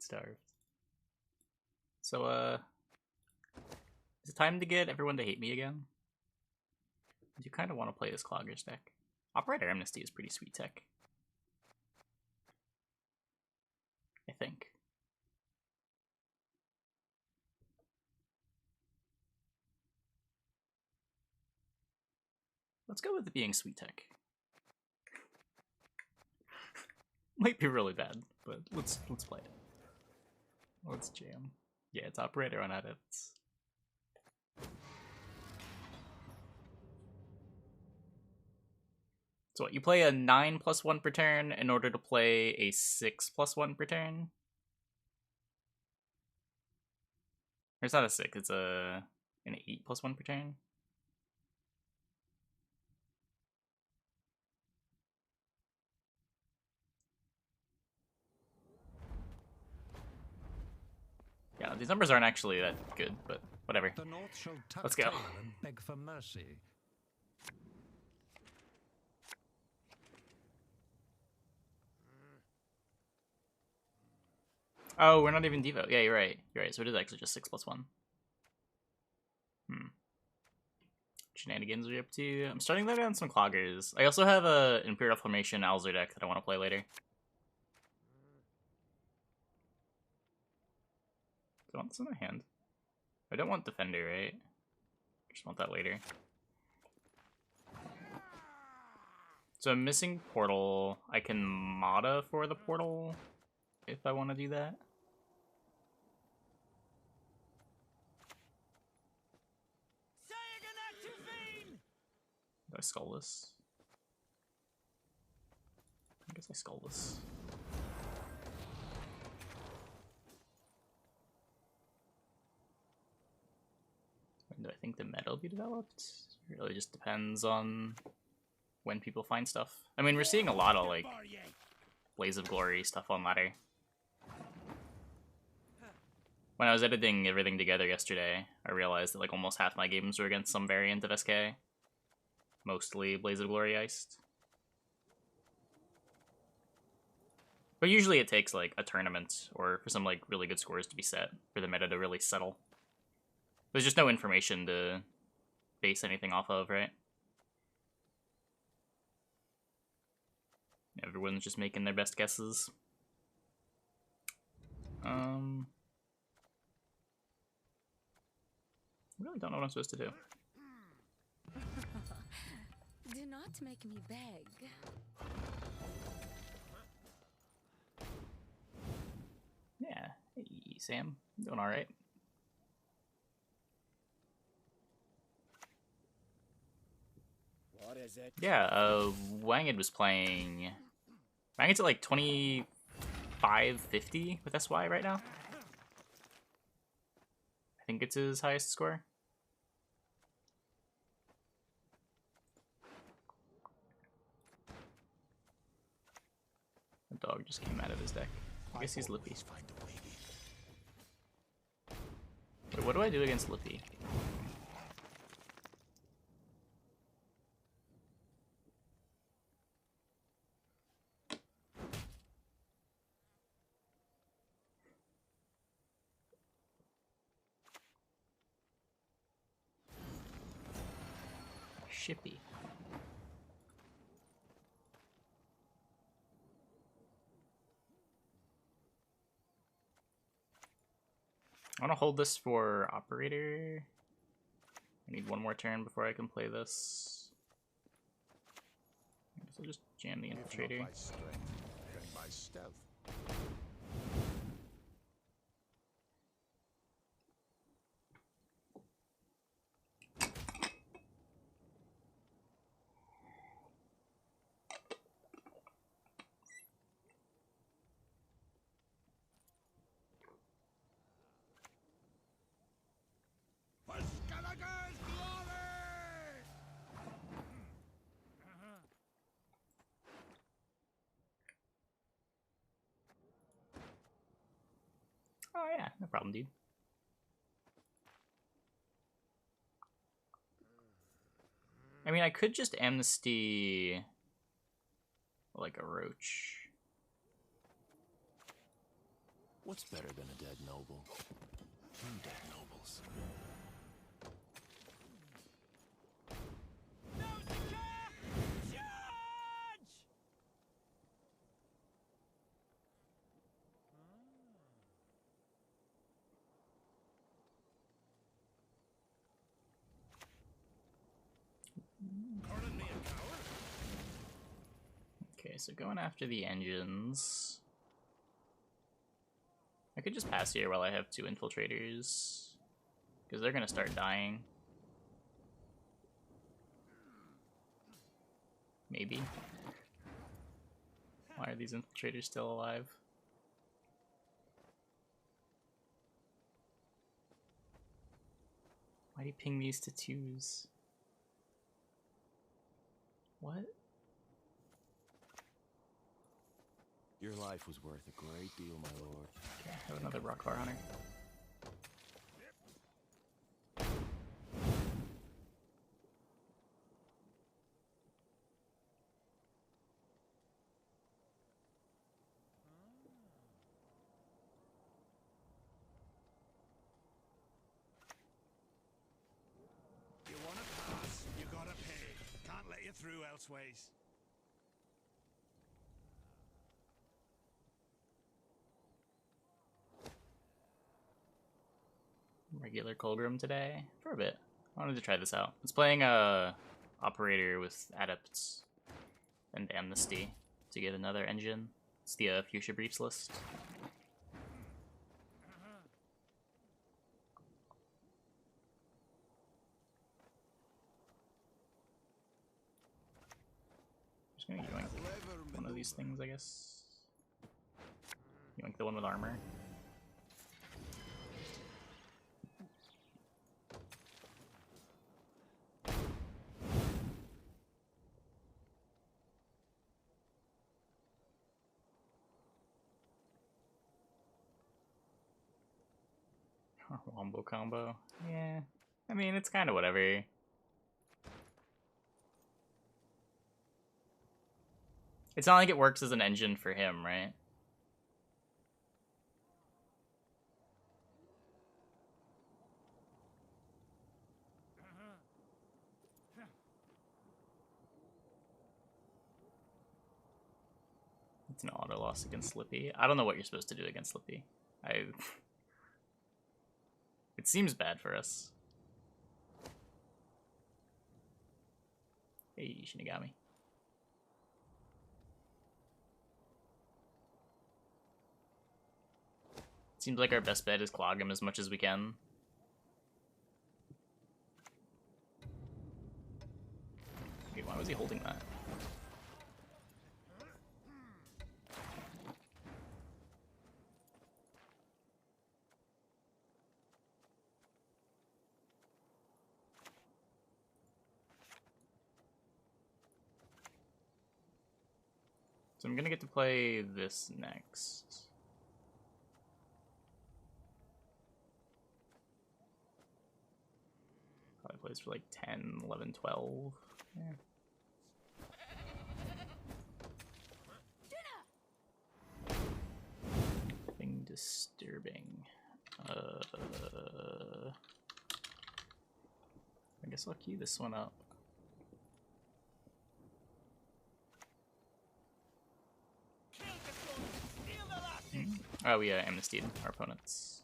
starved. So, is it time to get everyone to hate me again? I do kind of want to play this Cloggers deck. Operator Amnesty is pretty sweet tech. I think. Let's go with it being sweet tech. Might be really bad, but let's play it. Let's jam. Yeah, it's operator on edits. So what, you play a 9+1 per turn in order to play a 6+1 per turn? Or it's not a 6, it's an 8+1 per turn? Yeah, these numbers aren't actually that good, but whatever. Let's go. And beg for mercy. Oh, we're not even Devo. Yeah, you're right. You're right. So it is actually just 6+1. Shenanigans are you up to? I'm starting to down some Cloggers. I also have a Imperial Formation Alzur deck that I want to play later. Do I want this in my hand? I don't want Defender, right? I just want that later. So I'm missing Portal. I can Mata for the Portal if I want to do that. Do I skull this? I guess I skull this. When do I think the meta will be developed? It really just depends on when people find stuff. I mean, we're seeing a lot of, like, Blaze of Glory stuff on ladder. When I was editing everything together yesterday, I realized that, like, almost half my games were against some variant of SK. Mostly Blaze of Glory iced. But usually it takes, like, a tournament or for some, like, really good scores to be set for the meta to really settle. There's just no information to base anything off of, right? Everyone's just making their best guesses. I really don't know what I'm supposed to do. Do not make me beg. Yeah, hey Sam, doing all right. What is it? Yeah, Wanged was playing. Wanged's at like 2550 with SY right now. I think it's his highest score. The dog just came out of his deck. I guess he's Lippy. Wait, what do I do against Lippy? Shippy. I want to hold this for Operator. I need one more turn before I can play this. I guess I'll just jam the Infiltrator. By strength, then by stealth. Oh yeah, no problem, dude. I mean, I could just Amnesty like a Roach. What's better than a dead noble? Two dead nobles. Okay, so going after the engines. I could just pass here while I have 2 infiltrators, because they're gonna start dying. Maybe. Why are these infiltrators still alive? Why'd he ping these to 2s? What? Your life was worth a great deal, my lord. Okay, I have another Rockvar Hunter. You wanna pass? You gotta pay. Can't let you through elseways. Regular Colgrim today for a bit. I wanted to try this out. It's playing Operator with Adepts and Amnesty to get another engine. It's the Fuchsia Briefs list. Just gonna yoink one of these things, I guess. Yoink the one with armor. Wombo combo. Yeah. I mean, it's kind of whatever. It's not like it works as an engine for him, right? It's an auto loss against Slippy. I don't know what you're supposed to do against Slippy. It seems bad for us. Hey, Shinigami. Seems like our best bet is clog him as much as we can. Okay, why was he holding that? So I'm gonna get to play this next. Probably plays for like 10, 11, 12. Yeah. Nothing disturbing. I guess I'll key this one up. Oh, we amnestied our opponents.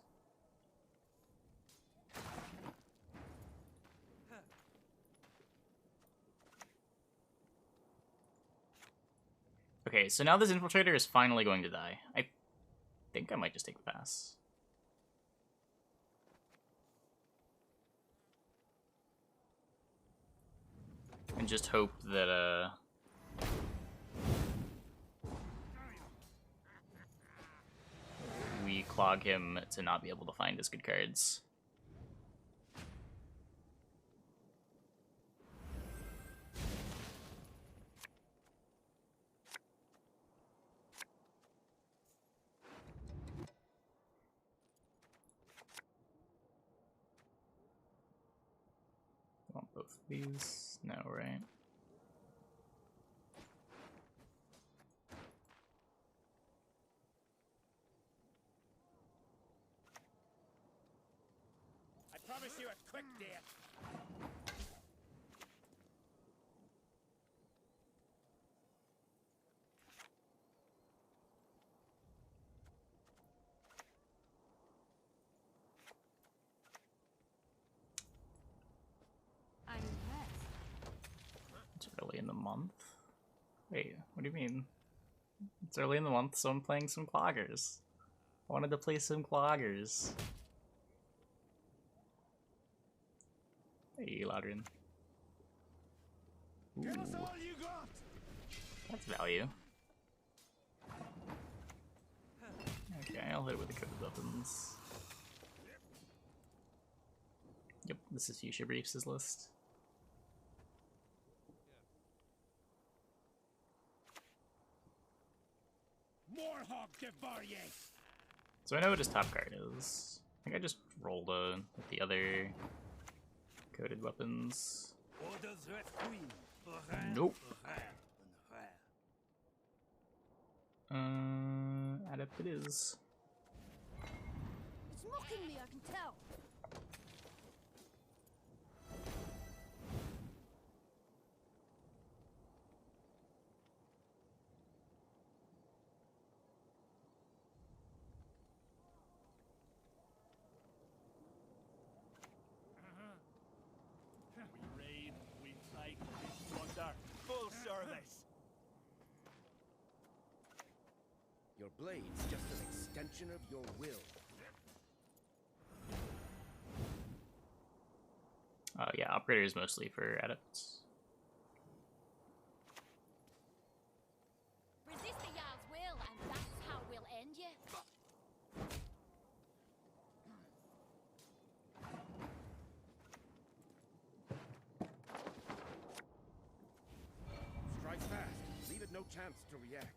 Okay, so now this infiltrator is finally going to die. I think I might just take the pass. And just hope that, we clog him to not be able to find his good cards. Want both of these? No, right? quick, dear. I'm impressed. It's early in the month. Wait, what do you mean? It's early in the month, so I'm playing some cloggers. I wanted to play some cloggers. Hey, Ladrin. Give us Ooh, all you got. that's value. Okay, I'll hit it with the coded weapons. Yep, this is Fuchsia Briefs' list. More hog Devarye. So I know what his top card is. I think I just rolled with the other coded weapons. Nope. Adept it is. It's mocking me, I can tell. We raid, we fight, we plunder. Full service. Your blade's just an extension of your will. Yeah, operator is mostly for adepts. Resist the Jarl's will, and that's how we'll end you. Strike fast. Leave it no chance to react.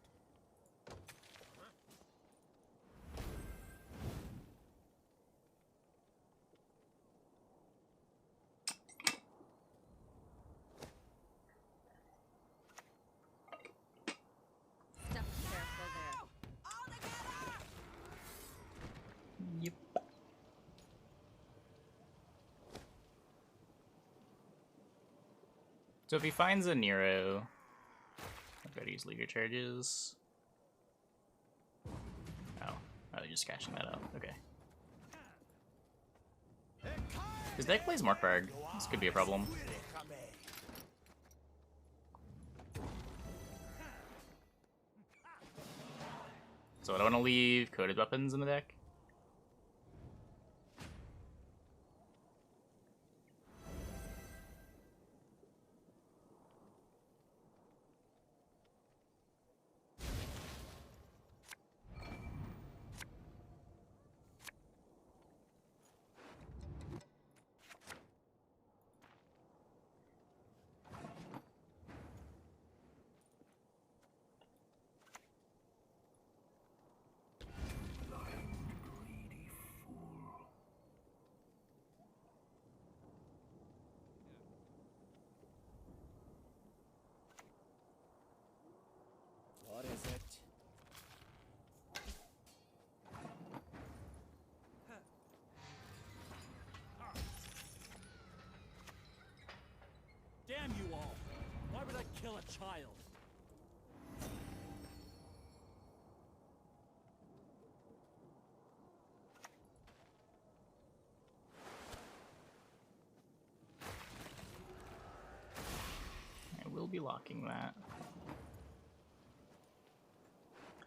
Stuff careful there. Yep. So if he finds a Nero, I've got to use leader charges. Oh, they're just cashing that out. Okay. His deck plays Morkvarg. This could be a problem. So I don't want to leave coded weapons in the deck. What is it? Damn you all! Why would I kill a child? I will be locking that.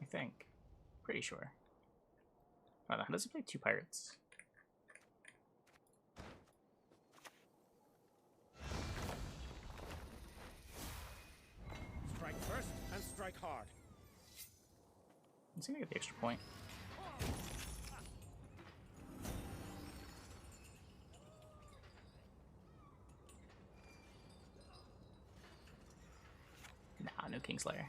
I think. Pretty sure. I don't know, how does he play two pirates? Strike first and strike hard. He's gonna get the extra point. Nah, no Kingslayer.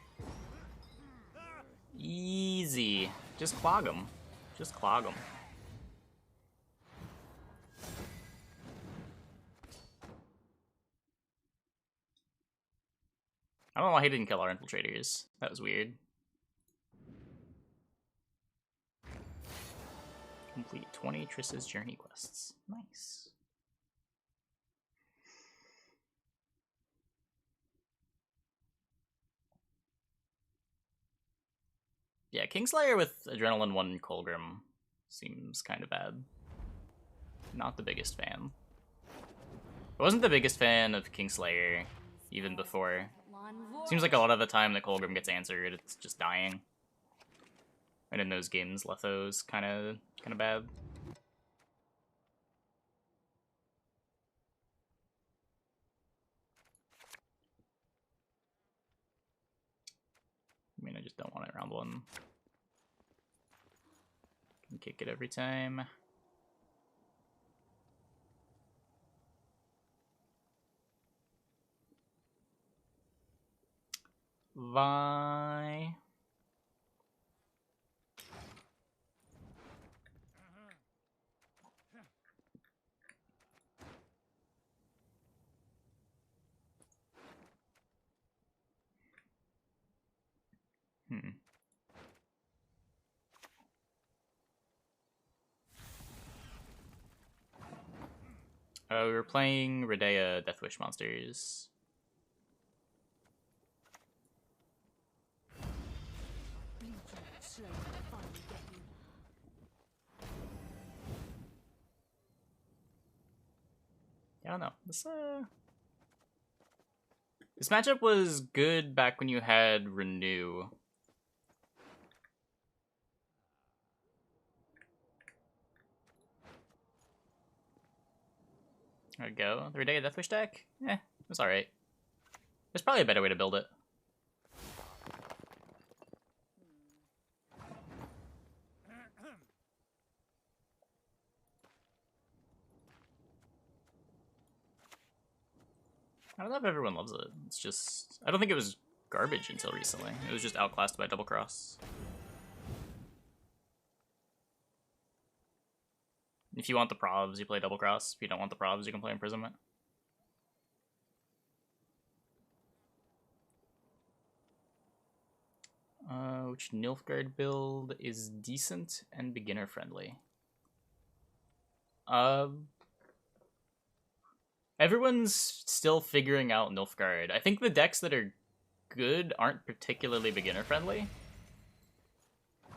Easy. Just clog him. Just clog him. I don't know why he didn't kill our infiltrators. That was weird. Complete 20 Triss's journey quests. Nice. Yeah, Kingslayer with Adrenaline 1 Colgrim seems kind of bad. Not the biggest fan. I wasn't the biggest fan of Kingslayer even before. Seems like a lot of the time that Colgrim gets answered, it's just dying. And in those games, Letho's kind of bad. I mean, I just don't want it round 1. Can kick it every time. Vi. We were playing Redea Deathwish monsters. I don't know. This matchup was good back when you had Renew. There we go. The Redea Deathwish deck? Eh, it's alright. There's probably a better way to build it. I don't know if everyone loves it. It's just... I don't think it was garbage until recently. It was just outclassed by Double Cross. If you want the provs, you play Double Cross. If you don't want the provs, you can play Imprisonment. Which Nilfgaard build is decent and beginner friendly? Everyone's still figuring out Nilfgaard. I think the decks that are good aren't particularly beginner friendly.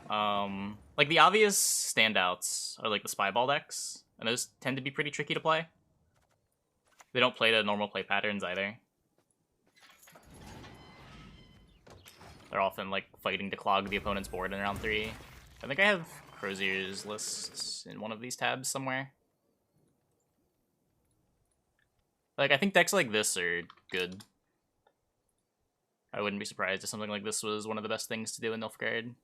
Like the obvious standouts are like the Spyball decks, and those tend to be pretty tricky to play. They don't play to normal play patterns either. They're often like fighting to clog the opponent's board in round 3. I think I have Crozier's lists in one of these tabs somewhere. Like, I think decks like this are good. I wouldn't be surprised if something like this was one of the best things to do in Nilfgaard.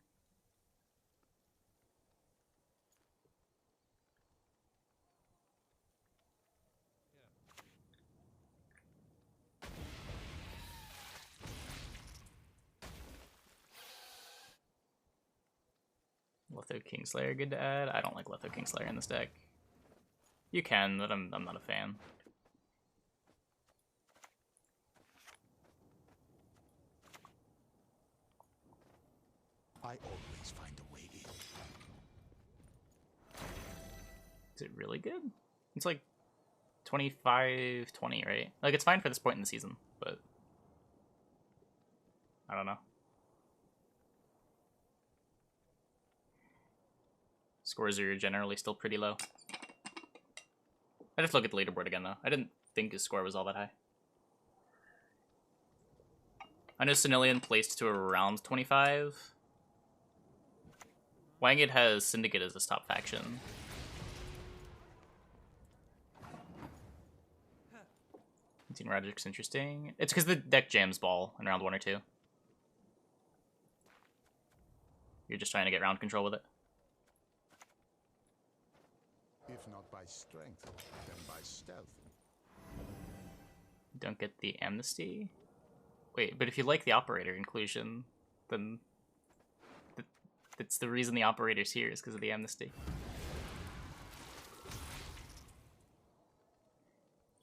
Letho Kingslayer good to add? I don't like Letho Kingslayer in this deck. You can, but I'm not a fan. I always find a way in. Is it really good? It's like 25-20, right? Like, it's fine for this point in the season, but I don't know. Scores are generally still pretty low. I just look at the leaderboard again, though. I didn't think his score was all that high. I know Senilian placed to around 25. Wanged has Syndicate as his top faction. Team Roderick's interesting. It's because the deck jams ball in round 1 or 2. You're just trying to get round control with it. If not by strength, then by stealth. Don't get the amnesty? Wait, but if you like the operator inclusion, then that's the reason the operator's here, is because of the amnesty.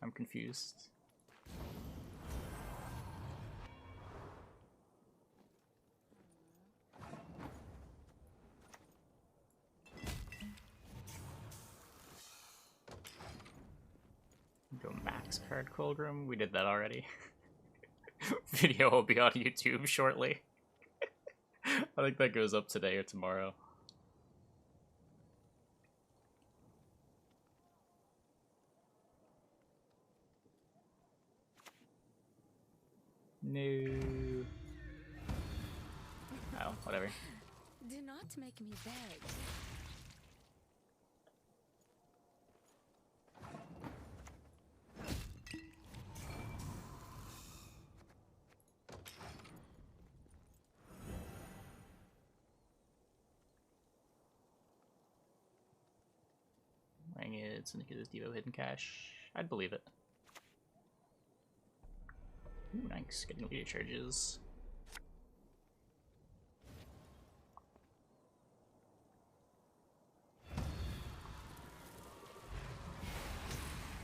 I'm confused. Go max card Colgrim. We did that already. Video will be on YouTube shortly. I think that goes up today or tomorrow. No. Oh, whatever. Do not make me beg. Wearing it, Syndicate's Devo hidden cache. I'd believe it. Ooh, nice. Getting leader charges.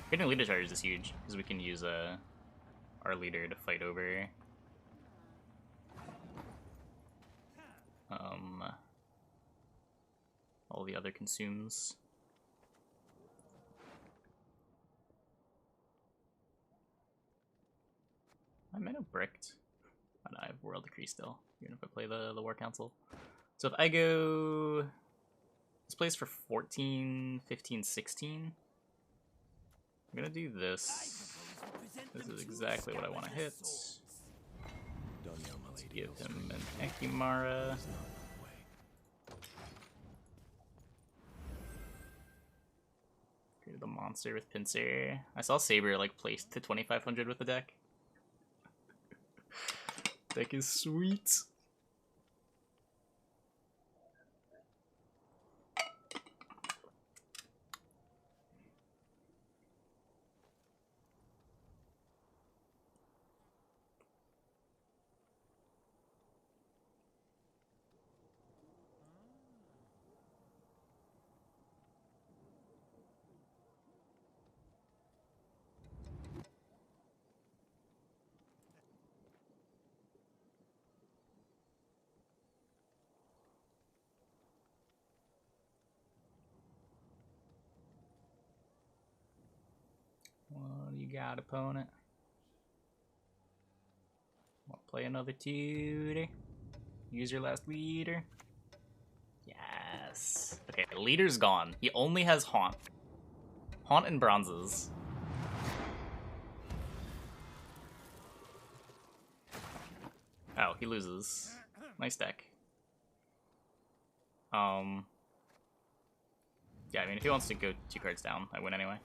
Getting leader charges is huge because we can use our leader to fight over all the other consumes. I might have bricked. Oh, no, I have World Decree still, even if I play the War Council. So if I go this plays for 14, 15, 16. I'm gonna do this. This is exactly what I want to hit. Let's give him an Ekimara. Created the monster with Pincer. I saw Saber like placed to 2500 with the deck. Deck is sweet. What do you got, opponent? Want to play another tutor? Use your last leader. Yes. Okay, the leader's gone. He only has Haunt. Haunt and bronzes. Oh, he loses. Nice deck. Yeah, I mean, if he wants to go 2 cards down, I win anyway.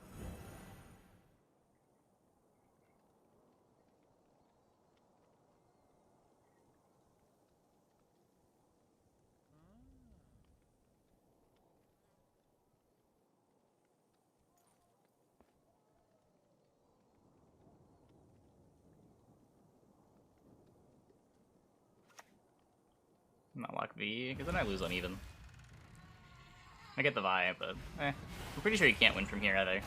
Not lock V, because then I lose uneven. I get the vibe, but I'm pretty sure you can't win from here either.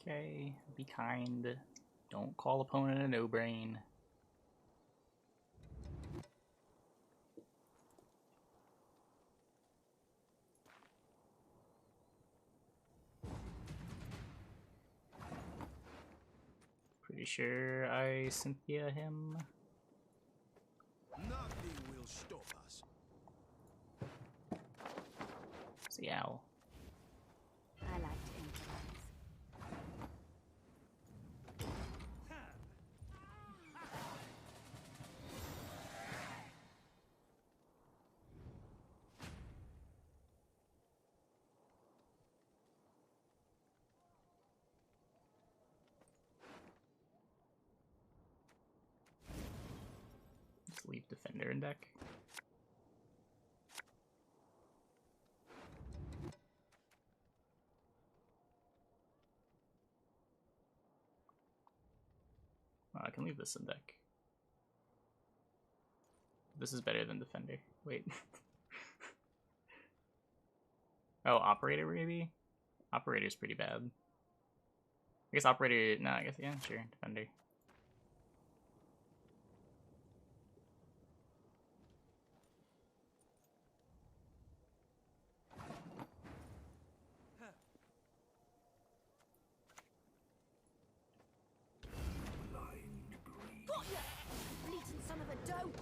Okay, be kind. Don't call opponent a no-brain. Pretty sure I Cynthia him. Nothing will stop us. It's the owl. I like to improvise. Just leave defender in deck. Oh, I can leave this in deck. This is better than defender. Wait. Oh, operator maybe? Operator's pretty bad. I guess operator, no, I guess, yeah, sure, defender. Got ya! Bleating son of a dope!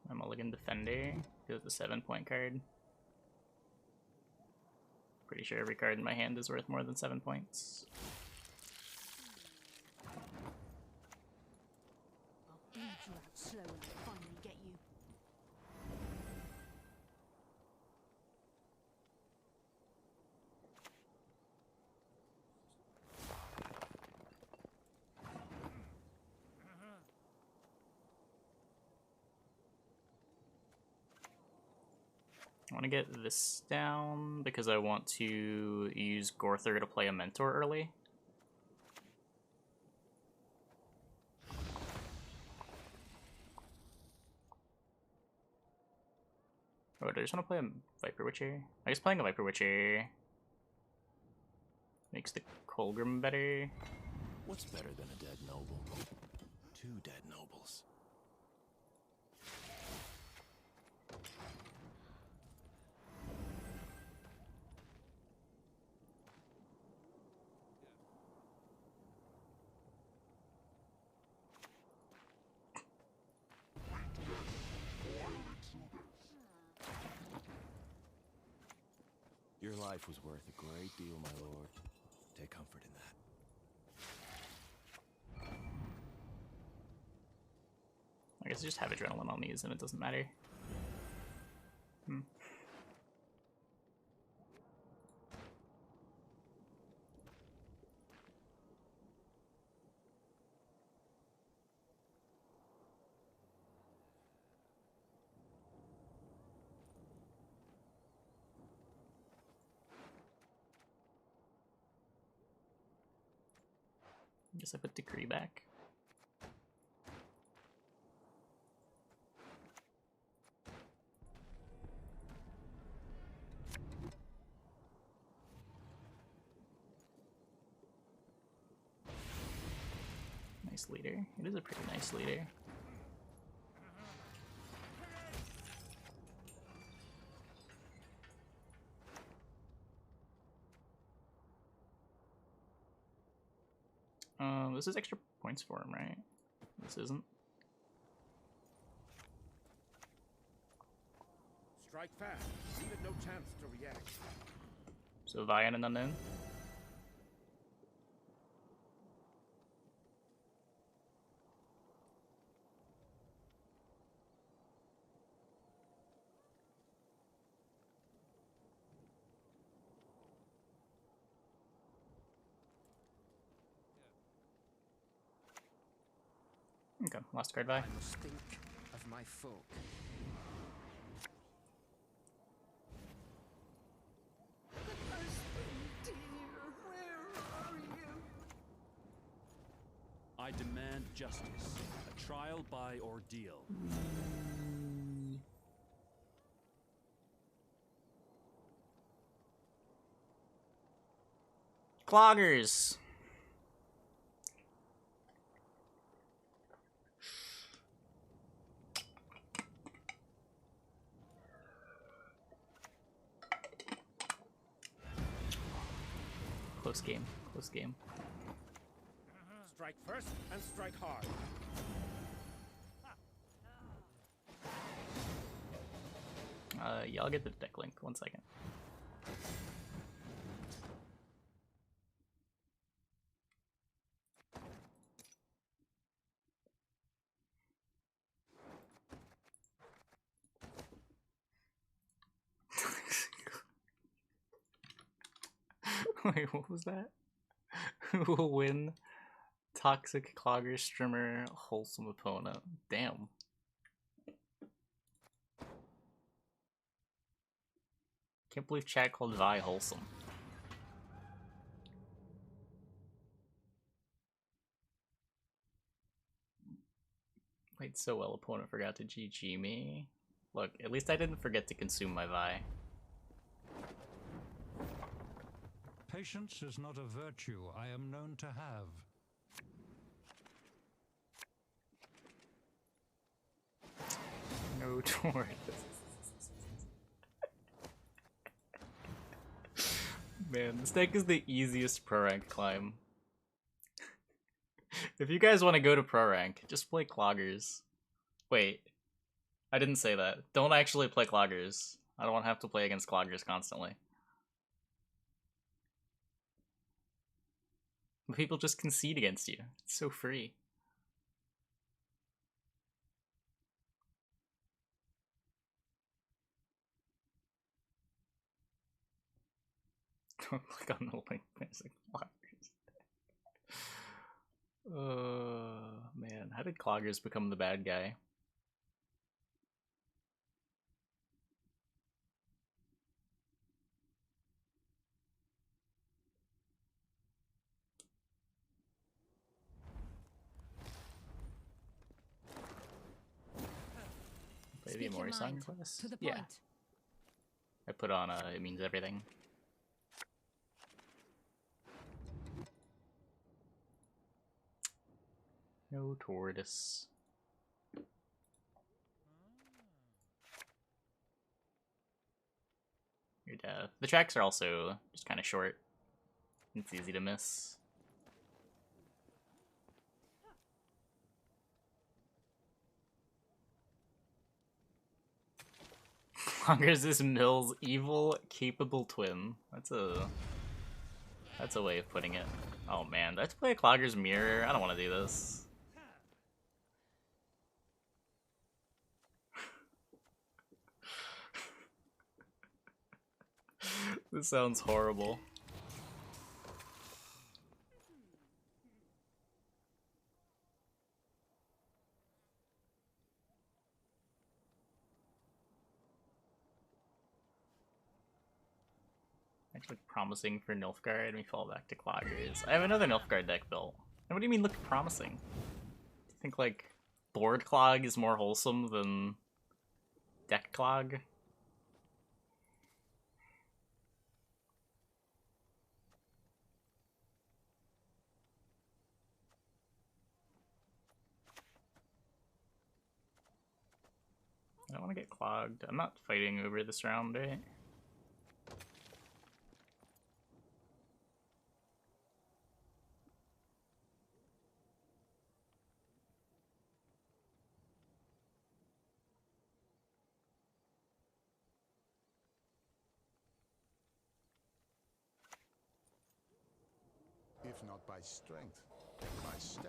My mulligan defender because the 7-point card. Pretty sure every card in my hand is worth more than 7 points. I'll bleed you out slow when I finally get you. I want to get this down because I want to use Gorther to play a mentor early. Oh, do I just want to play a Viper Witcher? I guess playing a Viper Witcher makes the Colgrim better. What's better than a dead noble? 2 dead nobles. Your life was worth a great deal, my lord. Take comfort in that. I guess I just have Adrenaline on these and it doesn't matter. Guess I put Decree back. Nice leader. It is a pretty nice leader. This is extra points for him, right? This isn't. Strike fast. Leave it no chance to react. So Vian and Unknown. Okay, last card, Vi. I must think of my folk. I demand justice, a trial by ordeal. Cloggers! Close game. Close game. Strike first and strike hard. Yeah, I'll get the deck link. 1 second. Wait, what was that? Who will win? Toxic Clogger Strimmer, Wholesome Opponent. Damn. Can't believe chat called Vi wholesome. Played so well, opponent forgot to GG me. Look, at least I didn't forget to consume my Vi. Patience is not a virtue I am known to have. No tortoise. Man, this deck is the easiest pro rank climb. If you guys want to go to pro rank, just play Cloggers. Wait, I didn't say that. Don't actually play Cloggers. I don't want to have to play against Cloggers constantly. But people just concede against you. It's so free. Don't click on the link. There's like Cloggers. Man, how did Cloggers become the bad guy? Play the Speak your Amori song mind. class? To the Yeah. point. I put on It Means Everything. No tortoise. You're deaf. The tracks are also just kind of short. It's easy to miss. Cloggers is Mill's evil, capable twin. That's a way of putting it. Oh man, do I have to play a Clogger's Mirror? I don't want to do this. This sounds horrible. Actually promising for Nilfgaard, and we fall back to Cloggers. I have another Nilfgaard deck built. And what do you mean look promising? Do you think like board Clog is more wholesome than deck Clog? I don't want to get clogged. I'm not fighting over this round, right? If not by strength, then by stealth.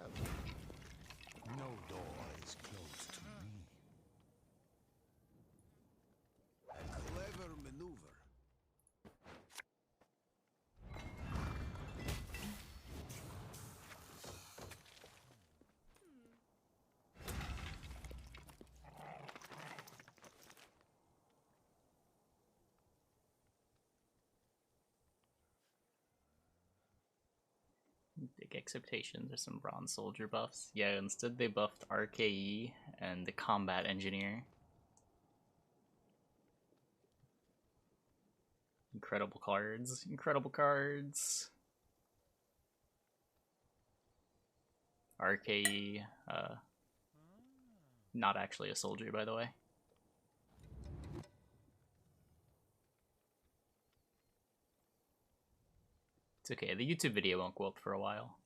No door is closed to me. A clever maneuver. Big expectations or some bronze soldier buffs. Yeah, instead they buffed RKE and the combat engineer. Incredible cards. Incredible cards. RKE, not actually a soldier, by the way. It's okay, the YouTube video won't go up for a while.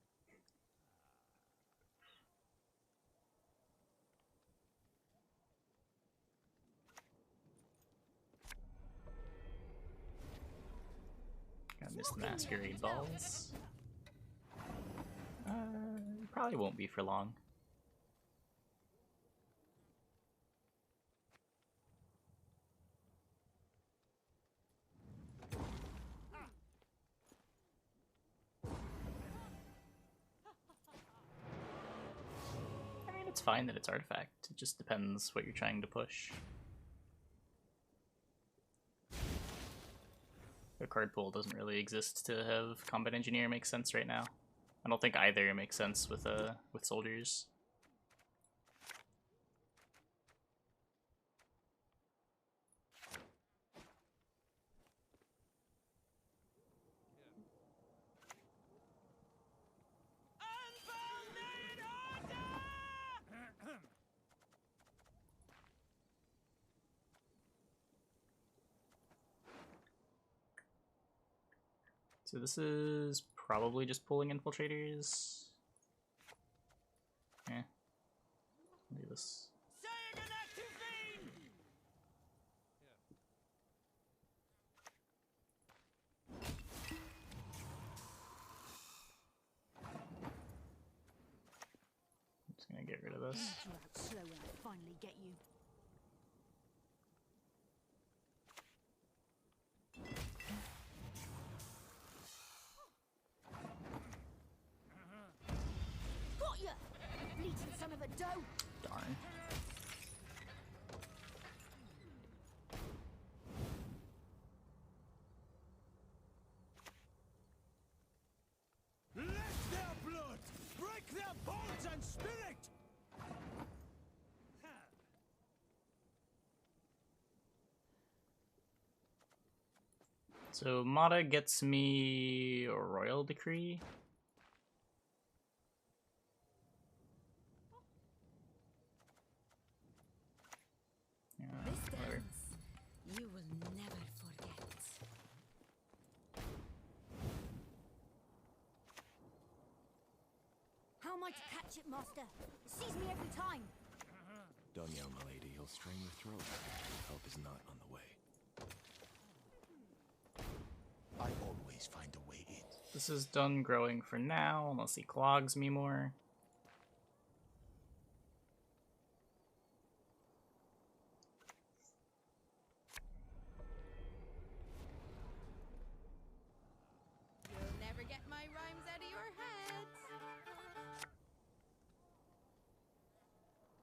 Gotta miss the masquerade balls. Probably won't be for long. I mean, it's fine that it's artifact. It just depends what you're trying to push. The card pool doesn't really exist to have combat engineer make sense right now. I don't think either makes sense with soldiers. So this is probably just pulling infiltrators. Yeah. Do this. I'm just gonna get rid of this. Slow when I finally get you. Got ya! Bleating son of a doe! Darn. Let their blood break their bones and spirit! So Mata gets me a royal decree. Yeah, This whatever. dance, you will never forget. How am I to catch it, master? Seize me every time. Done now, my lady. He'll strain your throat. Help is not on the way. I always find a way in. This is done growing for now, unless he clogs me more. You'll never get my rhymes out of your head.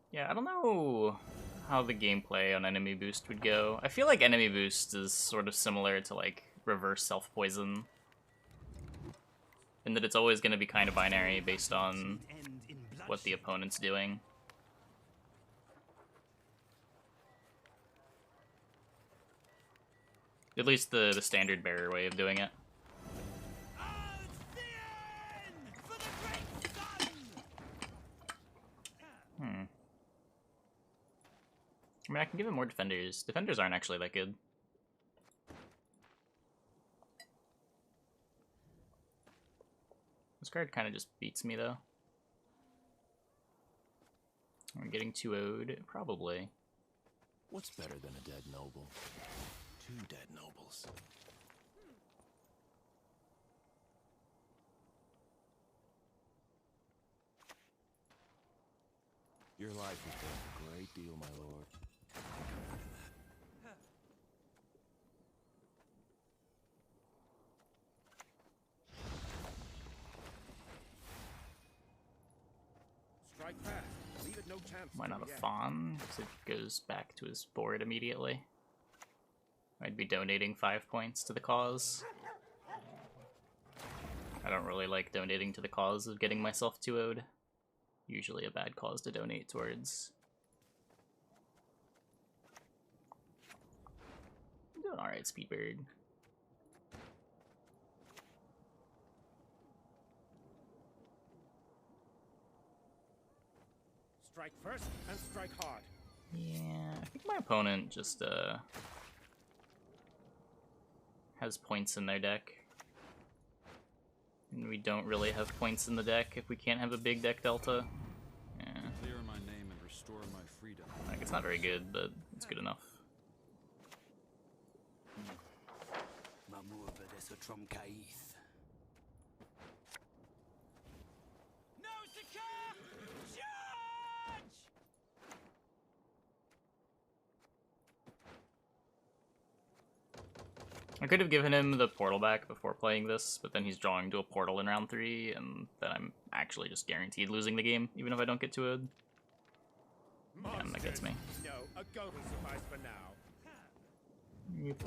Yeah, I don't know how the gameplay on enemy boost would go. I feel like enemy boost is sort of similar to like reverse self-poison, in that it's always going to be kind of binary based on what the opponent's doing. At least the standard bearer way of doing it. I mean, I can give him more defenders. Defenders aren't actually that good. This card kind of just beats me, though. I'm getting 2-0'd, probably. What's better than a dead noble? Two dead nobles. Your life was worth a great deal, my lord. Take comfort in that. Strike fast. Leave it no chance. Why not a Yeah. fawn? Because it goes back to his board immediately. I'd be donating 5 points to the cause. I don't really like donating to the cause of getting myself 2-0'd. Usually a bad cause to donate towards. I'm doing alright, Speedbird. Strike first and strike hard. Yeah, I think my opponent just has points in their deck. And we don't really have points in the deck if we can't have a big deck delta. Yeah. Clear my name and restore my freedom. Like, it's not very good, but it's good enough. I could have given him the portal back before playing this, but then he's drawing to a portal in round 3, and then I'm actually just guaranteed losing the game, even if I don't get to it. And that gets me. No, a goat will suffice for now. Yep.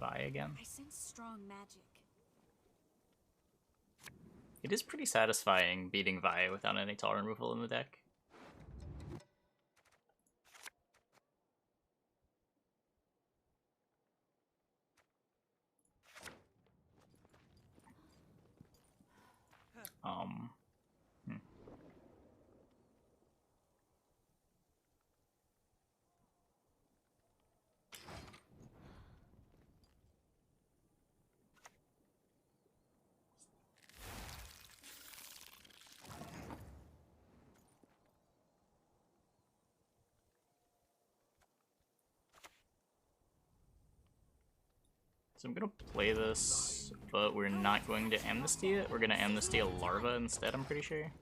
Vi again. I sense strong magic. It is pretty satisfying beating Vi without any tall removal in the deck. So I'm gonna play this, but we're not going to amnesty it. We're gonna amnesty a larva instead, I'm pretty sure.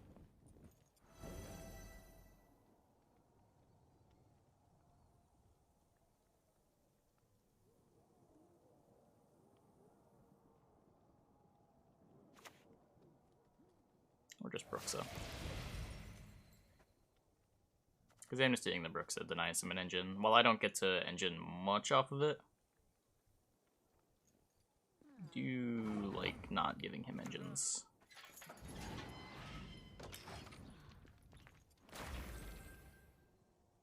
Or just Bruxa. Because amnestying the Bruxa denies him an engine. While I don't get to engine much off of it, I do like not giving him engines.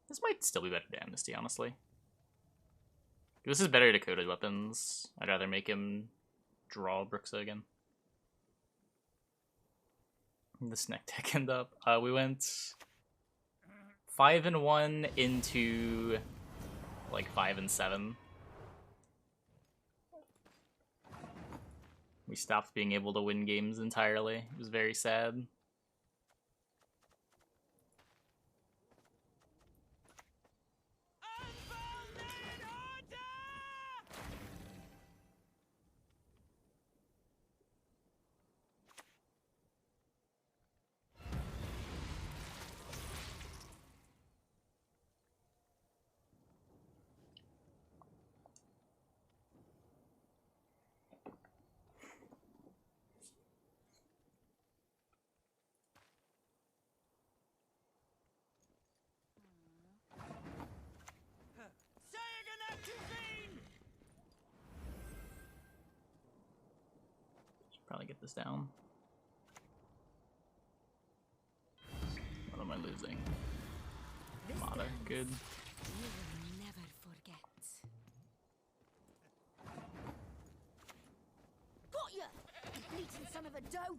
This might still be better to amnesty, honestly. This is better to coded weapons. I'd rather make him draw Bruxa again. This neck deck end up. We went 5-1 into like 5-7. We stopped being able to win games entirely. It was very sad. Probably get this down. What am I losing? Mata, good. You will never forget. Got ya! You bleating son of a doe!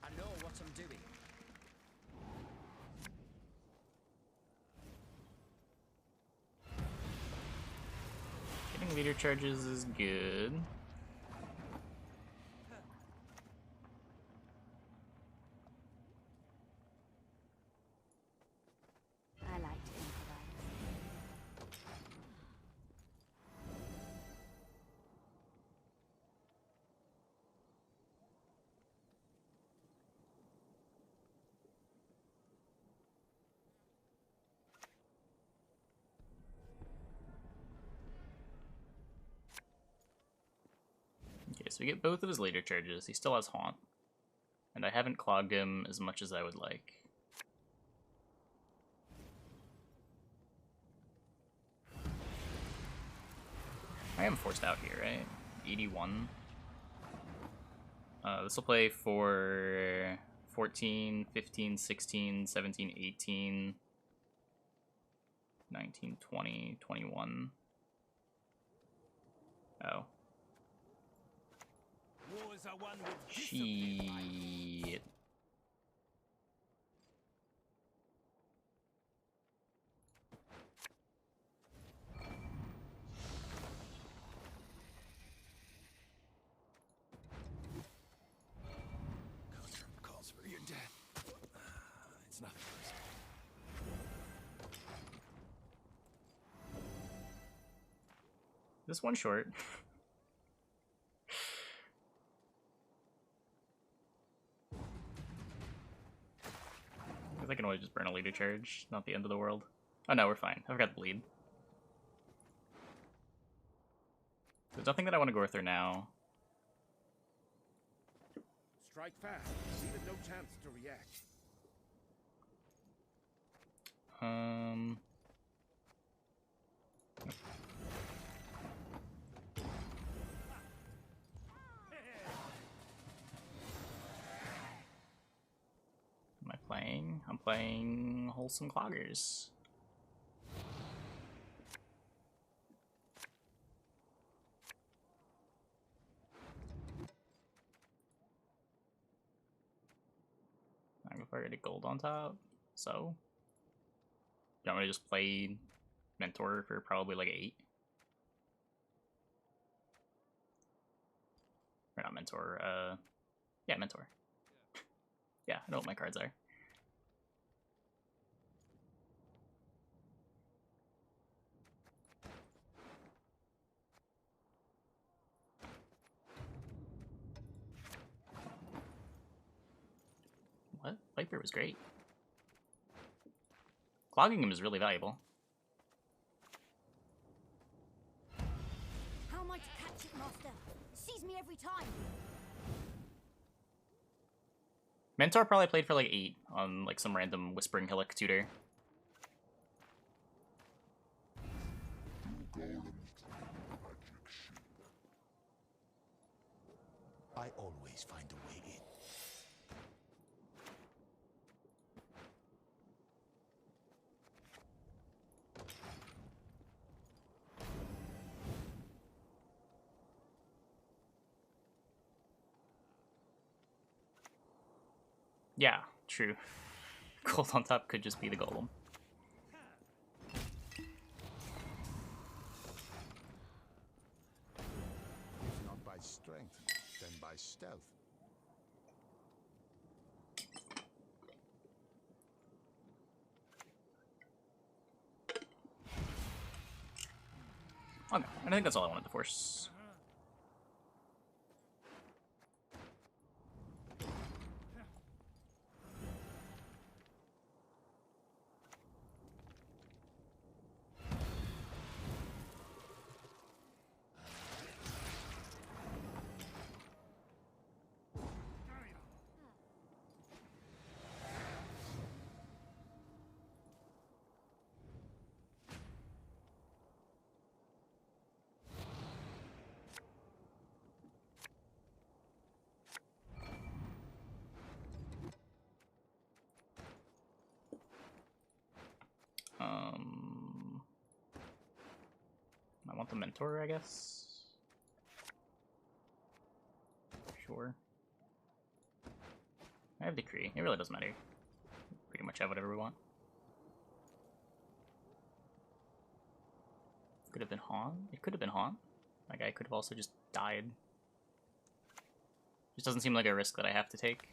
I know what I'm doing. Getting leader charges is good. I like to improvise. Okay, so we get both of his later charges. He still has Haunt. And I haven't clogged him as much as I would like. I am forced out here, right? 81. This will play for 14, 15, 16, 17, 18, 19, 20, 21. Oh. Wars are won with discipline, my lord. Shit. Calls for your death. It's nothing personal. This one short. I can always just burn a leader charge, not the end of the world. Oh no, we're fine. I've got bleed. There's nothing that I want to go through now. Strike fast. See with no chance to react. Am I playing? I'm playing Wholesome Cloggers. I've already gold on top, so you want me to just play Mentor for probably like 8? Or not Mentor, yeah, Mentor. Yeah, I know what my cards are. What? Viper was great. Clogging him is really valuable. How am I to catch it, Master? Sees me every time. Mentor probably played for like 8 on like some random Whispering Hillock tutor. I always find a way in. Yeah, true. Gold on top could just be the golem. If not by strength, then by stealth. Okay, I think that's all I wanted to force. I want the Mentor, I guess. Sure. I have Decree. It really doesn't matter. Pretty much have whatever we want. Could have been Haunt. It could have been Haunt. That guy could have also just died. Just doesn't seem like a risk that I have to take.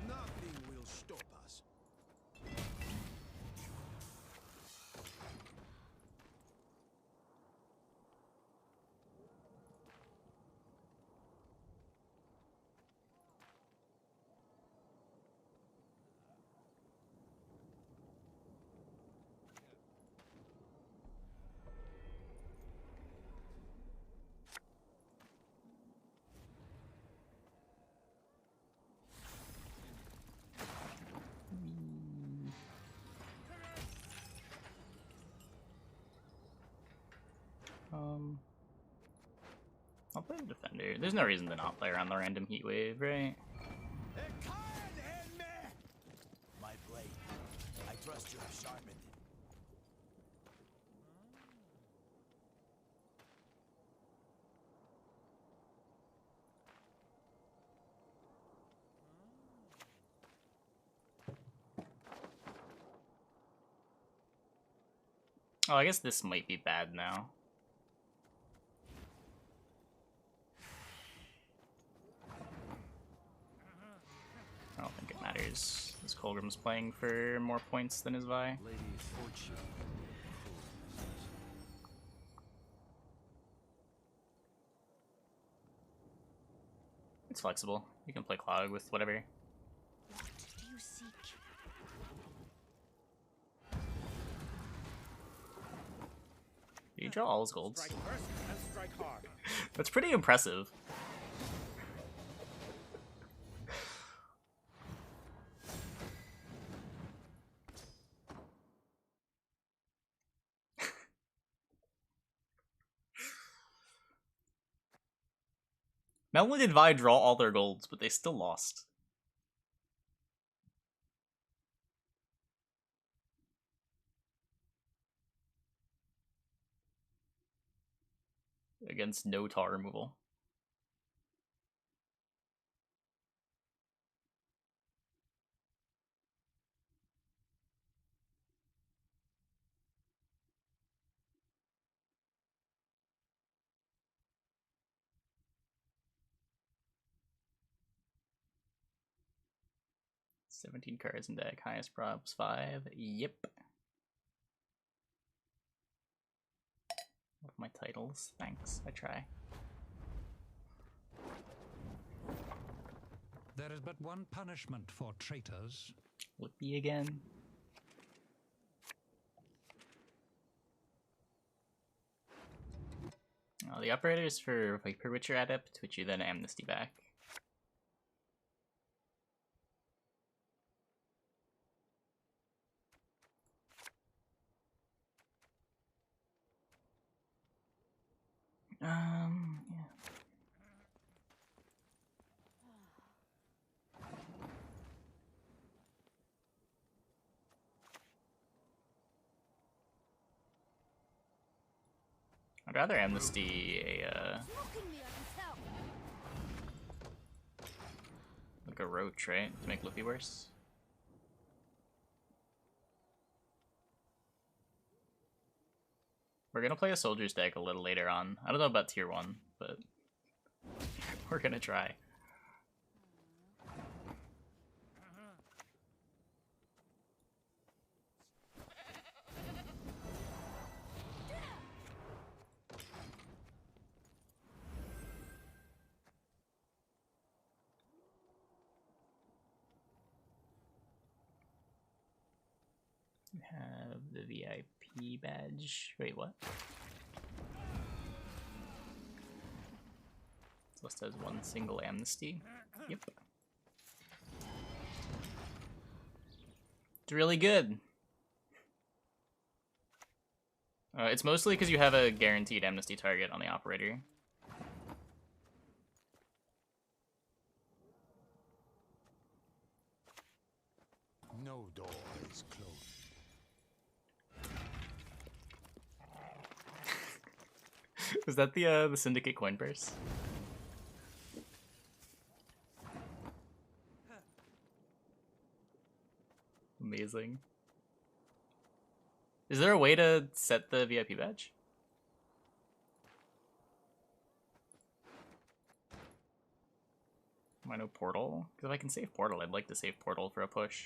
Nothing will stop us. I'll play the defender. There's no reason to not play around the random heat wave, right? My blade. I trust you have sharpened it. Oh, I guess this might be bad now. I don't think it matters. This Colgrim's playing for more points than his Vi. Lady Fortune. It's flexible. You can play Clog with whatever. What do you seek? Did you draw all his golds? Strike first and strike hard. That's pretty impressive. Not only did Vi draw all their golds, but they still lost. Against no tar removal. $17 cards in deck, highest props 5. Yep. Love my titles. Thanks. I try. There is but one punishment for traitors. Lippy again. Oh, the operator is for Viper Witcher Adept, which you then amnesty back. Yeah. I'd rather amnesty a Smoking me, I can tell. like a roach, right? To make Lippy worse. We're gonna play a soldier's deck a little later on. I don't know about tier 1, but we're gonna try. We have the VIP badge. Wait, what? This list has one single amnesty. Yep. It's really good. It's mostly because you have a guaranteed amnesty target on the operator. No door is closed. Was that the Syndicate coin purse? Amazing. Is there a way to set the VIP badge? I know Portal? Because if I can save Portal, I'd like to save Portal for a push.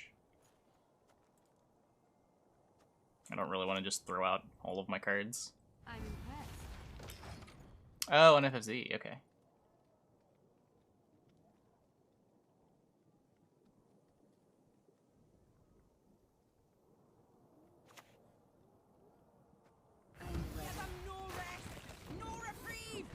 I don't really want to just throw out all of my cards. I'm impressed. Oh, an FFZ, okay. Give him no rest, no reprieve.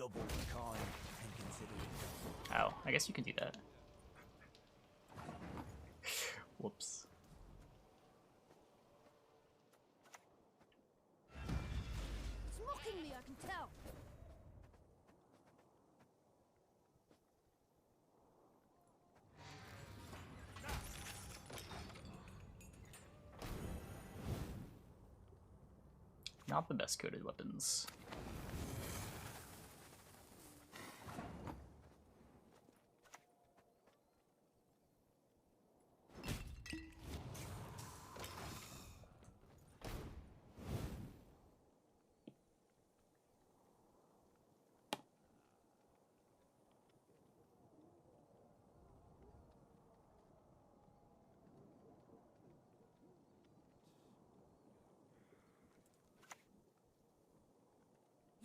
double the coin and consider it done. Ow, I guess you can do that. Whoops. It's mocking me, I can tell. Not the best coated weapons.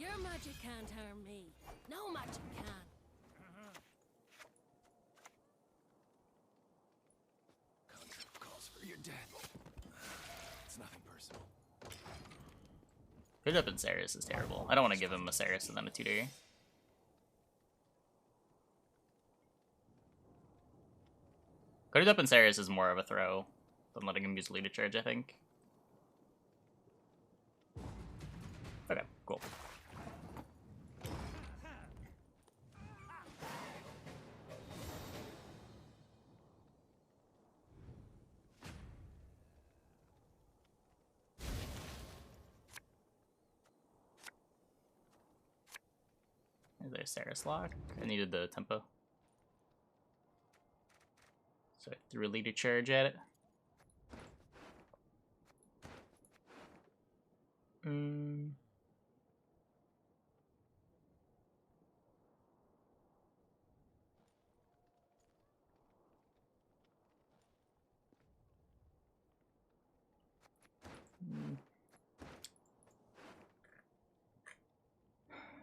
Your magic can't harm me. No magic can. Contract calls for your death. It's nothing personal. Good up in Ceres is terrible. I don't want to give him a Ceres and then a tutor. Good up in Ceres is more of a throw than letting him use leader charge, I think. Okay, cool. There's Ceres lock. I needed the tempo. So I threw a leader charge at it.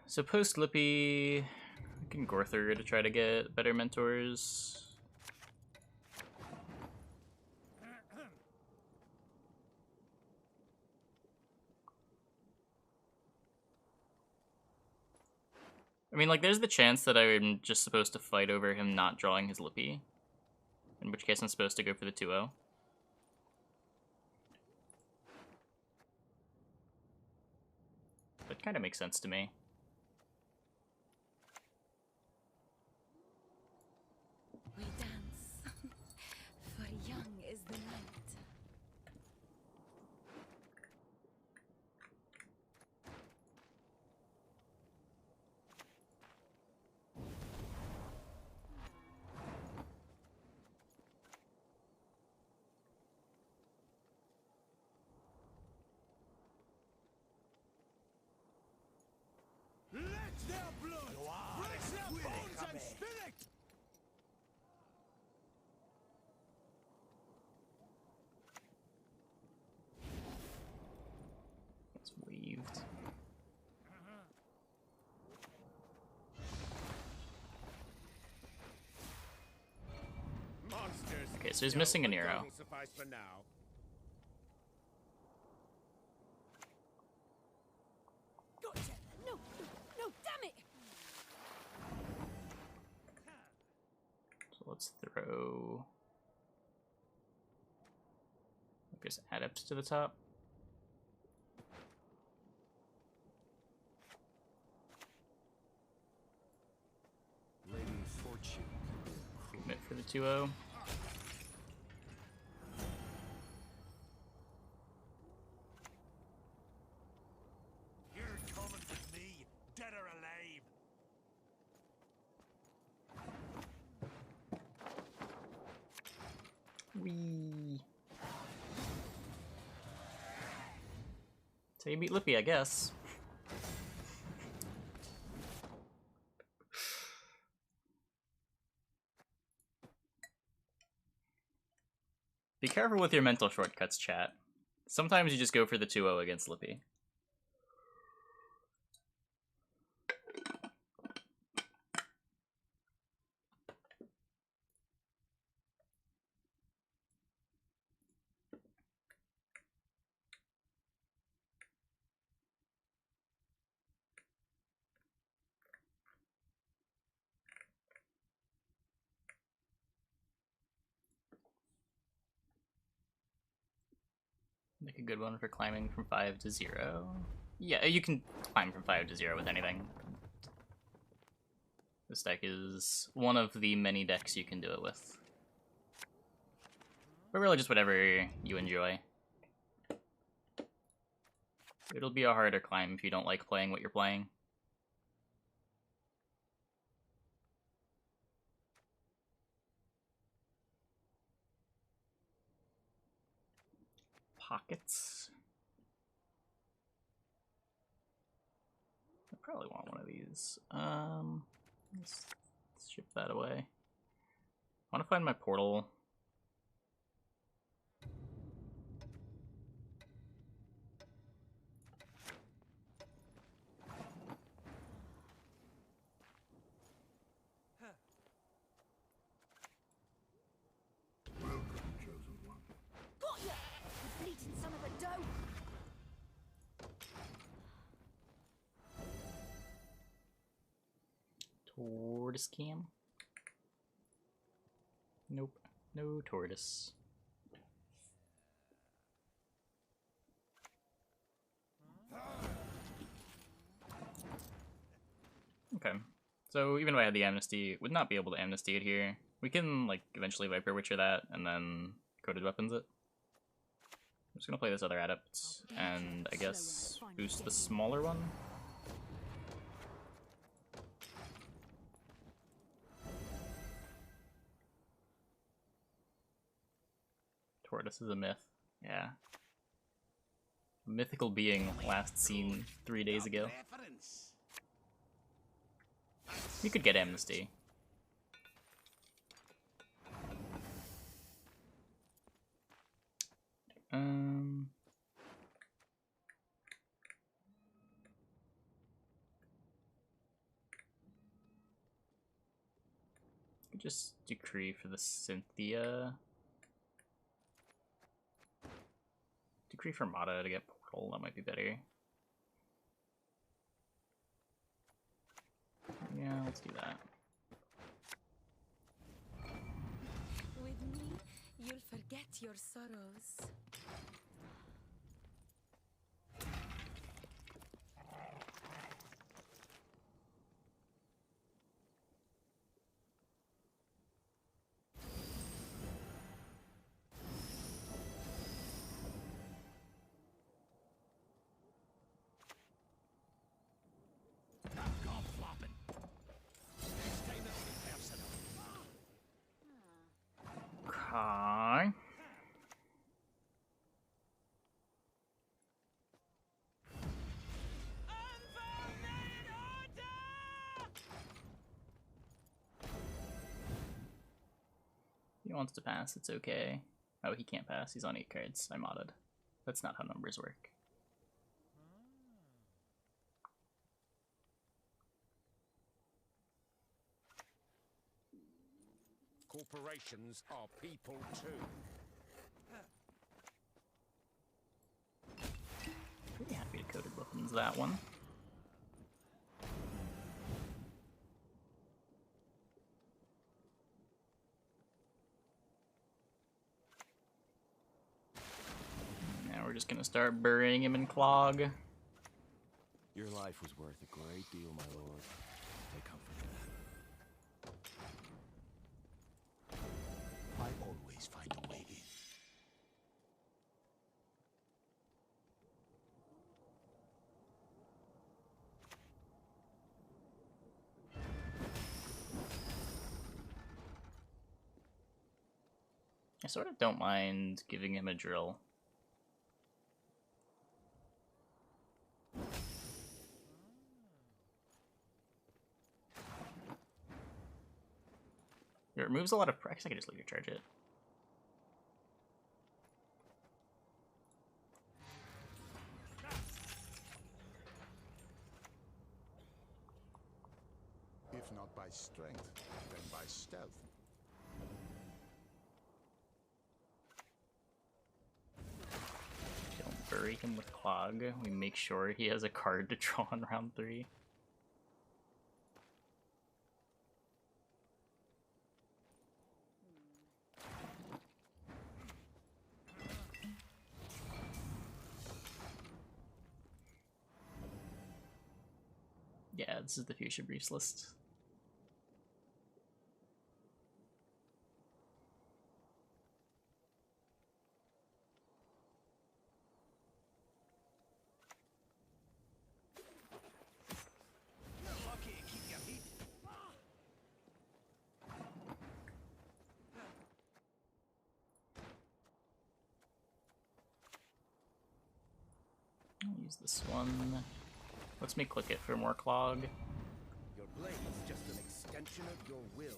So post Lippy, I can Gorther to try to get better mentors. I mean, like, there's the chance that I'm just supposed to fight over him not drawing his Lippy. In which case I'm supposed to go for the 2-0. That kind of makes sense to me. We dance. For young is the night. Let their blood rinse their bones and spirit! It's weaved. Monsters. Okay, so he's missing an but arrow. doesn't suffice for now. Gotcha. No, no, damn it! So let's throw... I guess adepts to the top. Lady Fortune. Commit for the 2-0. You're coming with me, dead or alive. Whee! So you beat Lippy, I guess. Be careful with your mental shortcuts, chat. Sometimes you just go for the 2-0 against Lippy. Like a good one for climbing from 5 to 0. Yeah, you can climb from 5 to 0 with anything. This deck is one of the many decks you can do it with. But really just whatever you enjoy. It'll be a harder climb if you don't like playing what you're playing. Pockets. I probably want one of these. Let's ship that away. I want to find my portal. Got ya! You bleating son of a dope! Tortoise cam? Nope. No tortoise. Okay. So even if I had the amnesty, would not be able to amnesty it here. We can like eventually Viper Witcher that and then coded weapons it. I'm just gonna play this other adept and I guess boost the smaller one. Tortoise is a myth. Yeah. A mythical being last seen 3 days ago. You could get amnesty. Just decree for the Cynthia. Decree for Mata to get portal, that might be better. Yeah, let's do that. With me, you'll forget your sorrows. Okay. He wants to pass, it's okay. Oh, he can't pass, he's on 8 cards. I modded. That's not how numbers work. Corporations are people too. Pretty happy to coded weapons that one. Now we're just gonna start burying him in Clog. Your life was worth a great deal, my lord. Take comfort in that. I always find a way in. I sort of don't mind giving him a drill. It removes a lot of practice. I can just later charge it. If not by strength, then by stealth. Don't bury him with Clog. We make sure he has a card to draw in round 3. Yeah, this is the future briefs list. I'll use this one. Let's me click it for more Clog. Your blade is just an extension of your will.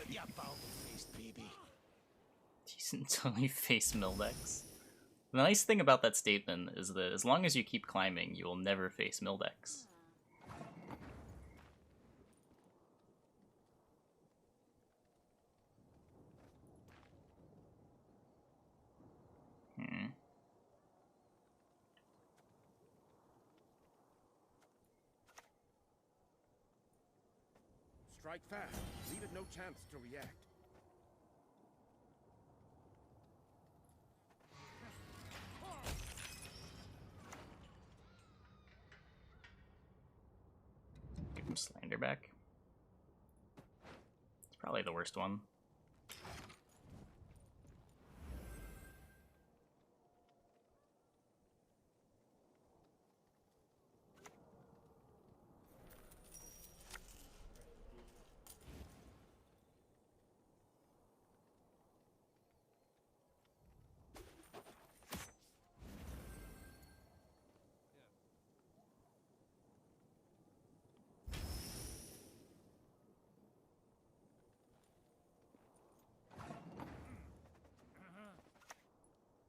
You bald-faced baby. Decently face Mildex. The nice thing about that statement is that as long as you keep climbing, you will never face Mildex. Strike fast. Leave it no chance to react. Give him Slander back. It's probably the worst one.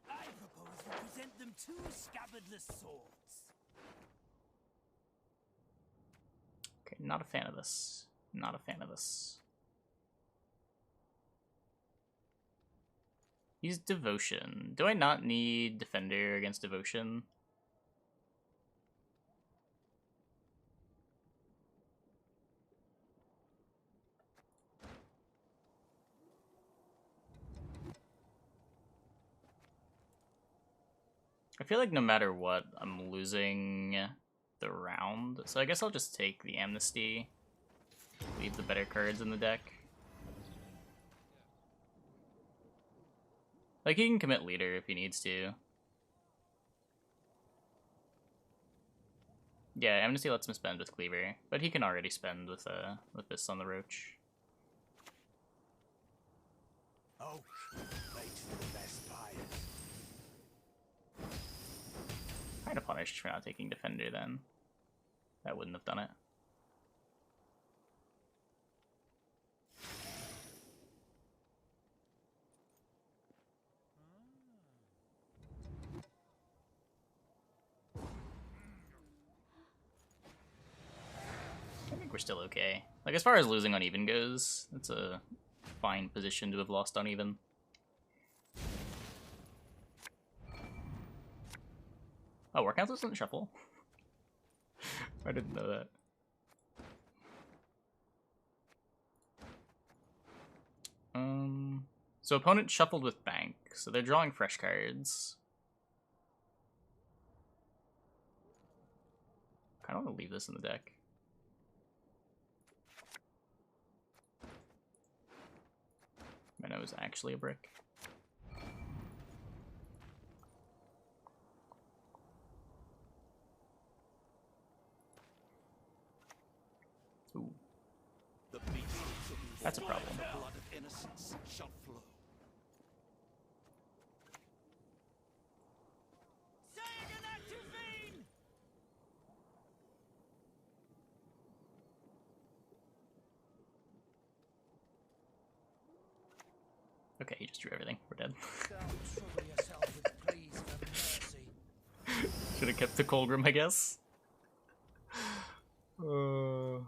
I propose we present them two scabbardless swords. Okay, not a fan of this. Not a fan of this. Use Devotion. Do I not need Defender against Devotion? I feel like no matter what, I'm losing the round. So I guess I'll just take the Amnesty. Leave the better cards in the deck. Like, he can commit leader if he needs to. Yeah, Amnesty lets him spend with Cleaver, but he can already spend with this on the Roach. Oak makes for the best buyers. Kind of punished for not taking Defender then. That wouldn't have done it. I think we're still okay. Like, as far as losing on even goes, it's a fine position to have lost on even. Oh, War Council doesn't shuffle? I didn't know that. So opponent shuffled with Bank, so they're drawing fresh cards. I don't want to leave this in the deck. Mana was actually a brick. Ooh. That's a problem. The blood of innocence shall flow. Okay, he just drew everything. We're dead. Don't trouble yourself with pleas for mercy. Should have kept the Colgrim, I guess. Behold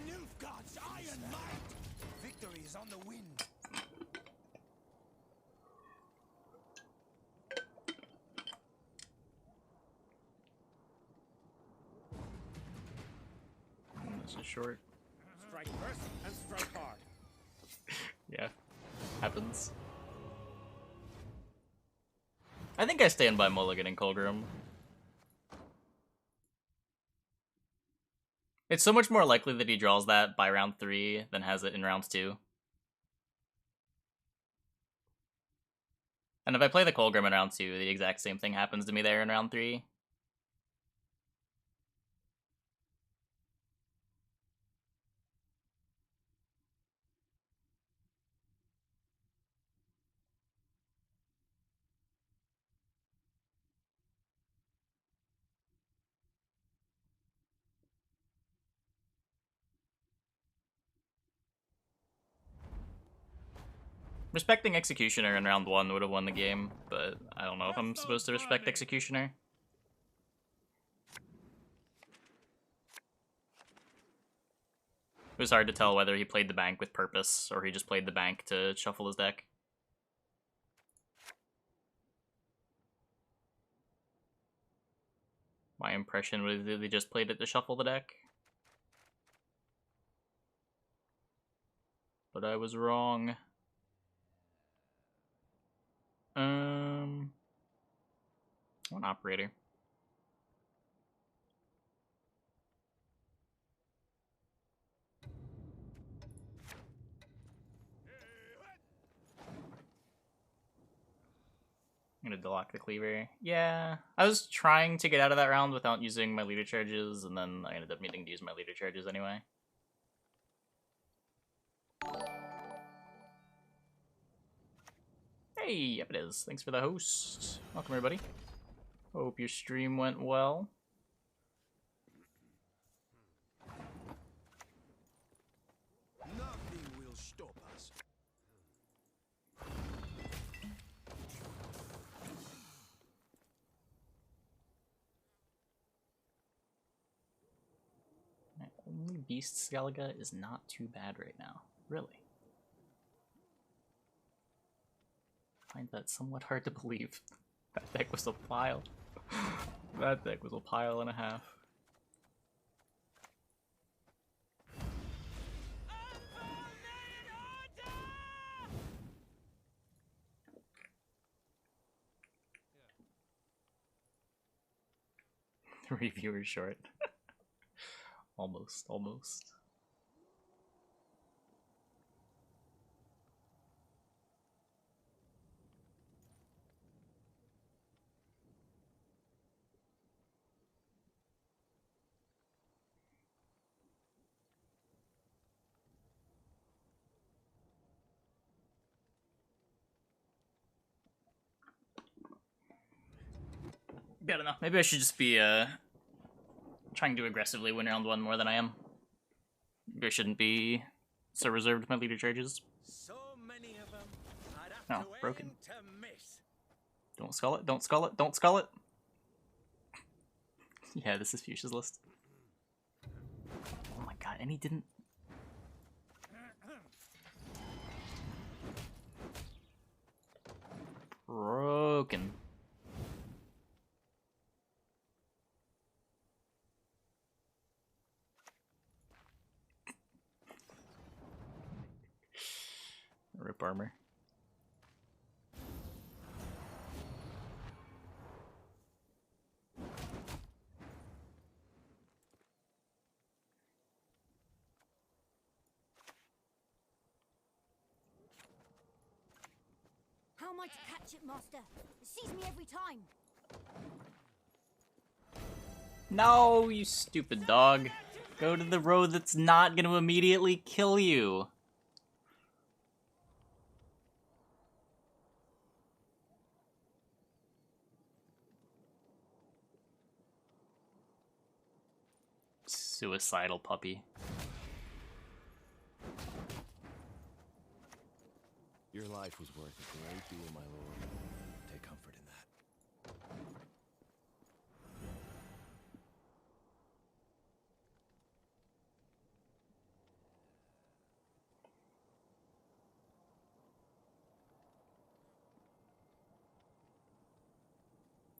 Nilfgaard's iron might! Victory is on the wind. This is short. Strike first and strike hard. Yeah. Happens. I think I stand by Mulligan and Colgrim. It's so much more likely that he draws that by round 3 than has it in round 2. And if I play the Colgrim in round 2, the exact same thing happens to me there in round 3. Respecting Executioner in round 1 would have won the game, but I don't know if I'm supposed to respect Executioner. It was hard to tell whether he played the bank with purpose or he just played the bank to shuffle his deck. My impression was that they just played it to shuffle the deck. But I was wrong. One operator. I'm gonna delock the cleaver. Yeah, I was trying to get out of that round without using my leader charges, and then I ended up needing to use my leader charges anyway. Hey, yep it is. Thanks for the host. Welcome everybody. Hope your stream went well. Nothing will stop us. My only Beast Skellige is not too bad right now. Really. I find that somewhat hard to believe. That deck was a pile. That deck was a pile and a half. Reviewer short. Almost. I don't know. Maybe I should just be trying to aggressively win round 1 more than I am. Maybe I shouldn't be so reserved with my leader charges. So many of them. I'd have No, to broken. aim to miss. Don't skull it, don't skull it, don't skull it! Yeah, this is Fuchsia's list. Oh my god, and he didn't... Broken. Rip armor. How am I to catch it, Master? It sees me every time. No, you stupid dog. Go to the road that's not gonna immediately kill you. Suicidal puppy. Your life was worth a great deal, my lord. Take comfort in that.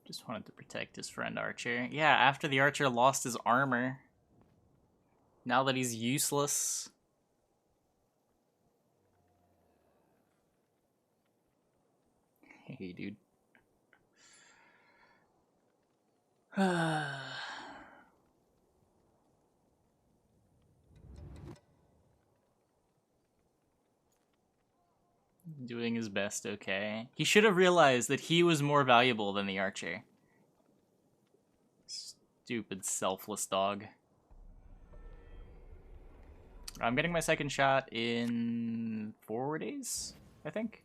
Just wanted to protect his friend Archer. Yeah, after the Archer lost his armor. Now that he's useless. Hey, dude. Doing his best, okay. He should have realized that he was more valuable than the archer. Stupid, selfless dog. I'm getting my second shot in 4 days, I think.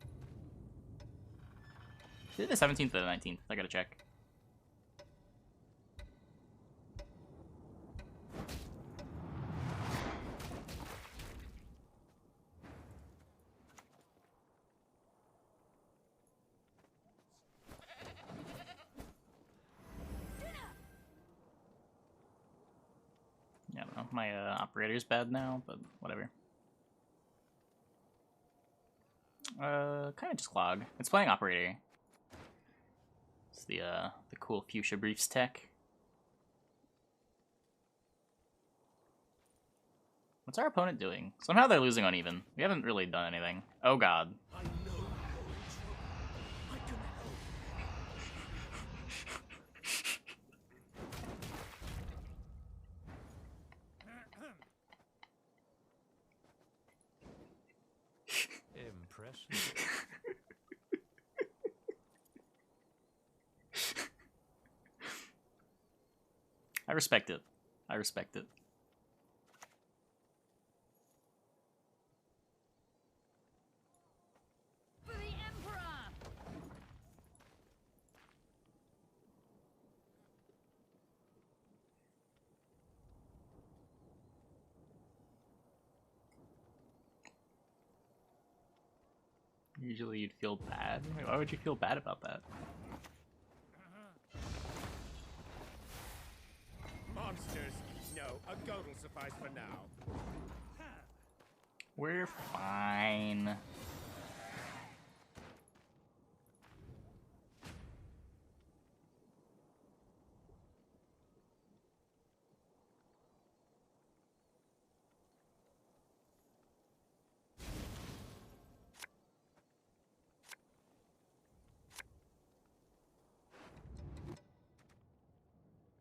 Is it the 17th or the 19th? I gotta check. Yeah, I don't know. My operator's bad now, but whatever. Kind of just Clog. It's playing operator. It's the cool fuchsia briefs tech. What's our opponent doing? Somehow they're losing uneven. We haven't really done anything. Oh god. I know you're in trouble. I can help. Impressive. I respect it. I respect it. For the Emperor! Usually you'd feel bad. Why would you feel bad about that? Monsters! No, a goat will suffice for now. We're fine.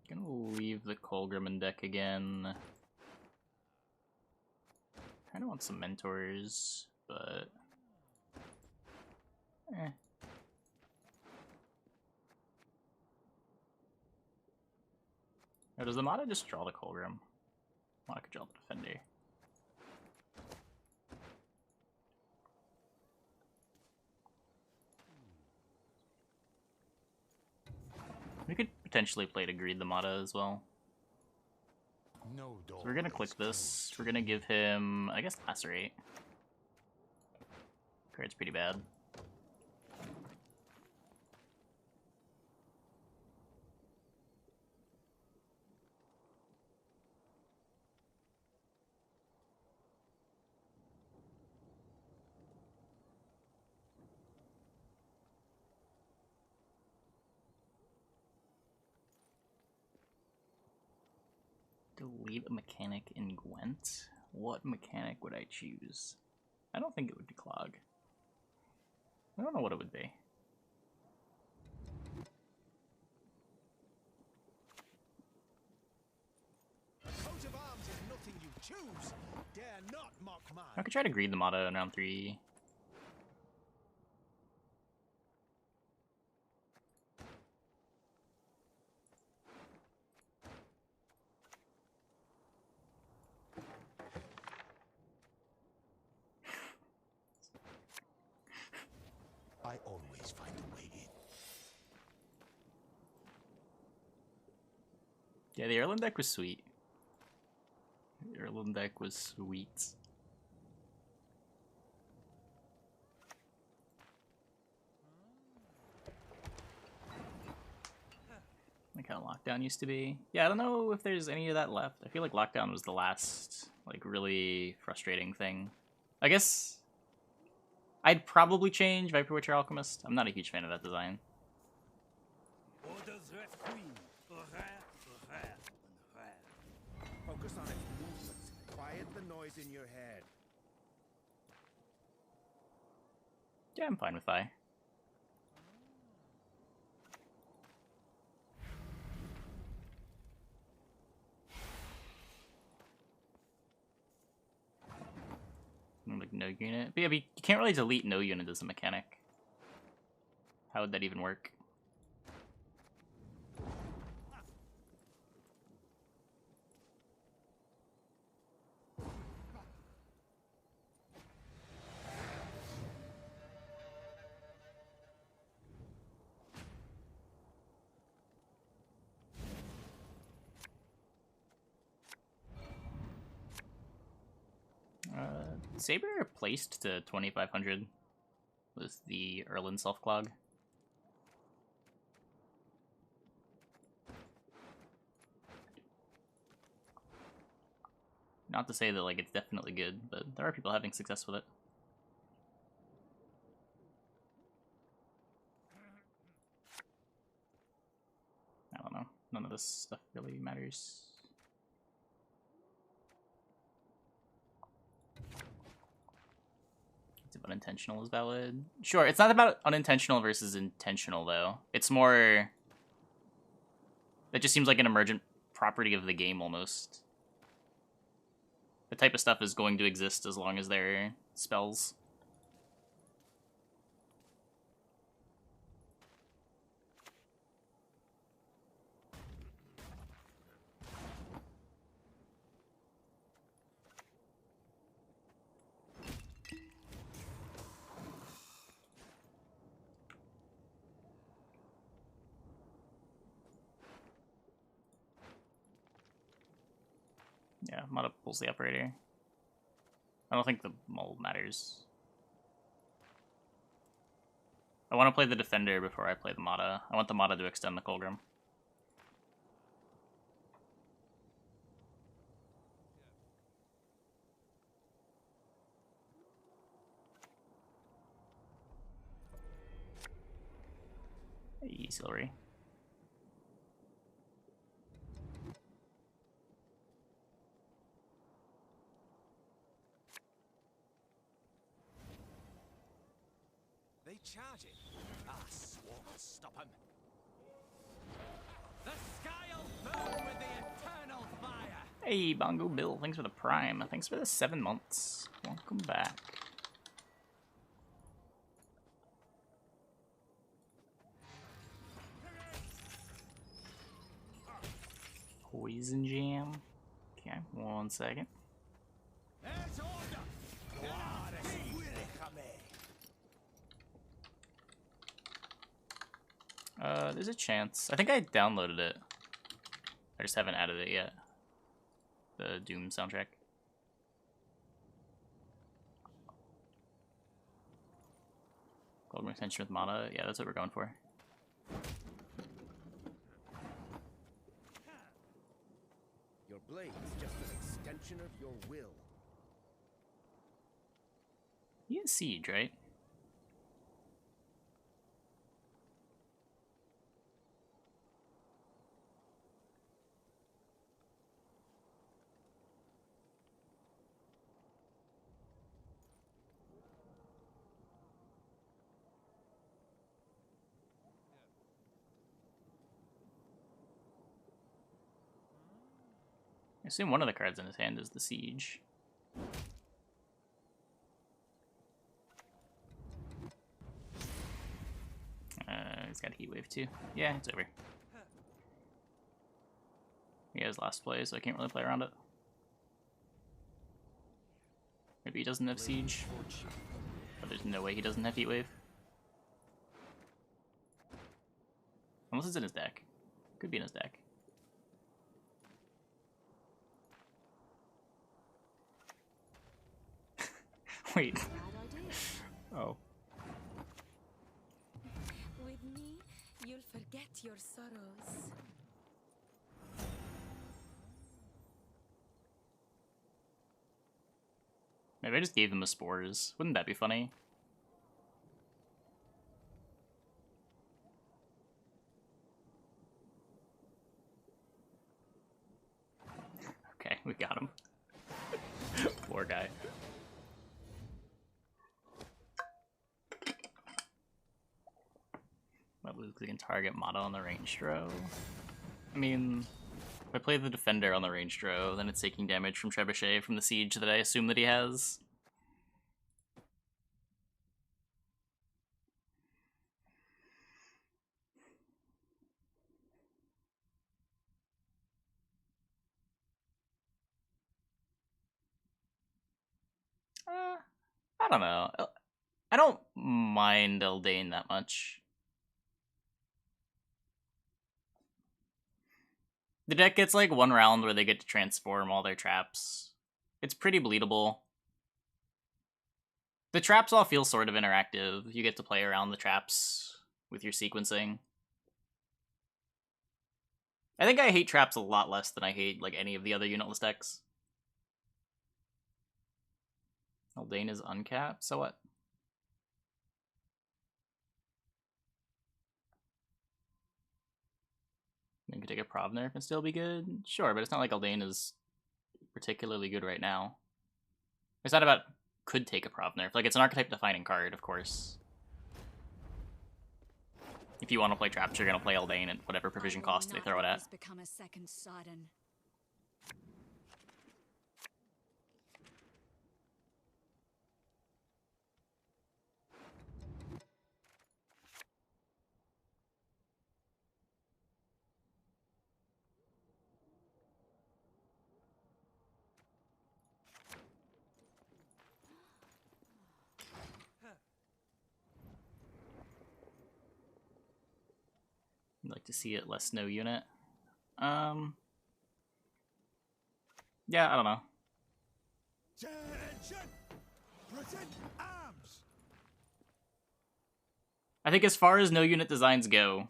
Gonna leave the Colgrim in deck again. Kinda want some mentors, but Now, does the Mata just draw the Colgrim? Mata could draw the Defender. We could potentially play to greed the Mata as well. No door. So we're gonna click this. We're gonna give him, I guess, Lacerate. Card's pretty bad. Delete a mechanic in Gwent? What mechanic would I choose? I don't think it would be Clog. I don't know what it would be. A coat of arms is nothing you choose. Dare not mock mine. I could try to greed the Mata in round 3. I always find a way in. Yeah, the Erland deck was sweet. The Erland deck was sweet. Like how Lockdown used to be. Yeah, I don't know if there's any of that left. I feel like Lockdown was the last, like, really frustrating thing. I guess I'd probably change Viper Witcher Alchemist. I'm not a huge fan of that design. Orders rest queen. Focus on its movements. noise in your head. Yeah, I'm fine with Vi. Like no unit. But yeah, but you can't really delete no unit as a mechanic. How would that even work? Saber placed to 2500 with the Erlin self clog. Not to say that like it's definitely good, but there are people having success with it. I don't know. None of this stuff really matters. If unintentional is valid. Sure, it's not about unintentional versus intentional, though. It's more... That just seems like an emergent property of the game, almost. The type of stuff is going to exist as long as there are spells. Yeah, Mata pulls the operator. I don't think the mold matters. I want to play the defender before I play the Mata. I want the Mata to extend the Colgrim. Hey, Silvery. They charge it. Ah, Sword will stop him. The sky'll burn with the eternal fire. Hey, Bongo Bill, thanks for the Prime. Thanks for the 7 months. Welcome back. Poison Jam. Okay, 1 second. There's order. There's a chance. I think I downloaded it. I just haven't added it yet. The Doom soundtrack. Golden extension with Mana. Yeah, that's what we're going for. Your blade is just an extension of your will. He has Siege, right? I assume one of the cards in his hand is the Siege. He's got Heat Wave too. Yeah, it's over. He has last play, so I can't really play around it. Maybe he doesn't have Siege. But there's no way he doesn't have Heat Wave. Unless it's in his deck. Could be in his deck. Wait. Bad idea. Oh. With me, you'll forget your sorrows. Maybe I just gave him the spores. Wouldn't that be funny? Okay, we got him. Poor Poor guy. Luke can target Mata on the range throw. I mean, if I play the defender on the range throw, then it's taking damage from Trebuchet from the siege that I assume that he has. I don't know. I don't mind Eldain that much. The deck gets like one round where they get to transform all their traps. It's pretty bleedable. The traps all feel sort of interactive. You get to play around the traps with your sequencing. I think I hate traps a lot less than I hate like any of the other unitless decks. Eldain is uncapped, so what? Then could take a Prov nerf and still be good? Sure, but it's not like Eldain is particularly good right now. It's not about could take a Prov nerf. Like, it's an archetype defining card, of course. If you want to play traps, you're going to play Eldain at whatever provision cost they throw it at. Become a second Sodden. I'd like to see it less no unit. Yeah, I don't know. Attention! Present arms! I think as far as no unit designs go,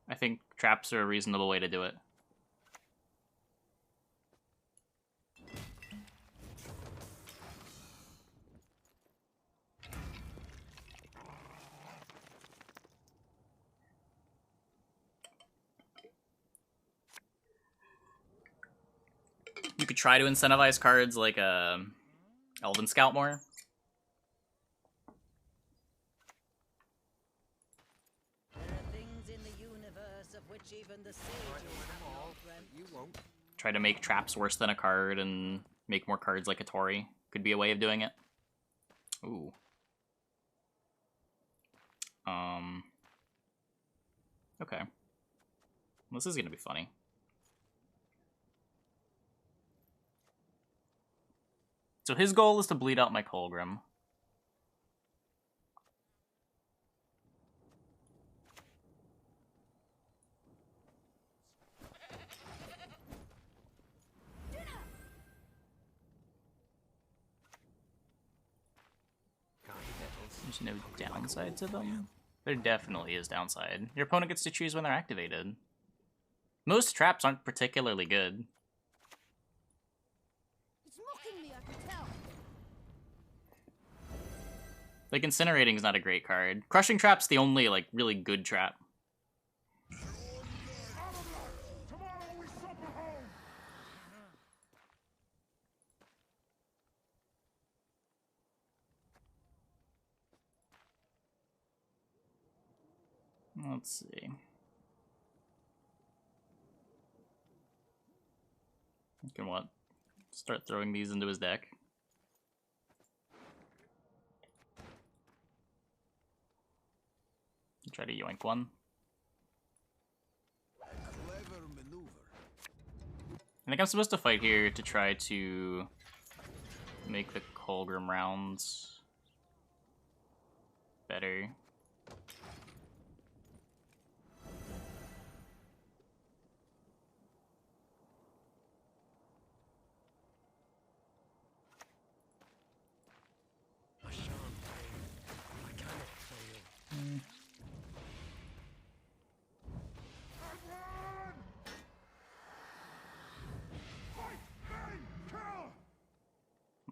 I think traps are a reasonable way to do it. You could try to incentivize cards like Elven Scout more. There are things in the universe of which even the sages have not dreamt. You won't. Try to make traps worse than a card and make more cards like a Tori. Could be a way of doing it. Ooh. Okay. This is gonna be funny. So his goal is to bleed out my Colgrim. There's no downside to them. There definitely is downside. Your opponent gets to choose when they're activated. Most traps aren't particularly good. It's mocking me, I can tell. Like, Incinerating's not a great card. Crushing Trap's the only, like, really good trap. Let's see. You can what? Start throwing these into his deck. Try to yoink one. Clever maneuver. I think I'm supposed to fight here to try to make the Colgrim rounds better. I shan't fail. I cannot fail.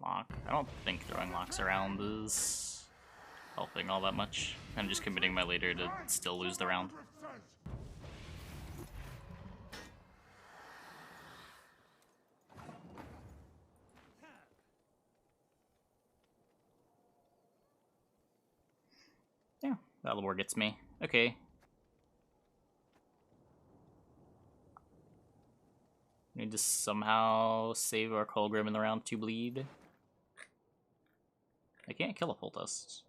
Lock. I don't think throwing locks around is helping all that much. I'm just committing my later to still lose the round. Yeah, Alzur gets me. Okay. Need to somehow save our Colgrim in the round to bleed. I can't kill a Foltest.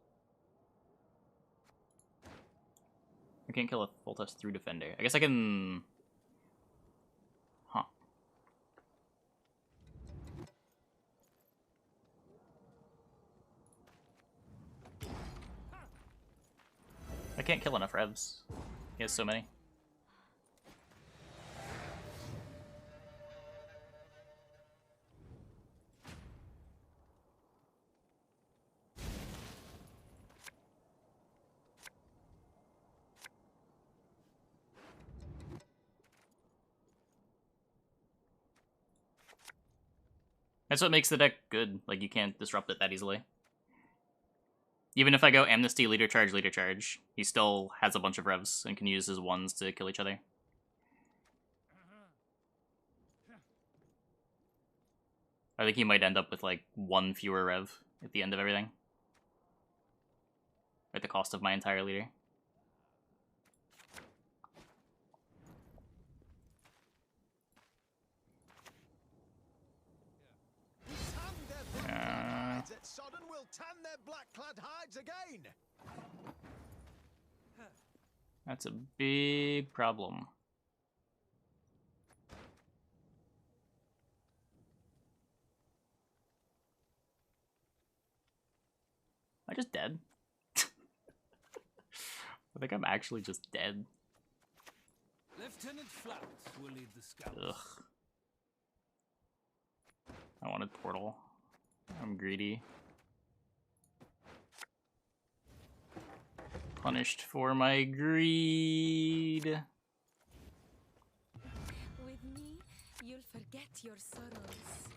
I can't kill a Foltest through Defender. I guess I can... Huh. I can't kill enough Revs. He has so many. That's what makes the deck good. Like, you can't disrupt it that easily. Even if I go Amnesty, Leader Charge, he still has a bunch of Revs and can use his ones to kill each other. I think he might end up with, like, one fewer Rev at the end of everything. At the cost of my entire leader. Sodden will tan their black-clad hides again. That's a big problem. Am I just dead? I think I'm actually just dead. Lieutenant Flout will lead the scouts. Ugh. I wanted Portal. I'm greedy. Punished for my greed. With me, you'll forget your sorrows.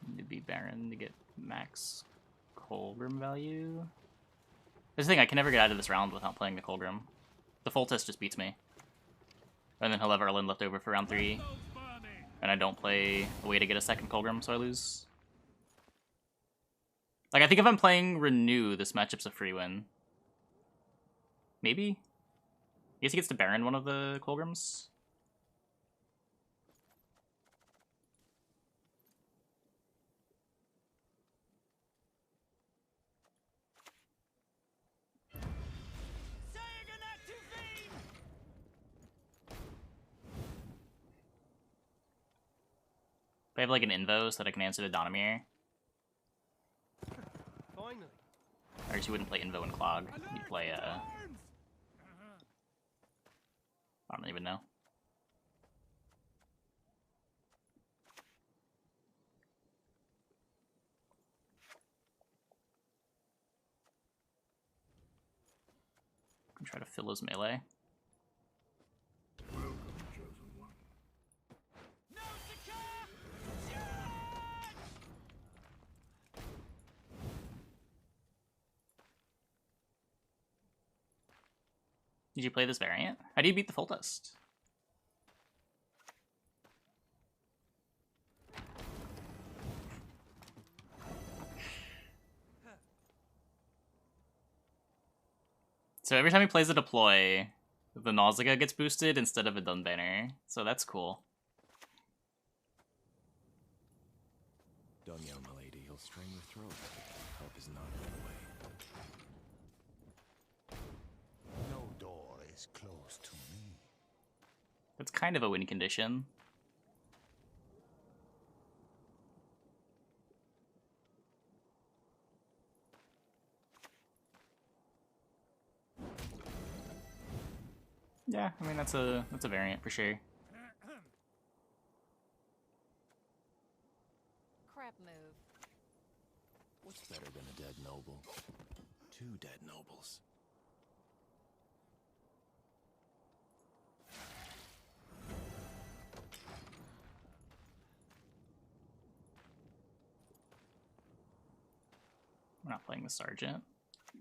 Need to be Baron to get max Colgrim value. This thing, I can never get out of this round without playing the Colgrim. The Foltest just beats me. And then he'll have Erlin left over for round 3. And I don't play a way to get a second Colgrim, so I lose. Like, I think if I'm playing Renew, this matchup's a free win. Maybe? I guess he gets to Baron one of the Colgrims. I have like an Invo so that I can answer to Donamir. Finally. I guess you wouldn't play Invo and Clog. You'd play, I don't even know. Can try to fill his melee. Did you play this variant? How do you beat the Foltest? So every time he plays a deploy, the Nausicaa gets boosted instead of a Dunbanner. So that's cool. Done, young milady. He'll strain your throat. Help is not on the way. No door is closed to me. That's kind of a win condition. Yeah, I mean that's a variant for sure. Crap move. What's better than a dead noble? 2 dead nobles. We're not playing the Sergeant.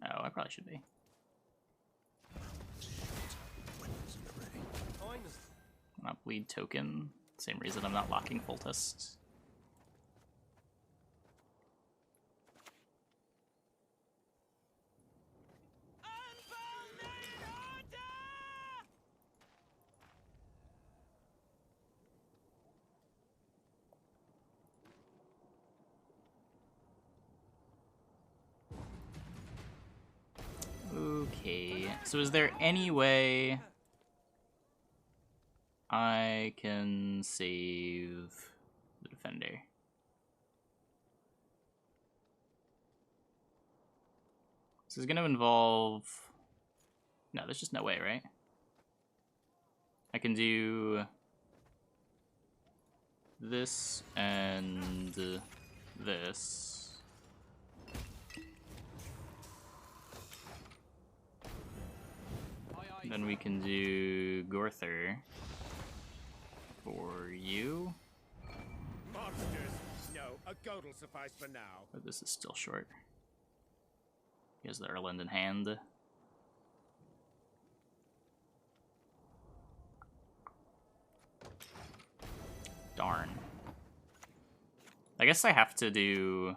Oh, I probably should be. Not bleed token. Same reason I'm not locking Foltest. Okay, so is there any way I can save the defender? This is gonna involve... No, there's just no way, right? I can do this and this. Then we can do Gorther for you. Monsters! No, a goat will suffice for now. But this is still short. He has the Erland in hand. Darn. I guess I have to do...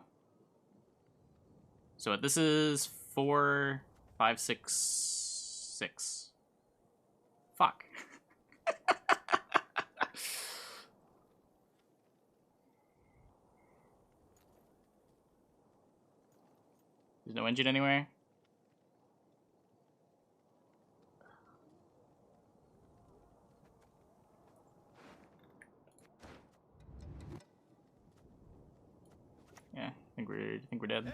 So this is 4, 5, 6, 6. Fuck. There's no engine anywhere? Yeah, I think we're dead.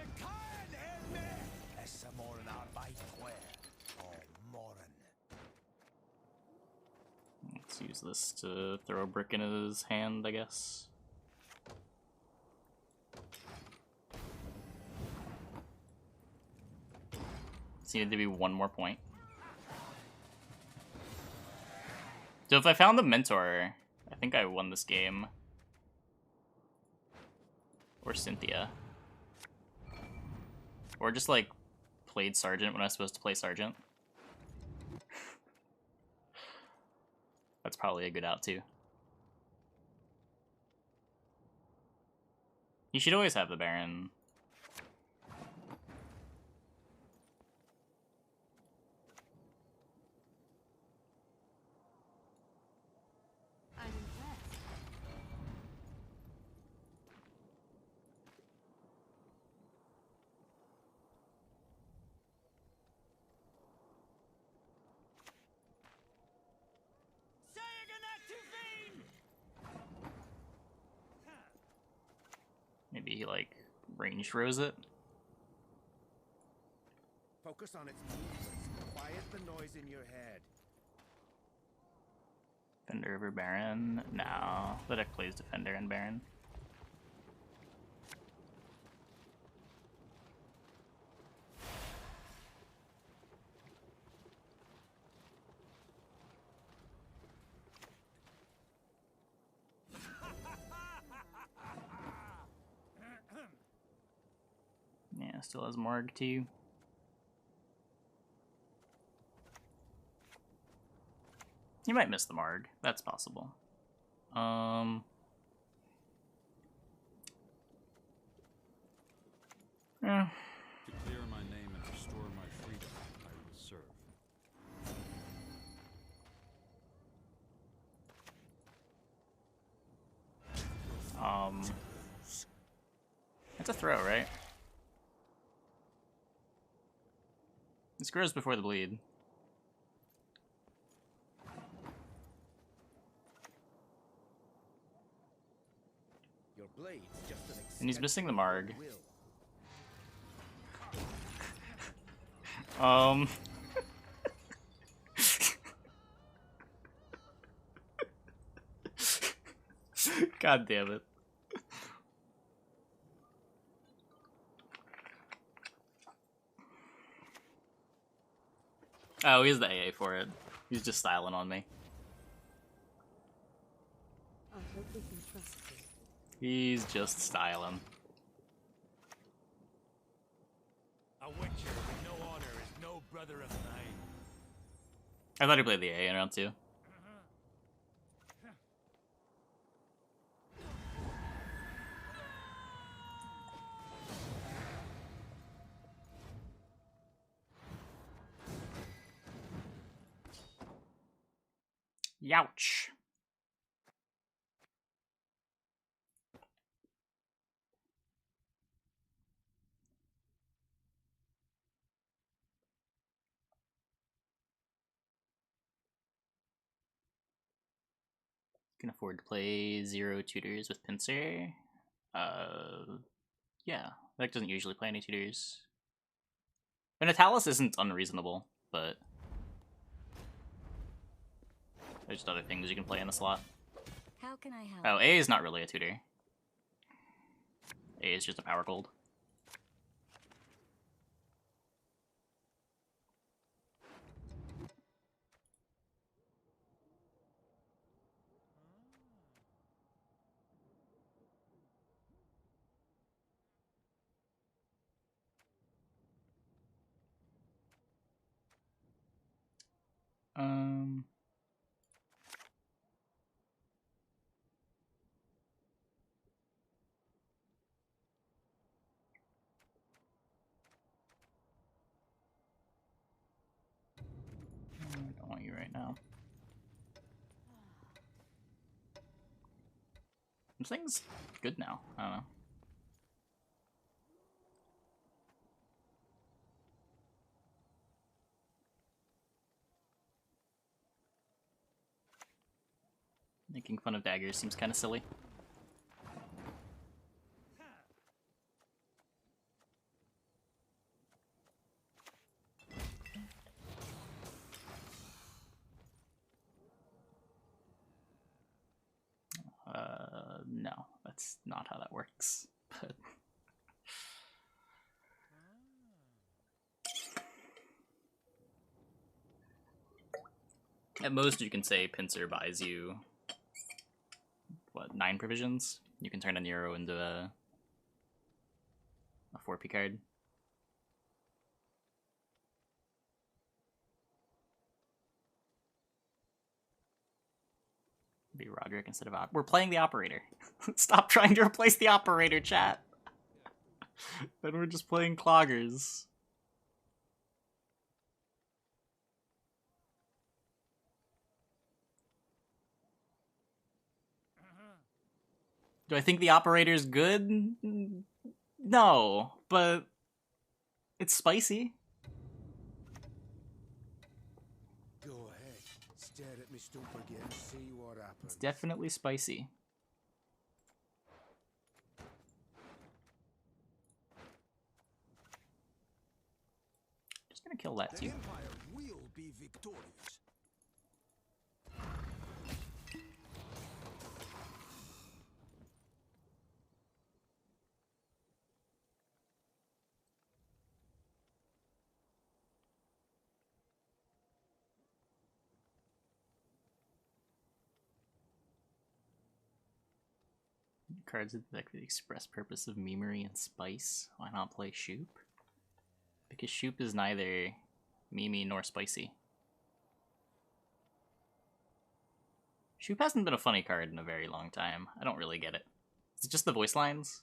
Let's use this to throw a brick in his hand, I guess. This needed to be one more point. So if I found the Mentor, I think I won this game. Or Cynthia. Or just like played Sergeant when I was supposed to play Sergeant. That's probably a good out too. You should always have the Baron. I'm impressed. Maybe he like range rose it. Focus on its movements. Quiet the noise in your head. Defender over Baron. No, the deck plays Defender and Baron. Yeah, still has Morg too. You might miss the Marg. That's possible. Yeah. To clear my name and restore my freedom, I will serve. It's a throw, right? This grows before the bleed. Your blade's just an And he's missing the extension of Marg. your will. God damn it. Oh, he's the AA for it. He's just styling on me. I hope we can trust you. He's just styling. A witcher with no honor is no brother of mine. I thought he played the AA in round 2. Youch. Can afford to play 0 tutors with Pincer. Yeah, that doesn't usually play any tutors. And Natalis isn't unreasonable, but there's just other things you can play in the slot. How can I help? Oh, A is not really a tutor. A is just a power gold. Um, I don't want you right now. This thing's good now. I don't know. Making fun of daggers seems kind of silly. No, that's not how that works. But at most, you can say Pincer buys you what 9 provisions. You can turn a Nero into a 4P card. Be Roderick instead of we're playing the operator. Stop trying to replace the operator, chat. Then we're just playing cloggers. Do I think the operator's good? No, but it's spicy. Go ahead. Stare at me stump again, see what happens. It's definitely spicy. Just gonna kill that The too. Empire will be victorious. Cards with the express purpose of memery and spice. Why not play Shoop? Because Shoop is neither memey nor spicy. Shoop hasn't been a funny card in a very long time. I don't really get it. Is it just the voice lines?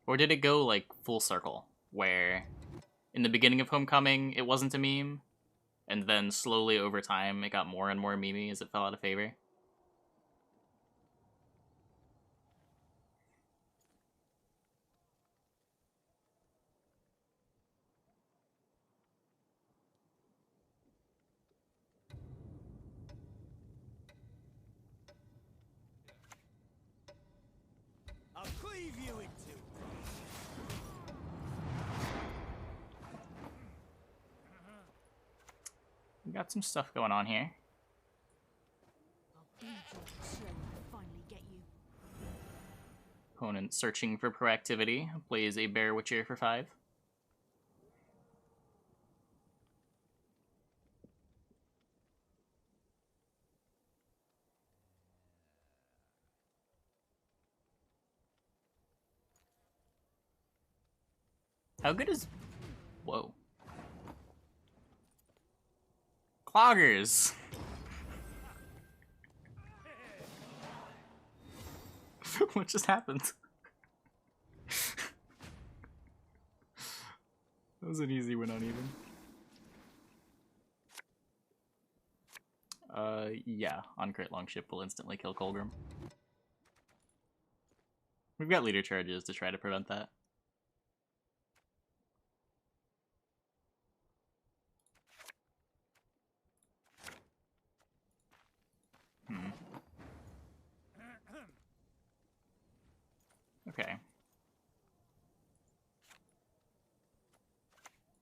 Or did it go like full circle, where in the beginning of Homecoming it wasn't a meme, and then slowly over time it got more and more memey as it fell out of favor? I'll cleave you in two. We got some stuff going on here. I'll bleed you slow and finally get you. Opponent searching for proactivity plays a Bear Witcher for 5. How good is... Whoa. Cloggers! What just happened? That was an easy win uneven. Yeah, on crit longship will instantly kill Colgrim. We've got leader charges to try to prevent that. Okay.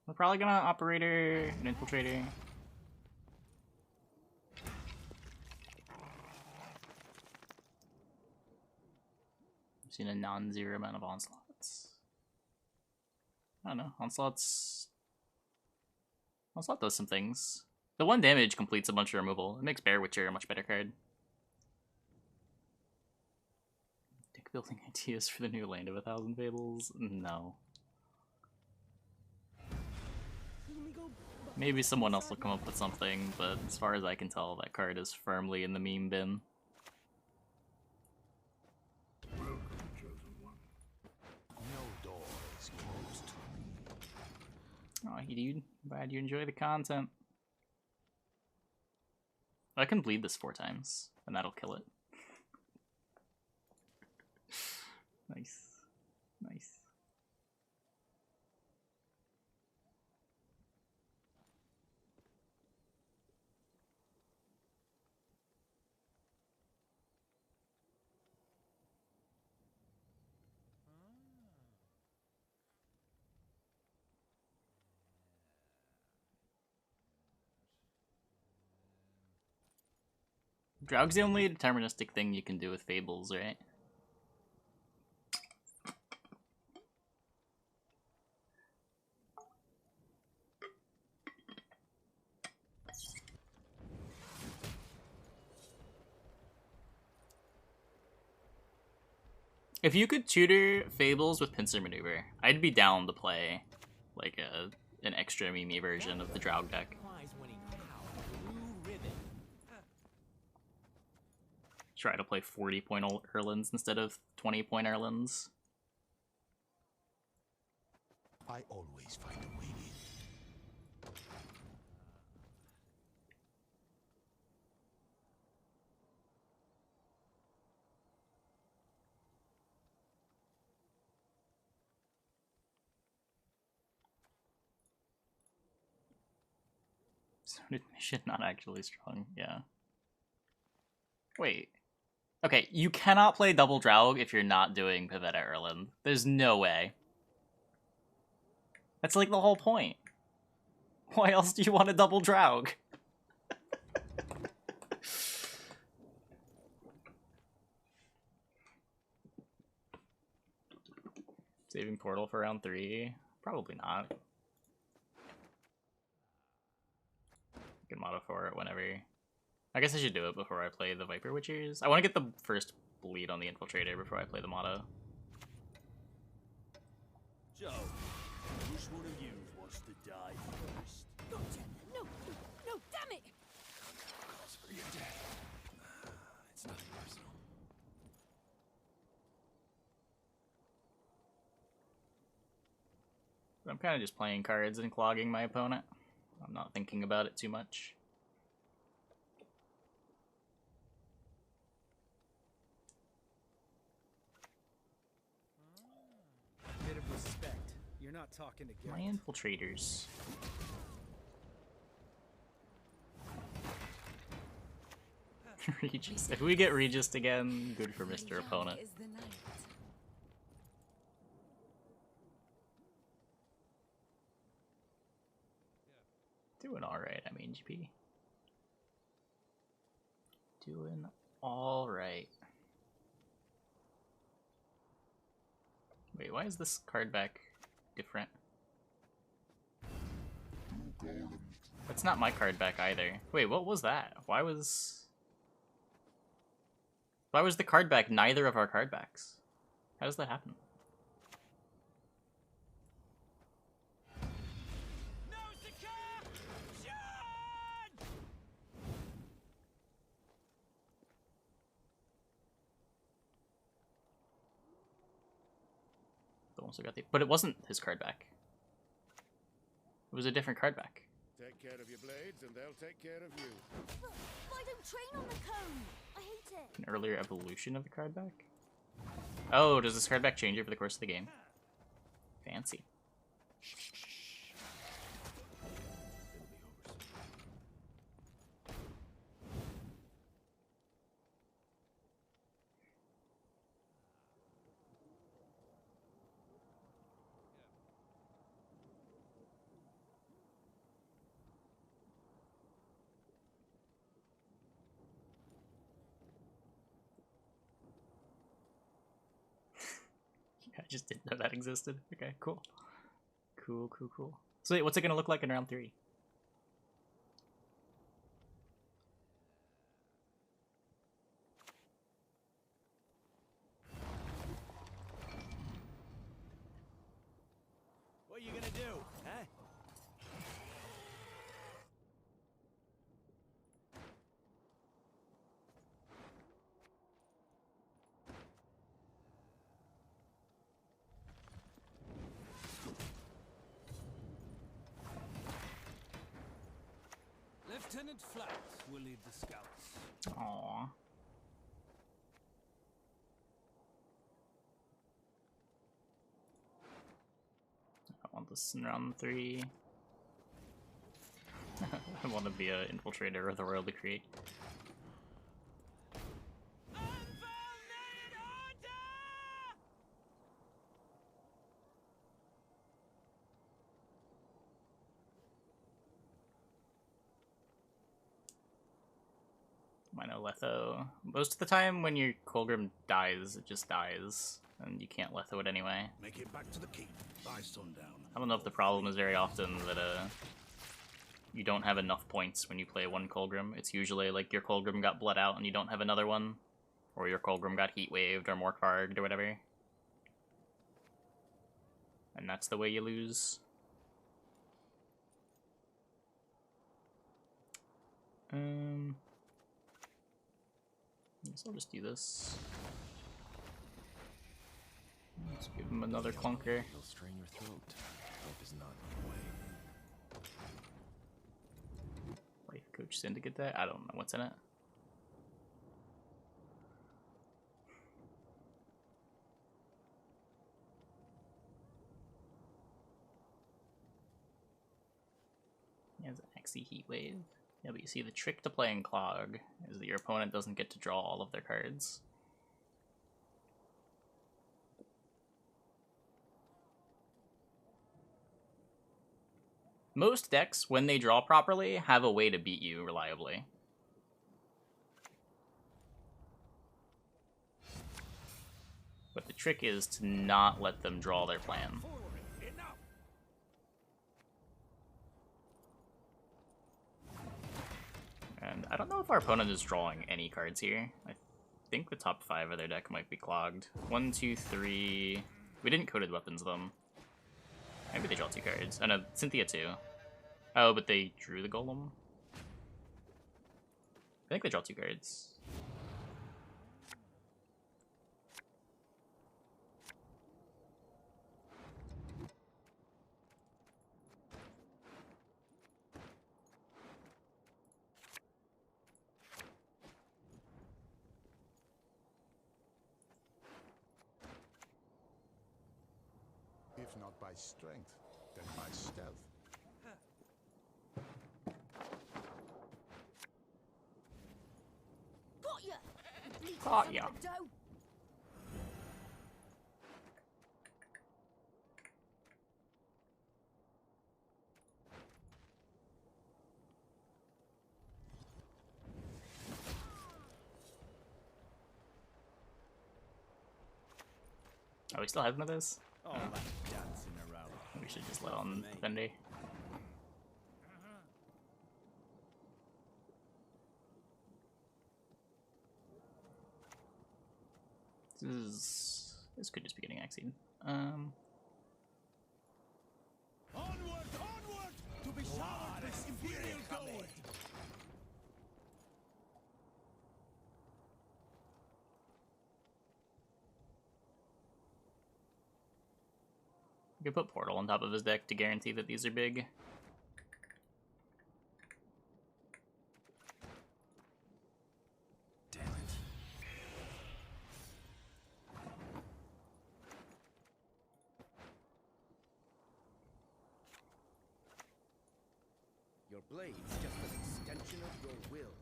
We're probably gonna operator and infiltrator. I've seen a non-zero amount of onslaughts. I don't know. Onslaught does some things. The 1 damage completes a bunch of removal. It makes Bear Witcher a much better card. Deck building ideas for the new Land of 1,000 Fables? No. Maybe someone else will come up with something, but as far as I can tell, that card is firmly in the meme bin. No door is closed. Oh, dude. Glad you enjoy the content. I can bleed this 4 times, and that'll kill it. Nice. Nice. Draug's the only deterministic thing you can do with Fables, right? If you could tutor Fables with Pincer Maneuver, I'd be down to play like an extra meme version of the Draug deck. Try to play 40-point Erlands instead of 20-point Erlands. I always find a way in. Sounded mission not actually strong, yeah. Wait. Okay, you cannot play double Draug if you're not doing Pavetta Erland. There's no way. That's like the whole point. Why else do you want a double Draug? Saving Portal for round 3? Probably not. You can motto for it whenever. I guess I should do it before I play the Viper Witchers. I want to get the first bleed on the Infiltrator before I play the motto. So, which one of you wants to die first? Gotcha. No, no, damn it! Calls for your death. It's nothing personal. I'm kind of just playing cards and clogging my opponent. I'm not thinking about it too much. Bit of respect. You're not talking to My Garrett. Infiltrators. Regis. If we get Regis again, good for Mr. Young Opponent. is the night. Doing alright, I mean, GP. Doing alright. Wait, why is this card back different? That's not my card back either. Wait, what was that? Why was the card back neither of our card backs? How does that happen? Also got the, but it wasn't his card back. was a different card back. Take care of your blades, and they'll take care of you. But I don't train on the cone. I hate it. An earlier evolution of the card back? Oh, does this card back change over the course of the game? Fancy. I just didn't know that existed. Okay, cool. Cool. So wait, what's it gonna look like in round 3? What are you gonna do, huh? Lieutenant Flat will lead the scouts. Aww. I want this in round 3. I want to be an infiltrator of the Royal Decree. Mino Letho. Most of the time when your Colgrim dies, it just dies. And you can't Letho it anyway. Make it back to the keep by sundown. I don't know if the problem is very often that you don't have enough points when you play one Colgrim. It's usually like your Colgrim got bled out and you don't have another one. Or your Colgrim got heat waved or Morkarged or whatever. And that's the way you lose. I guess I'll just do this. Let's give him another clunker. He'll strain your throat. Hope is not on the way. Life Coach Syndicate that? I don't know what's in it. He has an Axie Heat Wave. Yeah, but you see, the trick to playing Clog is that your opponent doesn't get to draw all of their cards. Most decks, when they draw properly, have a way to beat you reliably. But the trick is to not let them draw their plan. And I don't know if our opponent is drawing any cards here. I think the top 5 of their deck might be clogged. 1, 2, 3... We didn't Coded Weapons them. Maybe they draw 2 cards. Oh no, Cynthia 2. Oh, but they drew the Golem? I think they draw 2 cards. If not by strength, then by stealth. Got ya! Got ya. Oh, we still have none of this? All that dancing around. We should just let on Fendi. This could just be getting Axied. Onward, onward, to be showered with imperial gold. You could put Portal on top of his deck to guarantee that these are big. blade's just an extension of your will.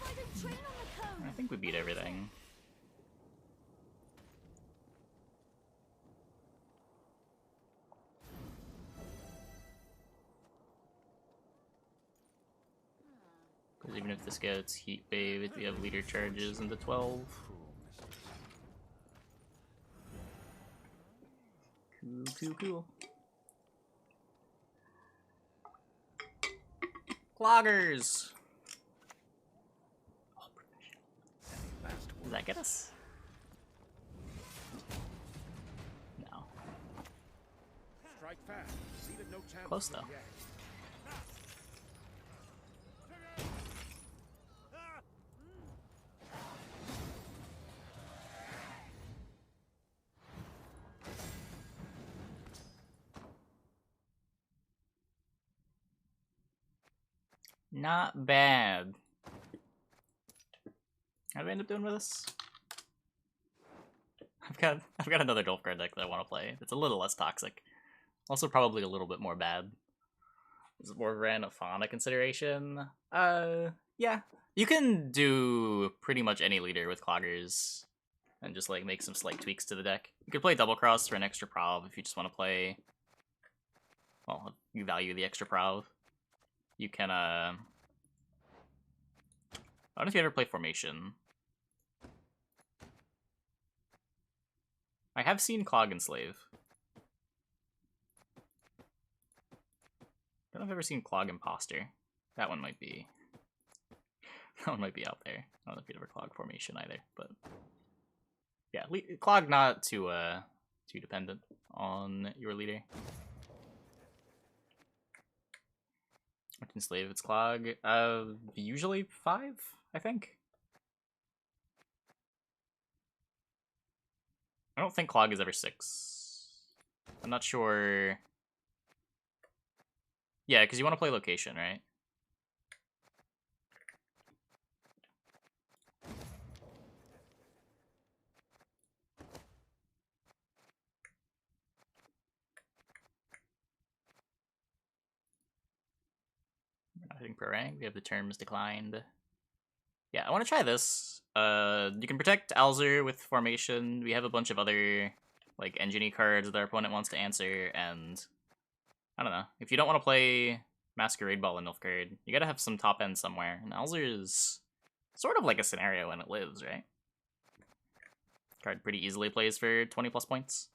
Why don't train on the cone? I think we beat everything. Because even if this gets heat wave, we have leader charges into 12. Cool. Cloggers! Does that get us? No. Strike fast. Leave it no chance. Close though. Not bad. How do I end up doing with this? I've got another Dolph deck that I want to play. It's a little less toxic. Also probably a little bit more bad. Is it more ran a fauna consideration? Yeah. You can do pretty much any leader with cloggers and just like make some slight tweaks to the deck. You could play double cross for an extra prov if you just want to play, well, if you value the extra prov. You can I don't know if you ever play formation. I have seen Clog and Slave. I don't know if I've ever seen Clog Imposter. That one might be out there. I don't know if you'd ever Clog formation either, but yeah, Clog not too dependent on your leader. Slave, it's Clog. Usually 5, I think. I don't think Clog is ever 6. I'm not sure. Yeah, because you want to play location, right? I think pro rank, we have the terms declined. Yeah, I want to try this. You can protect Alzur with formation. We have a bunch of other like engineer cards that our opponent wants to answer, and I don't know. If you don't want to play Masquerade Ball and Nilfgaard, you gotta have some top end somewhere. And Alzur is sort of like a scenario when it lives, right? Card pretty easily plays for 20 plus points.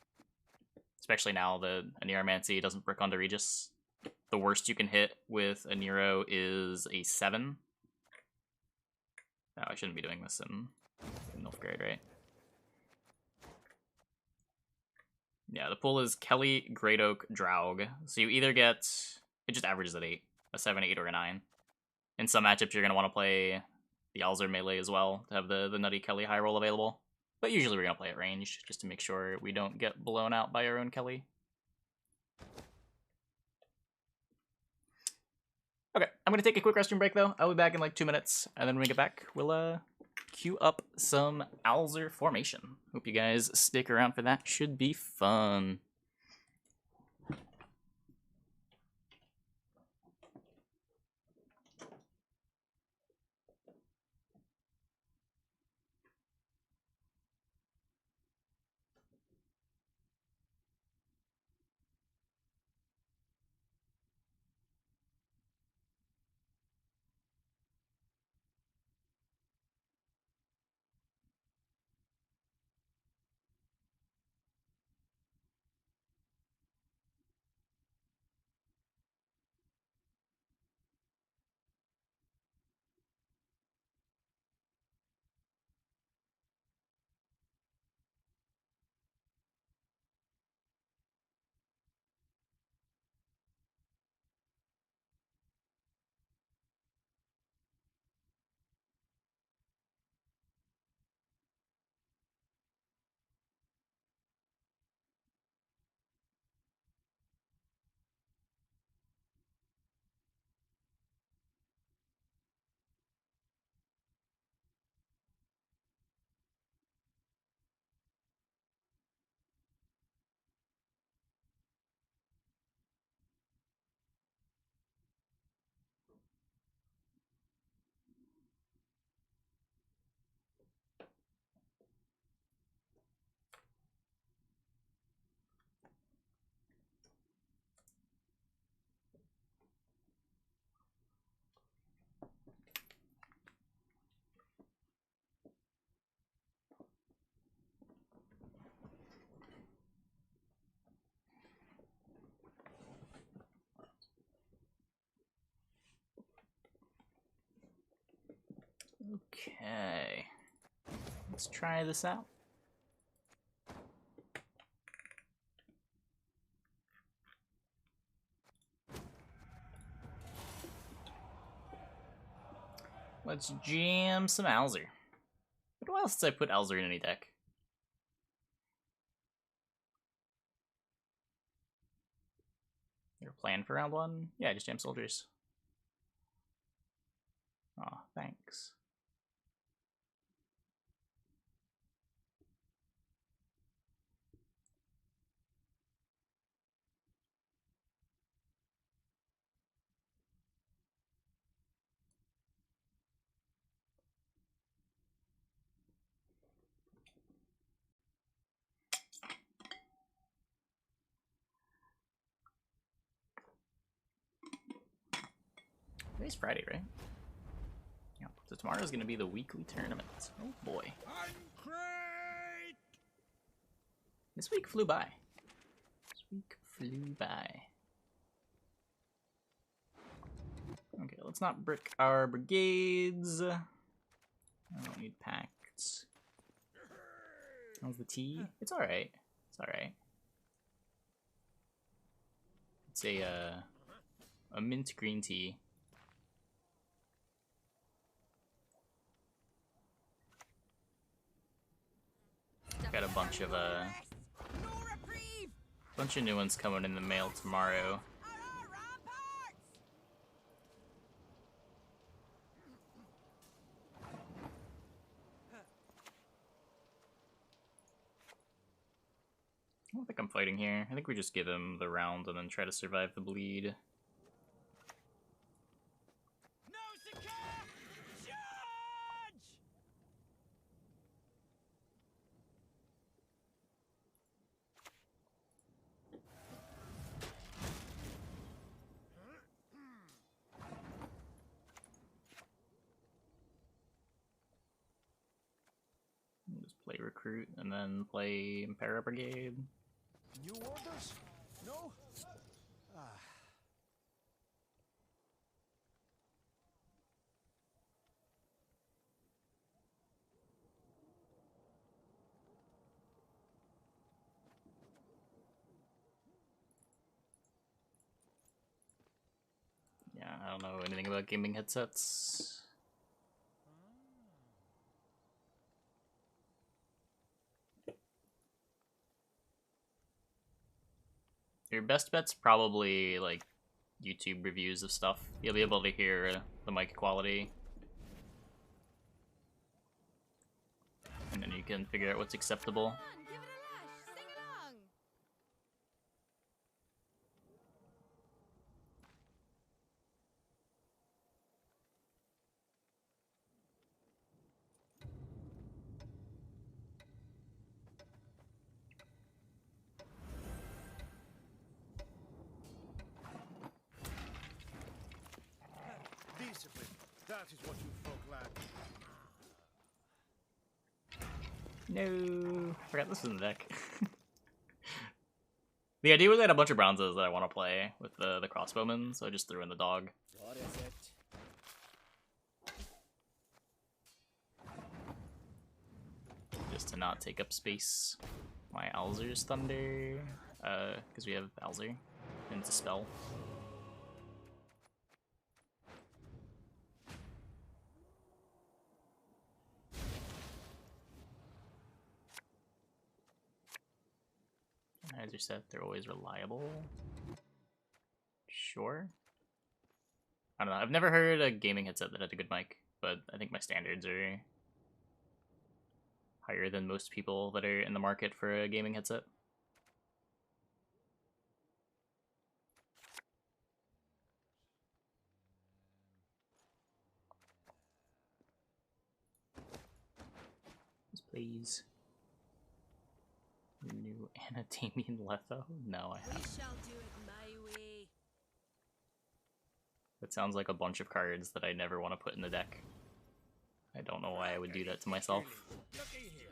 Especially now that Aneromancy doesn't brick onto Regis. The worst you can hit with a Nero is a 7. No, I shouldn't be doing this in Nilfgaard, right? Yeah, the pool is Kelly, Great Oak, Draug. So you either get, it just averages at 8, a 7, 8, or a 9. In some matchups, you're going to want to play the Alzur melee as well to have the nutty Kelly high roll available. But usually we're going to play at range just to make sure we don't get blown out by our own Kelly. Okay, I'm going to take a quick restroom break though. I'll be back in like 2 minutes, and then when we get back, we'll queue up some Alzur formation. Hope you guys stick around for that. Should be fun. Okay. Let's try this out. Let's jam some Alzur. Been a while since I put Alzur in any deck. Your plan for round one? Yeah, just jam soldiers. Aw, thanks. Today's Friday, right? Yeah. So tomorrow's gonna be the weekly tournament. Oh boy. Uncrate! This week flew by. This week flew by. Okay, let's not brick our brigades. I don't need pacts. How's the tea? It's alright. It's alright. It's a mint green tea. Got a bunch of new ones coming in the mail tomorrow. I don't think I'm fighting here. I think we just give him the round and then try to survive the bleed. Just play recruit and then play Impera Brigade. New orders? No? Ah. Yeah, I don't know anything about gaming headsets. Your best bet's probably like YouTube reviews of stuff. You'll be able to hear the mic quality. And then you can figure out what's acceptable. Give it a lash. Sing along. Discipline. That is what you folk lack. No, forgot this was in the deck. The idea was I had a bunch of bronzes that I want to play with the crossbowmen, so I just threw in the dog. What is it? Just to not take up space. My Alzur's Thunder, because we have Alzur, and it's a spell. As you said, they're always reliable. Sure. I don't know. I've never heard a gaming headset that had a good mic, but I think my standards are higher than most people that are in the market for a gaming headset. Yes, please. New Anatamian Letho? No, I We haven't. shall do it my way. That sounds like a bunch of cards that I never want to put in the deck. I don't know why I would do that to myself. Looky here.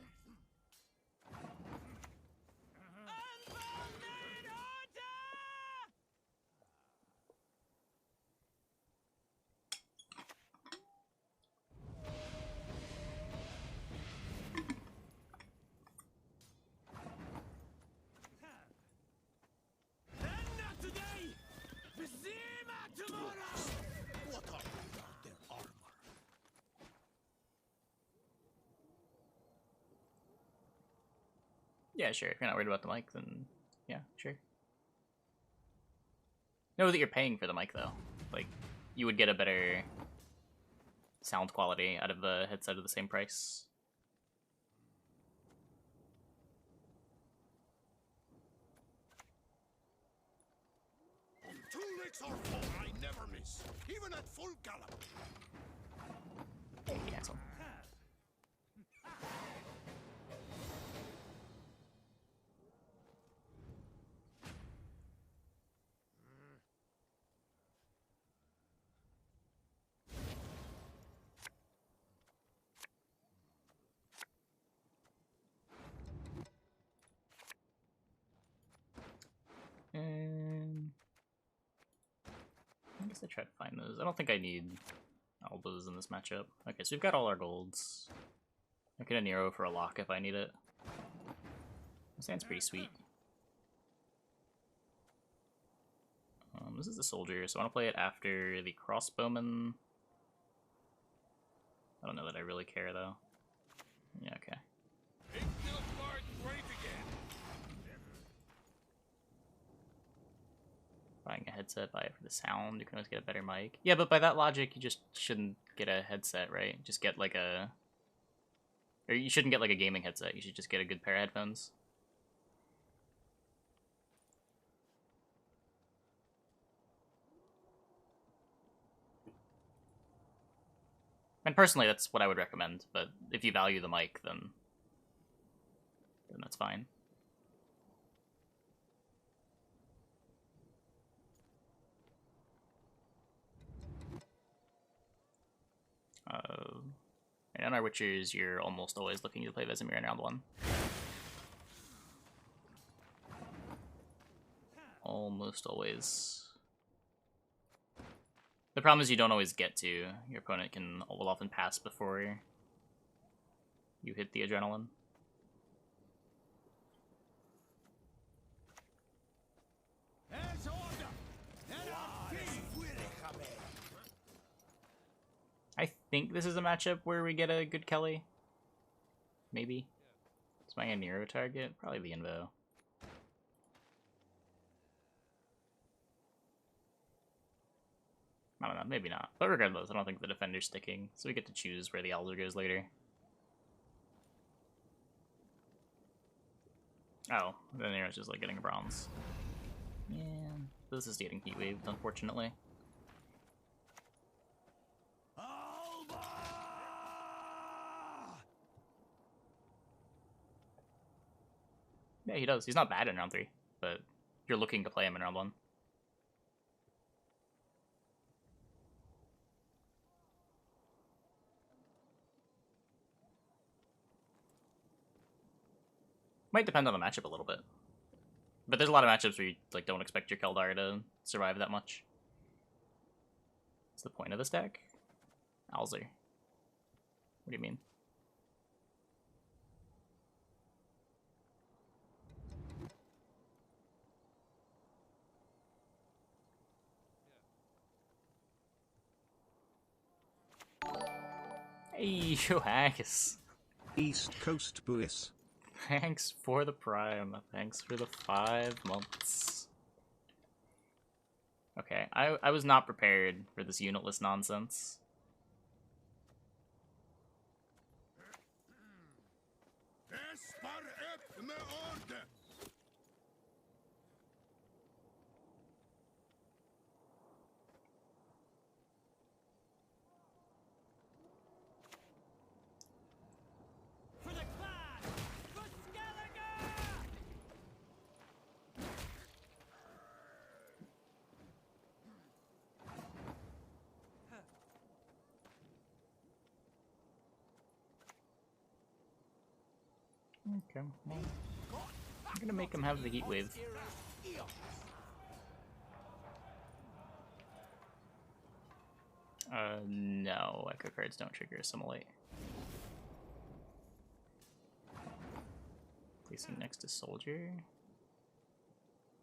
Yeah, sure. If you're not worried about the mic, then yeah, sure. Know that you're paying for the mic though. Like, you would get a better sound quality out of the headset at the same price. Two licks or four, I never miss, even at full gallop. Hey, asshole. I guess I try to find those. I don't think I need all those in this matchup. Okay, so we've got all our golds. I get a Nero for a lock if I need it. This hand's pretty sweet. This is the soldier, so I want to play it after the crossbowman. I don't know that I really care though. Yeah, okay. Buying a headset, buy it for the sound. You can always get a better mic. Yeah, but by that logic, you just shouldn't get a headset, right? Just get like a... Or you shouldn't get like a gaming headset. You should just get a good pair of headphones. And personally, that's what I would recommend. But if you value the mic, then that's fine. And on our Witchers, you're almost always looking to play Vesemir in round 1. Almost always. The problem is you don't always get to. Your opponent will often pass before you hit the adrenaline. I think this is a matchup where we get a good Kelly. Maybe. Is my Nero target? Probably the Invo. I don't know, maybe not. But regardless, I don't think the defender's sticking, so we get to choose where the Alzur goes later. Oh, then Nero's just like getting a bronze. Yeah, this is getting heat waved, unfortunately. Yeah, he does. He's not bad in round 3, but you're looking to play him in round 1. Might depend on the matchup a little bit. But there's a lot of matchups where you like don't expect your Keldar to survive that much. What's the point of this deck? Alzur. What do you mean? Hey, yo, Haggis. East Coast Buis. Thanks for the Prime. Thanks for the 5 months. Okay, I was not prepared for this unitless nonsense. Okay, well, I'm gonna make him have the heat wave. No, echo cards don't trigger assimilate. Placing next to soldier.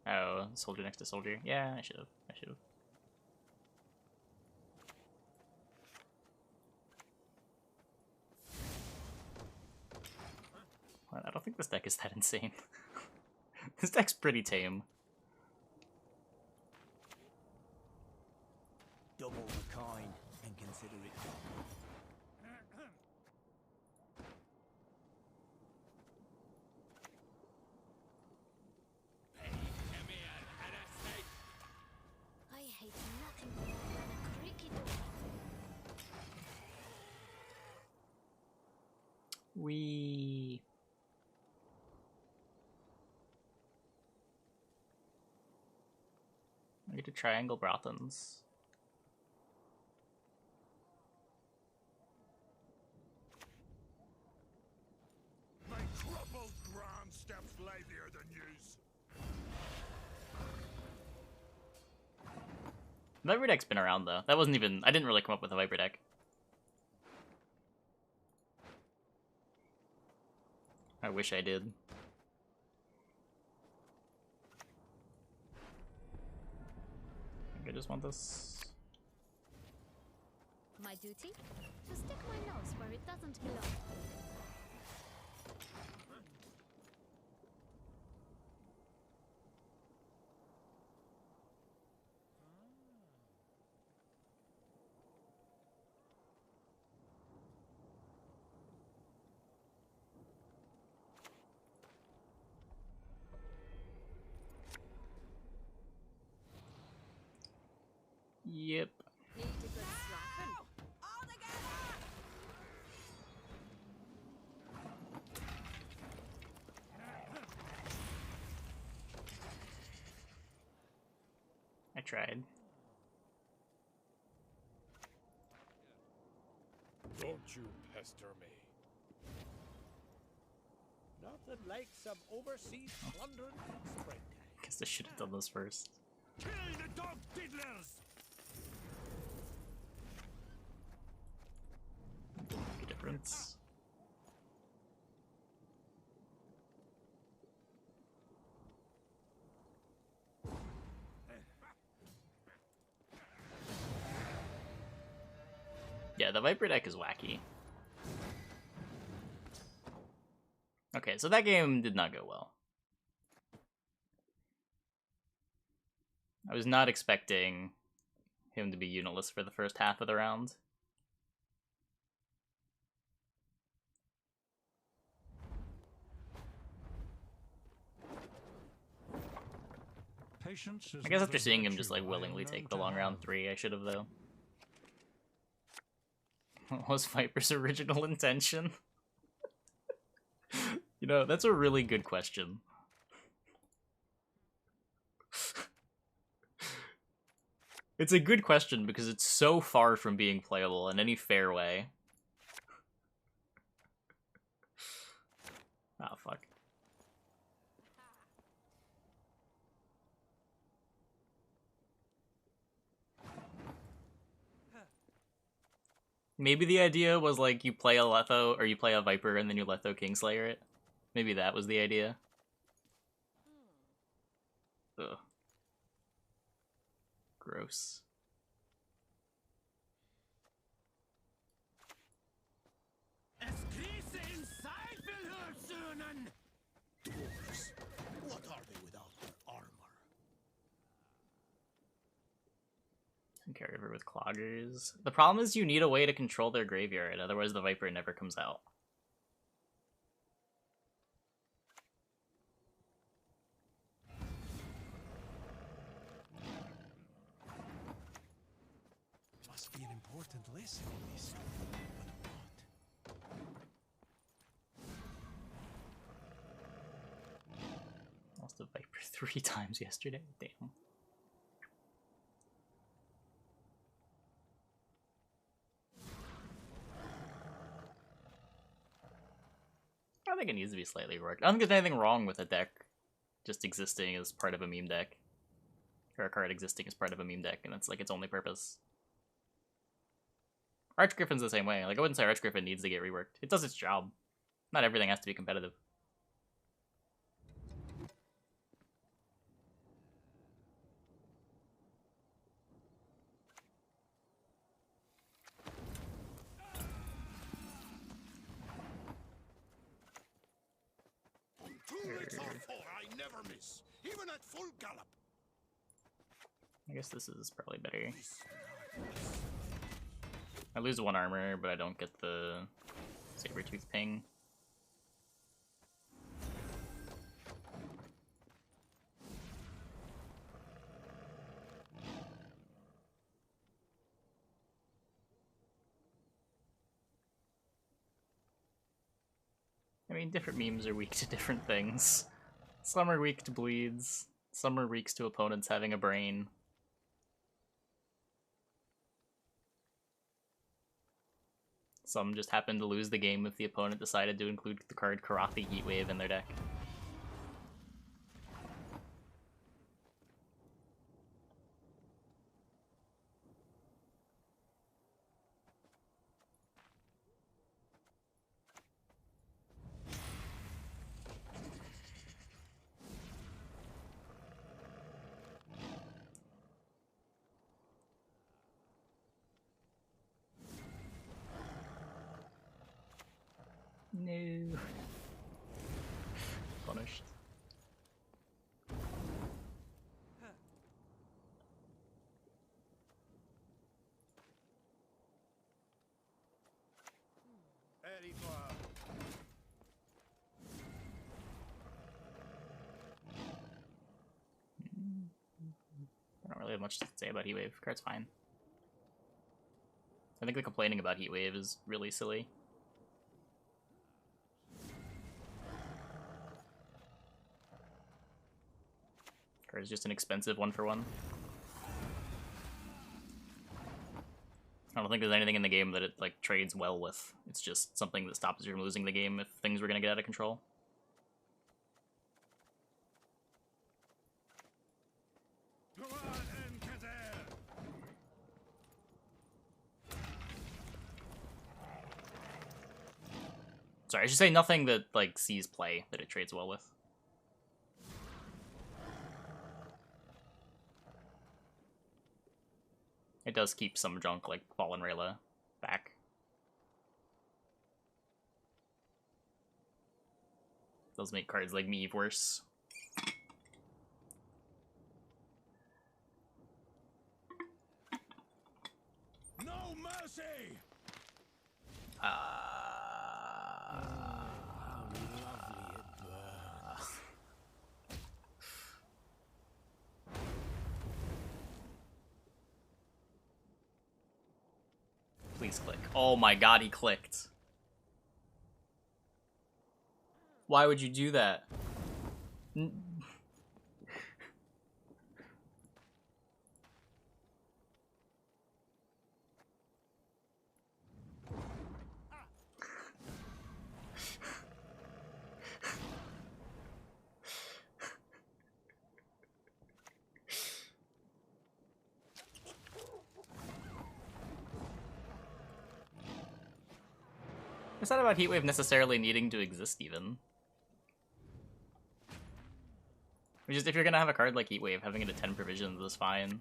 Oh, soldier next to soldier. Yeah, I should have. I don't think this deck is that insane. This deck's pretty tame. Double the coin and consider it done. I hate nothing more than a creaky door. We need to triangle Brothans. My troubled ground steps livelier than yous. Viper deck's been around though. That wasn't even. I didn't really come up with a Viper deck. I wish I did. I think I just want this. My duty? To stick my nose where it doesn't belong. Yep. Need a good slapping. I tried. Don't you pester me. Nothing like some overseas plunder in springtime. Guess I should have done this first. Kill the dog diddlers! Make a difference. Yeah, the Viper deck is wacky. Okay, so that game did not go well. I was not expecting him to be unitless for the first half of the round. Patience is I guess not after a seeing him virtue just like I am willingly known take the to long round have. 3, I should have though. What was Viper's original intention? You know, that's a really good question. It's a good question because it's so far from being playable in any fair way. Ah, fuck. Maybe the idea was like you play a Letho, or you play a Viper and then you Letho Kingslayer it. Maybe that was the idea. Ugh. Gross. Dwarves. What are they without their armor? Carry over with Cloggers. The problem is you need a way to control their graveyard, otherwise the Viper never comes out. Must be an important lesson in this story, but what? Lost a Viper 3 times yesterday. Damn. I think it needs to be slightly reworked. I don't think there's anything wrong with a deck just existing as part of a meme deck. Or a card existing as part of a meme deck, and it's like its only purpose. Archgriffin's the same way. Like, I wouldn't say Archgriffin needs to get reworked. It does its job. Not everything has to be competitive. 2 licks or 4, I never miss, even at full gallop. I guess this is probably better. I lose 1 armor, but I don't get the saber-tooth ping. I mean, different memes are weak to different things. Some are weak to bleeds, some are weak to opponents having a brain. Some just happen to lose the game if the opponent decided to include the card Karathi Heatwave in their deck. No. Punished. Eddie Clog. I don't really have much to say about Heatwave. Card's fine. I think the complaining about Heatwave is really silly. Card's just an expensive 1-for-1. I don't think there's anything in the game that it like trades well with. It's just something that stops you from losing the game if things were gonna get out of control. Come on, Encader. Sorry, I should say nothing that like sees play that it trades well with. It does keep some junk like Fallen Rayla back. Does make cards like Meave worse. No mercy. Please click. Oh my god, he clicked. Why would you do that? It's not about Heatwave necessarily needing to exist, even. It's just if you're gonna have a card like Heatwave, having it at 10 provisions is fine.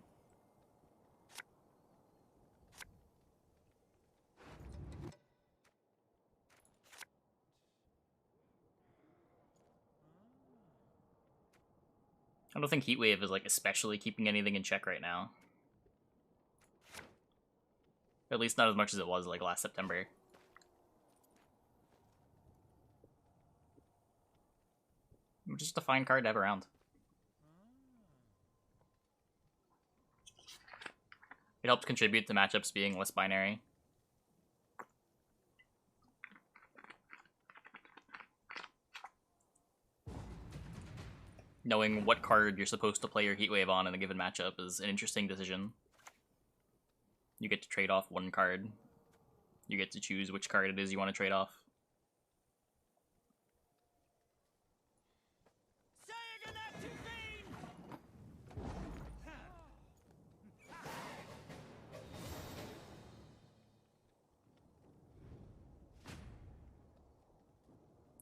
I don't think Heatwave is like especially keeping anything in check right now. At least not as much as it was like last September. Just a fine card to have around. It helps contribute to matchups being less binary. Knowing what card you're supposed to play your Heatwave on in a given matchup is an interesting decision. You get to trade off one card. You get to choose which card it is you want to trade off.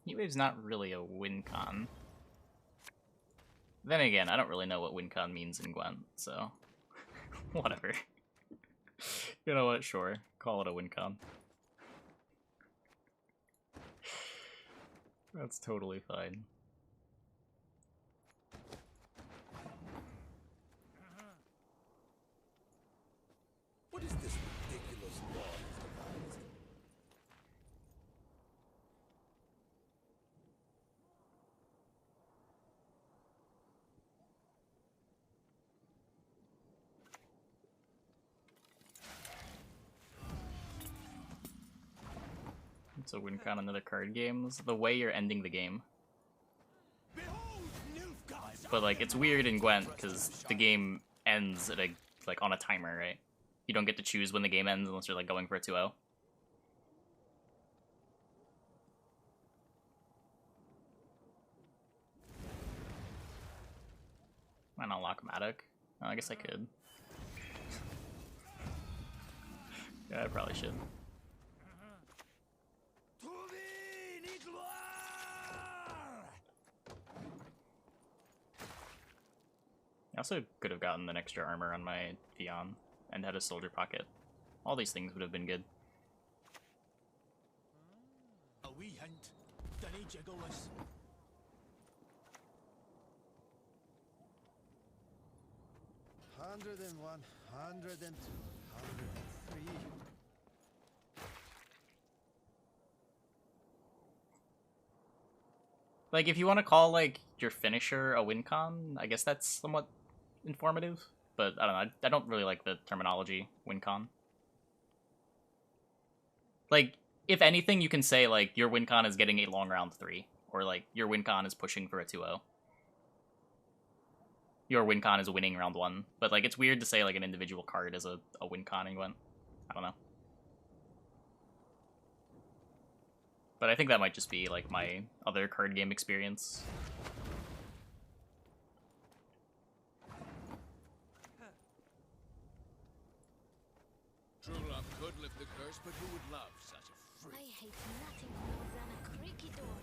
Heatwave's not really a win con. Then again, I don't really know what win con means in Gwent, so whatever. You know what? Sure. Call it a win con. That's totally fine. It's a win con another card games. The way you're ending the game. But like it's weird in Gwent because the game ends at a like on a timer, right? You don't get to choose when the game ends unless you're like going for a 2-0. Might not unlock Matic. Oh, I guess I could. Yeah, I probably should. I also could have gotten an extra armor on my Theon and had a soldier pocket. All these things would have been good. A wee hint. Dinny jiggleless. Hundred and 102, 103. Like, if you want to call, like, your finisher a win con, I guess that's somewhat informative. But, I don't know, I don't really like the terminology, win con. Like, if anything, you can say, like, your win con is getting a long round 3. Or, like, your win con is pushing for a 2-0. Your win con is winning round 1. But, like, it's weird to say, like, an individual card is a win con in Gwent. I don't know. But I think that might just be, like, my other card game experience. True love could lift the curse, but who would love such a freak? I hate nothing more than a creaky door.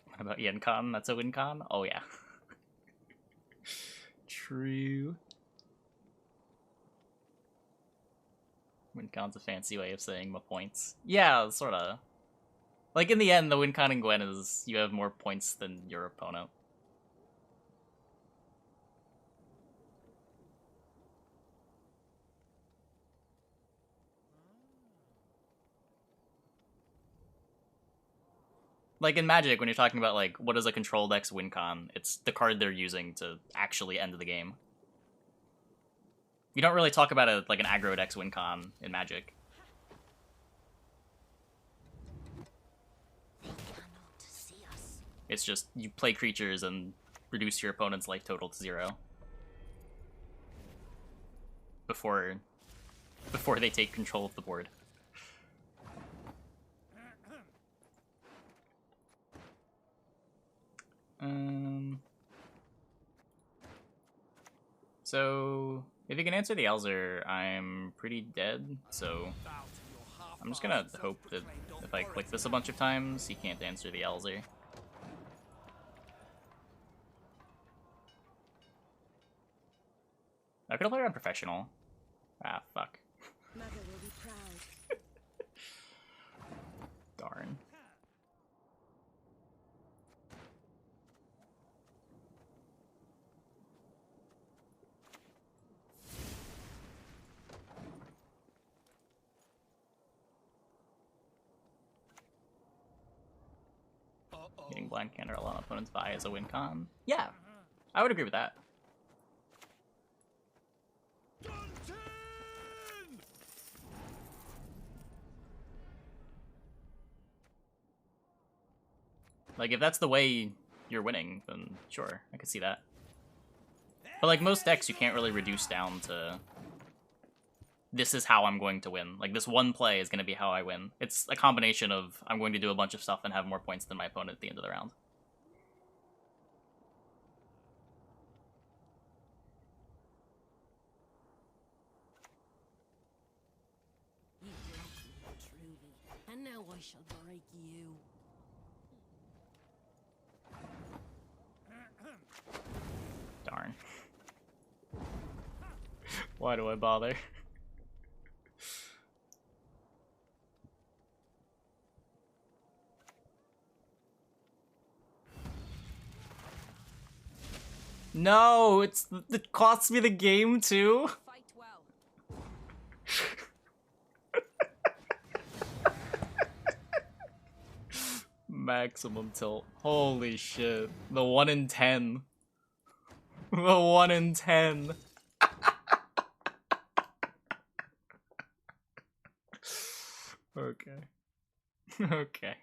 What about Yen Con? That's a win con? Oh, yeah. True. Win con's a fancy way of saying my points. Yeah, sorta. Like, in the end, the win con in Gwen is you have more points than your opponent. Like, in Magic, when you're talking about, like, what is a controlled X win con, it's the card they're using to actually end the game. You don't really talk about it like an aggro X win con in Magic. They cannot see us. It's just you play creatures and reduce your opponent's life total to 0 before they take control of the board. So if you can answer the Alzur, I'm pretty dead, so I'm just gonna hope that if I click this a bunch of times, he can't answer the Alzur. I could have played on professional. Ah, fuck. Mother will be proud. Darn. Getting blind counter on opponent's buy as a win con. Yeah, I would agree with that. Like, if that's the way you're winning, then sure, I could see that. But like most decks, you can't really reduce down to this is how I'm going to win. Like, this one play is going to be how I win. It's a combination of I'm going to do a bunch of stuff and have more points than my opponent at the end of the round. You broke me, truly, and now I shall break you. Darn. Why do I bother? No, it costs me the game too. Fight well. Maximum tilt. Holy shit. The 1 in 10. The 1 in 10. Okay. Okay.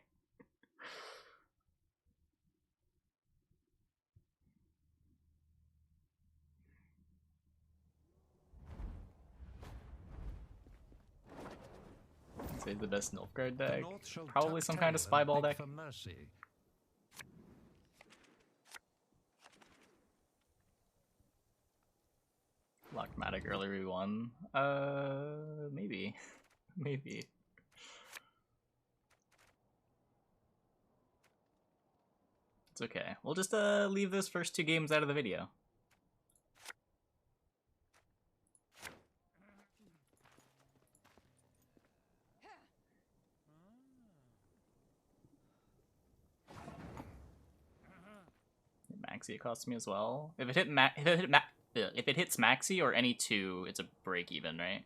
Say the best Nilfgaard The deck. North shall Probably tuck some kind of tail and spyball beg deck. for mercy. Lockmatic early we won. Maybe. Maybe. It's okay. We'll just leave those first two games out of the video. Maxi it costs me as well. If it hits Maxi or any two, it's a break even, right?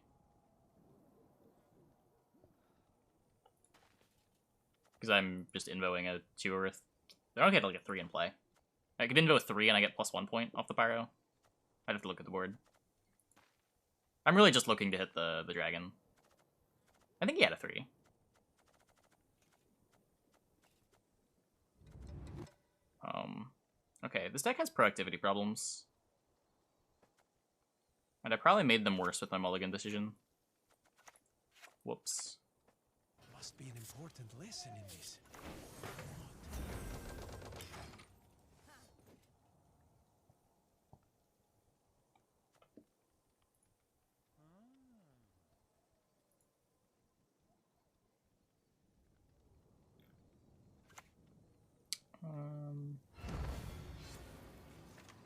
Because I'm just invoing a 2 or a... I don't get like a 3 in play. I could invo a 3 and I get +1 point off the pyro. I'd have to look at the board. I'm really just looking to hit the dragon. I think he had a 3. Okay, this deck has productivity problems. And I probably made them worse with my mulligan decision. Whoops. Must be an important lesson in this.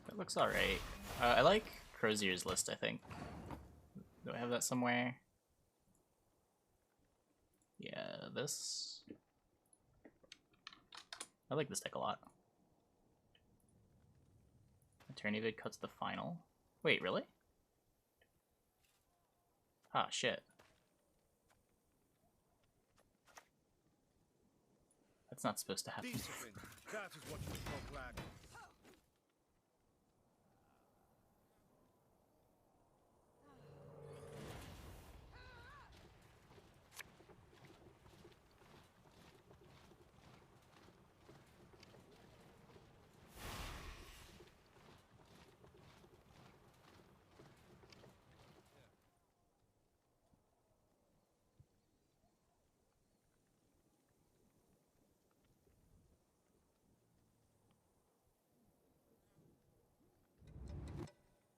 That looks alright. I like Crozier's list, I think. Do I have that somewhere? Yeah, this. I like this deck a lot. Attorney vid cuts the final. Wait, really? Ah, shit. That's not supposed to happen. Discipline. That is what you call black.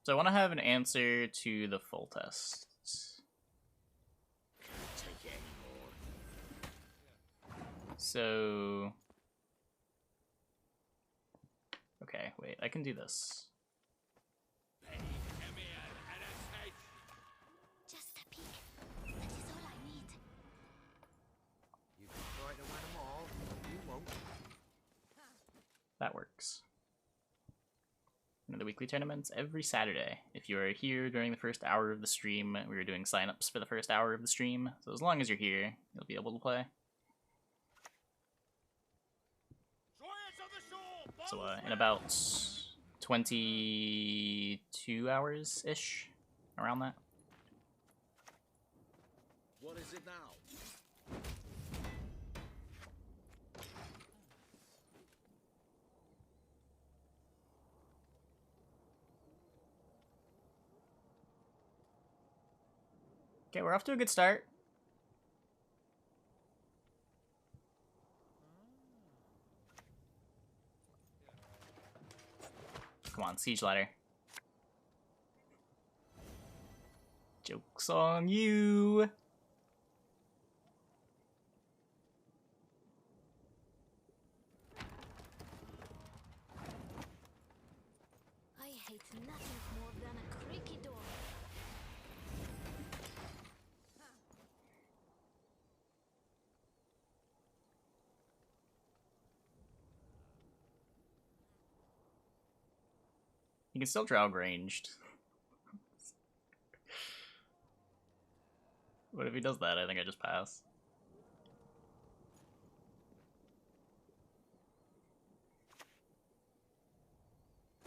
So I want to have an answer to the full test. So... Okay, wait, I can do this. Just a peek. That is all I need. You can try to win them all. You won't. That works. The weekly tournaments every Saturday. If you are here during the first hour of the stream, we are doing signups for the first hour of the stream. So as long as you're here, you'll be able to play. So in about 22 hours-ish, around that. What is it now? Okay, we're off to a good start. Come on, Siege Ladder. Joke's on you! I hate nothing more than a creaky door. You can still Draug ranged. What if he does that? I think I just pass.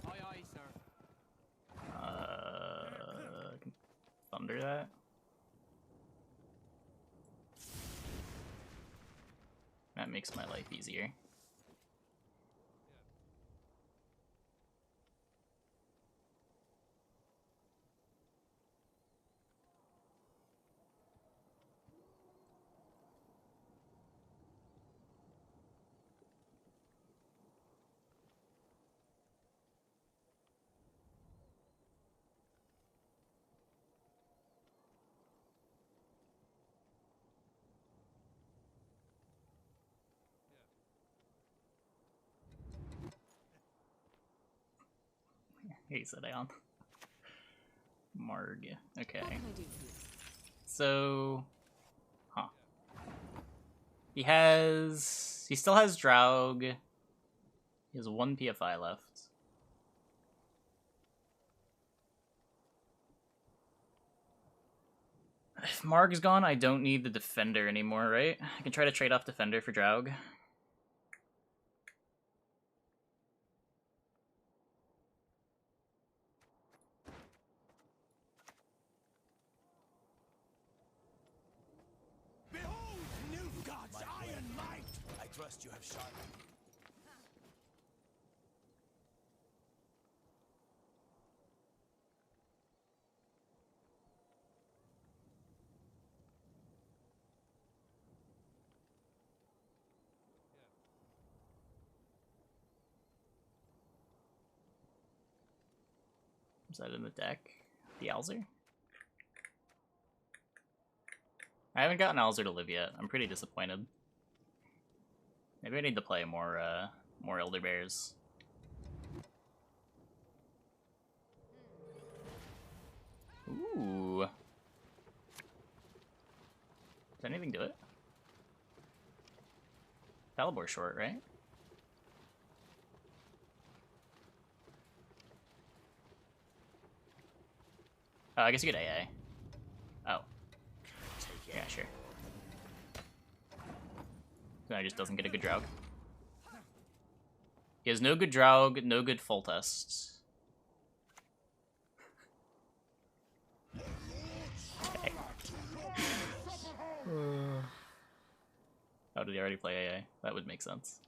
Aye, aye, sir. I can thunder that. That makes my life easier. Hey, sit down. Marg. Okay. What can I do for you? So, huh. He still has Draug. He has 1 PFI left. If Marg's gone, I don't need the Defender anymore, right? I can try to trade off Defender for Draug. Behold, Nilfgaard's iron might! I trust you have sharpened. Is that in the deck? The Alzur? I haven't gotten Alzur to live yet. I'm pretty disappointed. Maybe I need to play more Elder Bears. Ooh. Does anything do it? Dalibor short, right? I guess you get AA. Oh. Yeah, sure. So he just doesn't get a good Draug. He has no good Draug, no good full tests. Okay. Oh, did he already play AA? That would make sense.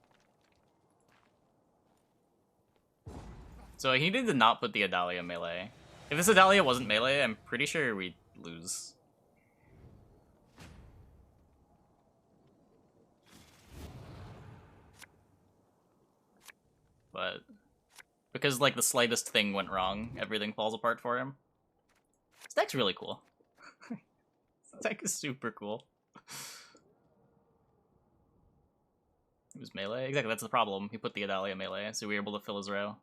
So he needed to not put the Adalia melee. If this Adalia wasn't melee, I'm pretty sure we'd lose. But because like the slightest thing went wrong, everything falls apart for him. This deck's really cool. This deck is super cool. It was melee? Exactly, that's the problem. He put the Adalia melee, so we were able to fill his row.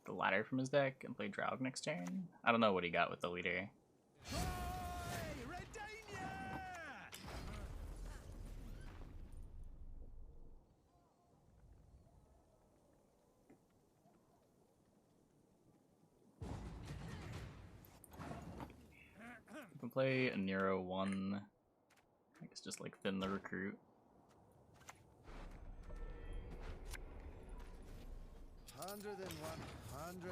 The ladder from his deck and play Draug next turn. I don't know what he got with the leader. We can play a Nero 1. I guess just like thin the recruit. Hundred and one, 102,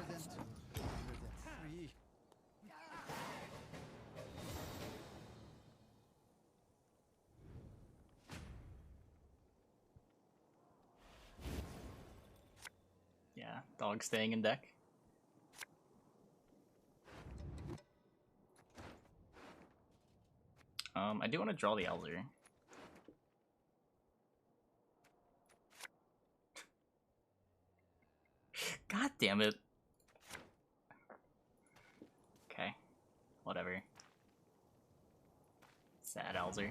103. Yeah, dog staying in deck. I do want to draw the Alzur. God damn it. Okay, whatever. Sad Alzur.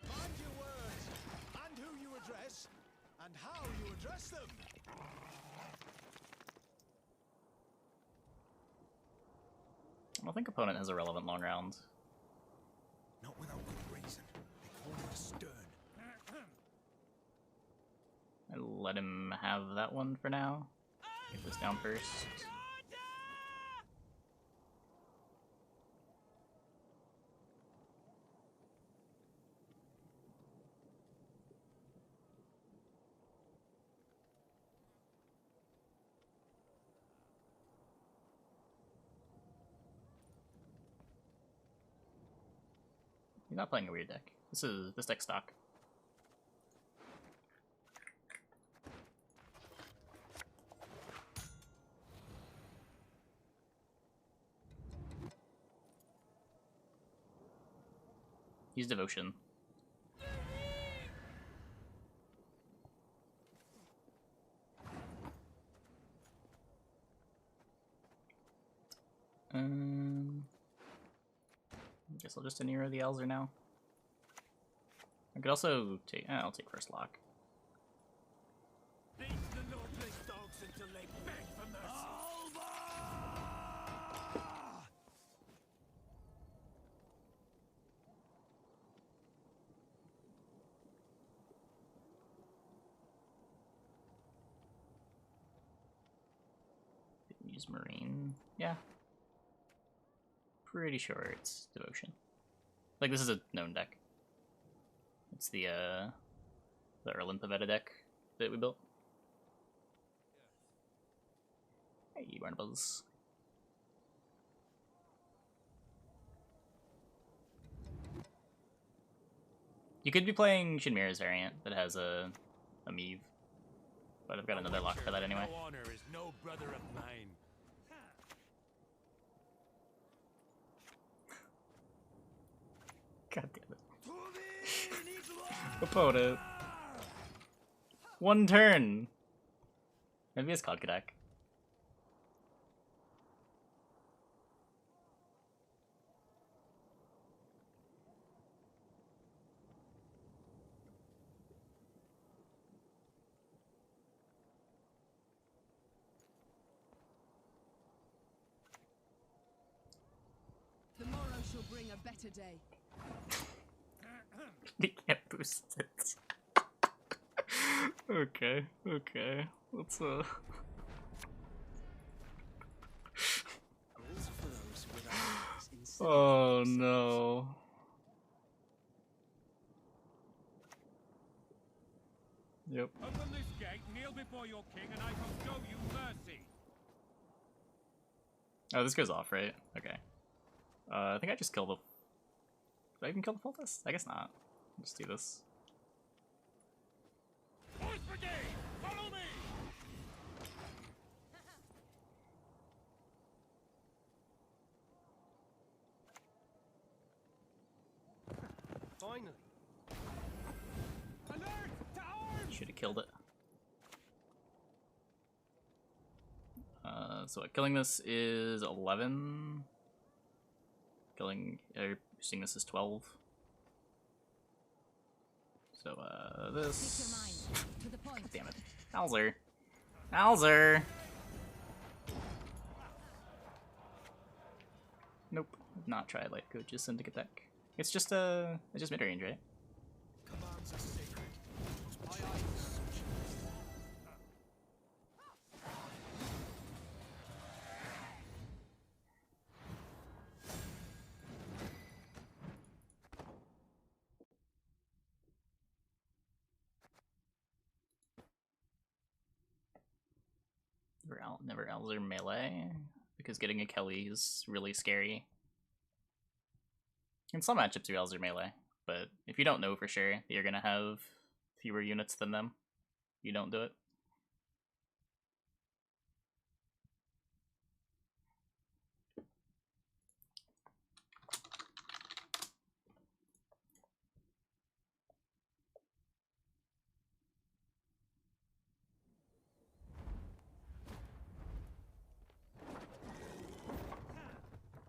Mind your words, and who you address, and how you address them. I don't think opponent has a relevant long round. Not without good reason. They call me a let him have that one for now. Get this down first. He's not playing a weird deck. This deck's stock. Use devotion. I guess I'll just Nero the Alzur now. I could also take. I'll take first lock. Beat the Lordless dogs until they beg for mercy. Didn't use Marine. Yeah. Pretty sure it's devotion. Like, this is a known deck. It's the Erlin Pavetta deck that we built. Hey, Barnabas. You could be playing Shinmira's variant that has a Meave, but I've got another lock for that anyway. No honor is no brother of mine. God damn it. Opponent. One turn. Maybe it's Clog deck. Tomorrow shall bring a better day. You can't boost it. Okay, okay. Let's Oh no. Yep. Open this gate, kneel before your king, and I shall show you mercy. Oh, this goes off, right? Okay. I think I just killed the... Did I even kill the Fultus? I guess not. Let's do this. Voice brigade, follow me! Finally. Alert! To arms! Should have killed it. So killing this is 11. Boosting this is 12. So, this... Damn it. Alzur. Alzur! Nope. Not try Life Coach's Syndicate deck. It's just mid-range, right? Commands are sacred. Aye, aye, socialist. Never Alzur melee, because getting a Kelly is really scary. In some matchups you Alzur melee, but if you don't know for sure that you're gonna have fewer units than them, you don't do it.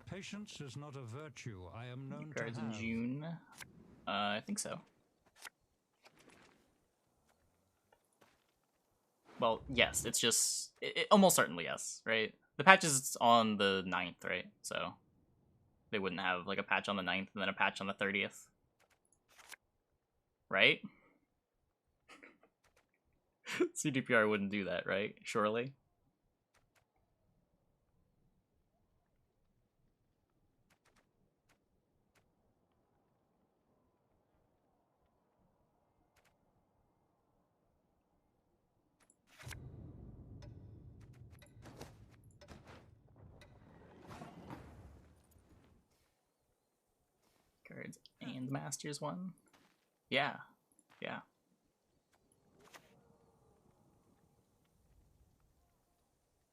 Patience is not a virtue I am known to Cards in have. June. I think so. Well, yes, it's just... almost certainly yes, right? The patch is on the 9th, right? So they wouldn't have like a patch on the 9th and then a patch on the 30th. Right? CDPR wouldn't do that, right? Surely. Cards and Masters 1. Yeah. Yeah.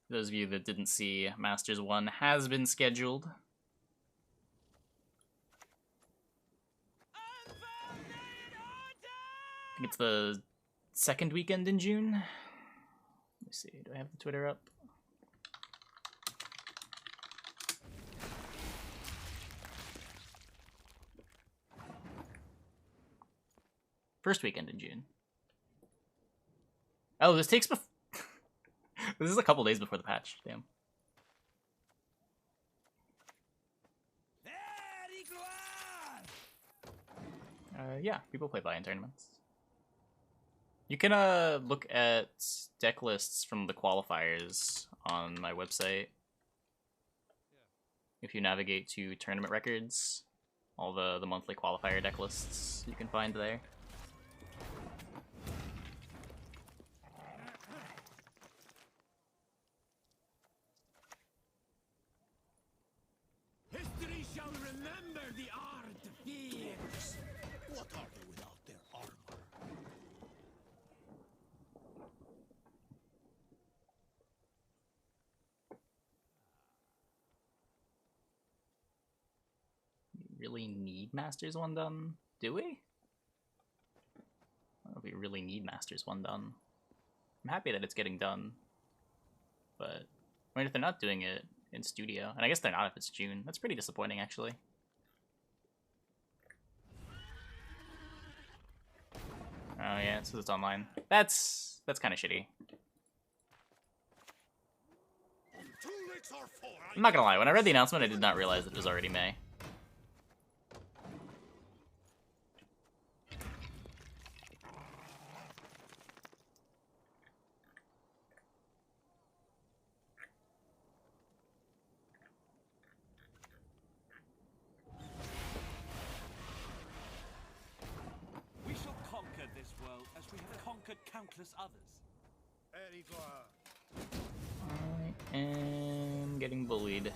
For those of you that didn't see, Masters 1 has been scheduled. I think it's the second weekend in June. Let me see, do I have the Twitter up? First weekend in June. Oh, this takes this is a couple days before the patch. Damn. Yeah, people play buy-in tournaments. You can look at deck lists from the qualifiers on my website. If you navigate to tournament records, all the monthly qualifier deck lists you can find there. History shall remember the art of fears. What are they without their armor? Really need Masters 1 done? Do we? I don't know if we really need Masters 1 done. I'm happy that it's getting done. But, I mean, if they're not doing it in studio, and I guess they're not if it's June, that's pretty disappointing, actually. Oh yeah, so it's online. That's kind of shitty. I'm not gonna lie, when I read the announcement, I did not realize it was already May. We shall conquer this world as we have conquered countless others. I am getting bullied.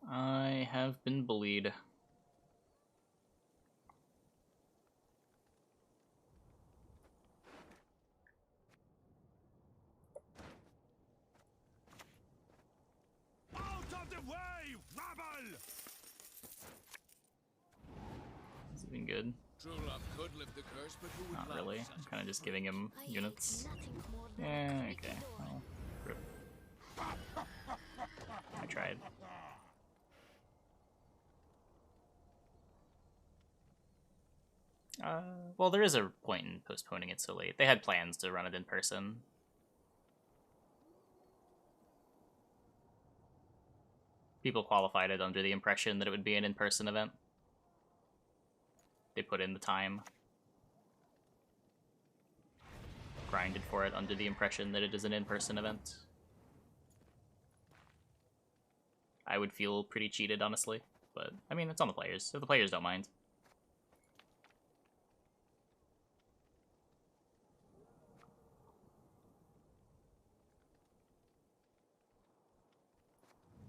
I have been bullied. Out of the way, rabble! Is it been good? True love could lift the curse, but who would Not love really. such I'm kind of just giving him I units. hate nothing more than Yeah, a creaky okay. door. Well, rip. I tried. Well, there is a point in postponing it so late. They had plans to run it in person. People qualified it under the impression that it would be an in-person event. They put in the time. Grinded for it under the impression that it is an in-person event. I would feel pretty cheated, honestly. But, I mean, it's on the players. If the players don't mind.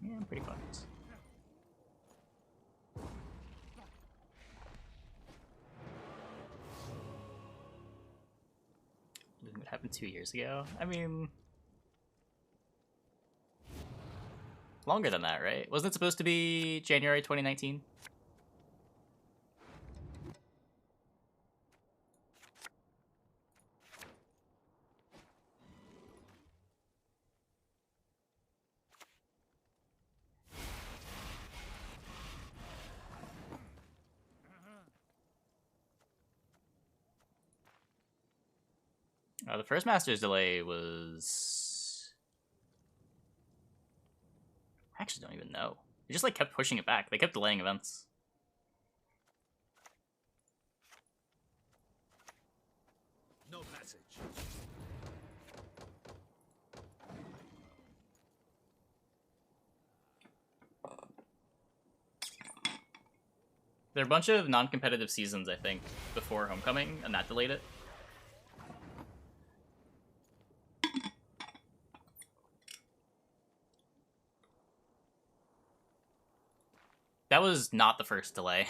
Yeah, I'm pretty fucked. It happened 2 years ago. I mean... longer than that, right? Wasn't it supposed to be January 2019? The first Masters delay was... I actually don't even know. They just like kept pushing it back. They kept delaying events. No passage. There are a bunch of non-competitive seasons, I think, before Homecoming, and that delayed it. That was not the first delay.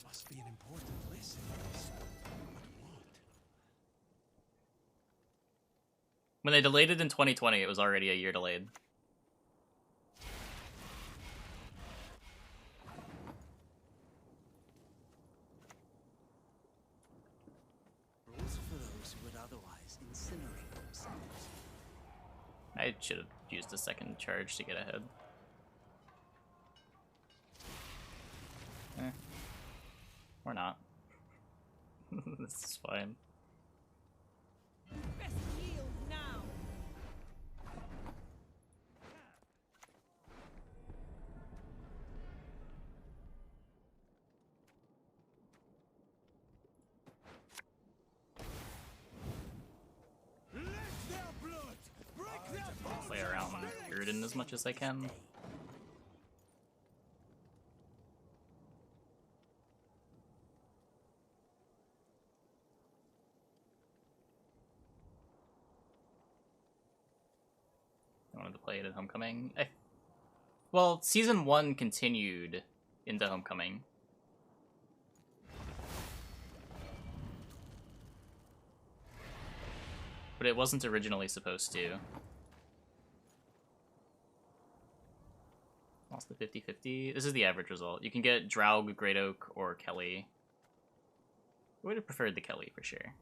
Must be an important lesson. But what? When they delayed it in 2020, it was already a year delayed. Rules for those who would otherwise incinerate themselves. I should have used a second charge to get ahead. Or not. This is fine. Best yield now. Let their blood break their bones. Play around Gurdon as much as I can. I wanted to play it at Homecoming. Well, Season 1 continued into Homecoming. But it wasn't originally supposed to. Lost the 50-50. This is the average result. You can get Draug, Great Oak, or Kelly. I would have preferred the Kelly for sure.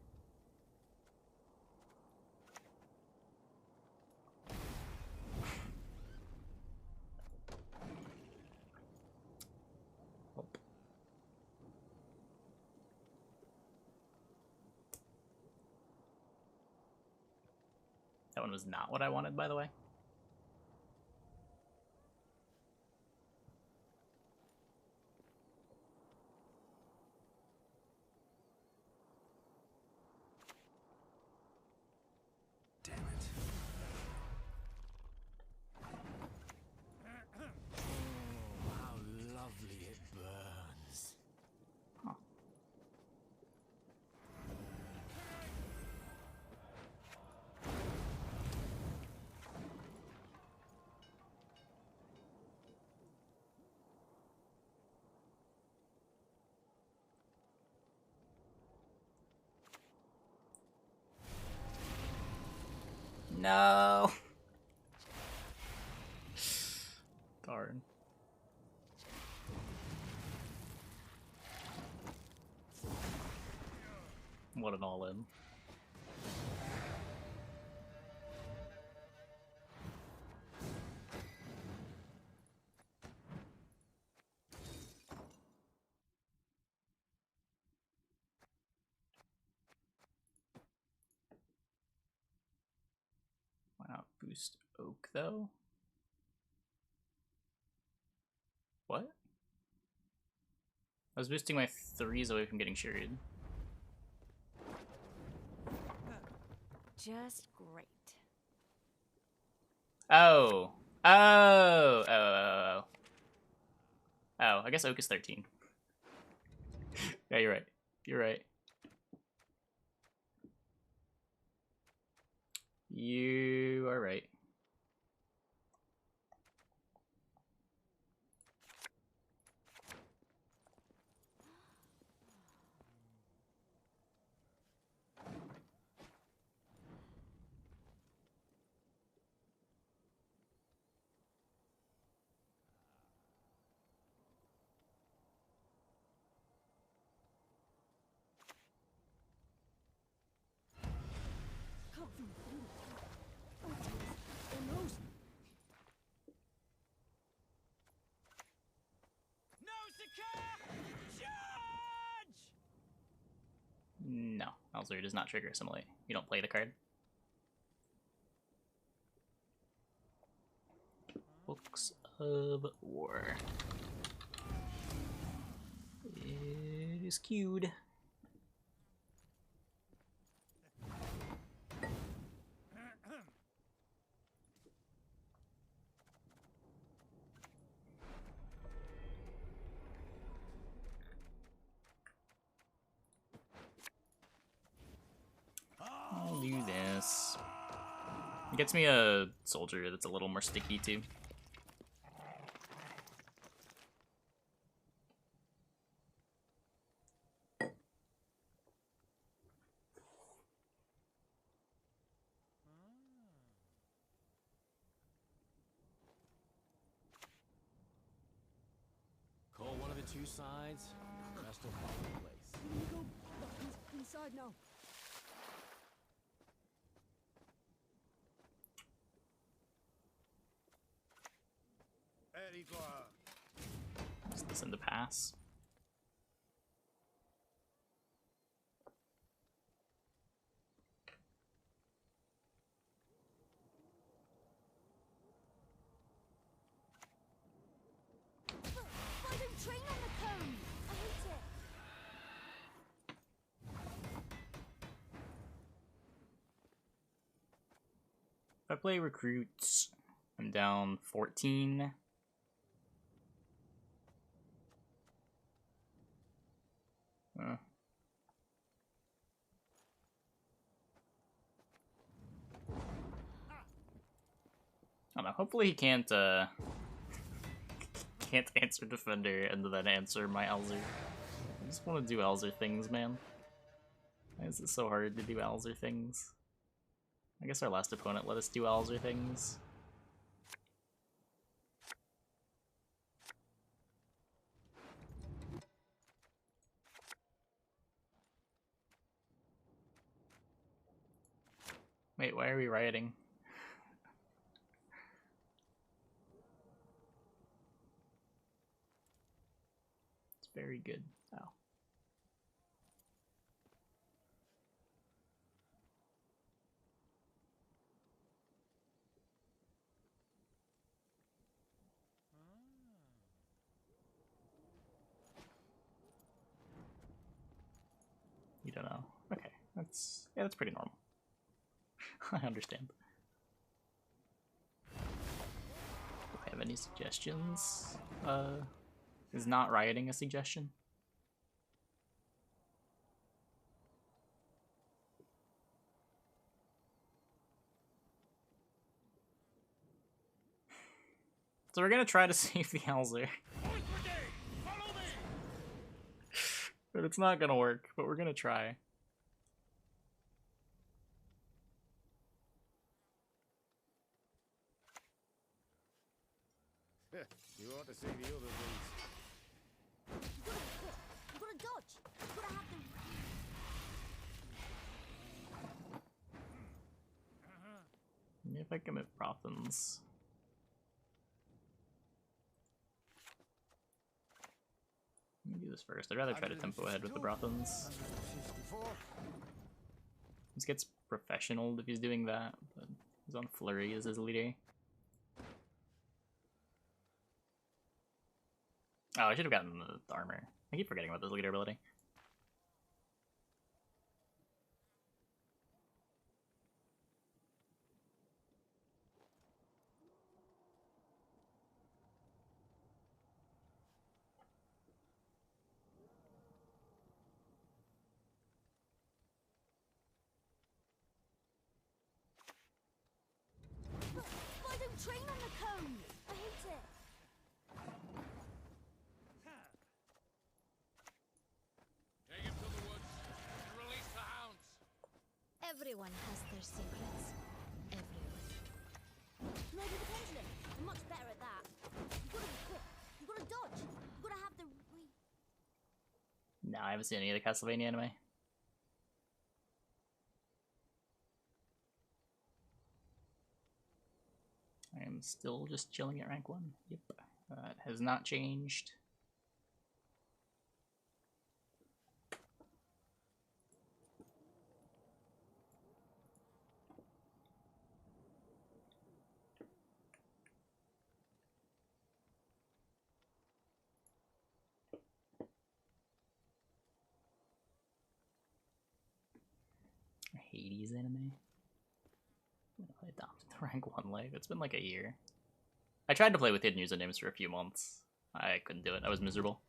That one was not what I wanted, by the way. Damn it. Oh, how lovely it burns. Huh. No. Darn. What an all-in. Why not boost Oak, though? What? I was boosting my 3s away from getting shielded. Just great. Oh. Oh. Oh, I guess Oak is 13. Yeah, you're right. You're right. You are right. No, Alzur does not trigger Assimilate. You don't play the card. Books of War. It is queued. I'll do this. It gets me a soldier that's a little more sticky too. Call one of the two sides, rest will fall in place. You go inside now. There you go. Just listen to pass. Why don't train on the cone? I hate it. If I play recruits, I'm down 14. I don't know. Hopefully he can't answer defender and then answer my Alzur. I just want to do Alzur things, man. Why is it so hard to do Alzur things? I guess our last opponent let us do Alzur things. Wait, why are we rioting? It's very good. Oh. You don't know. Okay, that's pretty normal. I understand. Do I have any suggestions? Is not rioting a suggestion? So we're gonna try to save the Alzur. But it's not gonna work, but we're gonna try. You ought to see the other beast. You gotta dodge. You gotta have them. If I commit Brothans. Let me do this first. I'd rather try to tempo ahead with the Brothans. This gets professional if he's doing that, but he's on Flurry as his leader. Oh, I should have gotten the armor. I keep forgetting about this leader ability. Why don't train on the cone? I hate it. Take him to the woods and release the hounds. Everyone has their secrets. Everyone. Maybe the pendulum. I'm much better at that. You gotta be quick. You gotta dodge. You gotta have the No, I haven't seen any of the Castlevania anime. I am still just chilling at rank 1. Yep. That has not changed. 80s anime. I adopted the rank 1 life. It's been like a year. I tried to play with hidden usernames for a few months. I couldn't do it. I was miserable.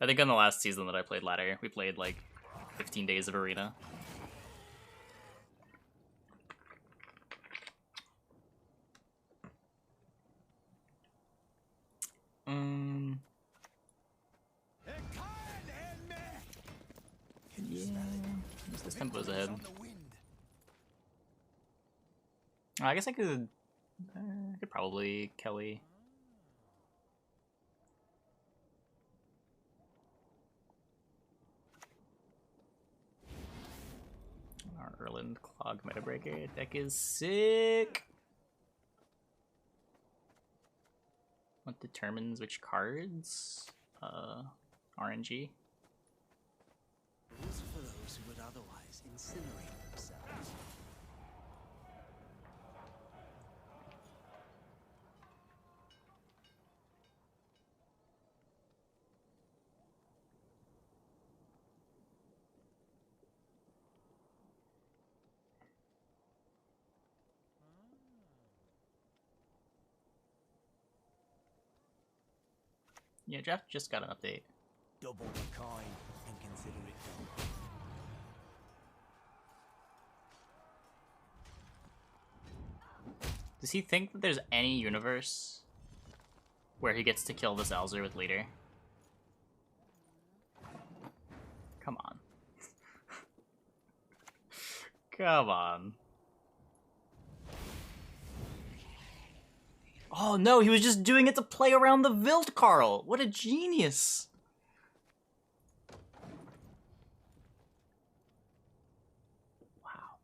I think on the last season that I played ladder, we played like 15 days of arena. Yeah, this tempo's ahead. Oh, I guess I could probably Kelly. Our Erland Clog Meta Breaker deck is sick. What determines which cards? RNG. Rules for those who would otherwise incinerate themselves. Yeah, Jeff just got an update. Double the coin and consider it done. Does he think that there's any universe where he gets to kill this Alzur with leader? Come on. Come on. Oh no, he was just doing it to play around the Wildkarl! What a genius! Wow.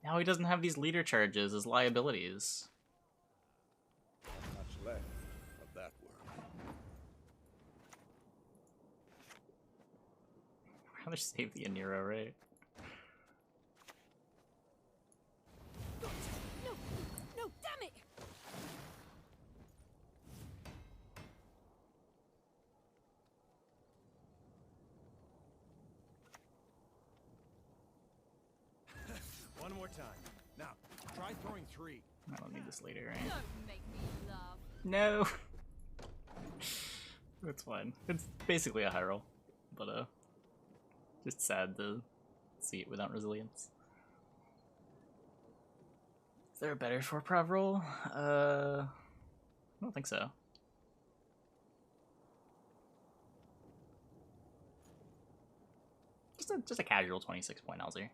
Now he doesn't have these leader charges as liabilities. Much left of that world. I'd rather save the Aniro, right? No, damn it! One more time. Now, try throwing 3. I don't need this later, right? Don't make me laugh. No! It's fine. It's basically a high roll, but just sad to see it without resilience. Is there a better 4-prov roll? I don't think so. Just a casual 26-point Alzur.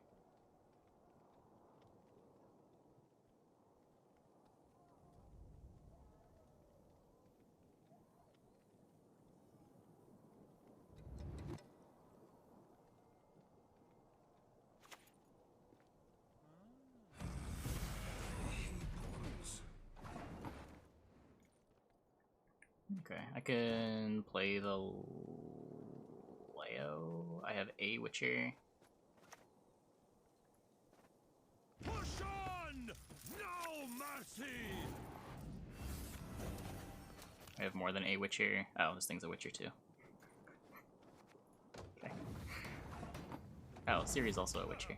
Okay, I can play the Leo. I have a Witcher. Push on! No mercy! I have more than a Witcher. Oh, this thing's a Witcher too. Okay. Oh, Ciri's also a Witcher.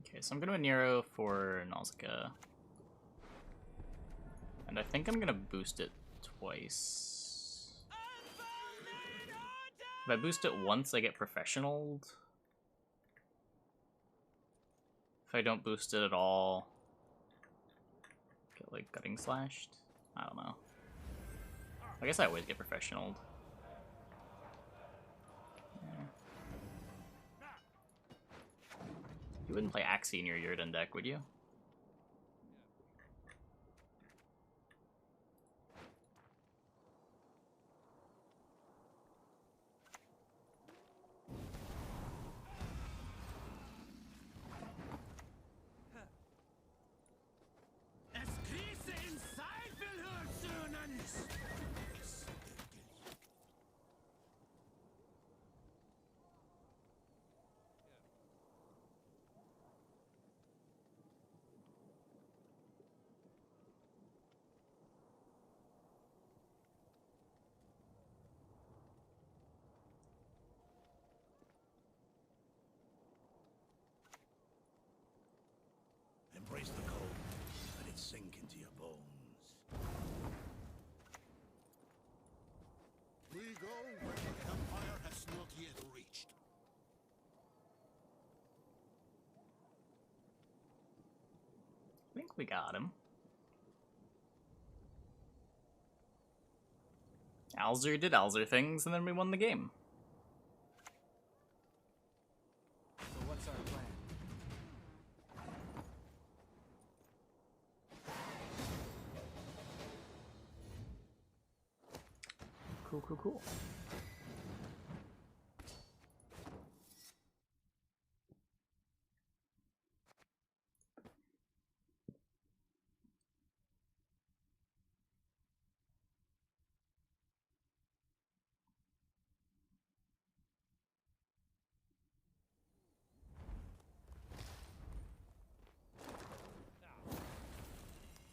Okay, so I'm gonna Nero for Nausicaa. And I think I'm gonna boost it twice. If I boost it once, I get professionaled. If I don't boost it at all, get like gutting slashed. I don't know. I guess I always get professionaled. Yeah. You wouldn't play Axie in your Yurden deck, would you? We got him. Alzur did Alzur things, and then we won the game. So what's our plan? Cool, cool, cool.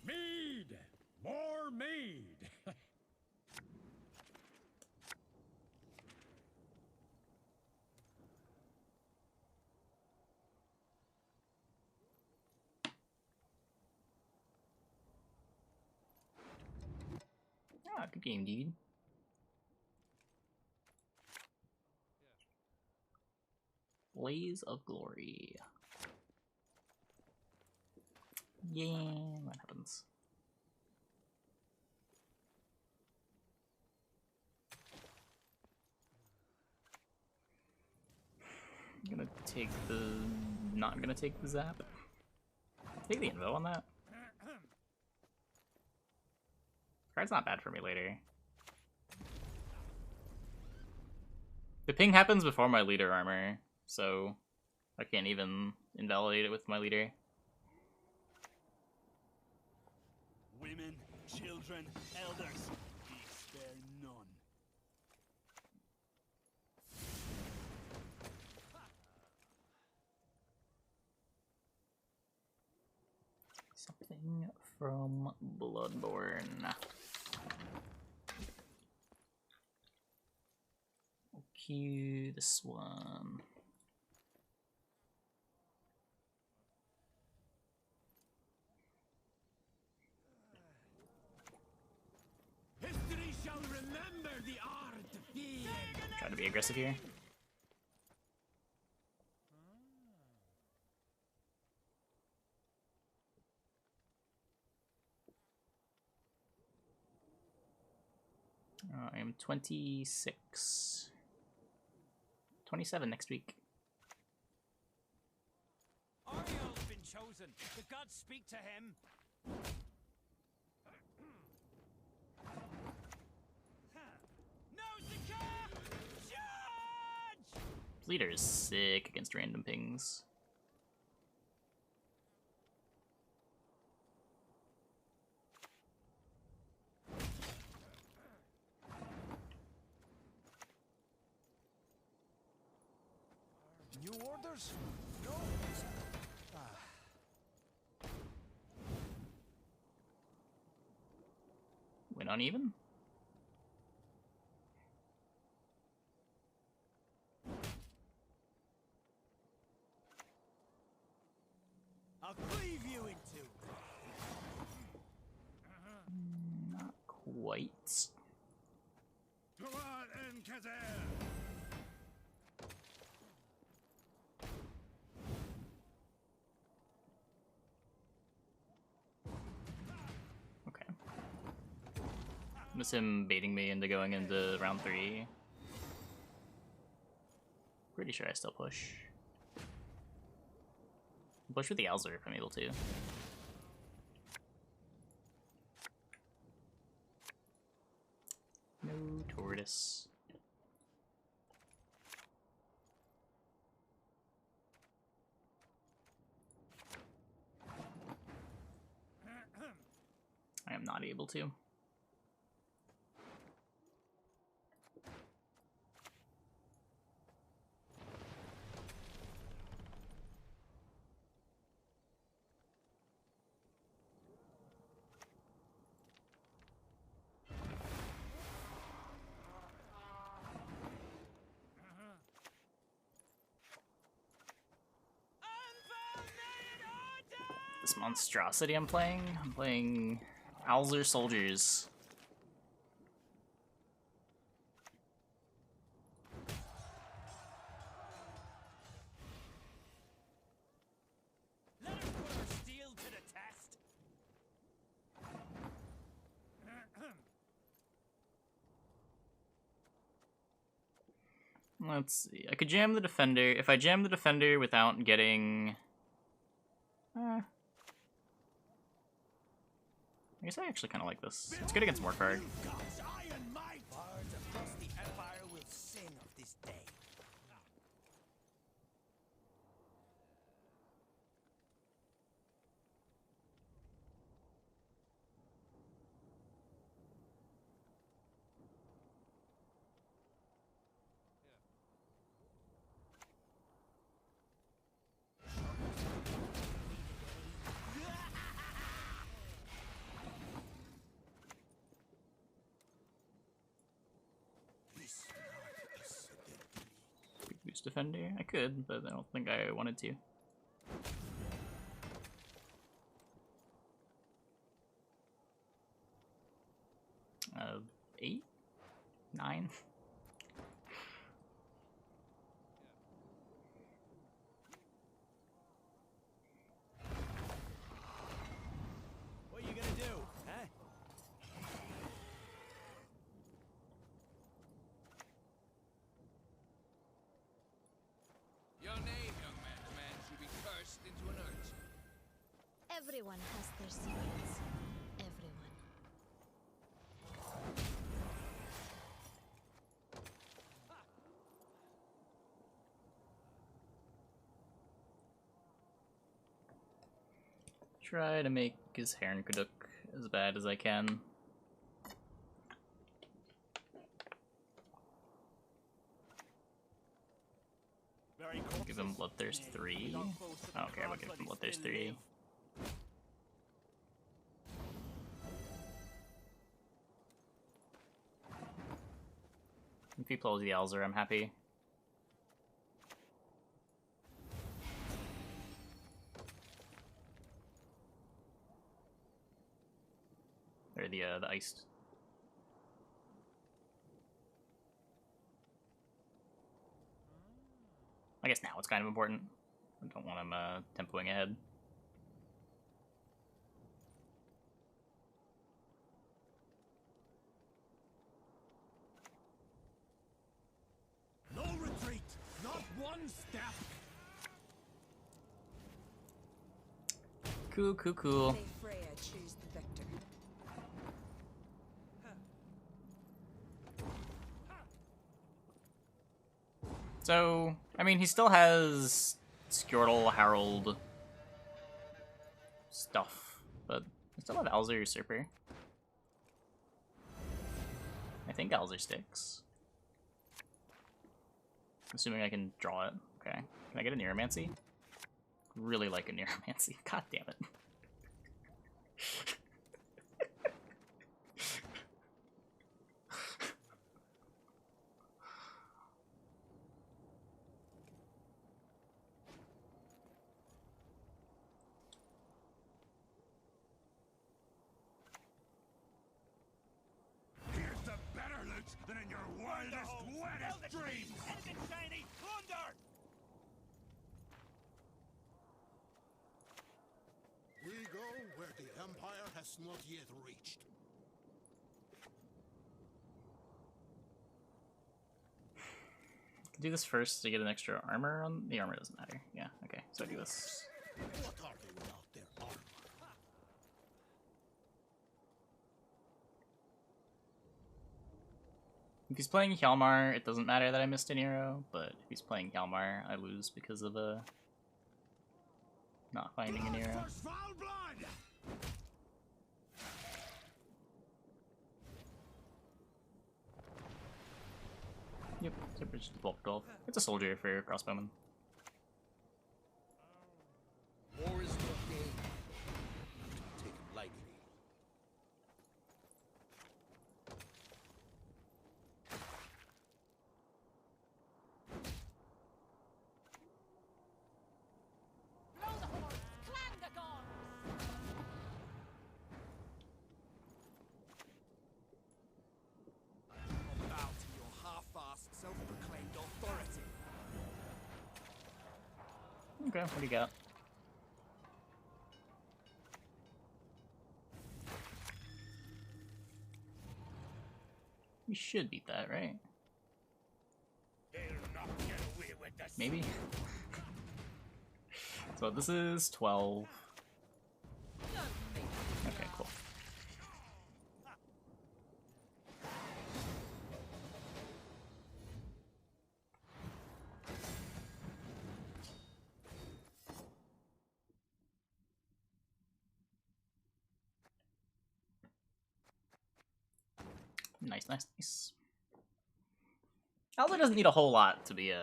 Mead! More mead! Ah, good game, dude. Blaze of Glory. Yeah, what happens? I'm gonna take the... not gonna take the zap. Take the info on that. Card's not bad for me later. The ping happens before my leader armor, so I can't even invalidate it with my leader. Women, children, elders, we spare none. Something from Bloodborne. Okay, this one. History shall remember the art of fear. Try to be aggressive here. I am 26. 27 next week. Ariel's been chosen. The gods speak to him. Leader is sick against random pings. New orders? No. Win uneven? I'll cleave you in two. Not quite. Tawad and Kazer! Okay. Miss him baiting me into going into round 3. Pretty sure I still push. Push with the Alzur if I'm able to. No tortoise. I am not able to. This monstrosity I'm playing Alzur Soldiers. Let her put her steel to the test. Let's see. I could jam the defender. If I jam the defender without getting... I guess I actually kind of like this. It's good against Morkard. Bards across the Empire will sing of this day. Boost defender? I could, but I don't think I wanted to. Uh, 8? 9? What are you gonna do, huh? Your name, young man, demands you be cursed into an urchin. Everyone has their secrets. Everyone. Try to make his Hernkaduk as bad as I can. Give him Bloodthirst 3. I don't care about giving him Bloodthirst 3. If he pulls the Alzur, I'm happy. Or the iced. I guess now it's kind of important. I don't want him tempoing ahead. No retreat! Not one step! Cool, cool, cool. May Freya choose the victor. So, I mean, he still has Skjortel, Harold stuff, but I still have Alzur Usurper. I think Alzur sticks. Assuming I can draw it. Okay. Can I get a Neuromancy? Really like a Neuromancy. God damn it. Here's the better loot than in your wildest, wettest dreams! Anything shiny, plunder! We go where the Empire has not yet reached. Do this first to get an extra armor on the armor doesn't matter. Yeah, okay. So I do this. What are they without their armor? If he's playing Hjalmar, it doesn't matter that I missed an arrow, but if he's playing Hjalmar, I lose because of not finding an arrow. For Svalbard! Yep, Temperature's bulk 12. It's a soldier for crossbowman. War is no game. Don't take it lightly. Blow the horn! Clang the gong! Bow to your half-assed, self-proclaimed authority. Okay, what do you got? We should beat that, right? They'll not Maybe? So this is 12. Okay, cool. Nice, nice, nice. Alzur doesn't need a whole lot to be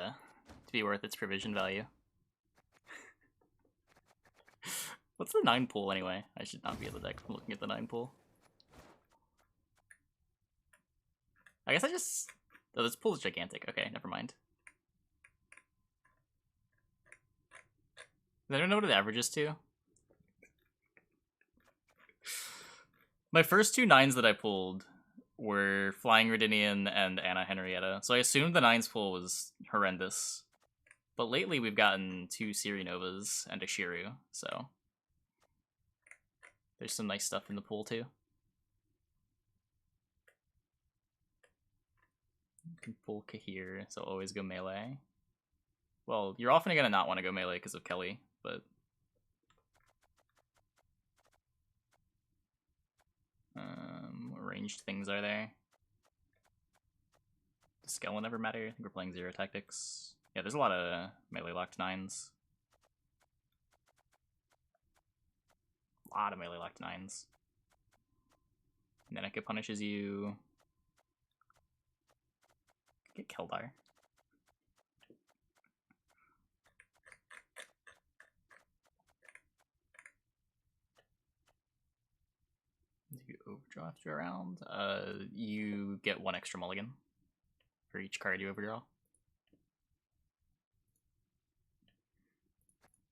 worth its provision value. What's the 9 pool anyway? I should not be at the deck from looking at the 9 pool. I guess I just... Oh, this pool is gigantic. Okay, never mind. I don't know what it averages to. My first 2 9s that I pulled were Flying Redinian and Anna Henrietta, so I assumed the 9s pool was horrendous. But lately we've gotten 2 Siri Novas and a Shiru, so... There's some nice stuff in the pool too. You can pull Kahir, so always go melee. Well, you're often gonna not want to go melee because of Kelly, but... what ranged things are there? Does Skellen ever matter? I think we're playing Zero Tactics. Yeah, there's a lot of melee locked 9s. A lot of melee locked 9s. And then Eka punishes you. Get Keldar. You overdraw after a round. You get 1 extra mulligan for each card you overdraw.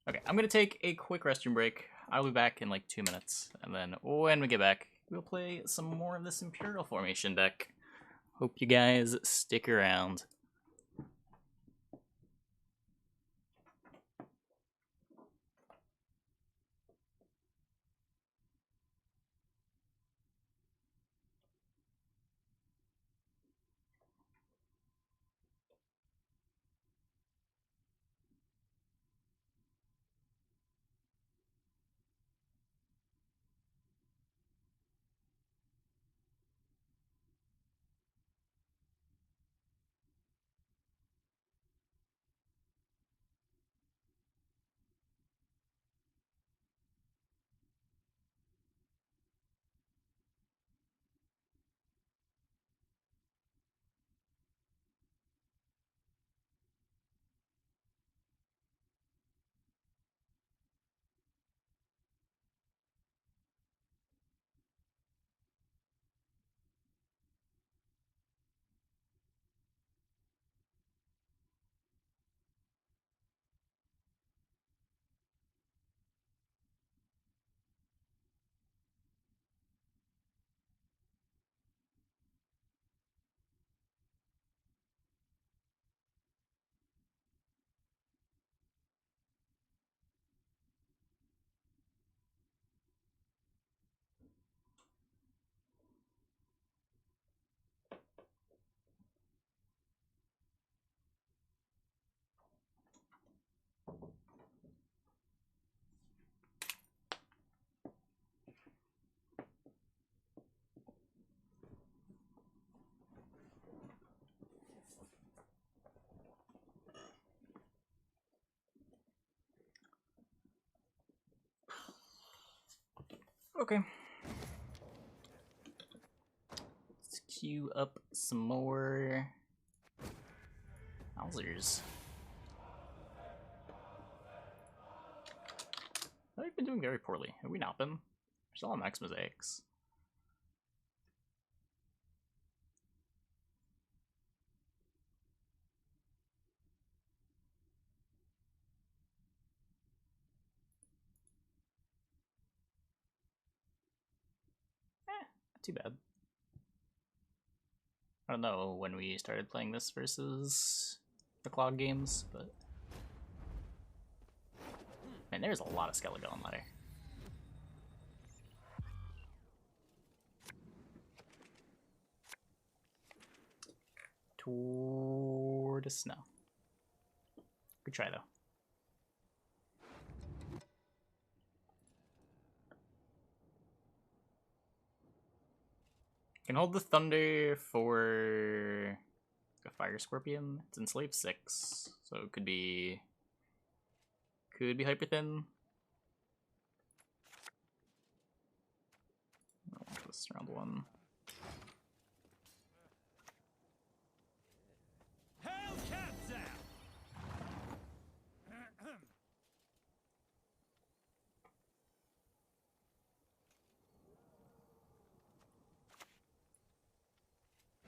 Okay, I'm gonna take a quick restroom break. I'll be back in like 2 minutes, and then when we get back, we'll play some more of this Imperial Formation deck. Hope you guys stick around. Okay. Let's queue up some more Alzurs. I've been doing very poorly. Have we not been? We're still on max mosaics. Not too bad. I don't know when we started playing this versus the Clog games, but... Man, there's a lot of Skellige on ladder. Toward the snow. Good try, though. Can hold the thunder for a fire scorpion. It's enslaved 6, so it could be hyper thin. I'll want this round 1. Hellcats out!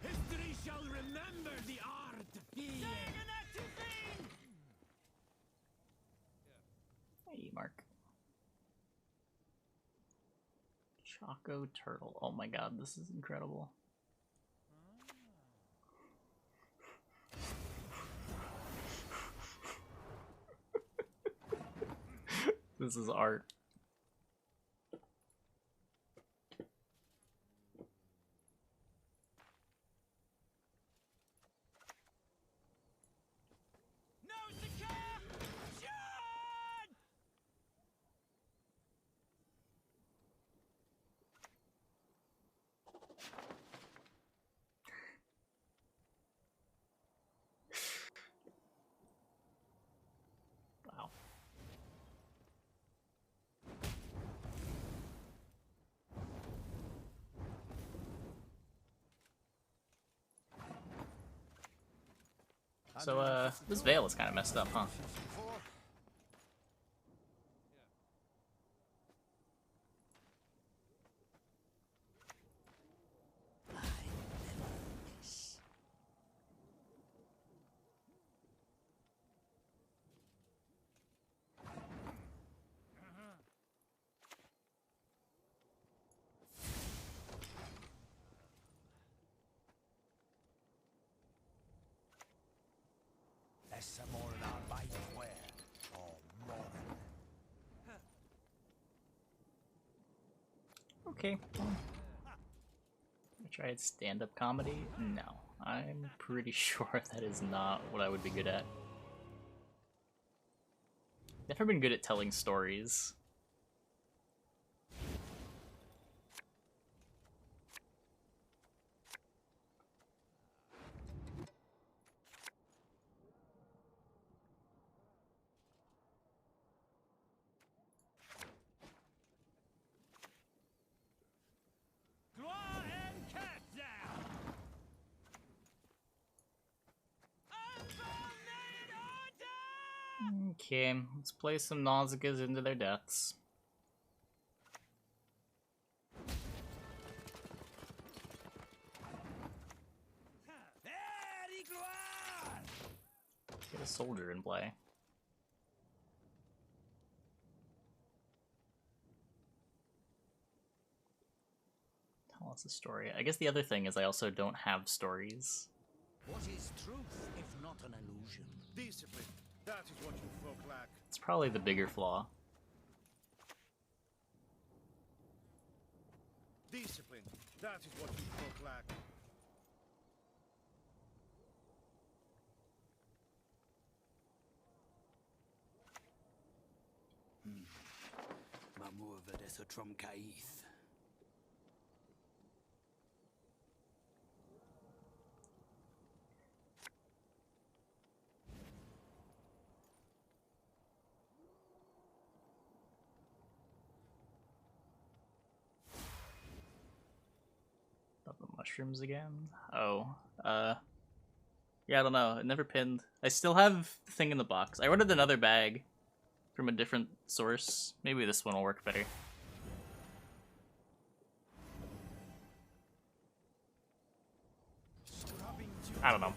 History shall remember the art of fear. Hey, Mark. Choco Turtle. Oh my god, this is incredible. This is art. Wow. So, this veil is kind of messed up, huh? Okay. I tried stand-up comedy? No. I'm pretty sure that is not what I would be good at. Never been good at telling stories. Okay, let's play some Nausicaas into their deaths. Get a soldier in play. Tell us a story. I guess the other thing is I also don't have stories. What is truth if not an illusion? Discipline. That is what you folk lack. It's probably the bigger flaw. Discipline. That is what you folk lack. Mamour vedessa trom caith. About the mushrooms again? Oh, yeah, I don't know. It never pinned. I still have the thing in the box. I ordered another bag from a different source. Maybe this one will work better. I don't know.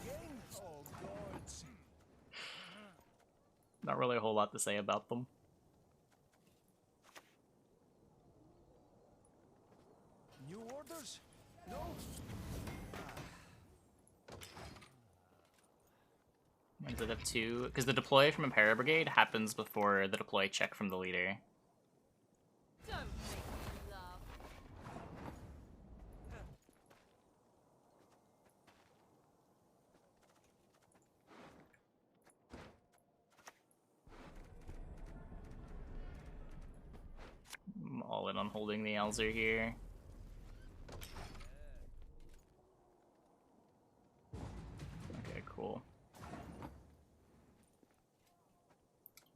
Not really a whole lot to say about them. New orders? No. Does it have 2? Because the deploy from Impera Brigade happens before the deploy check from the leader. Don't make me laugh. holding the Alzur here. Okay, cool.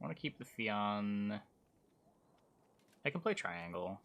I want to keep the Fion. I can play triangle.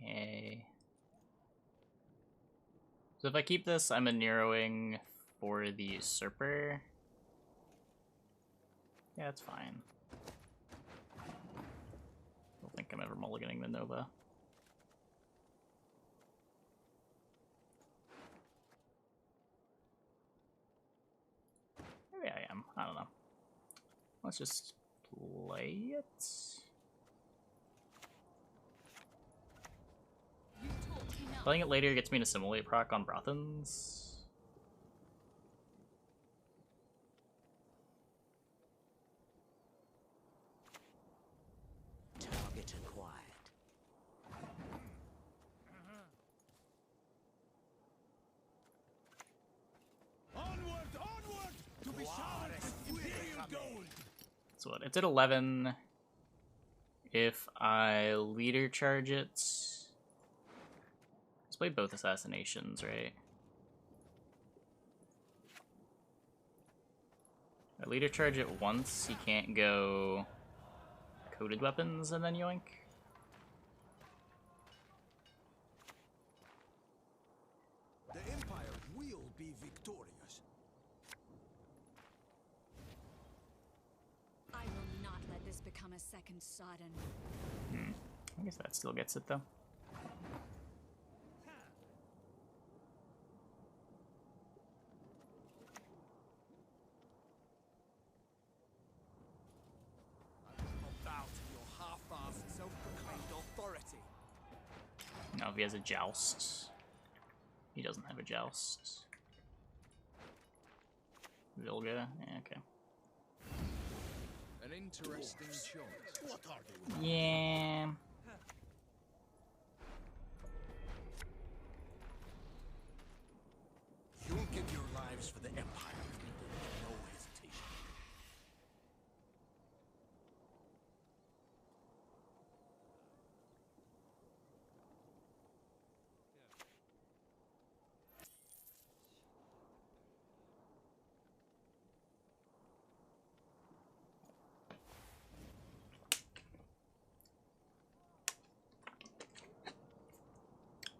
Okay. So if I keep this, I'm a narrowing for the usurper. Yeah, it's fine. Don't think I'm ever mulliganing the Nova. Maybe I am. I don't know. Let's just play it. Playing it later gets me to simulate proc on Brothans. Target acquired. Onward, onward, to be showered with imperial gold. So what? It's at 11. If I leader charge it, let's play both assassinations, right? I leader charge it once. He can't go coded weapons and then yoink. The Empire will be victorious. I will not let this become a second Sodden. I guess that still gets it though. Bow to your half-assed, self-proclaimed authority. Now if he has a joust. He doesn't have a joust. Vilga? Yeah, okay. An interesting choice. What are they? Yeah. You'll give your lives for the Empire. No hesitation.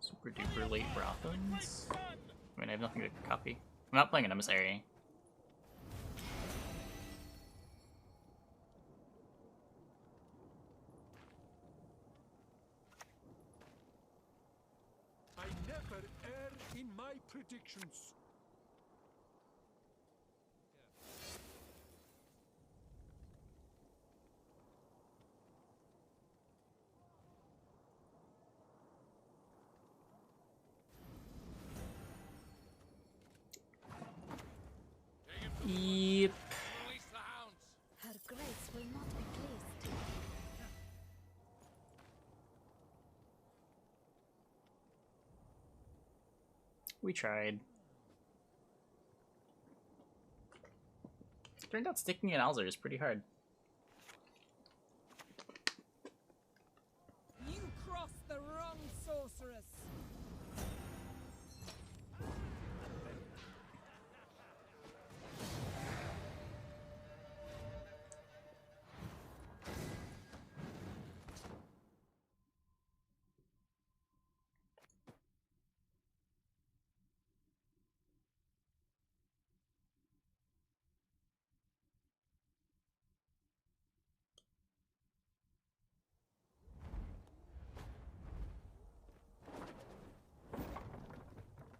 Super duper late Brothans. I mean, I have nothing to copy. I'm not playing an emissary. I never err in my predictions. Yep. Release the hounds. Her grace will not be pleased. We tried. Turned out sticking an Alzur is pretty hard. You crossed the wrong sorceress.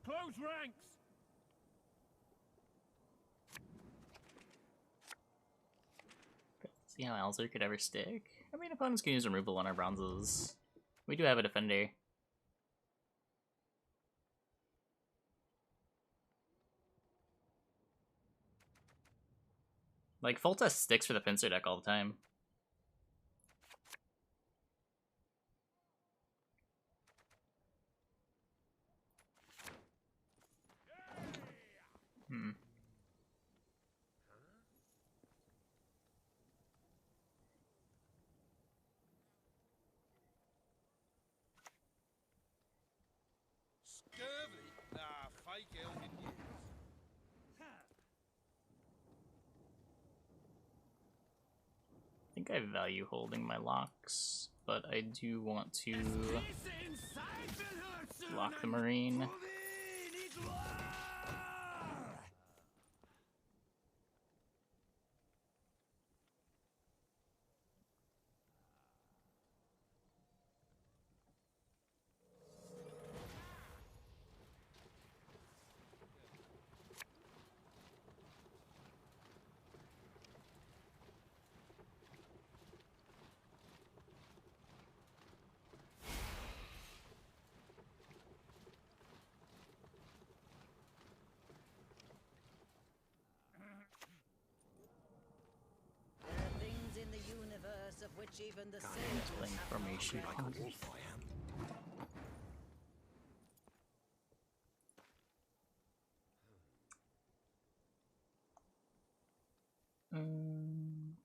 Close ranks! See how Alzur could ever stick? I mean, opponents can use removal on our bronzes. We do have a defender. Like, Foltest sticks for the pincer deck all the time. Hmm. Scurvy? Ah, fake elven news. I think I value holding my locks, but I do want to lock the Marine. There are things in the universe of which even the sages Playing have formation. not grasped. Um,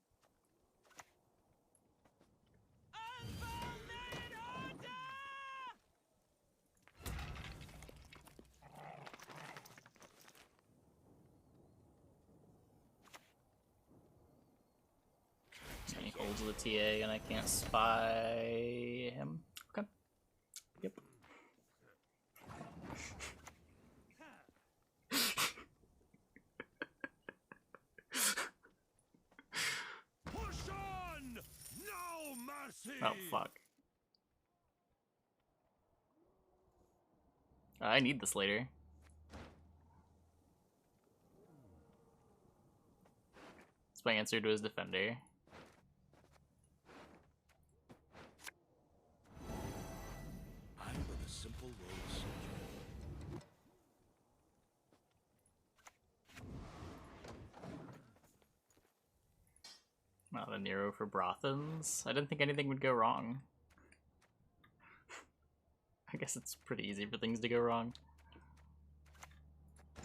he holds the TA and I can't spy him. Okay. Yep. Push on! No mercy! Oh, fuck. I need this later. That's my answer to his defender. I'm but a simple road soldier. Not a Nero for Brothans. I didn't think anything would go wrong. I guess it's pretty easy for things to go wrong.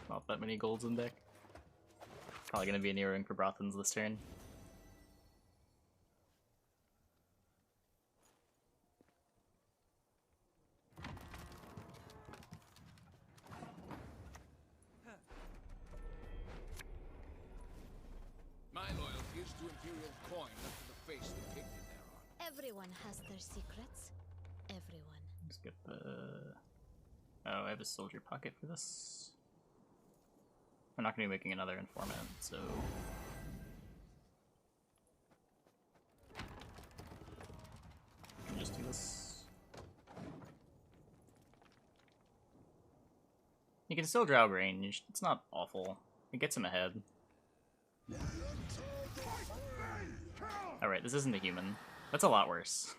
Not that many golds in deck. Probably gonna be a Nero for Brothans this turn. My loyalty is to Imperial coin, not to the face depicted thereon. Everyone has their secrets. Everyone. Let's get the... Oh, I have a soldier pocket for this. I'm not gonna be making another informant, so... I can just do this. You can still draw range, it's not awful. It gets him ahead. Alright, this isn't a human. That's a lot worse.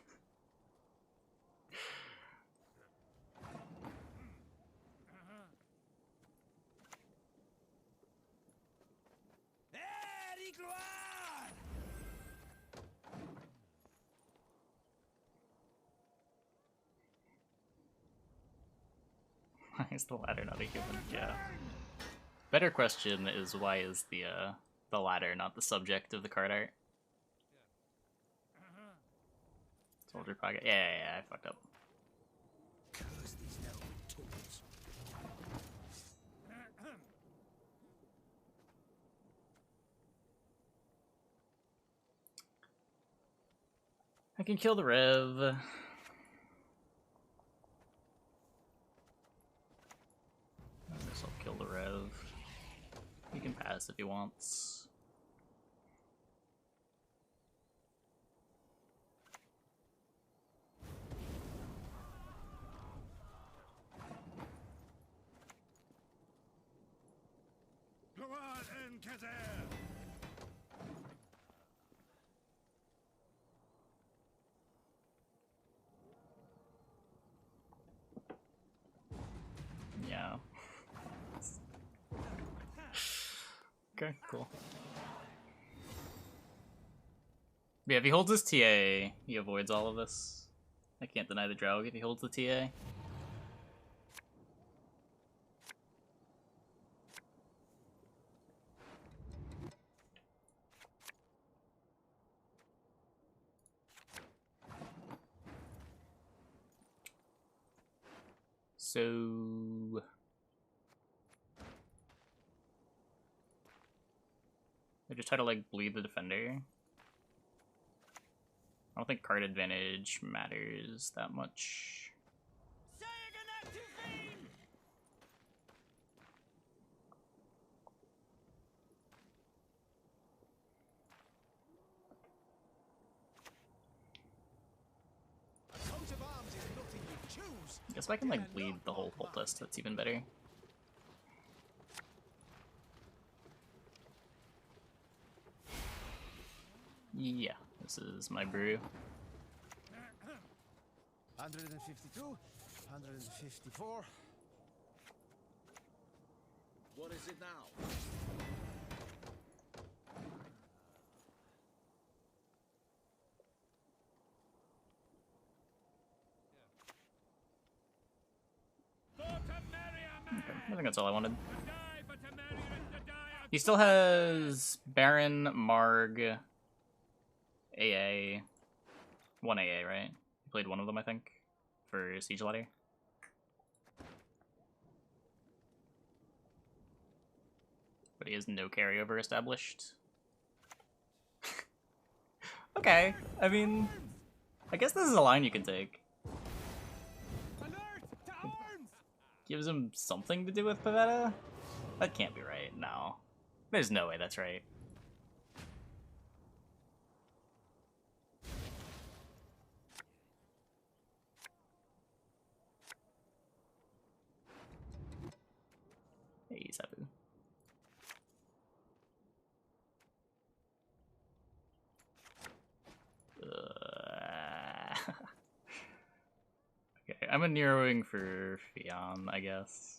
Why is the ladder not a human? Yeah. Better question is why is the ladder not the subject of the card art? Soldier pocket. Yeah, I fucked up. Curse these elven tools. I can kill the Rev. I guess I'll kill the Rev. He can pass if he wants. Gloire and Kazer! Yeah. Okay, cool. Yeah, if he holds his TA, he avoids all of this. I can't deny the Draug if he holds the TA. So I just try to like bleed the defender. I don't think card advantage matters that much. I guess if I can like bleed the whole poultice, that's even better. Yeah, this is my brew. 152, 154. What is it now? Okay, I think that's all I wanted. He still has Baron, Marg, AA, one AA, right? He played one of them, I think, for Siege Ladder. But he has no carryover established. Okay, I mean, I guess this is a line you can take. Gives him something to do with Pavetta? That can't be right, no. There's no way that's right. Hey, Sabu. Okay, I'm a narrowing for Fion, I guess.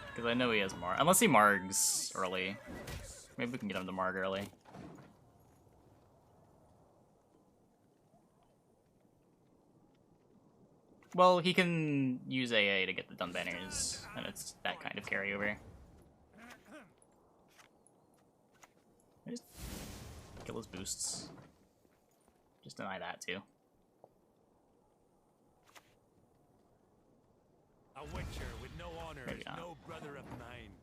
Because I know he has Marg. Unless he Margs early. Maybe we can get him to Marg early. Well, he can use AA to get the done banners, and it's that kind of carryover. I just kill his boosts. Just deny that too. A witcher with no honor Maybe is not. no brother of mine.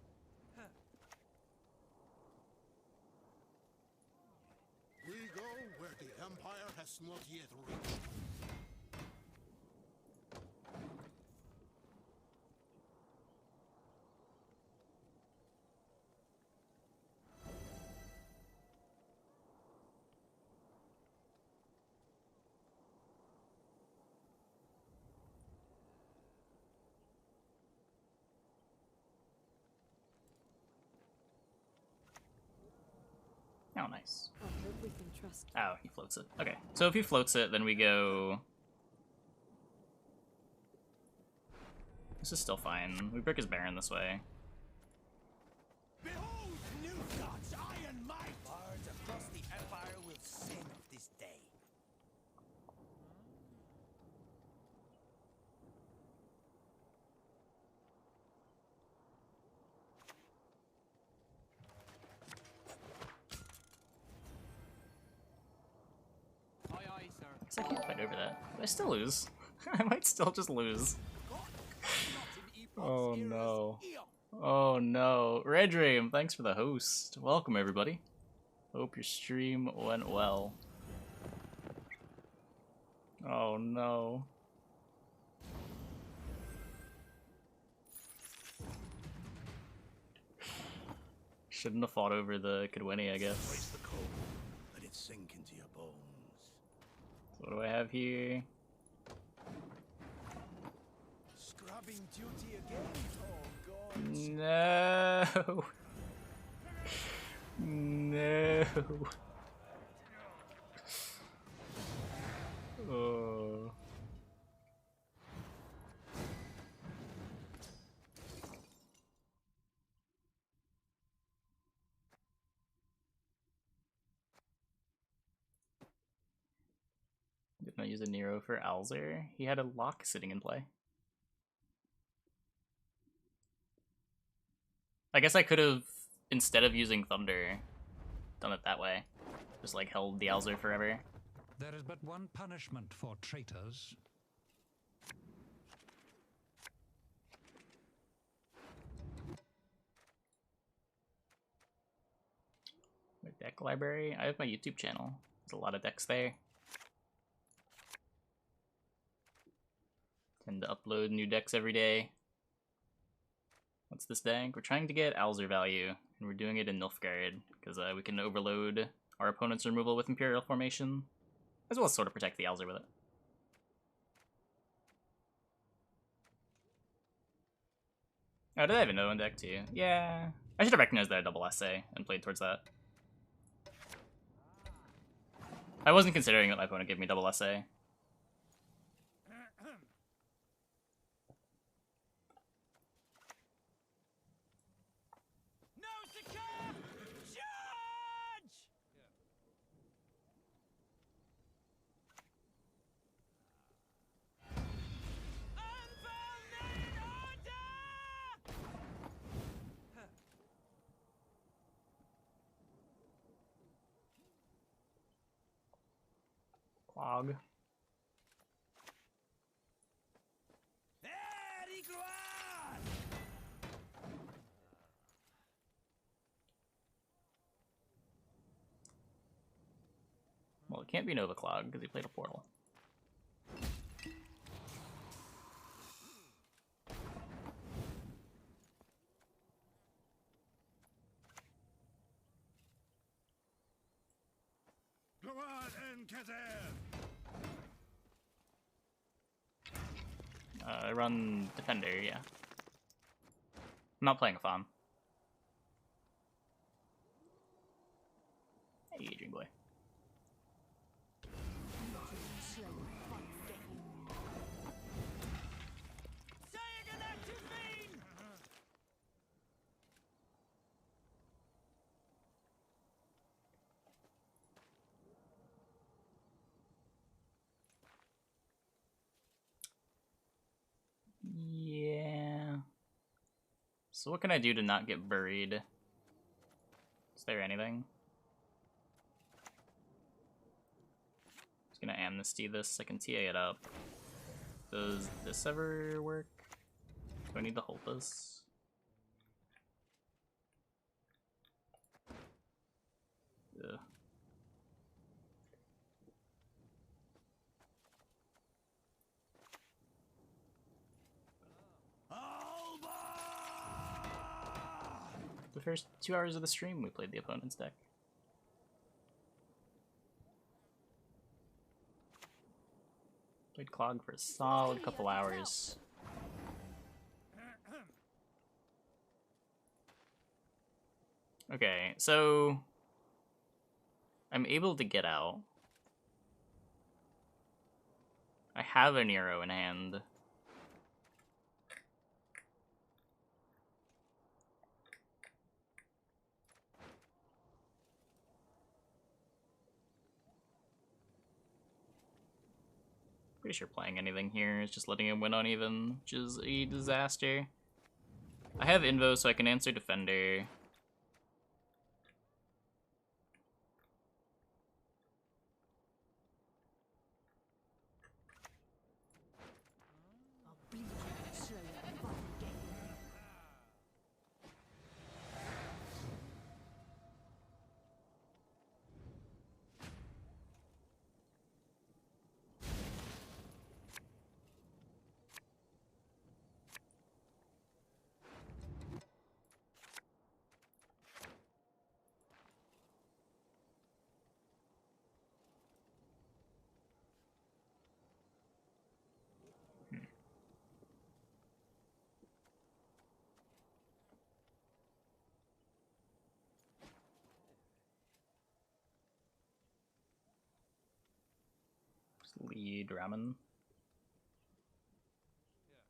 We go where the Empire has not yet reached. Oh, nice. I hope we can trust you. Oh, he floats it. Okay, so if he floats it, then we go... This is still fine. We break his Baron this way. Behold, new gods, iron might! Bards across the Empire will sing of this day. Aye, aye, sir. Guess I can't fight over that. But I still lose. I might still just lose. Oh no. Oh no. Red Dream, thanks for the host. Welcome everybody. Hope your stream went well. Oh no. Shouldn't have fought over the Kidweni, I guess. Face the cold. Let it sink into your bones. So what do I have here? Scrubbing duty again, oh god. No. No. Oh. Can I use a Nero for Alzur? He had a lock sitting in play. I guess I could have, instead of using Thunder, done it that way. Just like held the Alzur forever. There is but one punishment for traitors. My deck library. I have my YouTube channel. There's a lot of decks there. Tend to upload new decks every day. What's this deck? We're trying to get Alzur value, and we're doing it in Nilfgaard, because we can overload our opponent's removal with Imperial Formation, as well as sort of protect the Alzur with it. Oh, did I have a no in deck too? Yeah. I should have recognized that I double essay and played towards that. I wasn't considering that my opponent gave me double essay. Clog. Well, it can't be Nova Clog because he played a portal. I run Defender, yeah. I'm not playing a farm. Hey, Adrian boy. Yeah. So what can I do to not get buried? Is there anything? Just gonna amnesty this. I can TA it up. Does this ever work? Do I need to hold this? Ugh. The first 2 hours of the stream, we played the opponent's deck. Played Clog for a solid couple hours. Okay, so I'm able to get out. I have a Nero in hand. Pretty sure playing anything here is just letting him win uneven, which is a disaster. I have Invo, so I can answer Defender. Lead Ramen.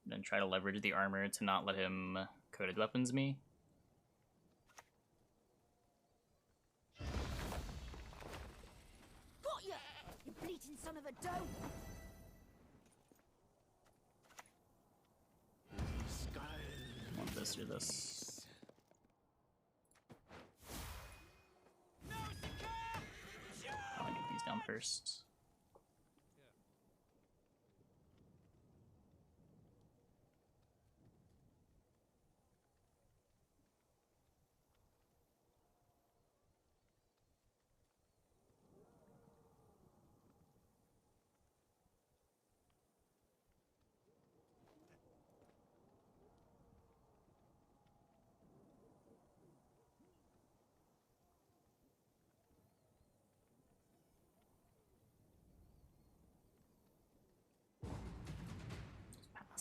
Then try to leverage the armor to not let him coded weapons me. Got ya! You bleating son of a dope! Want this or this? I'll get these down first.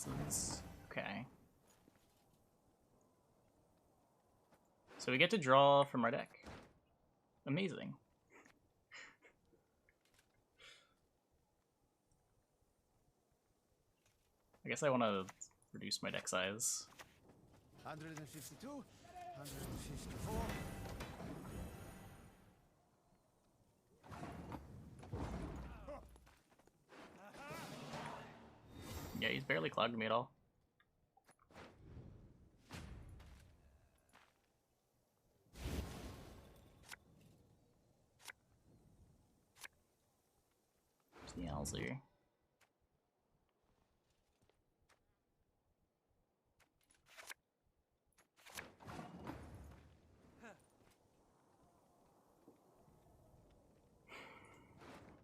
Passes. Okay. So we get to draw from our deck. Amazing. I guess I want to reduce my deck size. 152, 154. Yeah, he's barely clogged me at all. There's the Alzur.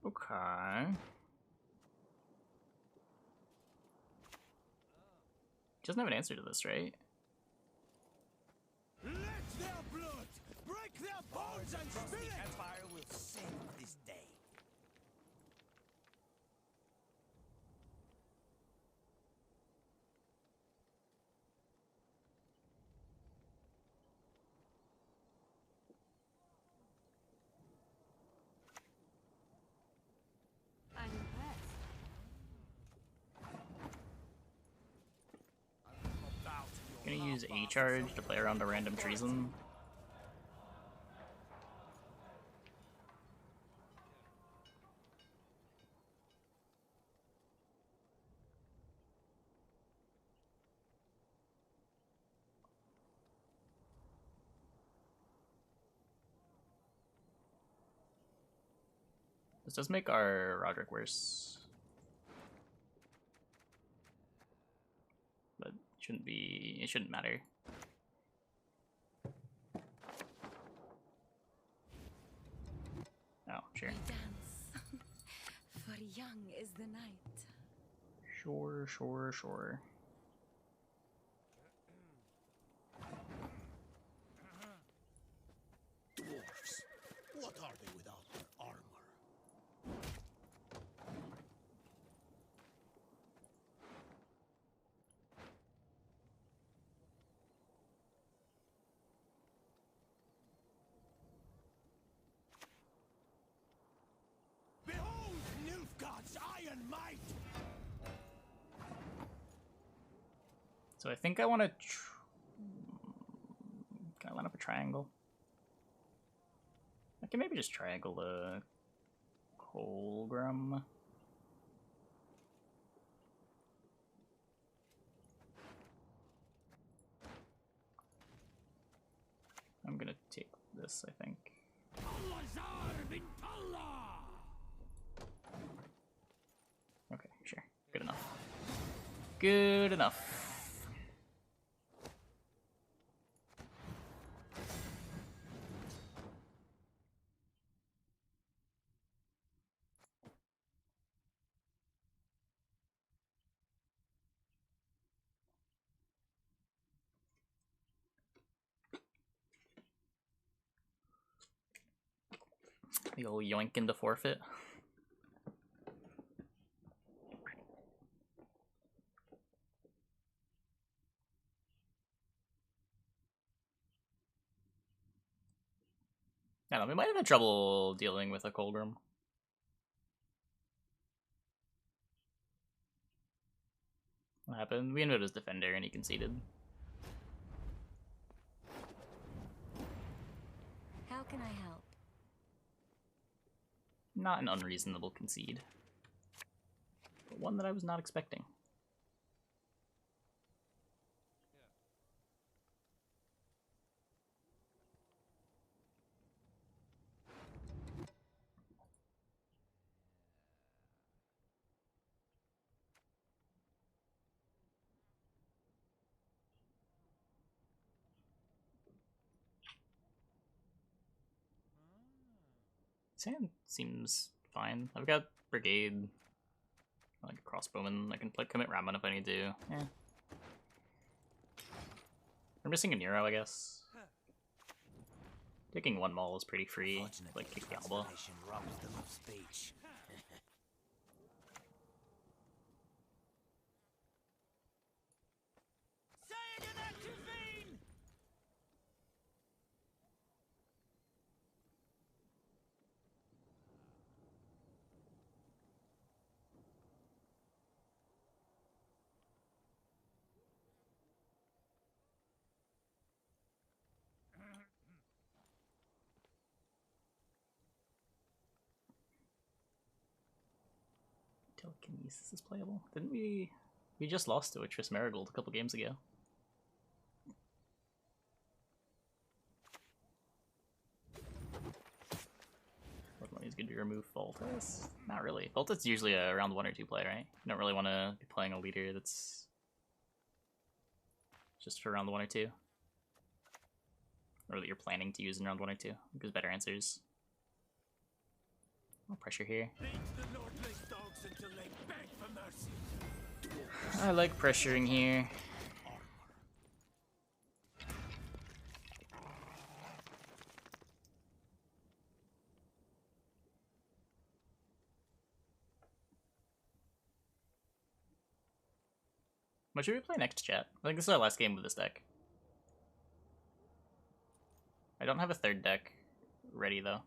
Okay. He doesn't have an answer to this, right? Let their blood break their bones and spirit! The Empire will sing this day. I'm impressed. Gonna use A charge to play around a random treason. This does make our Roderick worse. But it shouldn't matter. Oh, sure. We dance. For young is the night. Sure. Dwarfs, what are they without their armor? Behold Nilfgaard's iron might! So I think I want to. Can I line up a triangle? I can maybe just triangle the Colgrim. I'm gonna take this, I think. Okay, sure. Good enough. Good enough. The old yoink into forfeit. I don't know, we might have had trouble dealing with a Colgrim. What happened? We ended his defender and he conceded. How can I help? Not an unreasonable concede. but one that I was not expecting. Sand seems fine. I've got Brigade, like a crossbowman. I can play commit Ramen if I need to. Yeah. We're missing a Nero, I guess. Taking one maul is pretty free. Like kick the elbow. Robs them of speech. Telekinesis is playable. Didn't we? We just lost to a Triss Marigold a couple games ago. What money is good to remove Voltus? Not really. Voltus is usually a round 1 or 2 play, right? You don't really want to be playing a leader that's just for round 1 or 2. Or that you're planning to use in round 1 or 2. Gives better answers. No pressure here. I like pressuring here. What should we play next, chat? I think this is our last game with this deck. I don't have a third deck ready, though.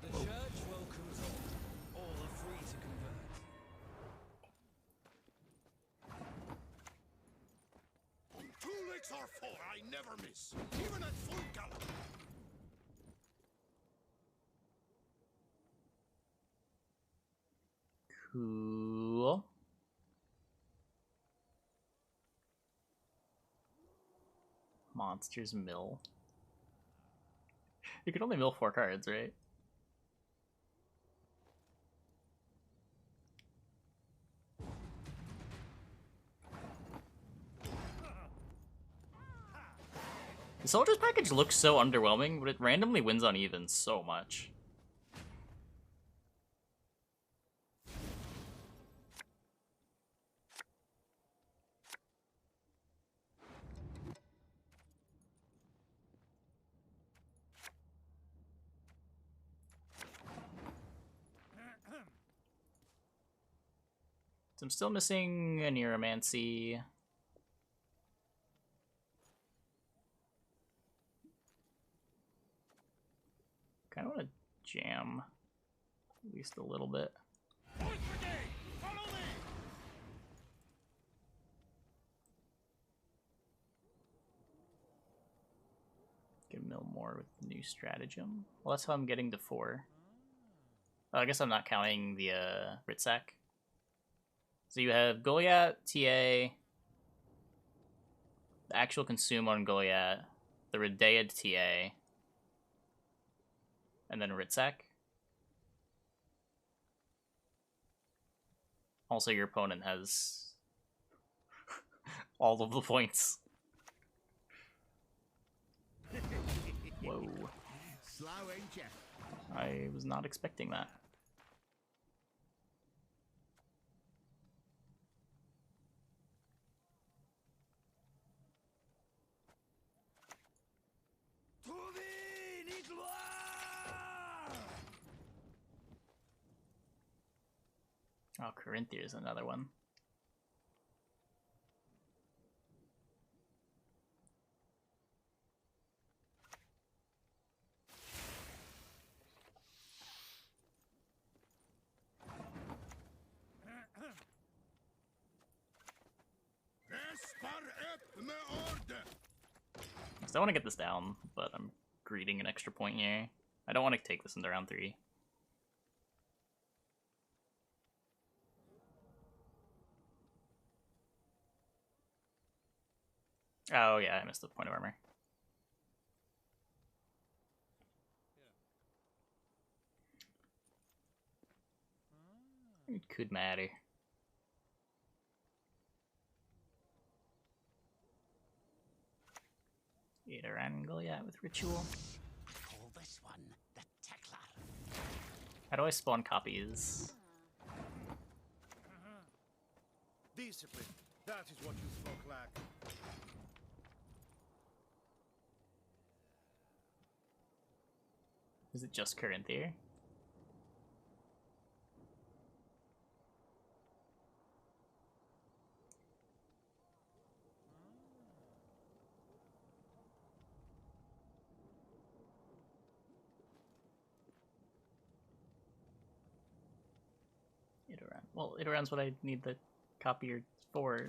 The church welcomes all. All are free to convert. 2 licks or 4, I never miss, even at full gallop. Cool. Monsters mill. You can only mill 4 cards, right? The Soldiers package looks so underwhelming, but it randomly wins on even so much. So I'm still missing a Neuromancy. Kind of want to jam at least a little bit. Get mill more with the new stratagem. Well, that's how I'm getting to 4. Oh, I guess I'm not counting the Ritsak. So you have Goliath, TA, the actual consume on Goliath, the Redead TA, and then Ritsak. Also, your opponent has all of the points. Whoa. Slow, ain't ya? I was not expecting that. Oh, Corinthia is another one. So I want to get this down, but I'm greeding an extra point here. I don't want to take this into round 3. Oh yeah, I missed the point of armor. It could matter. Either angle, yeah, with ritual. Call this one the Tickler. How do I spawn copies? Discipline. That is what you folk lack. Is it just Corinthia? Iteran. Well, Iteran's what I need the copier for.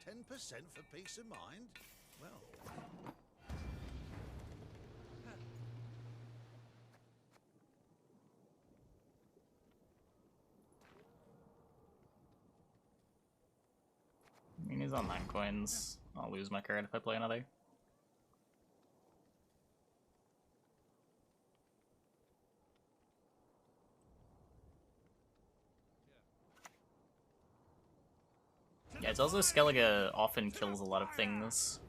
10% for peace of mind? Well... I mean, he's on 9 coins. I'll lose my card if I play another. Yeah, it's also Skellige often kills a lot of things.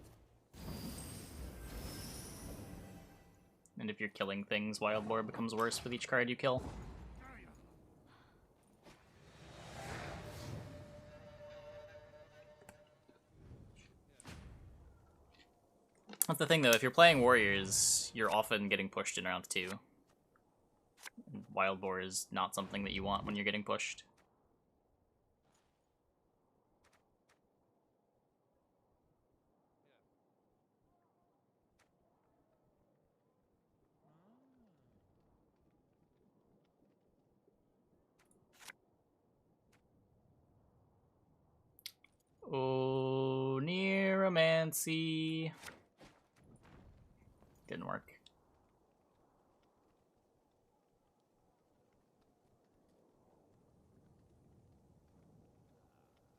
And if you're killing things, Wild Boar becomes worse with each card you kill. That's the thing though, if you're playing warriors, you're often getting pushed in round 2. And Wild Boar is not something that you want when you're getting pushed. Oh, Neuromancy. Didn't work.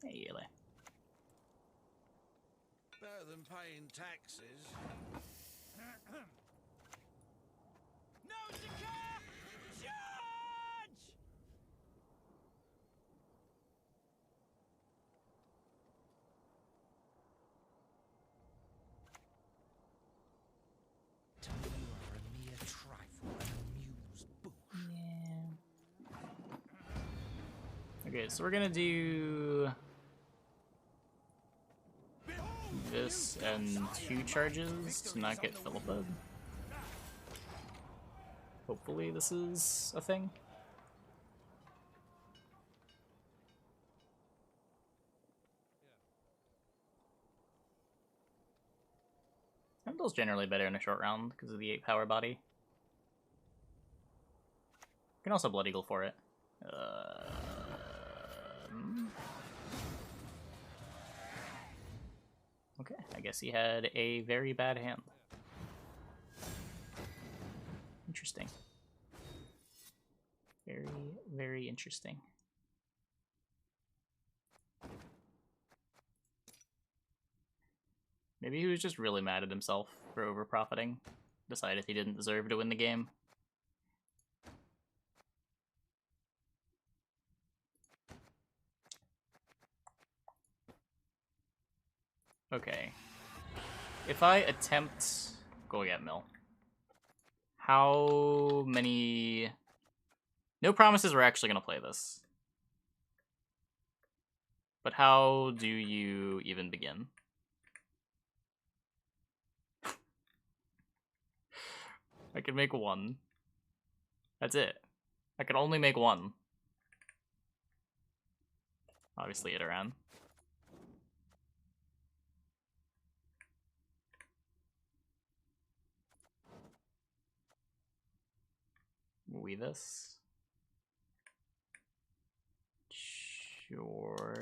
Hey, Eli. Better than paying taxes. No Zakar! Charge! You are a mere trifle and amuse bush. Yeah. Okay, so we're gonna do this and 2 charges to not get Philippa. Hopefully this is a thing. Heimdall's generally better in a short round because of the 8 power body. You can also Blood Eagle for it. Okay, I guess he had a very bad hand. Interesting. Very, very interesting. Maybe he was just really mad at himself for over-profiting. Decided he didn't deserve to win the game. Okay. If I attempt go get Mill, how many... No promises we're actually going to play this. But how do you even begin? I can make 1. That's it. I can only make 1. Obviously Iteran. We this? Sure.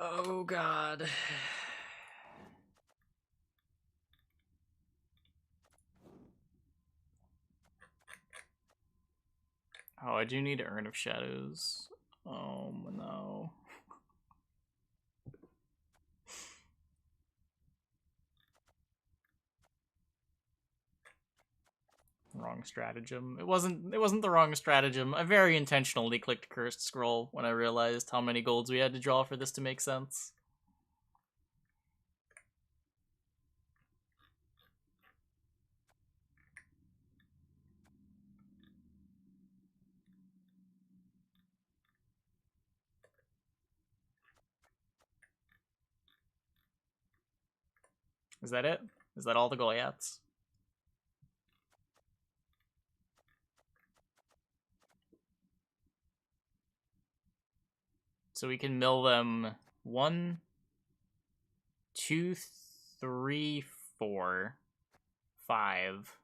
Oh god. Oh, I do need Urn of Shadows. Oh no. Wrong stratagem. It wasn't the wrong stratagem. I very intentionally clicked Cursed Scroll when I realized how many golds we had to draw for this to make sense. Is that it? Is that all the Goliaths? So we can mill them 1, 2, 3, 4, 5,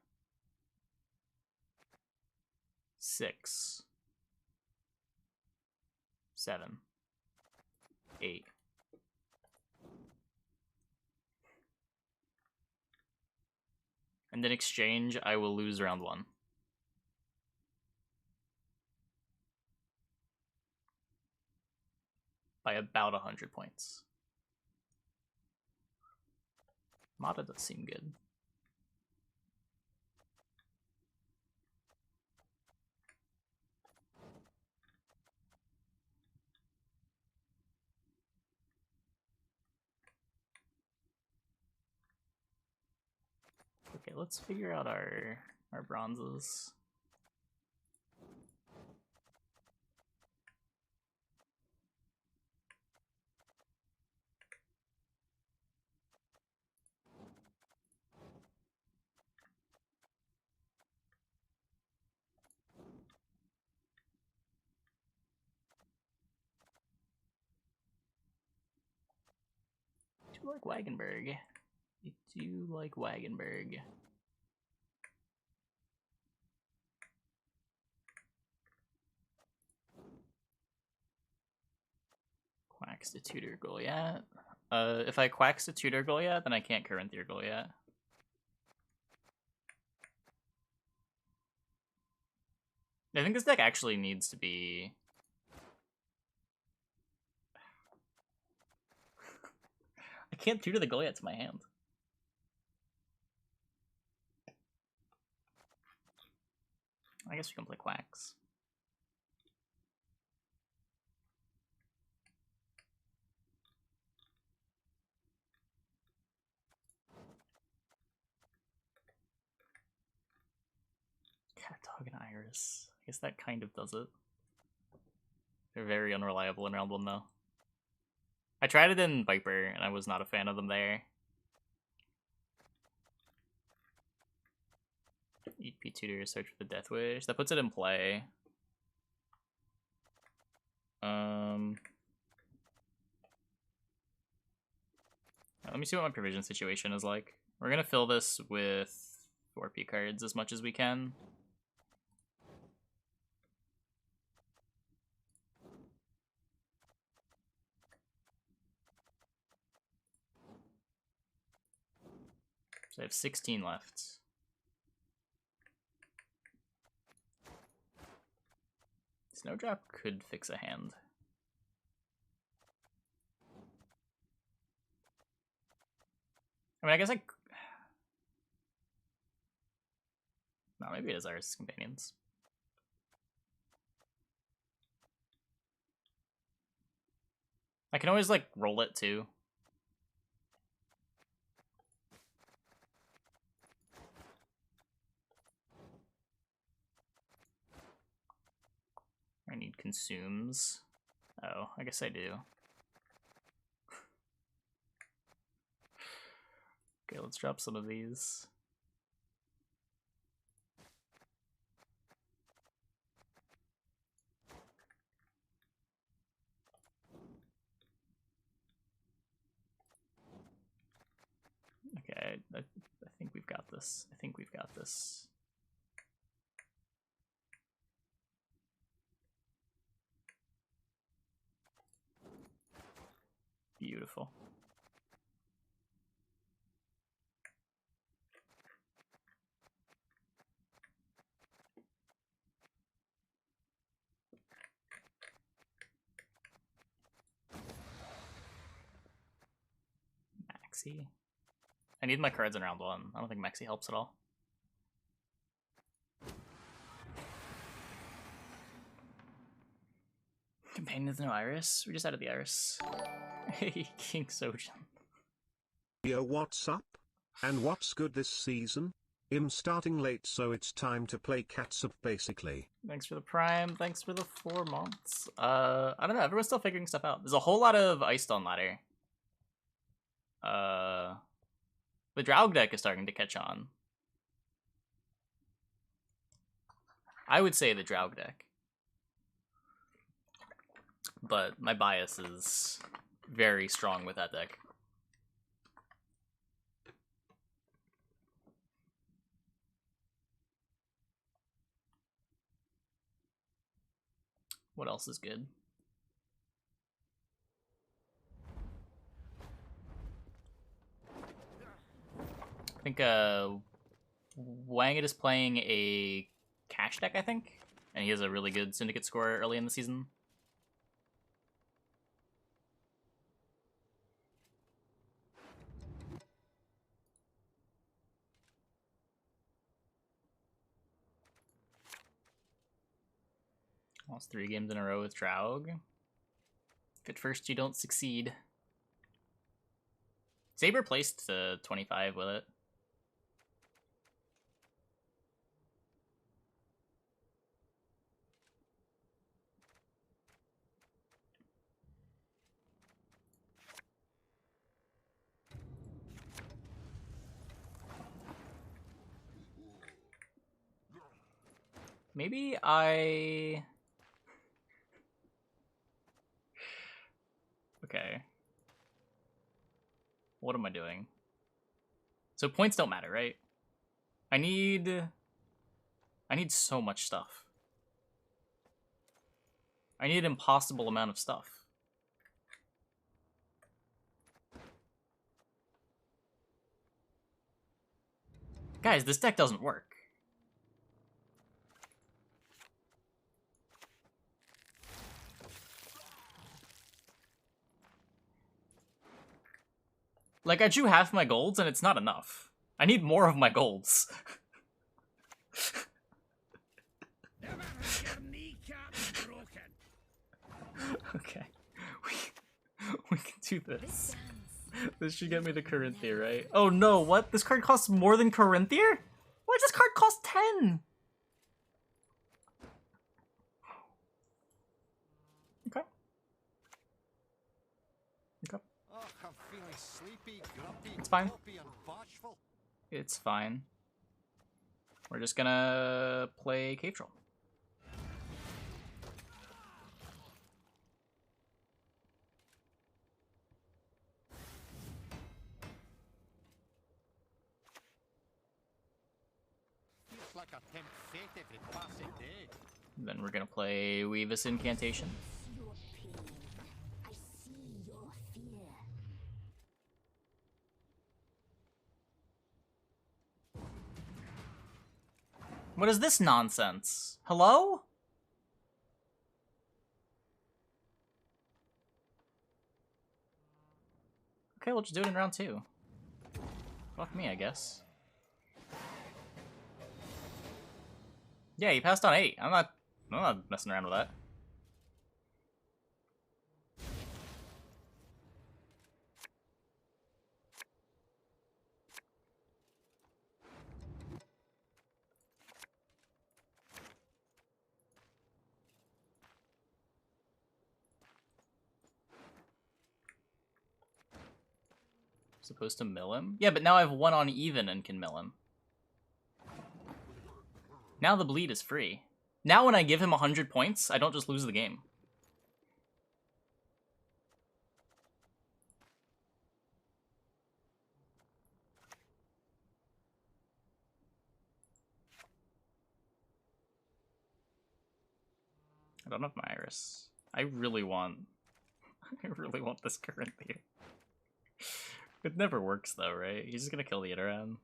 6, 7, 8. And in exchange, I will lose round 1. By about 100 points. Mata does seem good. Okay, let's figure out our bronzes. I do like Wagenberg. I do like Wagenberg. Quacks to tutor Goliath. If I quacks to tutor Goliath, then I can't current your Goliath. I think this deck actually needs to be... I can't tutor the Goliath to my hand. I guess we can play Quacks. Cat Dog and Iris. I guess that kind of does it. They're very unreliable in round 1 though. I tried it in Viper and I was not a fan of them there. Eat P tutor, search for the Death Wish. That puts it in play. Let me see what my provision situation is like. We're gonna fill this with 4P cards as much as we can. So I have 16 left. Snowdrop could fix a hand. I mean, I guess I... No, maybe it is Iris' Companions. I can always, like, roll it, too. I need consumes. Oh, I guess I do. Okay, let's drop some of these. Okay, I think we've got this. I think we've got this. Beautiful. Maxi. I need my cards in round 1. I don't think Maxi helps at all. Companion with no Iris. We just added the Iris. Hey, King Sojin. Yo, what's up? And what's good this season? I'm starting late, so it's time to play catsup basically. Thanks for the Prime. Thanks for the 4 months. I don't know. Everyone's still figuring stuff out. There's a whole lot of Ice Stone ladder. The Draug deck is starting to catch on. I would say the Draug deck. But my bias is very strong with that deck. What else is good? I think Wangit is playing a cash deck, I think. And he has a really good syndicate score early in the season. Lost 3 games in a row with Draug. If at first you don't succeed. Saber placed to 25 with it. Maybe I... Okay. What am I doing? So points don't matter, right? I need so much stuff. I need an impossible amount of stuff. Guys, this deck doesn't work. Like, I drew half my golds, and it's not enough. I need more of my golds. Okay. We can do this. This should get me the Corinthia, right? Oh no, what? This card costs more than Corinthia? Why does this card cost 10? Okay. Okay. Oh, I'm feeling sleepy, grumpy, It's fine. grumpy, and bashful. It's fine. We're just gonna play Cave Troll. Feels like I tempt fate every passing day. Then we're gonna play Weavis Incantation. Your pain. I see your fear. What is this nonsense? Hello? Okay, we'll just do it in round 2. Fuck me, I guess. Yeah, he passed on 8. I'm not messing around with that. Supposed to mill him? Yeah, but now I have 1 on even and can mill him. Now the bleed is free. Now when I give him 100 points, I don't just lose the game. I don't have my Iris. I really want I really want this current here. It never works though, right? He's just gonna kill the Iteran.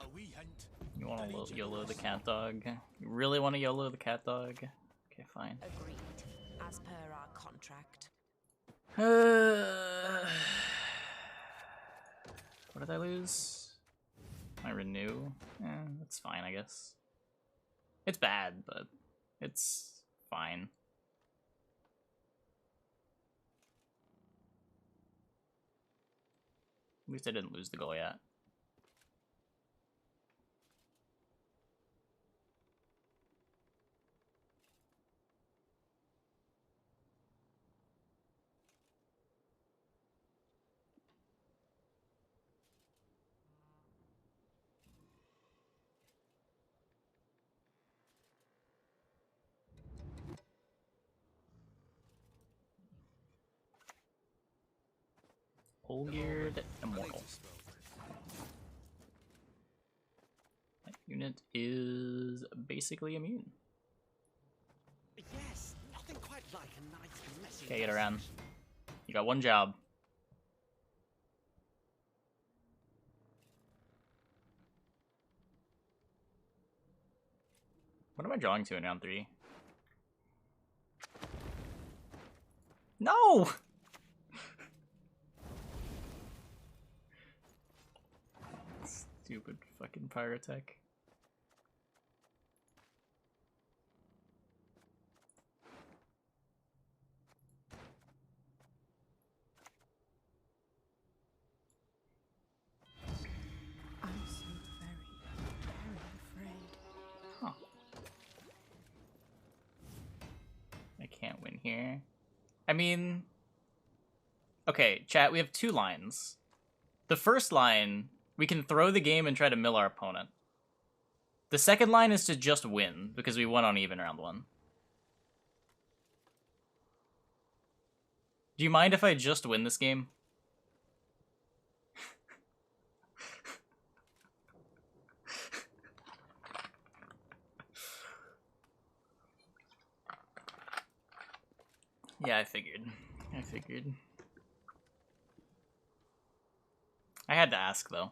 A wee hint. You want to YOLO the cat dog? You really want to YOLO the cat dog? Okay, fine. Agreed, as per our contract. What did I lose? I renew? That's fine, I guess. It's bad, but it's fine. At least I didn't lose the goal yet. Olgeared Immortal. That unit is basically immune. Yes, nothing quite like a nice messy. Okay, get around. You got one job. What am I drawing to in round 3? No! Stupid fucking pyrotech. I'm so very afraid. Huh. I can't win here. I mean... Okay, chat, we have 2 lines. The first line, we can throw the game and try to mill our opponent. The second line is to just win, because we won on even round 1. Do you mind if I just win this game? Yeah, I figured. I had to ask, though.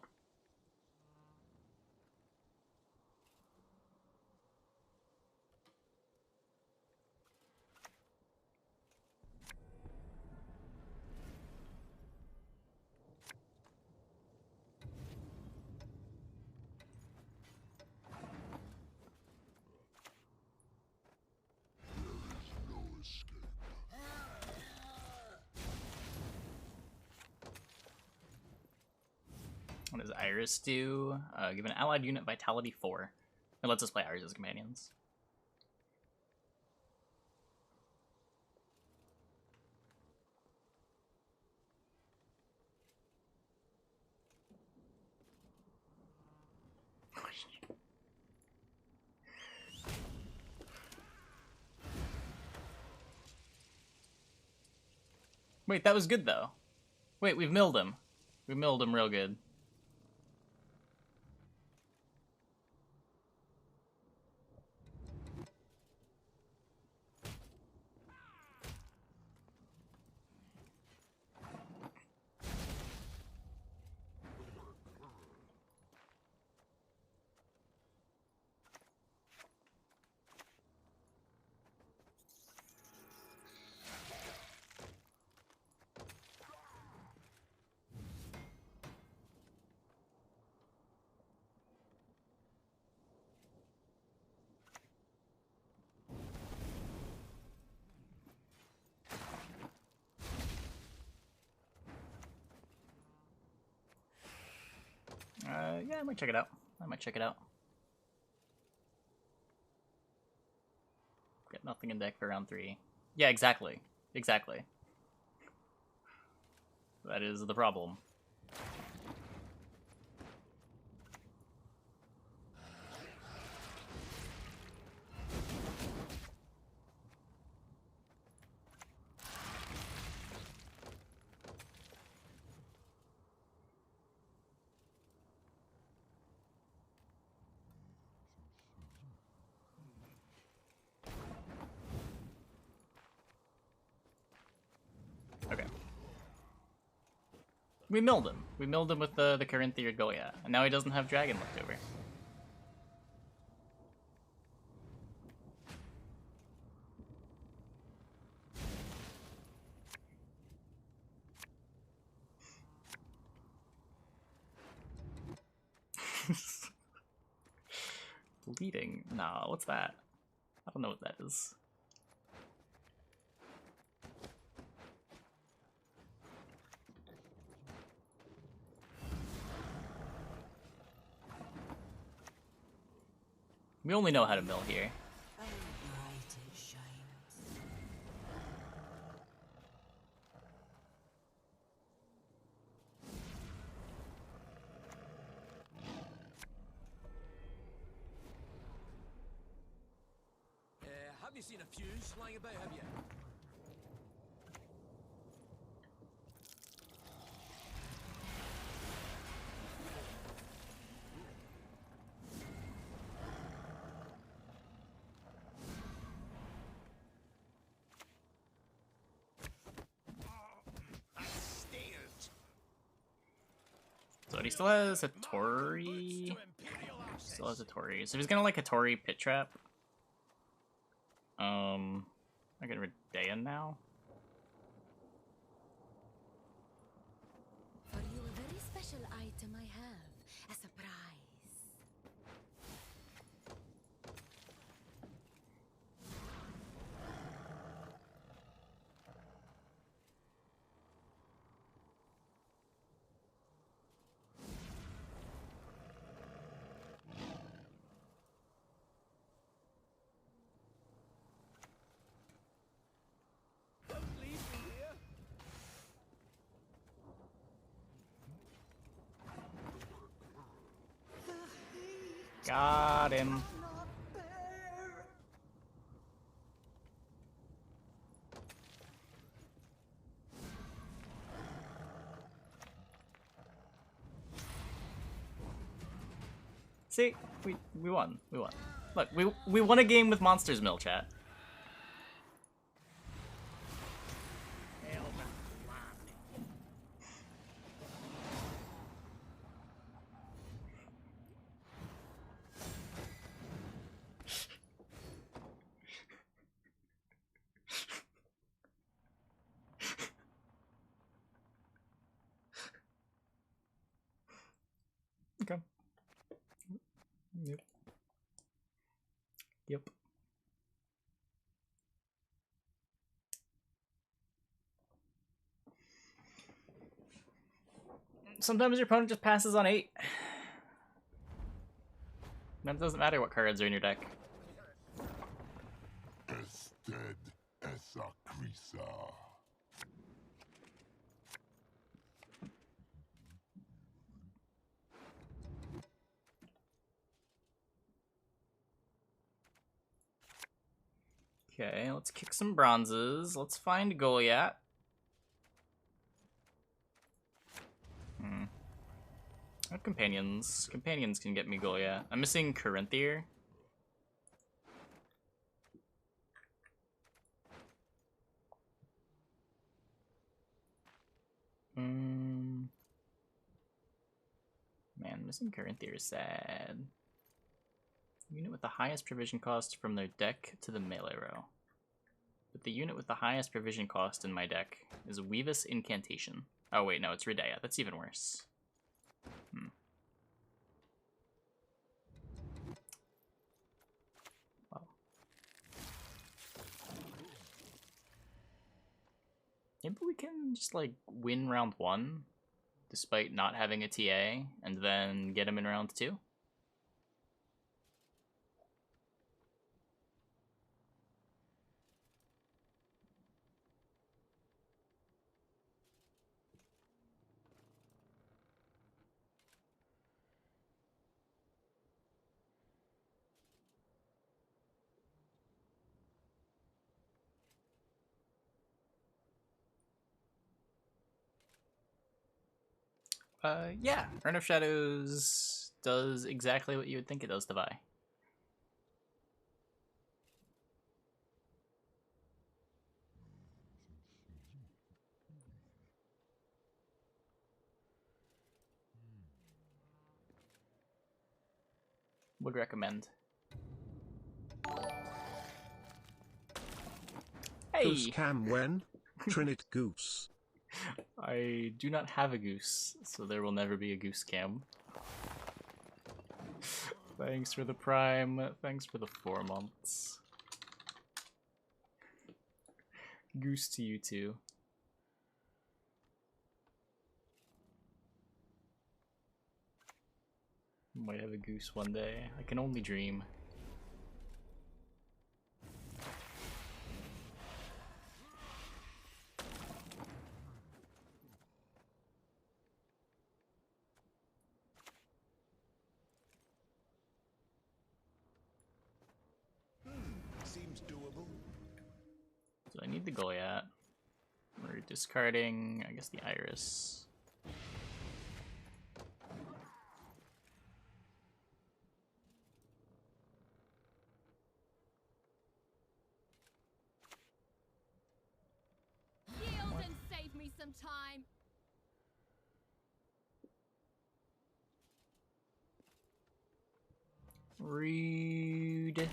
What does Iris do? Give an allied unit vitality 4. It lets us play Iris as companions. Wait, that was good, though. Wait, we've milled him. We milled him real good. Yeah, I might check it out. Got nothing in deck for round 3. Yeah, exactly. That is the problem. We milled him. We milled him with the Corinthian Goliath, and now he doesn't have dragon left over. Bleeding? Nah, what's that? I don't know what that is. We only know how to mill here. Have you seen a fuse lying about, have you? So he still has a Tori. Still has a Tori. So he's gonna like a Tori pit trap. I get Redean now. For you, a very special item I have. A surprise. Got him. See, we won. We won. Look, we won a game with Monsters Mill, chat. Okay. Yep. Yep. Sometimes your opponent just passes on 8. Then it doesn't matter what cards are in your deck. Ested esa crisa. Okay, let's kick some bronzes. Let's find Goliath. I have companions. Companions can get me Goliath. I'm missing Corinthier. Man, missing Corinthier is sad. Unit with the highest provision cost from their deck to the melee row. But the unit with the highest provision cost in my deck is Weavis Incantation. Oh wait, no, it's Redea. That's even worse. Well. Maybe we can just like win round 1 despite not having a TA and then get him in round 2. Yeah, Urn of Shadows does exactly what you would think it does to Vi. Would recommend. Goose Hey! cam when? Trinit goose. I do not have a goose, so there will never be a goose cam. Thanks for the prime. Thanks for the 4 months. Goose to you too. Might have a goose one day. I can only dream. Seems doable. So I need the Goliath. We're discarding, I guess, the Iris. Yield and save me some time. Rude.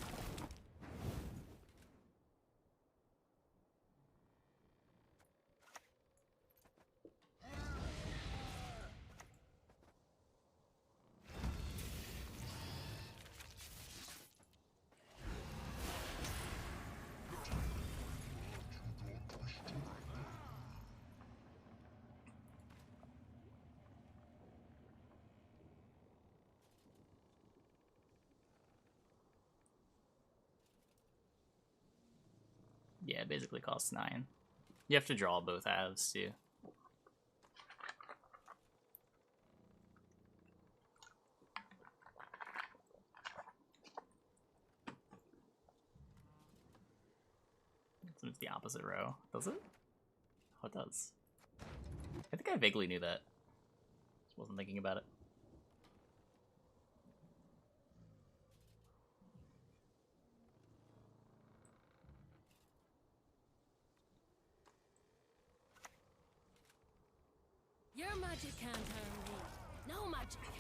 Yeah, it basically costs 9. You have to draw both halves too. So it's the opposite row. Does it? Oh, it does. I think I vaguely knew that. Just wasn't thinking about it. Your magic can't harm me. No magic can.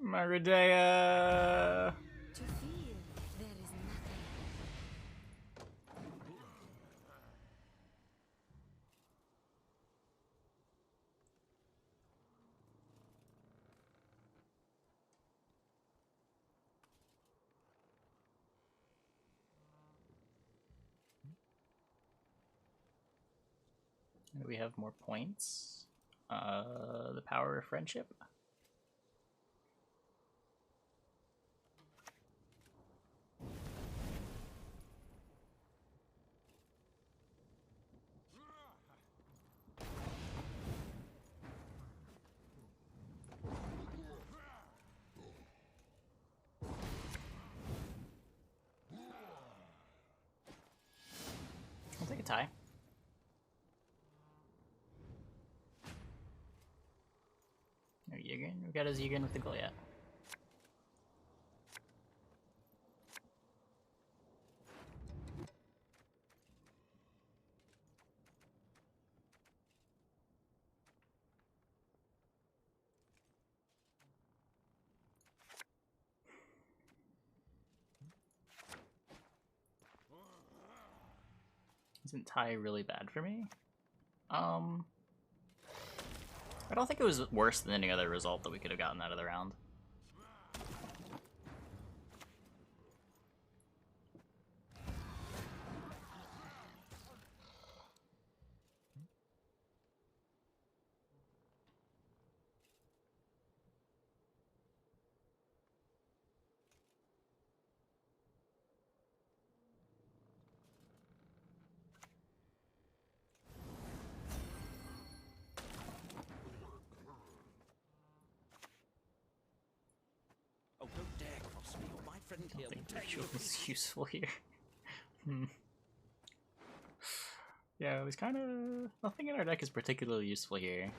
Maridea! To feel there is nothing. We have more points. The power of friendship. I'll take a tie. No Yigan. We got a Yigan with the Goliath. Isn't tie really bad for me? I don't think it was worse than any other result that we could have gotten out of the round. Oh, don't dare cross me, or my friend I here don't will think tell you. ritual is useful here. Yeah, it was kind of... Nothing in our deck is particularly useful here.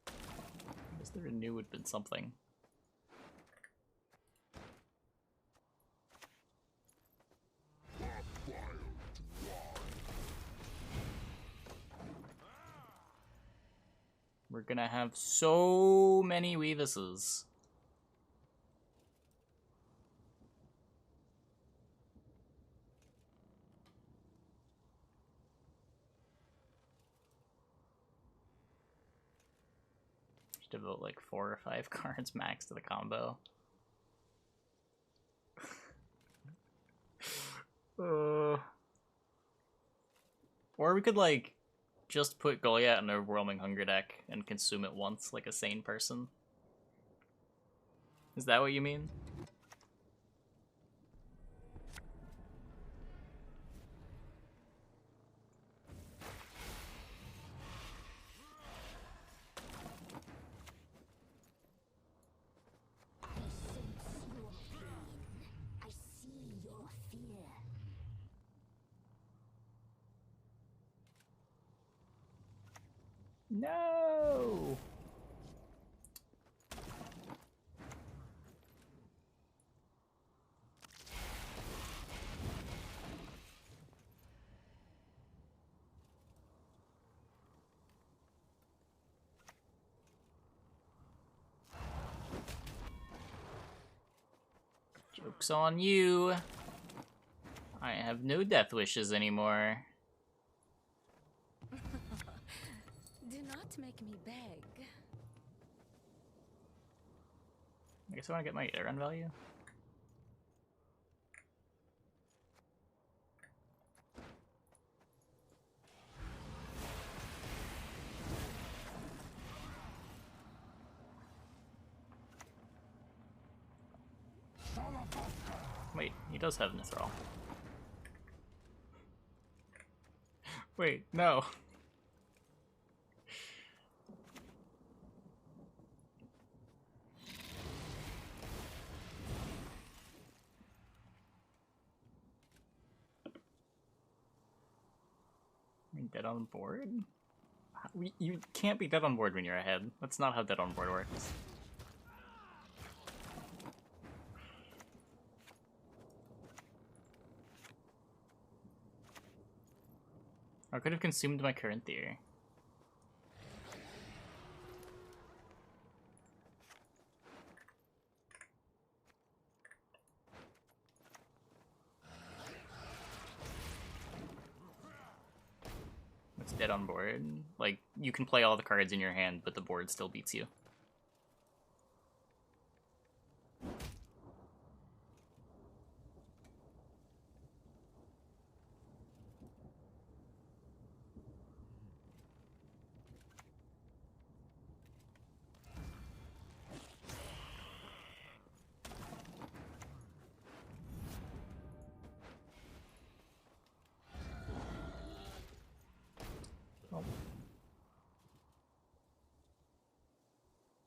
I guess the renew would have been something. We're gonna have so many Weavises. Devote like 4 or 5 cards max to the combo. Or we could like just put Goliath in a Overwhelming Hunger deck and consume it once like a sane person. Is that what you mean? No! Joke's on you. I have no death wishes anymore. Do not make me beg. I guess I want to get my air run value. Wait, he does have Mithril. Wait, no. Dead on board? You can't be dead on board when you're ahead. That's not how dead on board works. I could have consumed my current theory. It's dead on board. Like, you can play all the cards in your hand, but the board still beats you.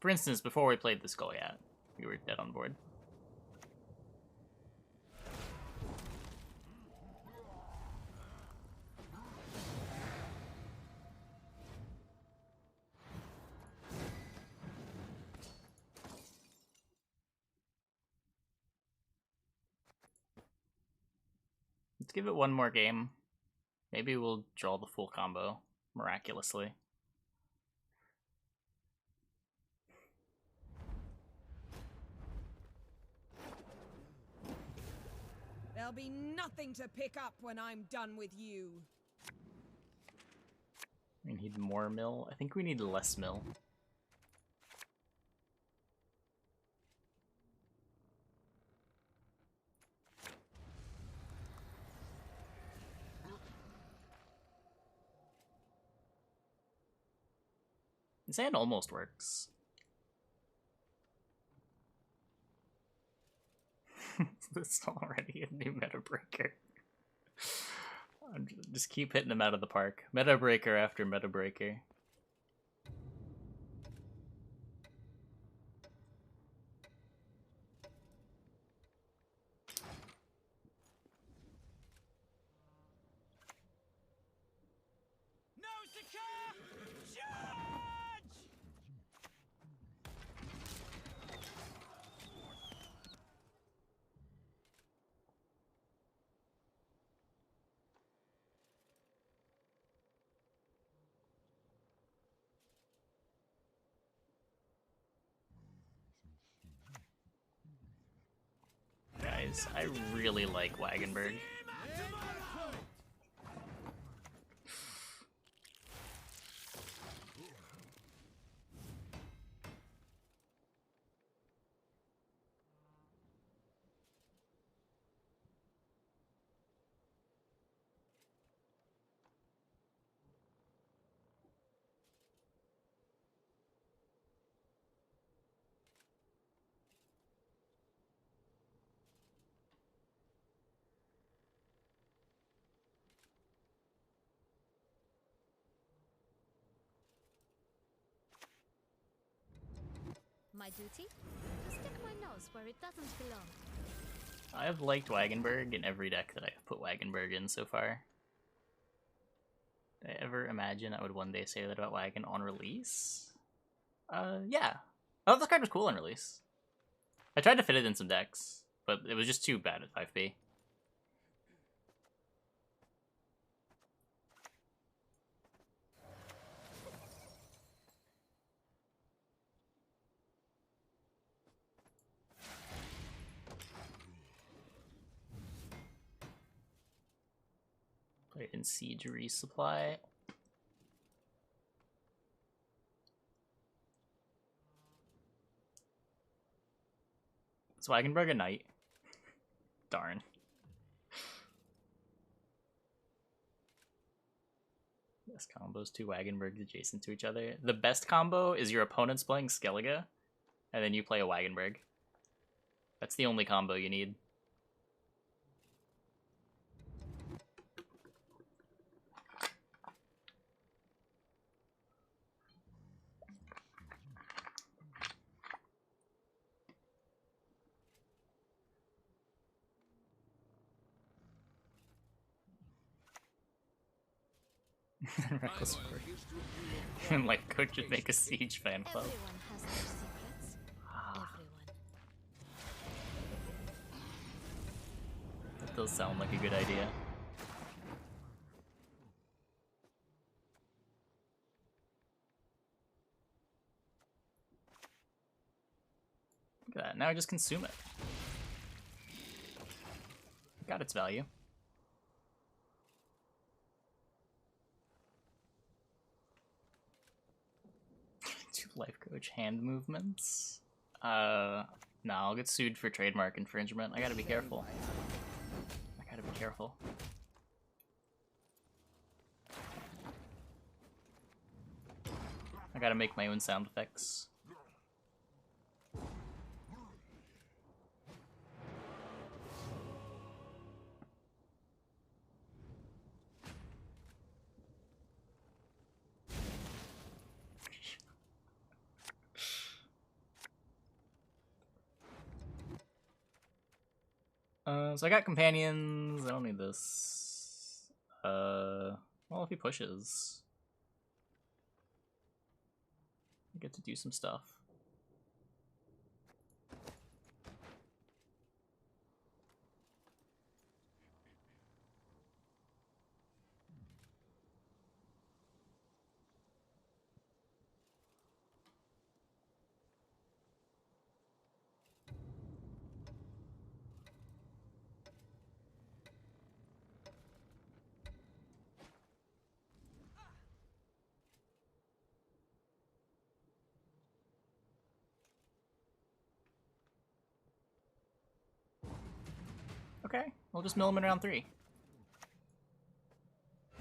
For instance, before we played this Goliath, we were dead on board. Let's give it one more game. Maybe we'll draw the full combo, miraculously. There'll be nothing to pick up when I'm done with you. We need more mill. I think we need less mill. This hand almost works. This is already a new meta breaker. Just keep hitting them out of the park. Meta breaker after meta breaker. is I really like Wagenberg. My duty? To stick my nose where it doesn't belong. I have liked Wagenberg in every deck that I've put Wagenberg in so far. Did I ever imagine I would one day say that about Wagen on release? Yeah. I thought the card was cool on release. I tried to fit it in some decks, but it was just too bad at 5p. Play it in Siege Resupply. Is Wagenberg a knight? Darn. Best combos, two Wagenbergs adjacent to each other. The best combo is your opponent's playing Skellige, and then you play a Wagenberg. That's the only combo you need. Reckless Word. And like, coach should make a Siege fan club. Everyone has their secrets. Everyone. That does sound like a good idea. Look at that, now I just consume it. Got its value. Two life coach hand movements. No, I'll get sued for trademark infringement. I gotta be careful. I gotta be careful. I gotta make my own sound effects. So I got companions. I don't need this. Well, if he pushes, I get to do some stuff. Okay, we'll just mill him in round 3.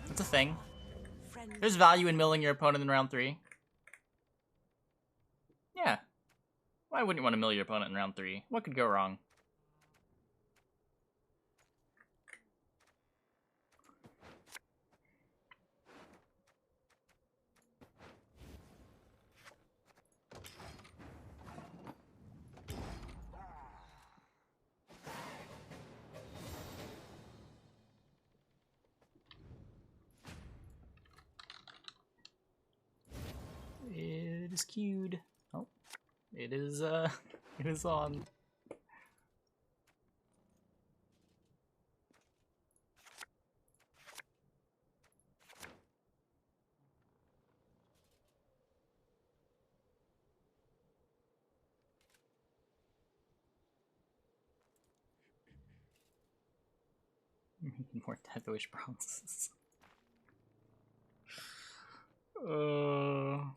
That's a thing. There's value in milling your opponent in round 3. Yeah. Why wouldn't you want to mill your opponent in round 3? What could go wrong? It is queued. Oh, it is it is on. More Deathwish bronzes. Oh,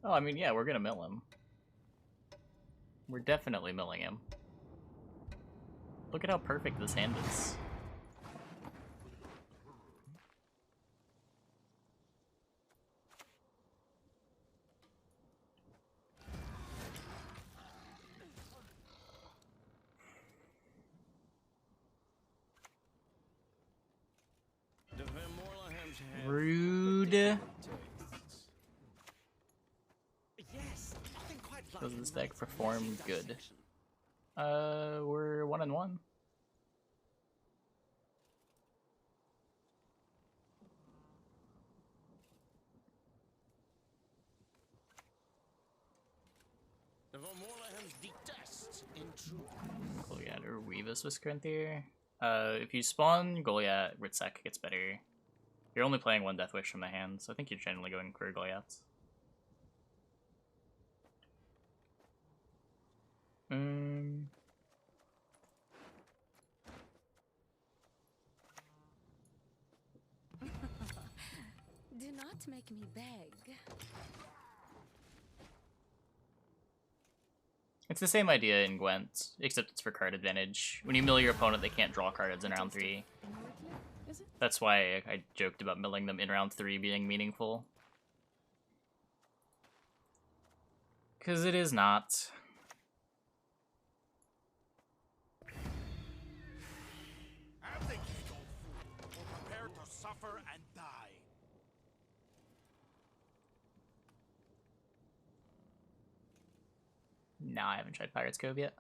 I mean, yeah, we're gonna mill him. We're definitely milling him. Look at how perfect this hand is. Rude. Yes, nothing quite like Does a this nice deck perform messy good? dissection. We're 1-1. The Von Morlehams detest intrude. Goliath or Weavus with Scranthier. If you spawn Goliath, Ritzek gets better. You're only playing one Deathwish from the hand, so I think you're generally going for Goliaths. Do not make me beg. It's the same idea in Gwent, except it's for card advantage. When you mill your opponent, they can't draw cards in round 3. That's why I joked about milling them in round 3 being meaningful. Because it is not. Have the gate, old fool, or prepare to suffer and die. Nah, I haven't tried Pirate's Cove yet.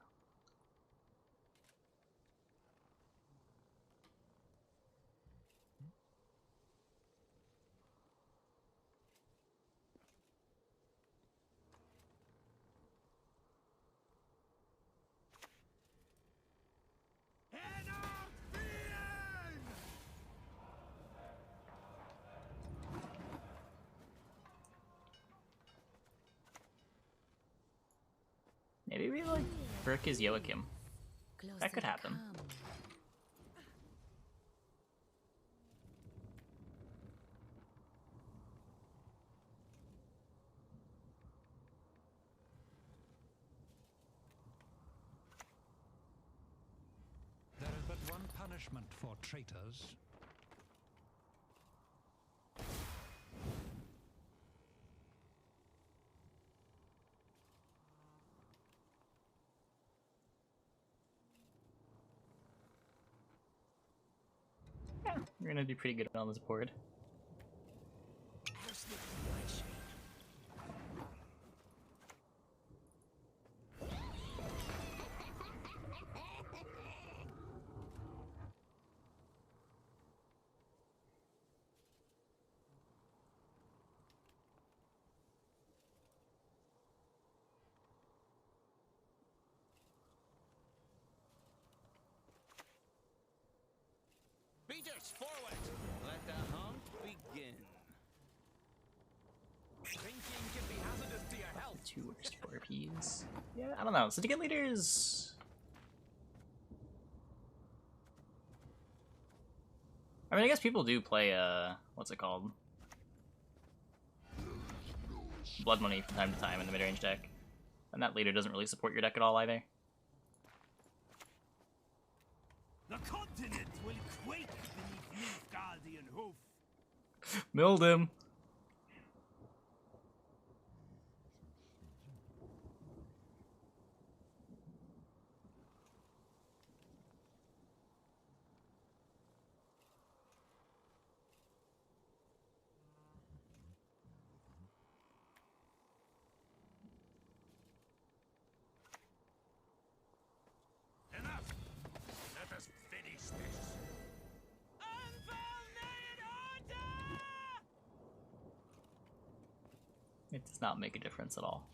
Head out, fiend! Maybe we like Burke is Joachim. Closer That could to happen. come. There is but one punishment for traitors. Yeah, we're gonna do pretty good on this board. How's the nightshade? Beaters, forward! Let the hunt begin. Drinking can be hazardous to your health. 2 worst 4Ps. Yeah, I don't know. Syndicate leaders. I mean, I guess people do play, what's it called? Blood Money from time to time in the mid-range deck. And that leader doesn't really support your deck at all either. The continent will quake beneath Nilfgaardian hoof. Milled him. Enough! Let us finish this. It does not make a difference at all.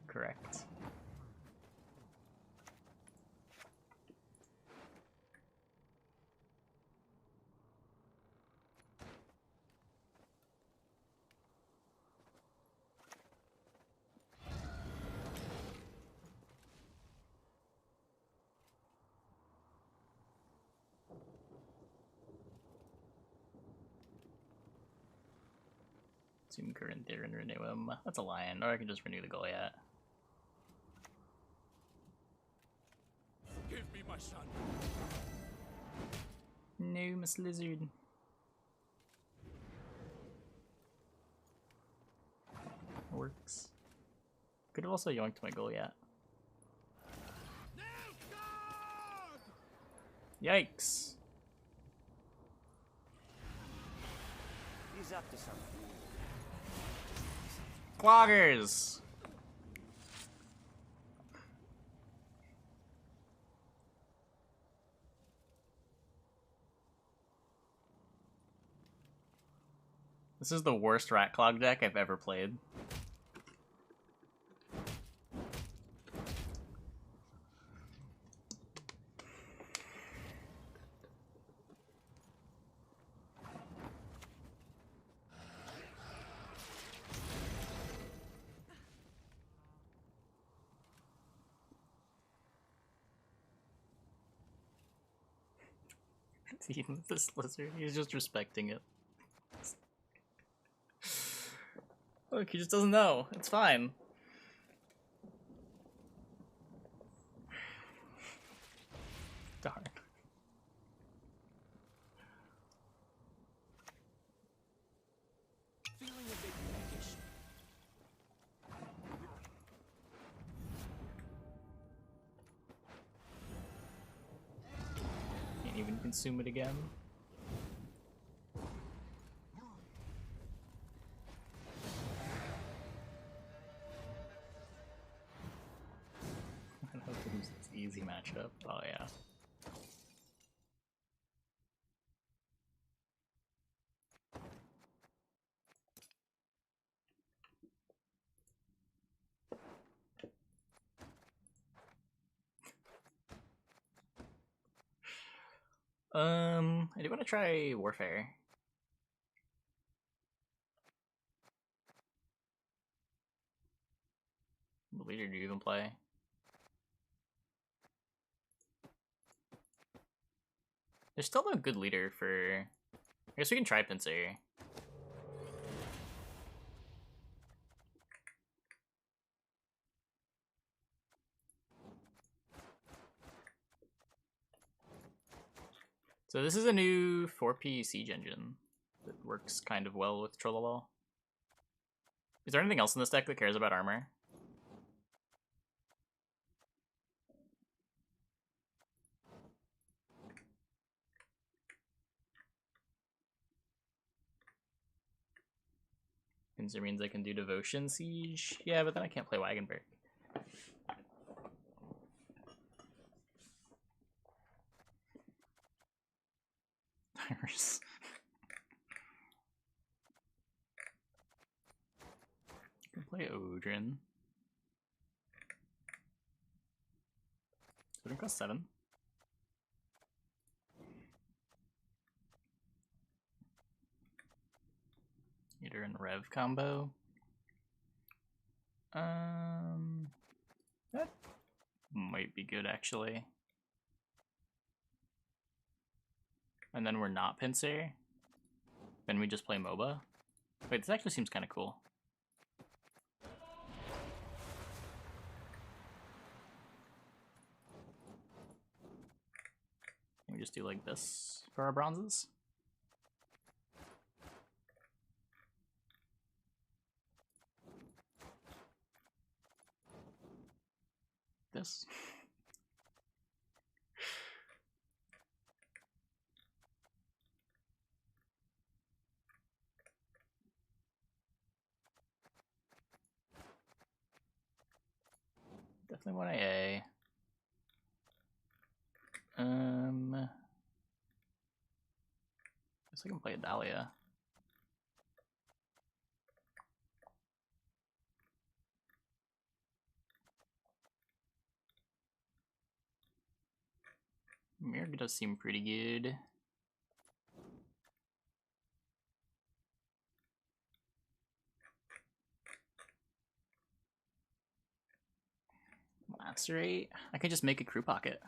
Correct. Consume Corinthian and renew him. That's a lion, or I can just renew the Goliath. Give me my son. No, Miss Lizard. Works. Could have also yoinked my Goliath. No, God! Yikes. He's up to something. Cloggers! This is the worst Rat Clog deck I've ever played. Even this lizard, he's just respecting it. Look, he just doesn't know. It's fine. Darn. Feeling a bit peckish. Can't even consume it again. I hope it's an easy matchup. Oh yeah. I do want to try Warfare. What leader do you even play? There's still no good leader for... I guess we can try Pincer. So this is a new 4P siege engine that works kind of well with Trollolol. Is there anything else in this deck that cares about armor? Pincer means I can do Devotion Siege. Yeah, but then I can't play Wagenberg. Iris. I can play Odrin. Odrin costs 7. Meter and Rev combo. That might be good actually. And then we're not Pincer. Then we just play MOBA. Wait, this actually seems kind of cool. Can we just do like this for our bronzes? This. Definitely want AA. Guess I can play a Dahlia. Mirror does seem pretty good. Lacerate. I could just make a crew pocket.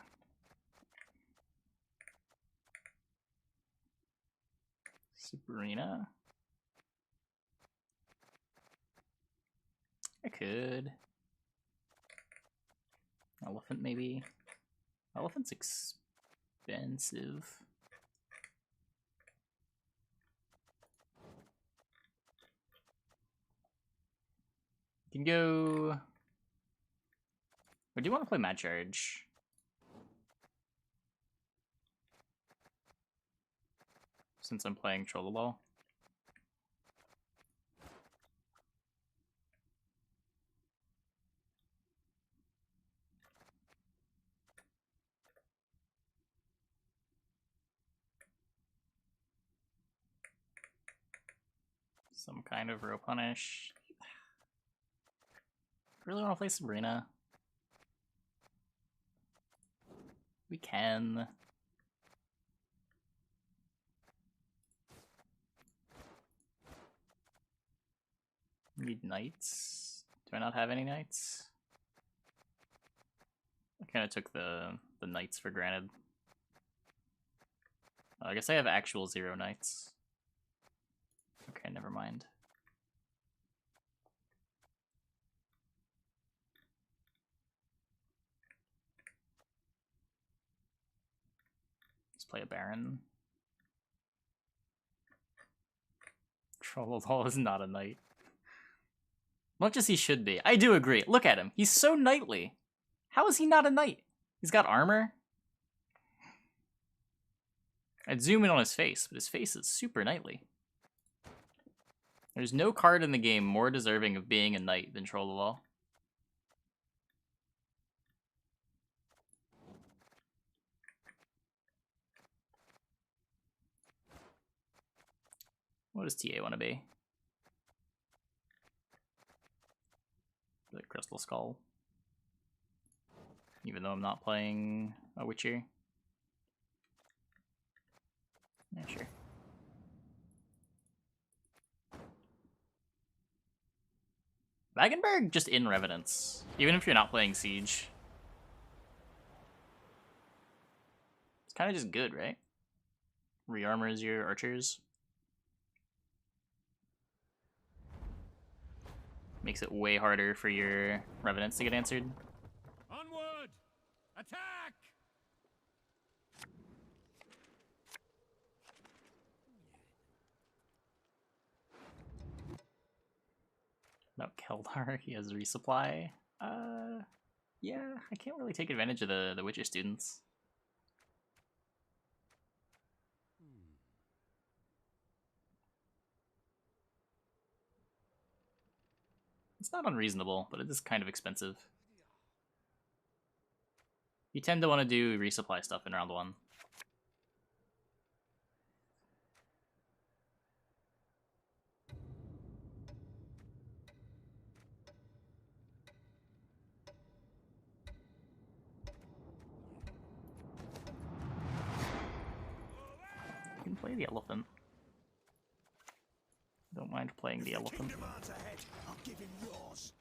Superina. I could. Elephant, maybe. Elephant's expensive. You can go... Or do you want to play Mad Charge? Since I'm playing Trollolol. Some kind of Row Punish. Really want to play Sabrina? We can. Need knights? Do I not have any knights? I kind of took the knights for granted. I guess I have actual 0 knights. Okay, never mind. Let's play a Baron. Trollolol is not a knight. Much as he should be. I do agree. Look at him. He's so knightly. How is he not a knight? He's got armor. I'd zoom in on his face, but his face is super knightly. There's no card in the game more deserving of being a knight than Trollolol. What does TA want to be? The Crystal Skull. Even though I'm not playing a Witcher. Yeah, sure. Wagenberg just in Revenants, even if you're not playing Siege. It's kind of just good, right? Rearmors your archers. Makes it way harder for your Revenants to get answered. Onward! Attack! About Keldar, he has resupply. Yeah, I can't really take advantage of the Witcher students. It's not unreasonable, but it is kind of expensive. You tend to want to do resupply stuff in round 1. You can play the elephant. Don't mind playing the elephant. I'll give him yours.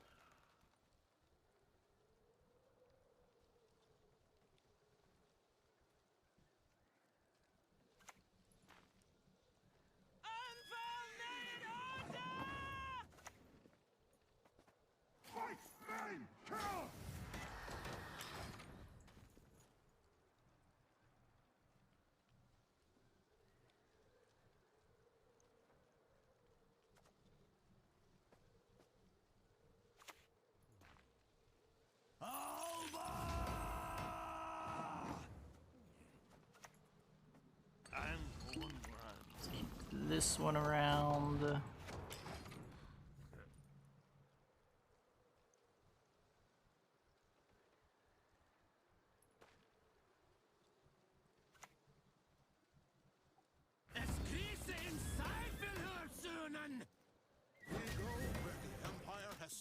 This one around.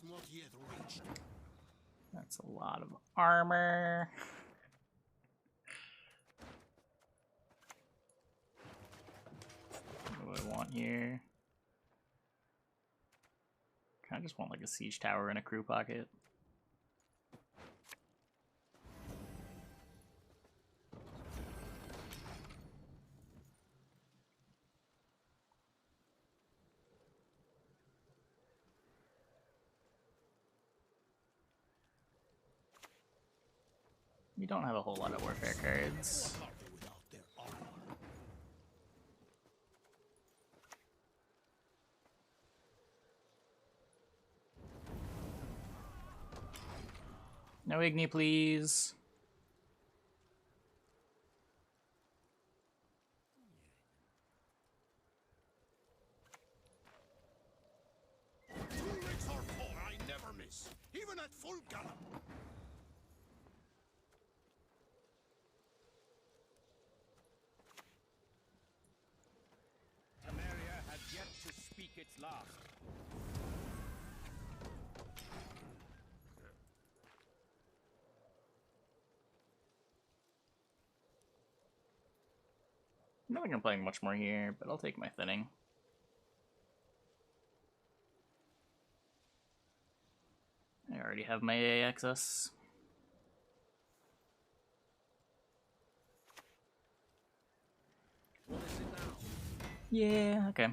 Not yet reached. That's a lot of armor. What do I want here? Kind of just want like a siege tower and a crew pocket. We don't have a whole lot of warfare cards. No Igni, please. Two rigs or four, I never miss, even at full gallop. Temeria has yet to speak its last. I don't think I'm playing much more here, but I'll take my thinning. I already have my AA access. What is it now? Yeah, okay.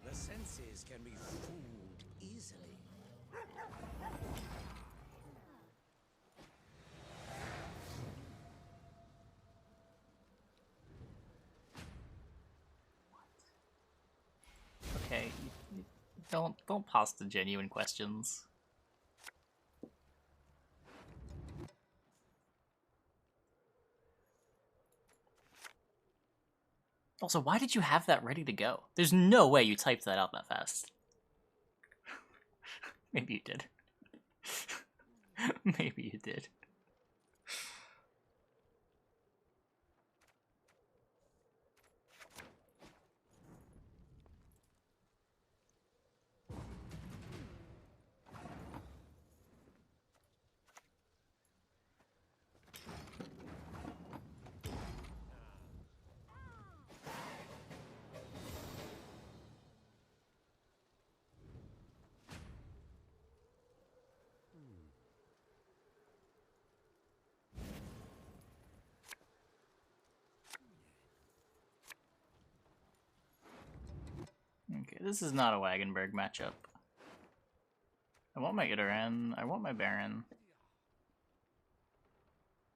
The senses can be fooled easily. Okay, don't pause the genuine questions. Also, why did you have that ready to go? There's no way you typed that out that fast. Maybe you did. Maybe you did. Okay, this is not a Wagenberg matchup. I want my Iteran. I want my Baron.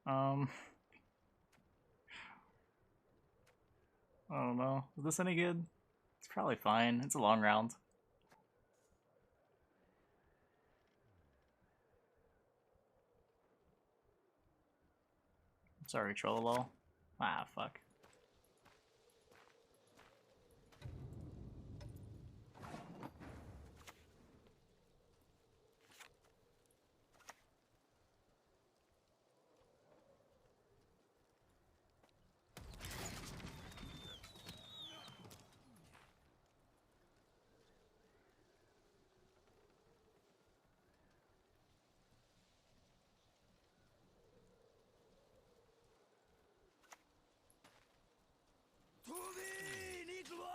I don't know. Is this any good? It's probably fine. It's a long round. Sorry, Trollolol. Ah, fuck. To thee, ni gloire!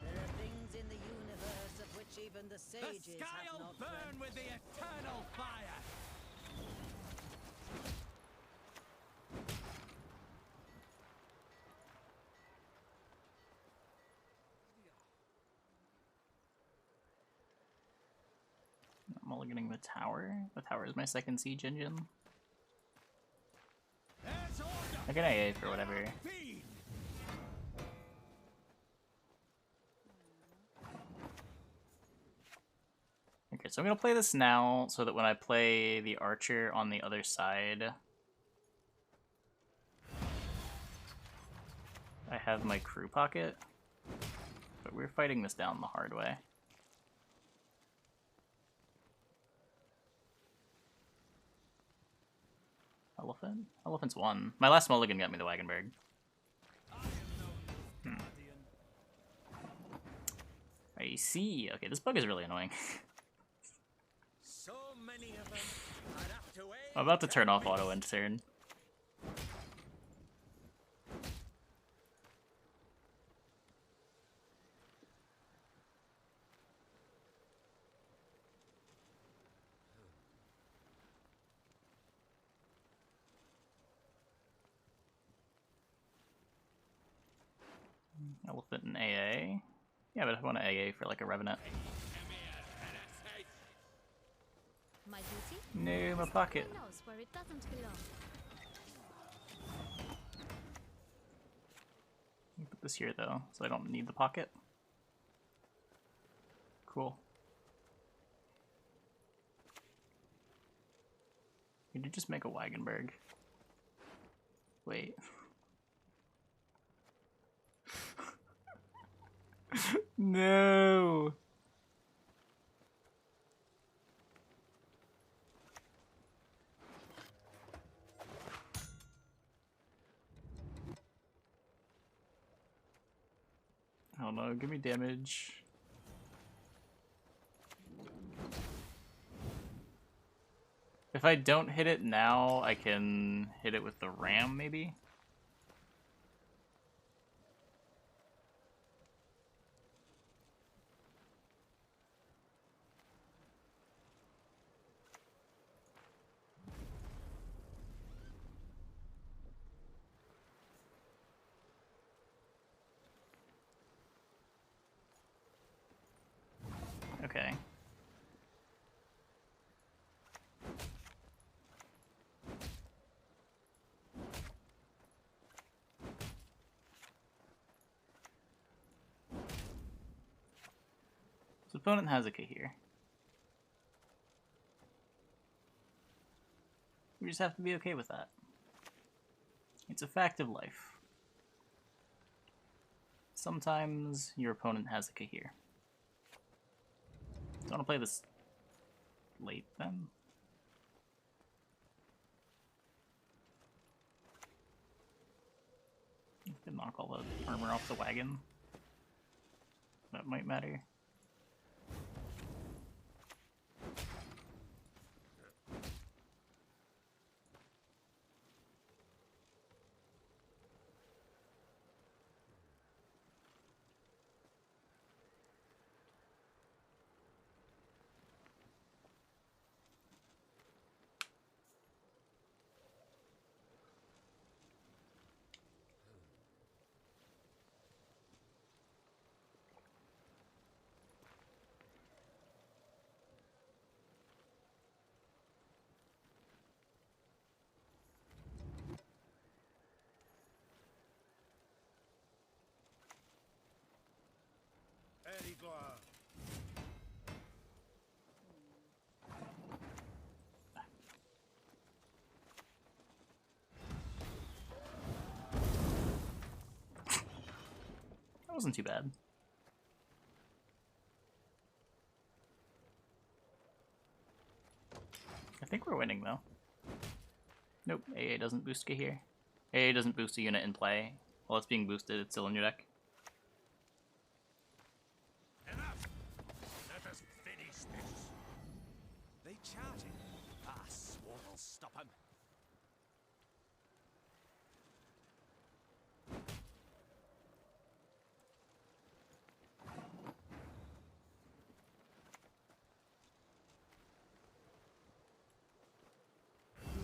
There are things in the universe of which even the The sages sky'll have not burn dreamt. with the eternal fire! I'm mulliganing the tower. The tower is my second siege engine. There's order! I can AA for whatever. Feed! Okay, so I'm gonna play this now so that when I play the archer on the other side, I have my crew pocket. But we're fighting this down the hard way. Elephant? Elephant's one. My last mulligan got me the Wagenberg. I see. Okay, this bug is really annoying. So many of them. I'd have to wait I'm about to turn off 10 auto minutes. intern. Elephant and AA. Yeah, but if I want to AA for like a Revenant. My duty? No, my Is to pocket. put my nose where it doesn't belong. Let me put this here though, so I don't need the pocket. Cool. Did you just make a Wagenberg? Wait. No. I don't know, give me damage. If I don't hit it now, I can hit it with the ram, maybe? Okay. His opponent has a K here. We just have to be okay with that. It's a fact of life. Sometimes your opponent has a K here. Do you want to play this late then? You can knock all the armor off the wagon. That might matter. There you go. That wasn't too bad. I think we're winning though. Nope, AA doesn't boost K here. AA doesn't boost a unit in play. While it's being boosted, it's still in your deck. Enough! Let us finish this. They charging. Ah, Sword will stop him.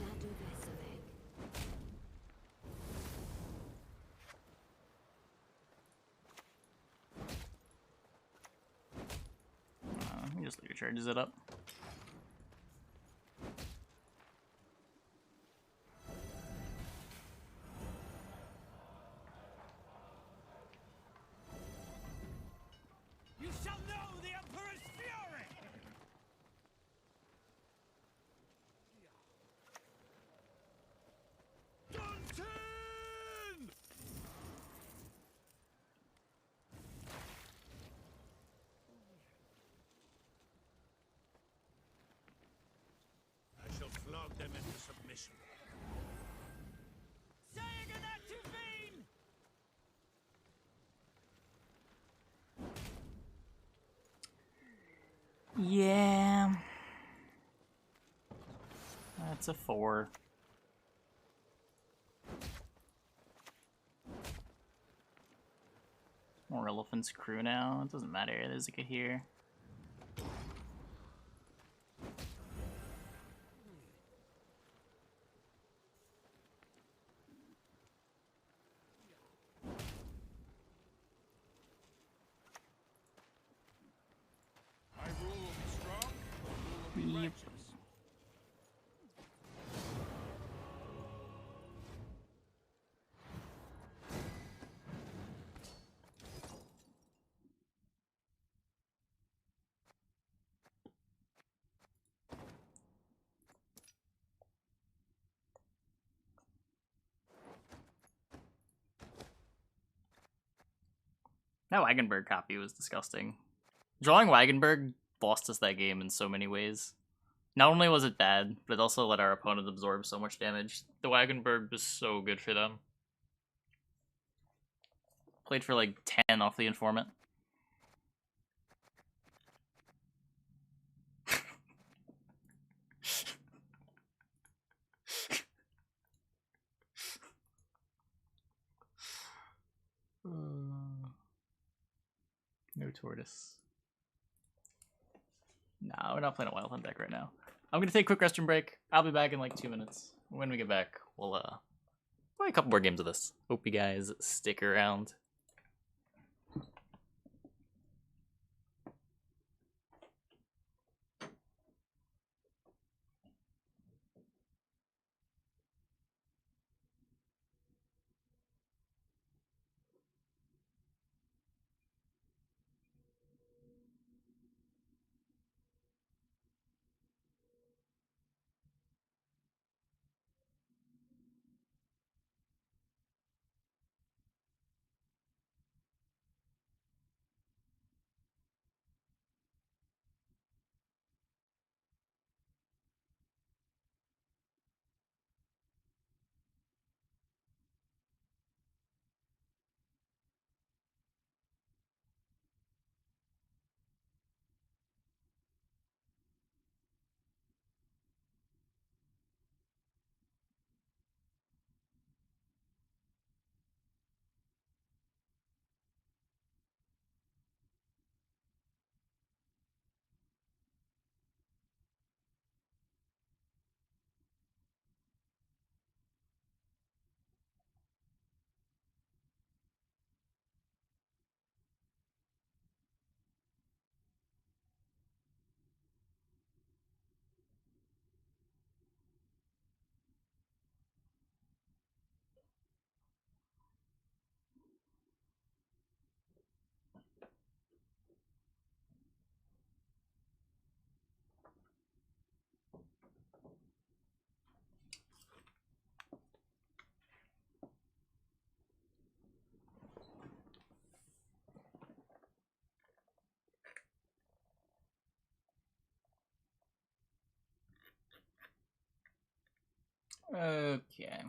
Nadu Vesovek. He just later charges it up. You shall know the Emperor's fury! Dunton! Yeah. That's a 4. More elephant's crew now. It doesn't matter. There's like a here. My rule will be strong, my rule will be Yep. righteous. That Wagenberg copy was disgusting. Drawing Wagenberg lost us that game in so many ways. Not only was it bad, but it also let our opponent absorb so much damage. The Wagenberg was so good for them. Played for like 10 off the informant. No tortoise. Nah, we're not playing a Wild Hunt deck right now. I'm gonna take a quick restroom break. I'll be back in like 2 minutes. When we get back, we'll play a couple more games of this. Hope you guys stick around. Okay.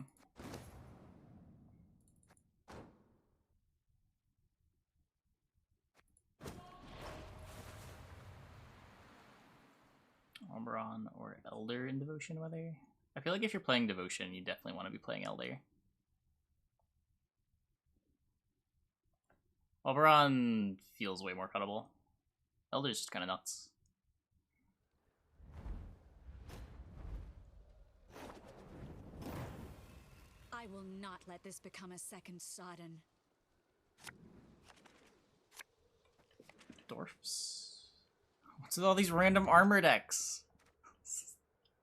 Oberon or Elder in Devotion, whether? I feel like if you're playing Devotion, you definitely want to be playing Elder. Oberon feels way more cuttable. Elder's just kind of nuts. I will not let this become a second Sodden. Dwarfs. What's with all these random armor decks?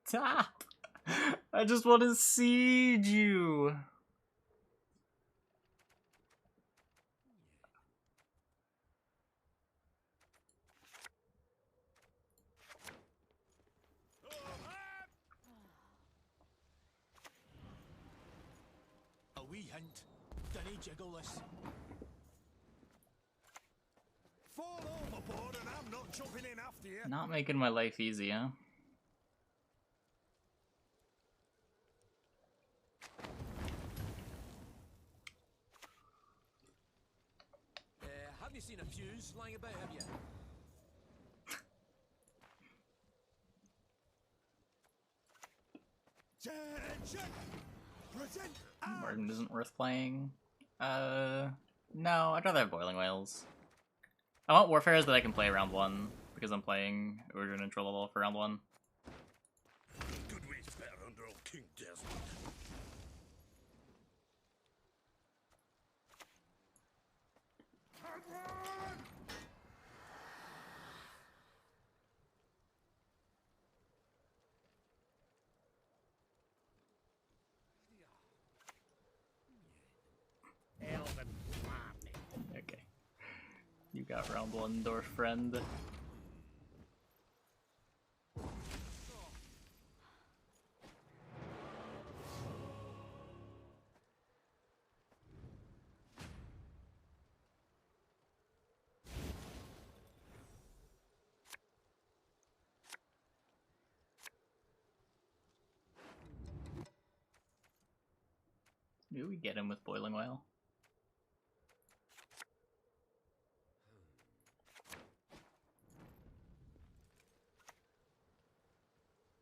Stop! I just want to siege you. A wee hint. Dinny jiggle this. Fall overboard and I'm not jumping in after you. Not making my life easy, huh? Have you seen a fuse lying about, have you? Attention! Present Martin isn't worth playing. No, I'd rather have Boiling Whales. I want Warfares that I can play round 1, because I'm playing Order Neutral level for round 1. Good ways better under old King Desmond. Okay. You got round 1, Dwarf friend. Maybe we get him with Boiling Whale.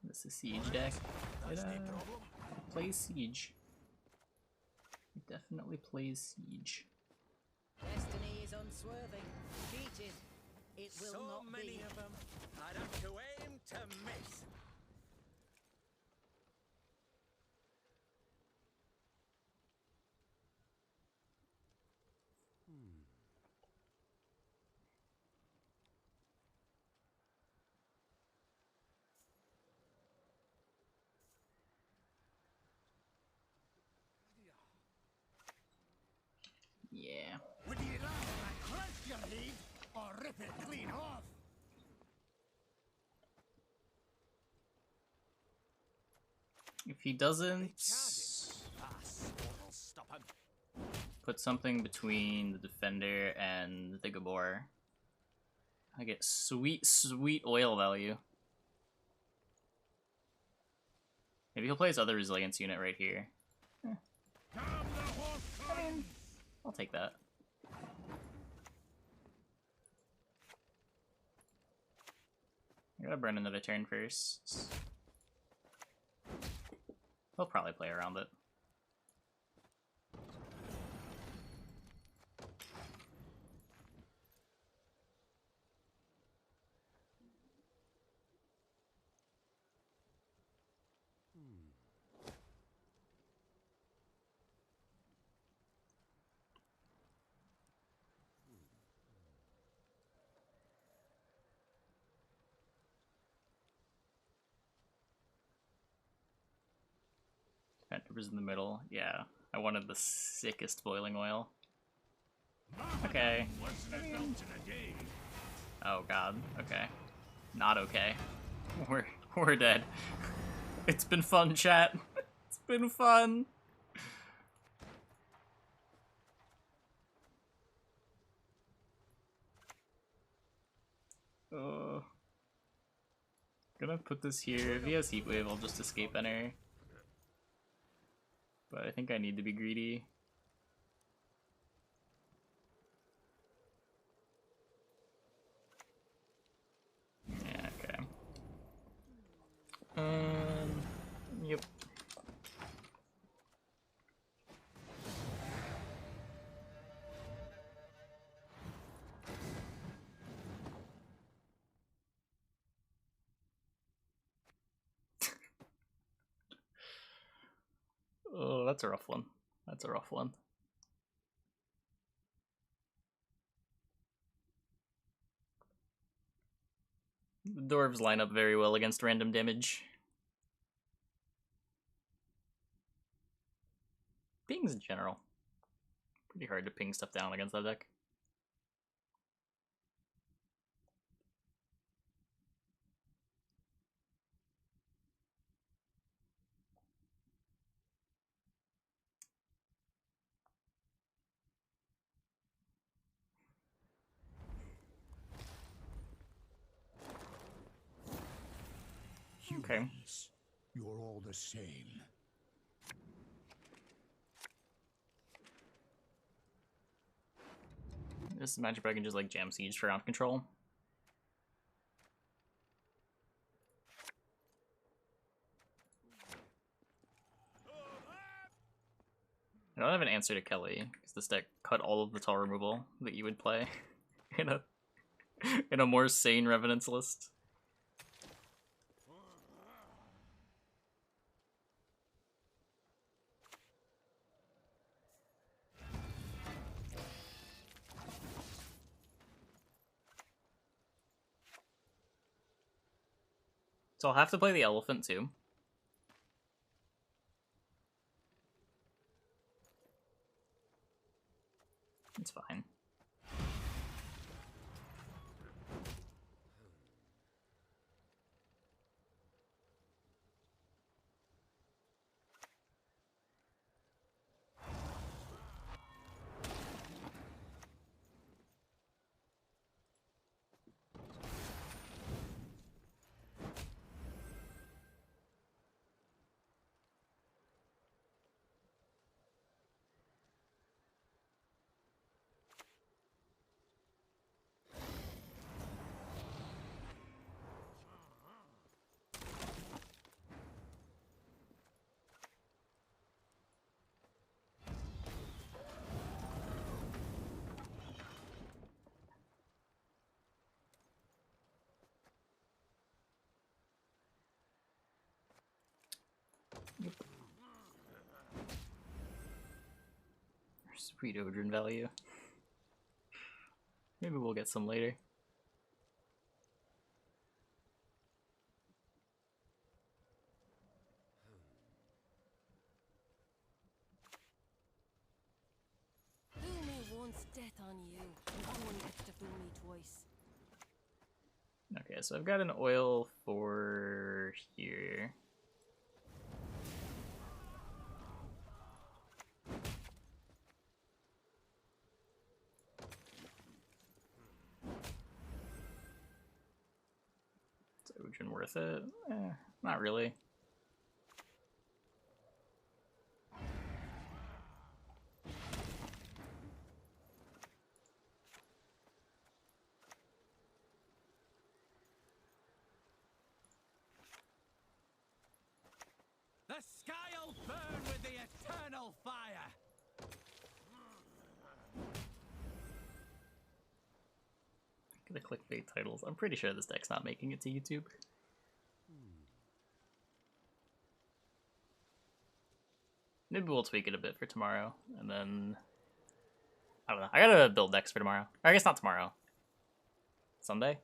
This is Siege deck. It plays Siege. It definitely plays Siege. Destiny is unswerving. Beat it. It will so not many be. of them. I'd have to aim to miss. Yeah. Would you rather I crush your head or rip it clean off? If he doesn't Stop him. put something between the Defender and the Gabor, I get sweet, sweet oil value. Maybe he'll play his other Resilience unit right here. I mean, I'll take that. I gotta burn another turn first. He'll probably play around it. Pentaver's in the middle. Yeah, I wanted the sickest boiling oil. Okay. Oh god. Okay. Not okay. We're dead. It's been fun, chat. It's been fun. Gonna put this here. If he has Heat Wave, I'll just escape enter. But I think I need to be greedy. Yeah, okay. Yep. Oh, that's a rough one. That's a rough one. The dwarves line up very well against random damage. Pings in general. Pretty hard to ping stuff down against that deck. Okay. Humans, you're all the same. This is magic, but I can just like jam siege for round control. I don't have an answer to Kelly, because this deck cut all of the tall removal that you would play in a more sane Revenants list. So I'll have to play the elephant too. It's fine. Sweet Odrin value. Maybe we'll get some later. Fool me once, death on you. No one gets to fool me twice. Okay, so I've got an oil for here. Is Odrin worth it? Not really. The sky'll burn with the eternal fire! The clickbait titles. I'm pretty sure this deck's not making it to YouTube. Maybe we'll tweak it a bit for tomorrow, and then I don't know. I gotta build decks for tomorrow. Or I guess not tomorrow. Sunday?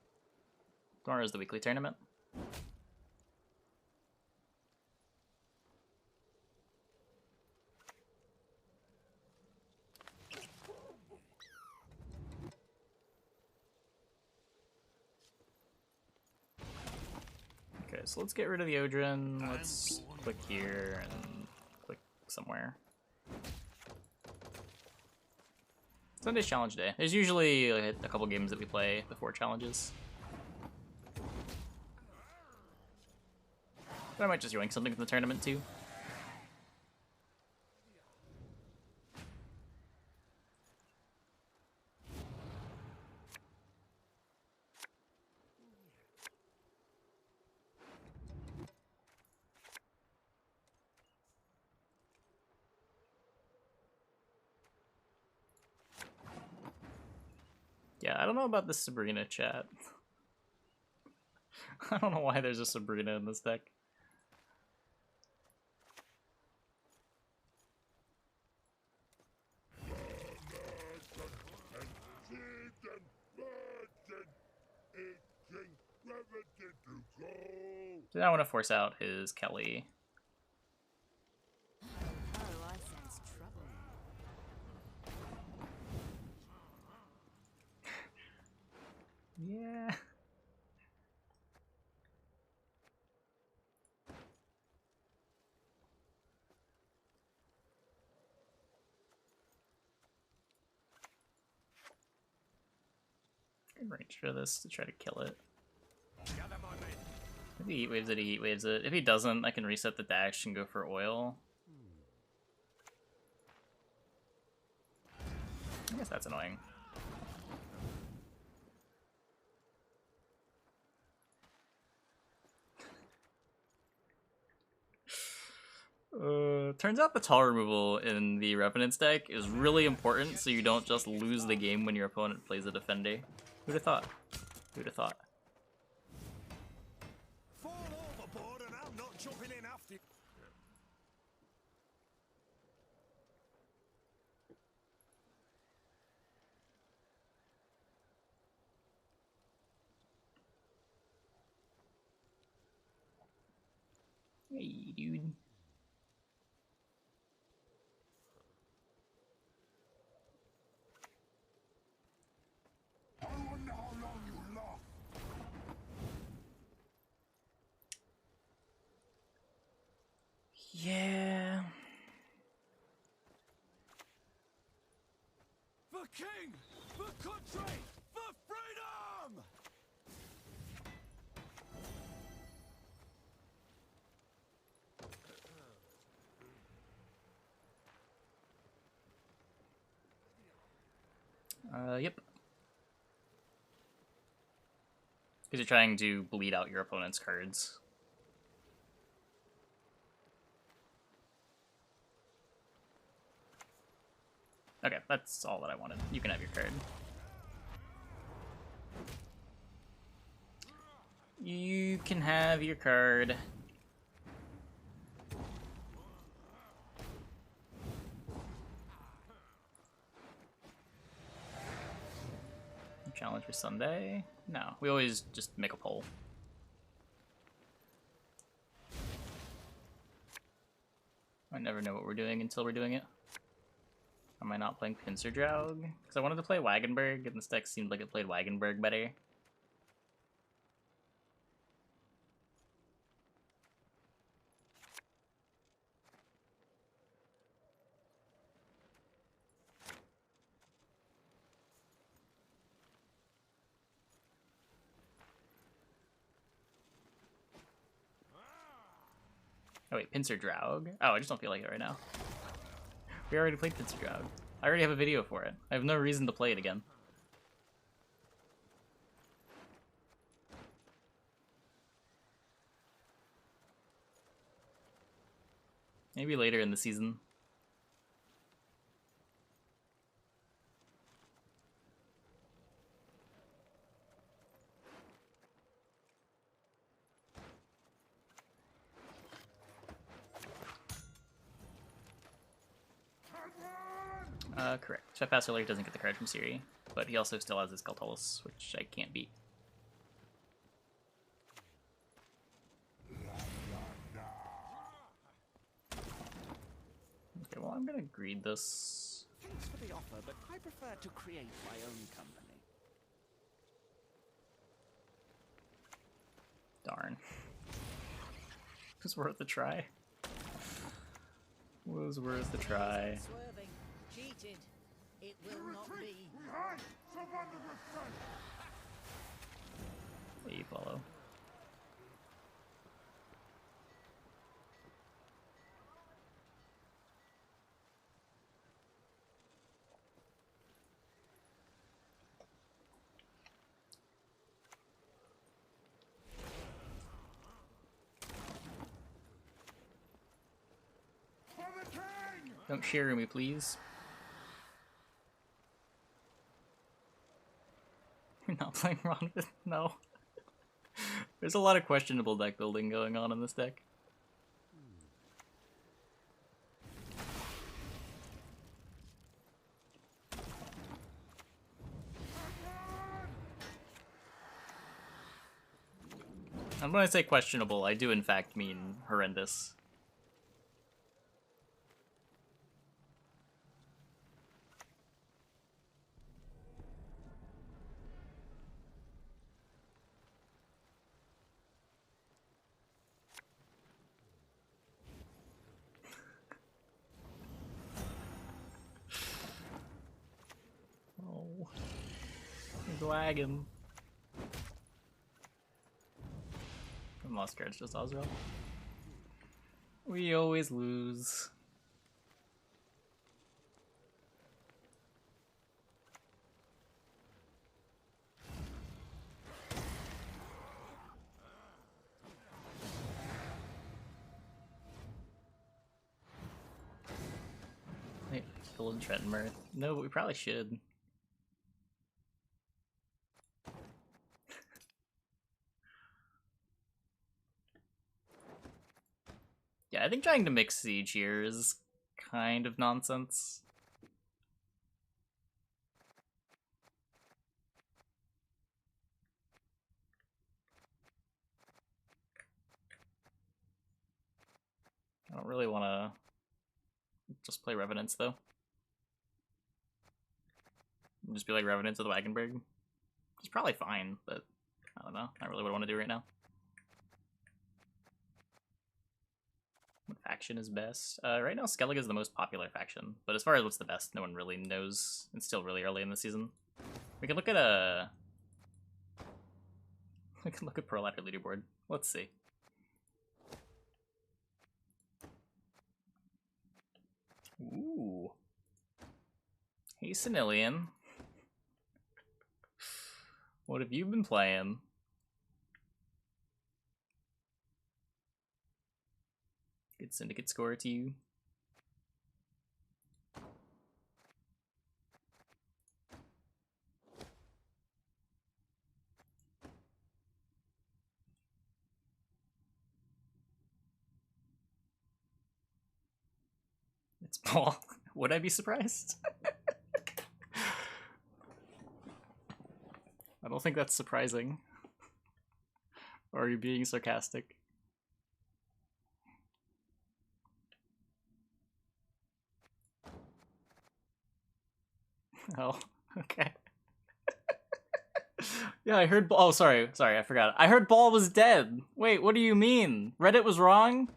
Tomorrow is the weekly tournament. Okay, so let's get rid of the Odrin. Let's click here and click somewhere. Sunday's challenge day. There's usually like, a couple games that we play before challenges. But I might just yoink something from the tournament too. Yeah, I don't know about this Sabrina chat. I don't know why there's a Sabrina in this deck. Did I want to force out his Kelly? Oh, I sense trouble. Yeah. Good range for this to try to kill it. If he heat waves it, he heat waves it. If he doesn't, I can reset the dash and go for oil. I guess that's annoying. turns out the tall removal in the Revenant's deck is really important so you don't just lose the game when your opponent plays a defender. Who'd have thought? Who'd have thought? Fall overboard and I'm not jumping in after you. Hey, dude. I wonder how long you last. Yeah. For king! For country! For freedom! Yep. Because you're trying to bleed out your opponent's cards. Okay, that's all that I wanted. You can have your card. You can have your card. Challenge for Sunday? No, we always just make a poll. I never know what we're doing until we're doing it. Am I not playing Pincer Draug? Because I wanted to play Wagenberg, and this deck seemed like it played Wagenberg better. Oh wait, Pincer Draug? Oh, I just don't feel like it right now. We already played Pincer Draug. I already have a video for it. I have no reason to play it again. Maybe later in the season. Correct. Chef Pastor doesn't get the card from Siri, but he also still has his Galtolis, which I can't beat. Okay, well I'm gonna greed this. Thanks for the offer, but I prefer to create my own company. Darn. It was worth a try. Was worth a try. Swerving. Cheated. It will not be. Behind! Surrender with strength! Hey, you follow. For the king! Don't share me, please. You're not playing Ron with no. There's a lot of questionable deck building going on in this deck. And when I say questionable, I do in fact mean horrendous. Oh, he's lagging. I'm lost cards, just Alzur. We always lose. Build Trenmer. No, but we probably should. Yeah, I think trying to mix Siege here is kind of nonsense. I don't really want to just play Revenants, though. Just be like Revenants of the Wagenberg. It's probably fine, but I don't know. Not really what I want to do right now. What faction is best? Right now, Skellig is the most popular faction, but as far as what's the best, no one really knows. It's still really early in the season. We can look at we can look at Pro Ladder leaderboard. Let's see. Ooh. Hey, Senilian. What have you been playing? Good Syndicate score to you. It's Paul. Would I be surprised? I don't think that's surprising. Or are you being sarcastic? Oh, okay. Yeah, I heard. Oh, sorry, I forgot. I heard Ball was dead. Wait, what do you mean? Reddit was wrong?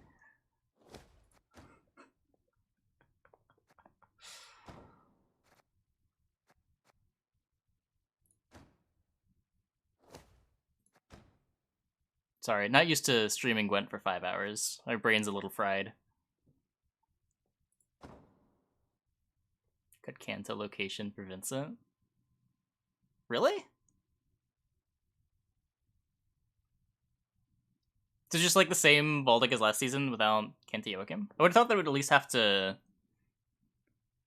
Sorry, not used to streaming Gwent for 5 hours. My brain's a little fried. Cut Kanto location for Vincent. Really? So just like the same Baltic as last season without Kenta Joachim? I would have thought that would at least have to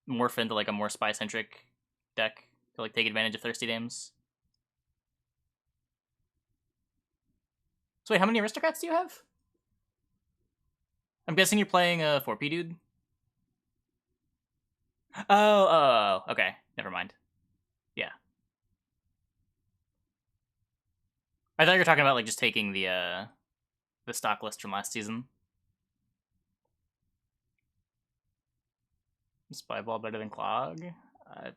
morph into like a more spy-centric deck to like take advantage of Thirsty Dames. So wait, how many aristocrats do you have? I'm guessing you're playing a 4P dude? Oh, okay. Never mind. Yeah. I thought you were talking about like just taking the stock list from last season. Spyball better than Clog?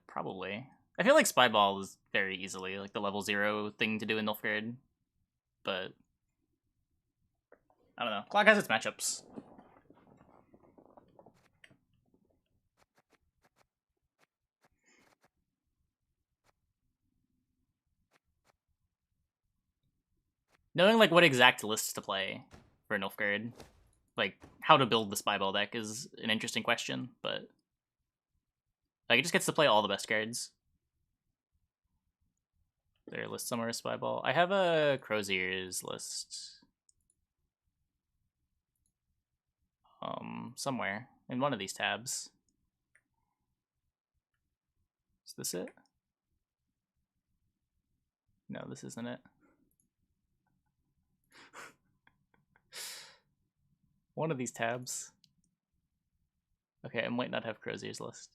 Probably. I feel like Spyball is very easily like the level 0 thing to do in Nilfgaard, but I don't know. Clog has its matchups. Knowing like what exact lists to play for Nilfgaard, like how to build the Spyball deck is an interesting question, but like it just gets to play all the best cards. There, list somewhere Spyball. I have a Crow's Ears list. Somewhere in one of these tabs. Is this it? No, this isn't it. One of these tabs. Okay, I might not have Crow's Ears list.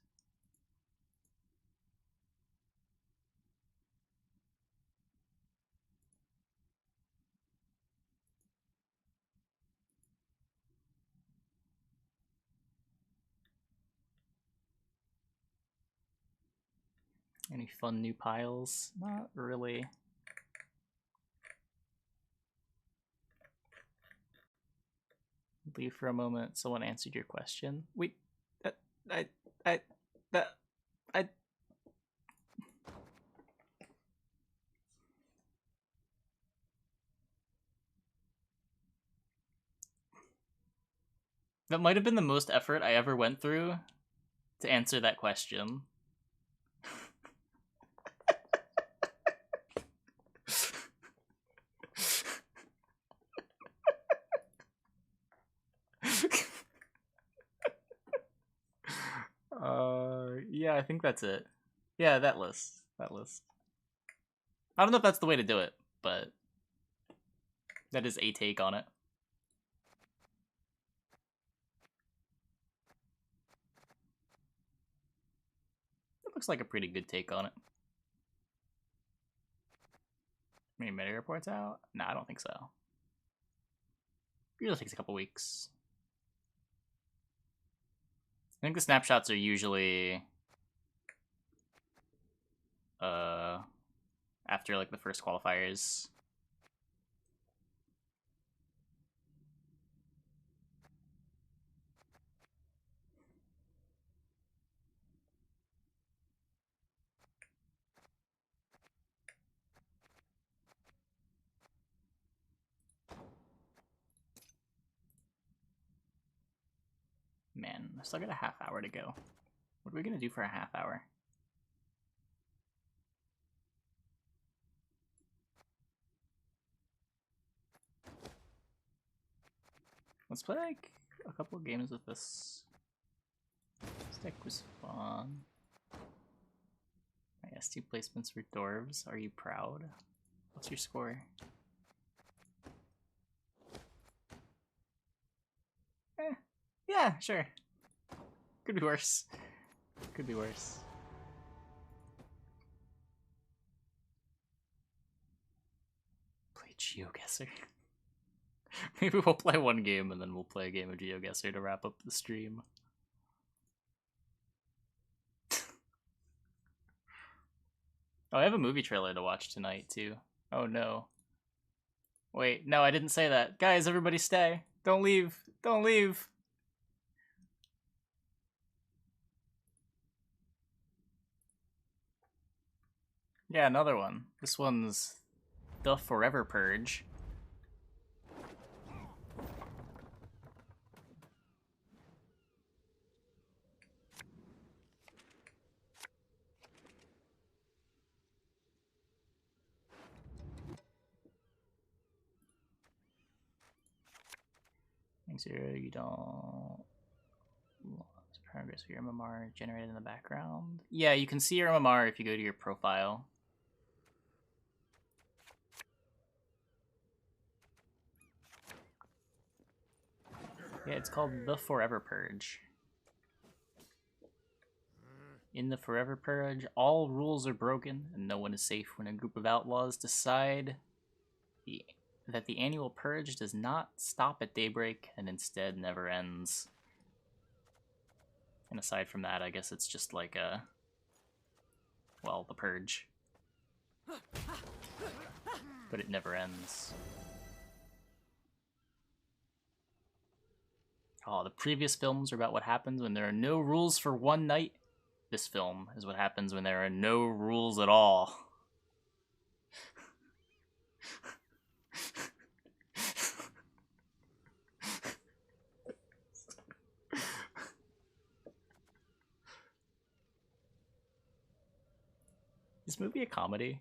Any fun new piles? Not really. Leave for a moment. Someone answered your question. Wait, I. That might have been the most effort I ever went through to answer that question. I think that's it. Yeah, that list. That list. I don't know if that's the way to do it, but that is a take on it. It looks like a pretty good take on it. Many meta reports out? No, I don't think so. Usually takes a couple weeks. I think the snapshots are usually after like the first qualifiers. Man, I still got a half hour to go. What are we gonna do for a half hour? Let's play like a couple of games with this. This deck was fun. My ST placements for dwarves. Are you proud? What's your score? Yeah, sure. Could be worse. Could be worse. Play GeoGuessr. Maybe we'll play one game and then we'll play a game of GeoGuessr to wrap up the stream. Oh, I have a movie trailer to watch tonight too. Oh no. Wait, no, I didn't say that. Guys, everybody stay. Don't leave. Don't leave. Yeah, another one. This one's The Forever Purge. Thanks, Zero. You don't lose progress for your MMR generated in the background. Yeah, you can see your MMR if you go to your profile. Yeah, it's called The Forever Purge. In The Forever Purge, all rules are broken and no one is safe when a group of outlaws decide that the annual purge does not stop at daybreak and instead never ends. And aside from that, I guess it's just like a... well, the purge. But it never ends. Oh, the previous films are about what happens when there are no rules for one night. This film is what happens when there are no rules at all. Is this movie a comedy?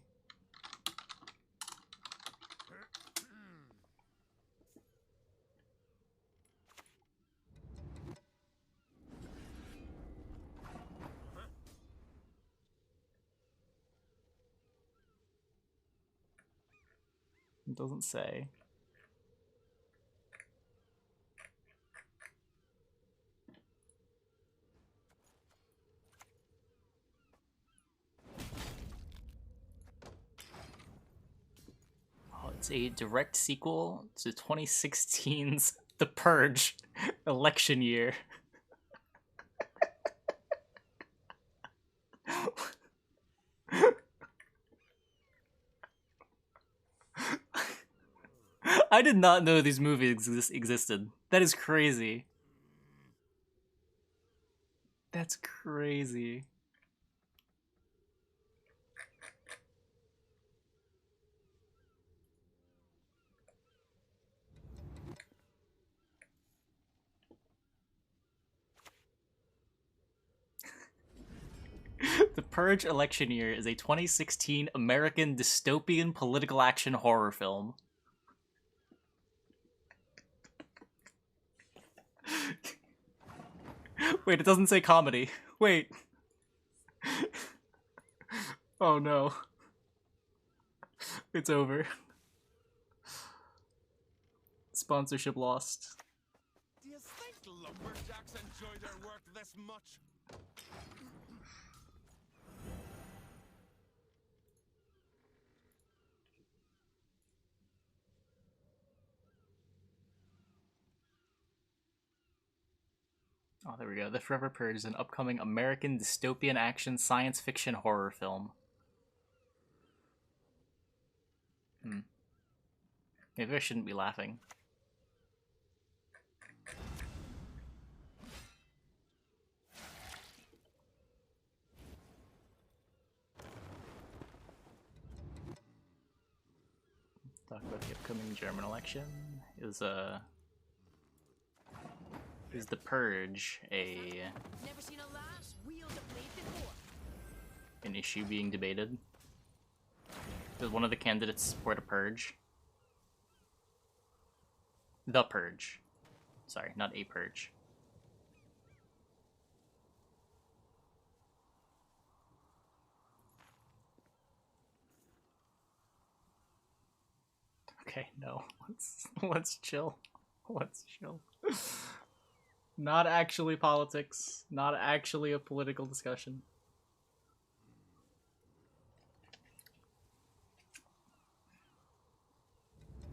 It doesn't say. Oh, it's a direct sequel to 2016's The Purge election year. I did not know these movies existed. That is crazy. That's crazy. The Purge election year is a 2016 American dystopian political action horror film. Wait, it doesn't say comedy. Wait. Oh no. It's over. Sponsorship lost. Do you think lumberjacks enjoy their work this much? Oh, there we go. The Forever Purge is an upcoming American dystopian action science fiction horror film. Maybe I shouldn't be laughing. Talk about the upcoming German election. Is the Purge Never seen a lass wield a blade before. an issue being debated? Does one of the candidates support a purge? The Purge. Sorry, not a purge. Okay, no. Let's chill. Let's chill. Not actually politics. Not actually a political discussion.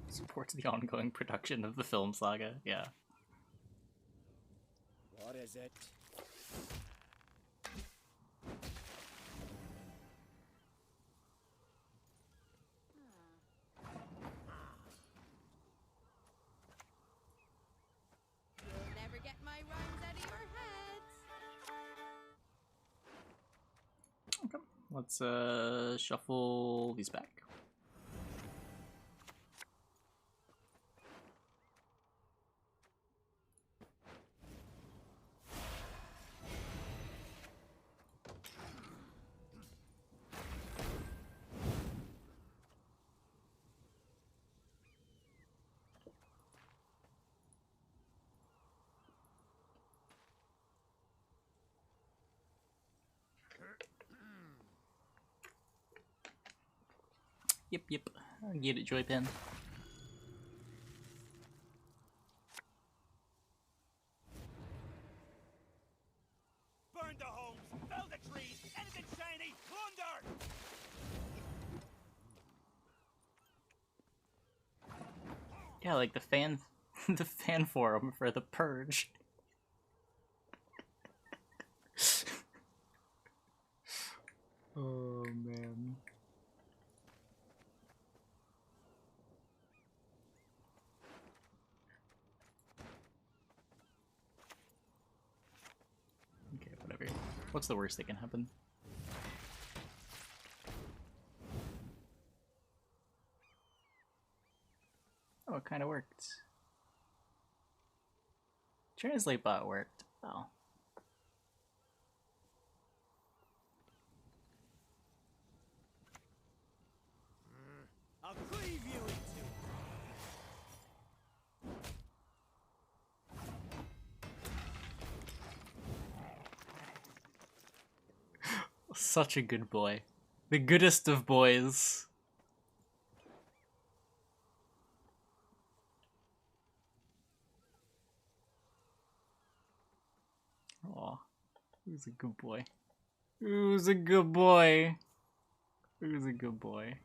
Supports the ongoing production of the film saga. Yeah. What is it? You'll never get my rhymes out of your heads. Okay. Let's shuffle these back. Yep. Get it, Joypin. Burn the homes, fell the trees, anything shiny, plunder! Yeah, like the fan the fan forum for the Purge. Oh man. Okay, whatever. What's the worst that can happen? Oh, it kind of worked. Translate bot worked. Oh. I'll cleave you in two. Such a good boy. The goodest of boys. Aw. Who's a good boy? Who's a good boy? Who's a good boy?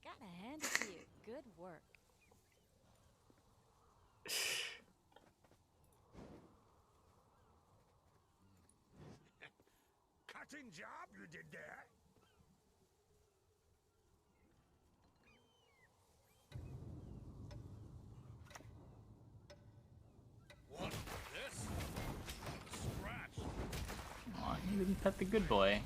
Gotta hand it to you. Good work. Cutting job you did there. What? This? Scratch. Aw, you didn't pet the good boy.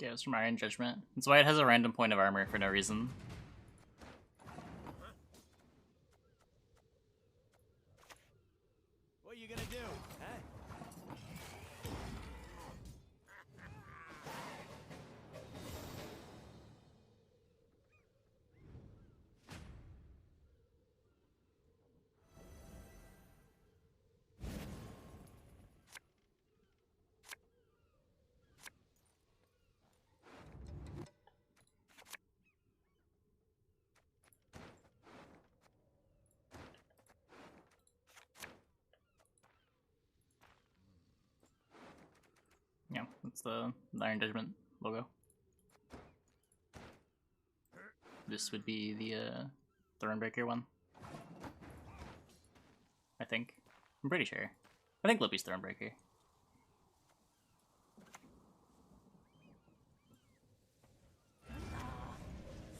Yeah, it's from Iron Judgment. That's why it has a random point of armor for no reason. What are you gonna do, huh? Yeah, that's the Iron Judgment logo. This would be the Thornbreaker one. I think. I'm pretty sure. I think Lippy's Thornbreaker.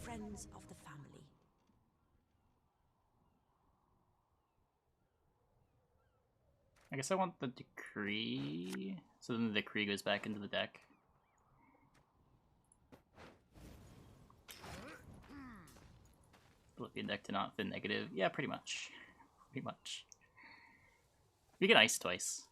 Friends of the family. I guess I want the Decree, so then the Decree goes back into the deck. Flip your deck to not fit negative. Yeah, pretty much. Pretty much. We can ice twice.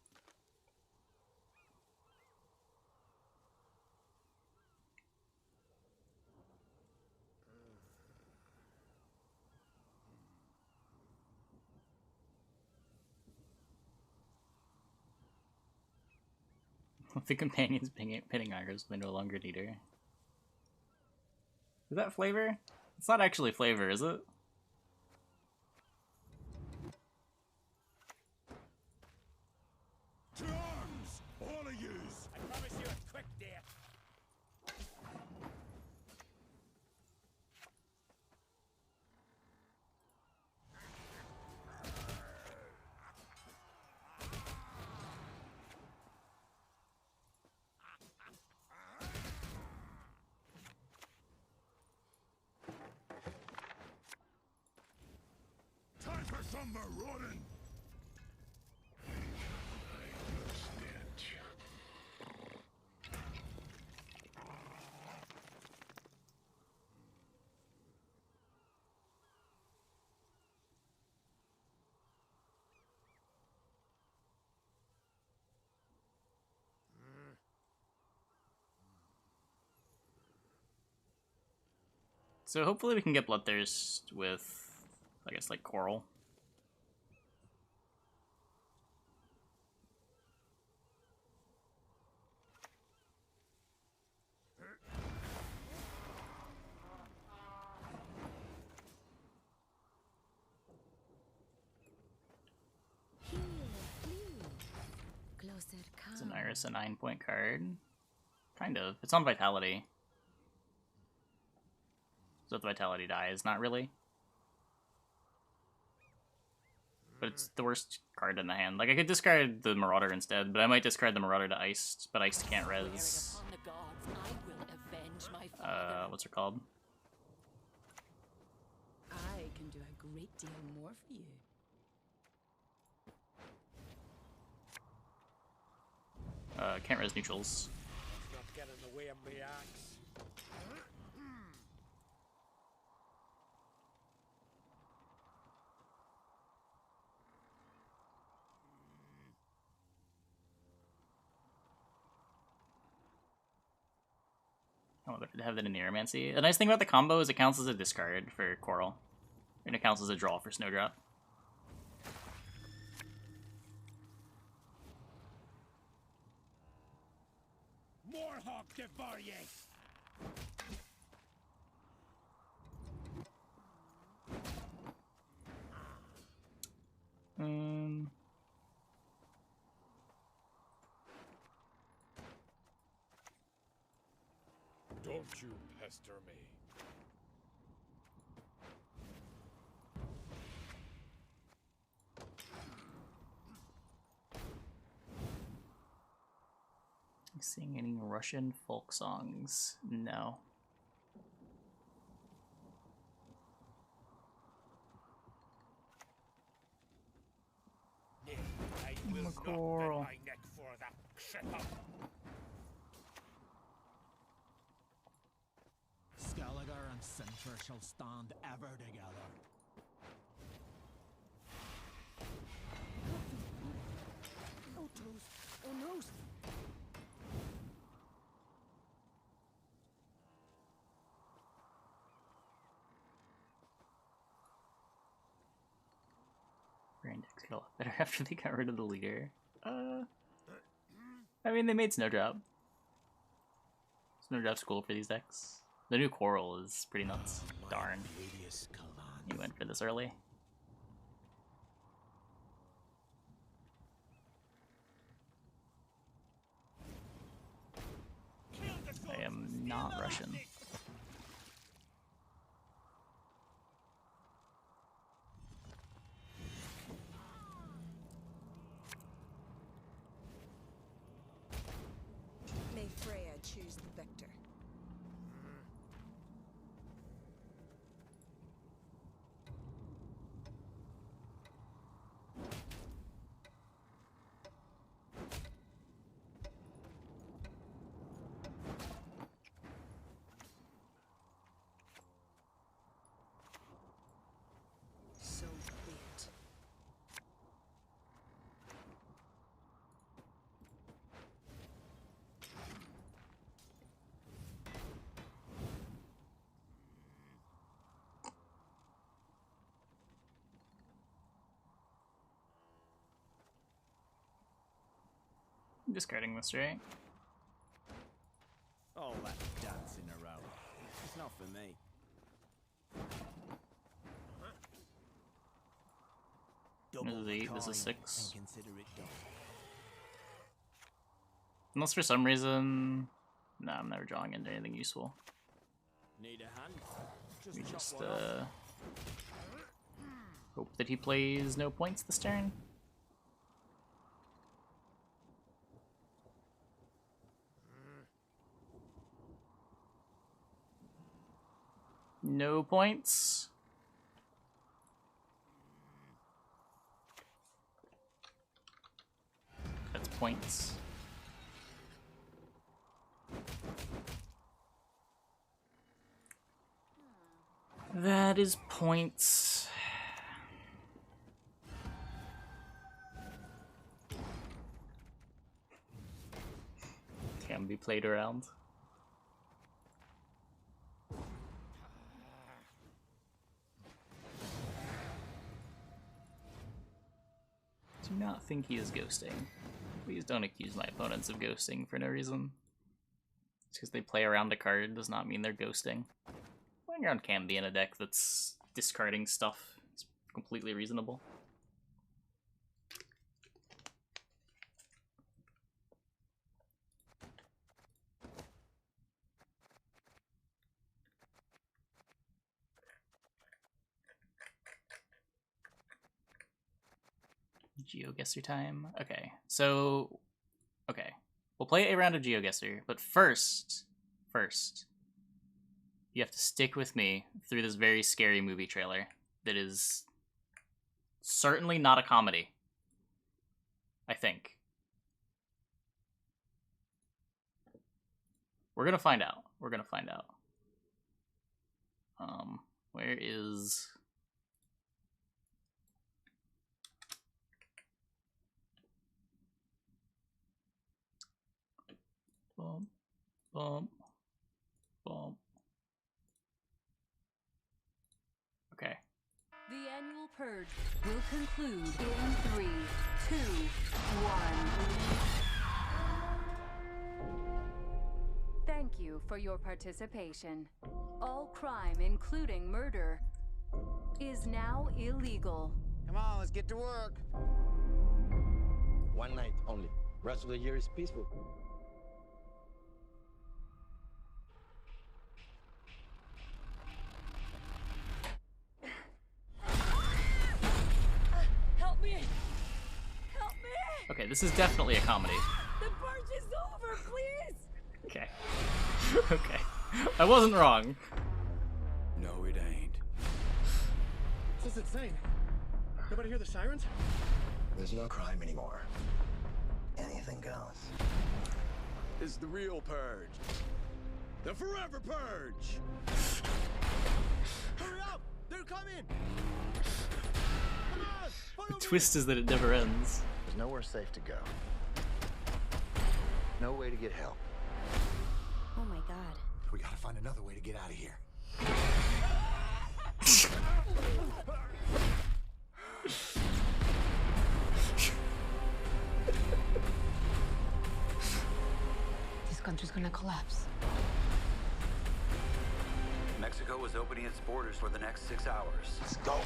The companion's pinning Argos, they no longer need her. Is that flavor? It's not actually flavor, is it? To arms, all of yous! I promise you a quick death. Time for some marauding! So hopefully we can get Bloodthirst with, I guess, like Coral. Closer come. Is an Iris a 9-point card? Kind of. It's on Vitality. So if the Vitality dies, not really. But it's the worst card in the hand. Like, I could discard the Marauder instead, but I might discard the Marauder to Iced, but Iced can't res. Upon the gods, I will avenge my father. What's it called? I can do a great deal more for you. Can't res neutrals. Not get in the way of my axe. I wonder if they have that in the Aeromancy. The nice thing about the combo is it counts as a discard for Coral. And it counts as a draw for Snowdrop. Morhawk devour ye! Don't you pester me. Sing any Russian folk songs? No. I will not bend Coral. my neck for that shit up. center shall stand ever together. Oh, toes. Oh, nose. Brain decks get a lot better after they got rid of the leader. I mean, they made Snowdrop. Snowdrop's cool for these decks. The new Coral is pretty nuts. Darn. You went for this early. I am not Russian. May Freya choose the victor. So be it. I'm discarding this, right? All that dancing around. It's not for me. This is 8, this is 6. And consider it done. Unless for some reason... No, I'm never drawing into anything useful. Need a hand? We chop just, one off. hope that he plays no points this turn. No points. That's points. That is points. Can be played around. Do not think he is ghosting. Please don't accuse my opponents of ghosting for no reason. Just because they play around a card does not mean they're ghosting. Playing around can be in a deck that's discarding stuff. It's completely reasonable. GeoGuessr time. Okay, so we'll play a round of GeoGuessr, but first, you have to stick with me through this very scary movie trailer that is certainly not a comedy. I think. We're gonna find out. We're gonna find out. Where is... Bump, bump, bump. Okay. The annual purge will conclude in 3, 2, 1. Thank you for your participation. All crime, including murder, is now illegal. Come on, let's get to work. One night only. Rest of the year is peaceful. Help me! Help me! Okay, this is definitely a comedy. The purge is over, please! Okay. Okay. I wasn't wrong. No, it ain't. This is insane. Nobody hear the sirens? There's no crime anymore. Anything goes. It's the real purge. The forever purge. They're coming! The twist is that it never ends. There's nowhere safe to go. No way to get help. Oh my god. We gotta find another way to get out of here. This country's gonna collapse. Mexico is opening its borders for the next 6 hours. Let's go.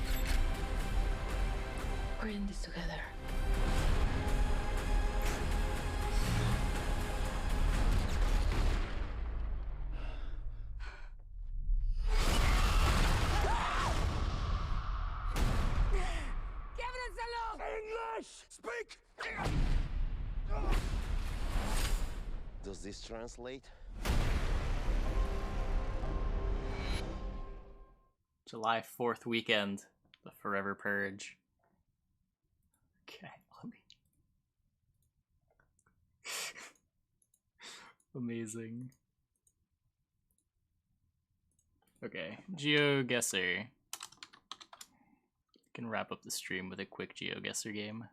We're in this together. English! Speak! Does this translate? July 4th weekend, the Forever Purge. Okay, let me. Amazing. Okay, GeoGuessr. Can wrap up the stream with a quick GeoGuessr game.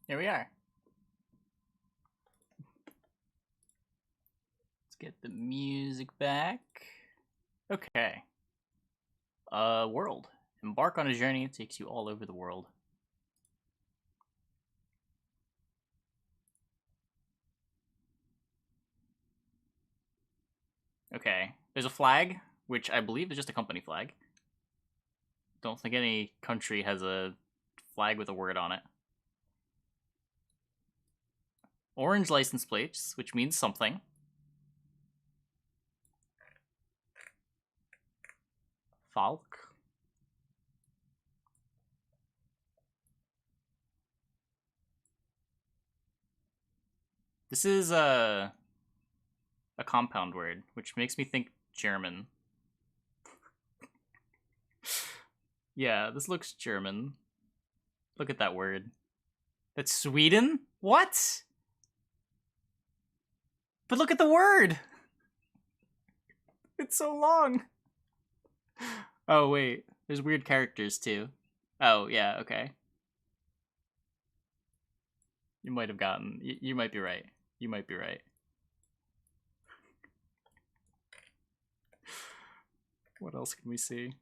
Here we are. Let's get the music back. Okay. World. Embark on a journey that takes you all over the world. Okay. There's a flag, which I believe is just a company flag. Don't think any country has a flag with a word on it. Orange license plates, which means something. Falk. This is a compound word, which makes me think German. Yeah, this looks German. Look at that word. That's Sweden? What? But look at the word! It's so long! Oh, wait. There's weird characters, too. Oh, yeah, okay. You might have gotten... You might be right. You might be right. What else can we see?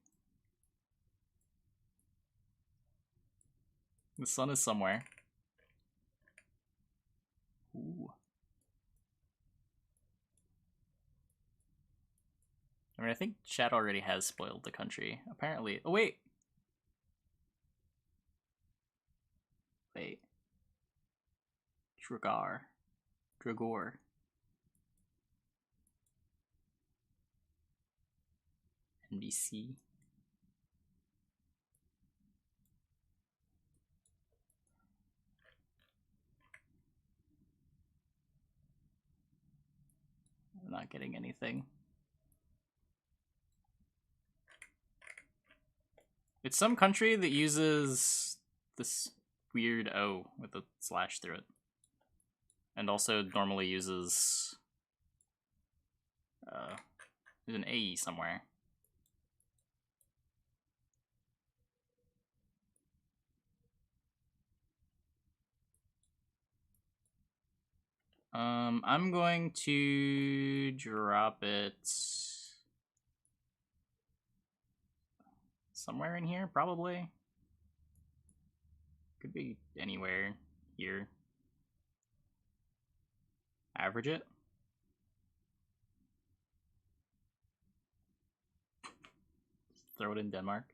The sun is somewhere. Ooh. I mean, I think chat already has spoiled the country. Apparently. Oh, wait! Wait. Dragor. NBC. I'm not getting anything. It's some country that uses this weird O with a slash through it. And also normally uses... there's an AE somewhere. I'm going to drop it somewhere in here, probably. Could be anywhere here. Average it. Throw it in Denmark.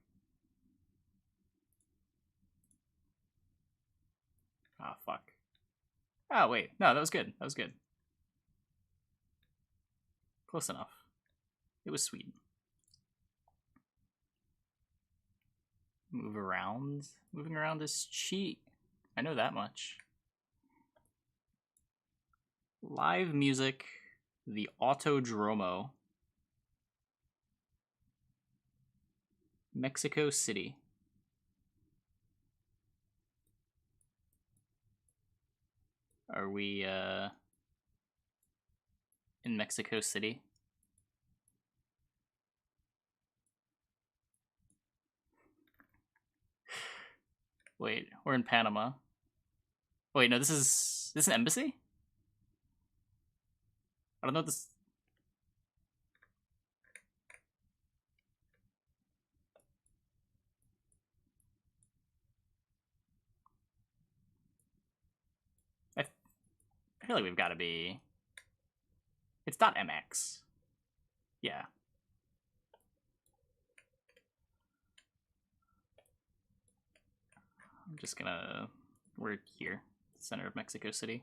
Ah, fuck. Oh, wait. No, that was good. That was good. Close enough. It was Sweden. move around. Moving around is cheat. I know that much. Live music, the Autodromo, Mexico City. Are we in Mexico City? Wait, we're in Panama. Wait, no, this is an embassy? I don't know what this. I feel like we've got to be. It's .mx. Yeah. I'm just gonna. We're here, center of Mexico City.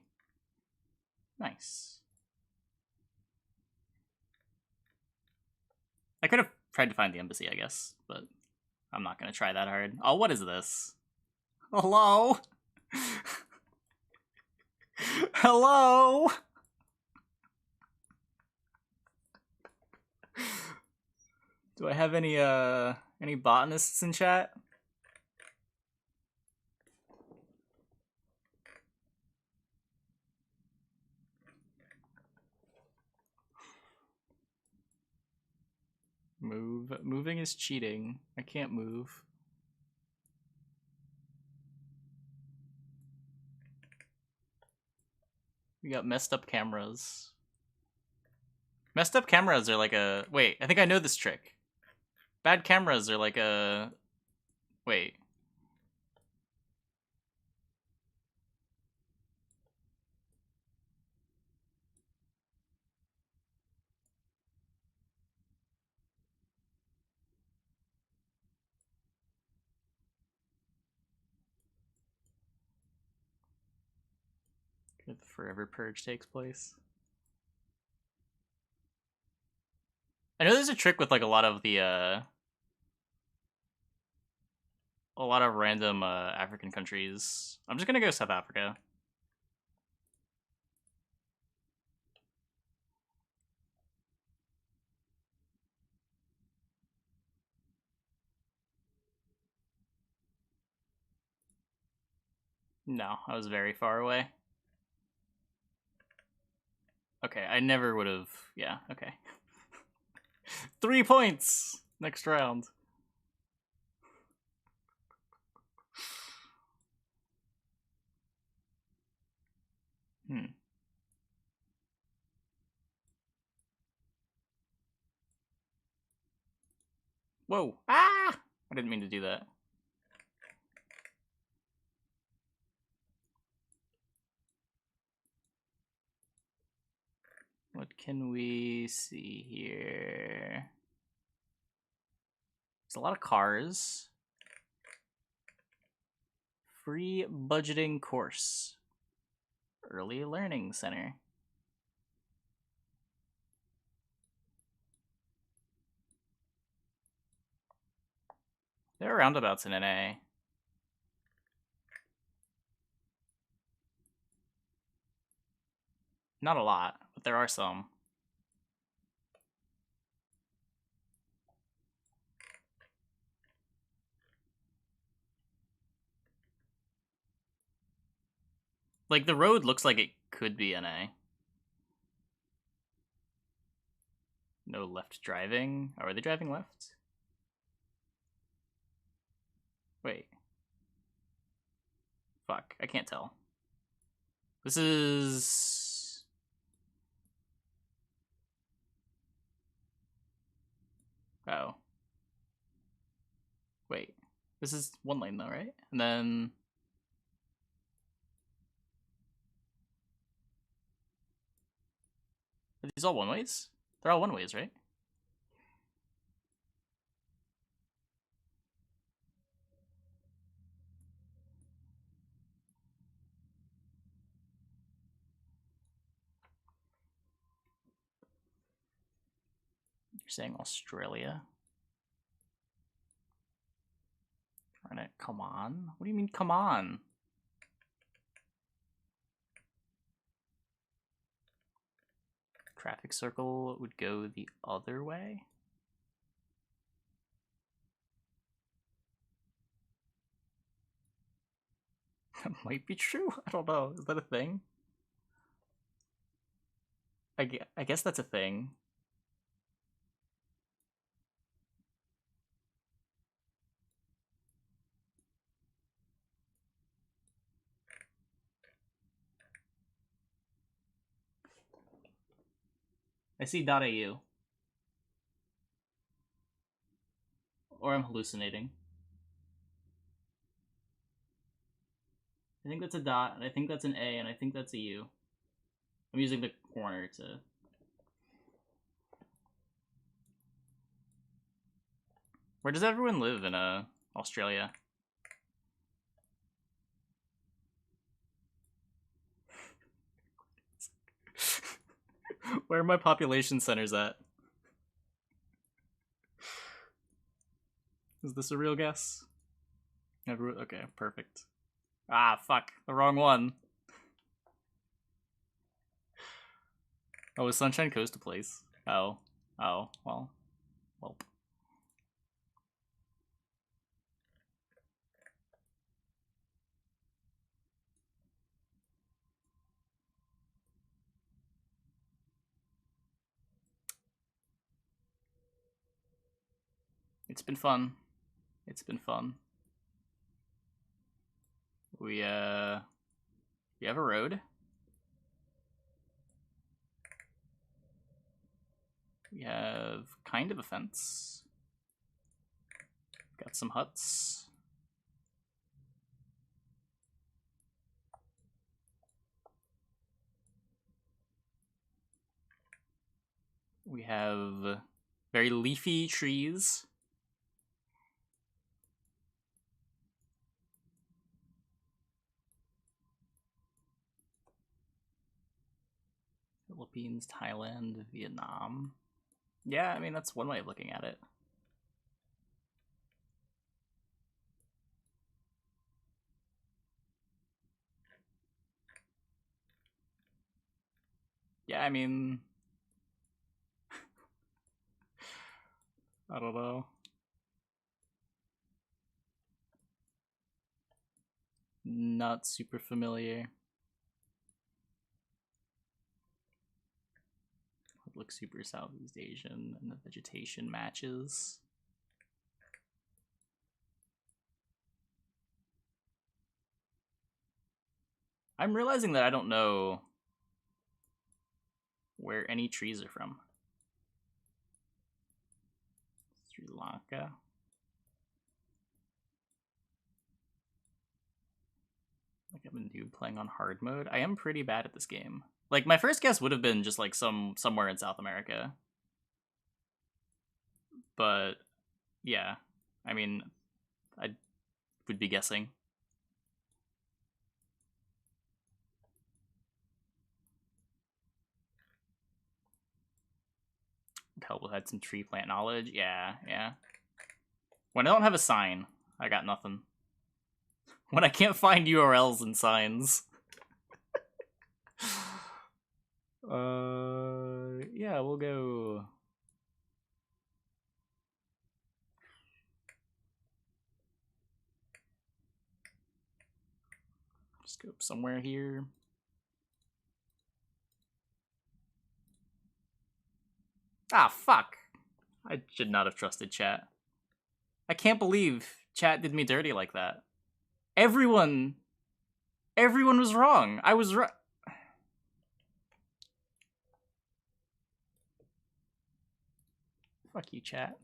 Nice. I could have tried to find the embassy, I guess, but I'm not gonna try that hard. Oh, what is this? Hello? Hello? Do I have any botanists in chat? Moving is cheating. I can't move. We got messed up cameras. Messed up cameras are like a... Wait, I think I know this trick. Bad cameras are like a... Wait. The forever purge takes place. I know there's a trick with like a lot of the a lot of random African countries. I'm just gonna go South Africa. No, I was very far away. Okay, I never would have. Yeah, okay. 3 points next round. Whoa. Ah! I didn't mean to do that. What can we see here? There's a lot of cars. Free budgeting course. Early Learning Center. There are roundabouts in NA. Not a lot, but there are some. Like, the road looks like it could be NA. No left driving. Oh, are they driving left? Wait. Fuck, I can't tell. This is... Oh. Wait. This is one lane though, right? And then... Are these all one-ways? They're all one-ways, right? You're saying Australia? come on. What do you mean, come on? Traffic circle would go the other way? That might be true. I don't know. Is that a thing? I guess that's a thing. I see .au. Or I'm hallucinating. I think that's a dot, and I think that's an A, and I think that's a U. I'm using the corner to... Where does everyone live in Australia? Where are my population centers at? Is this a real guess? Okay, perfect. Ah, fuck. The wrong one. Oh, is Sunshine Coast a place? Oh. Oh, well. Well. It's been fun. It's been fun. We have a road. We have kind of a fence. Got some huts. We have very leafy trees. Philippines, Thailand, Vietnam. Yeah, I mean, that's one way of looking at it. Yeah, I mean... I don't know. Not super familiar. Looks super Southeast Asian, and the vegetation matches. I'm realizing that I don't know where any trees are from. Sri Lanka. Like I'm a noob playing on hard mode. I am pretty bad at this game. Like, my first guess would have been just, like, somewhere in South America. But, yeah. I mean, I would be guessing. Would help if I had some tree plant knowledge. Yeah, yeah. When I don't have a sign, I got nothing. When I can't find URLs and signs... yeah, we'll go... Just go somewhere here. Ah, fuck. I should not have trusted chat. I can't believe chat did me dirty like that. Everyone was wrong. I was right. Fuck you, chat.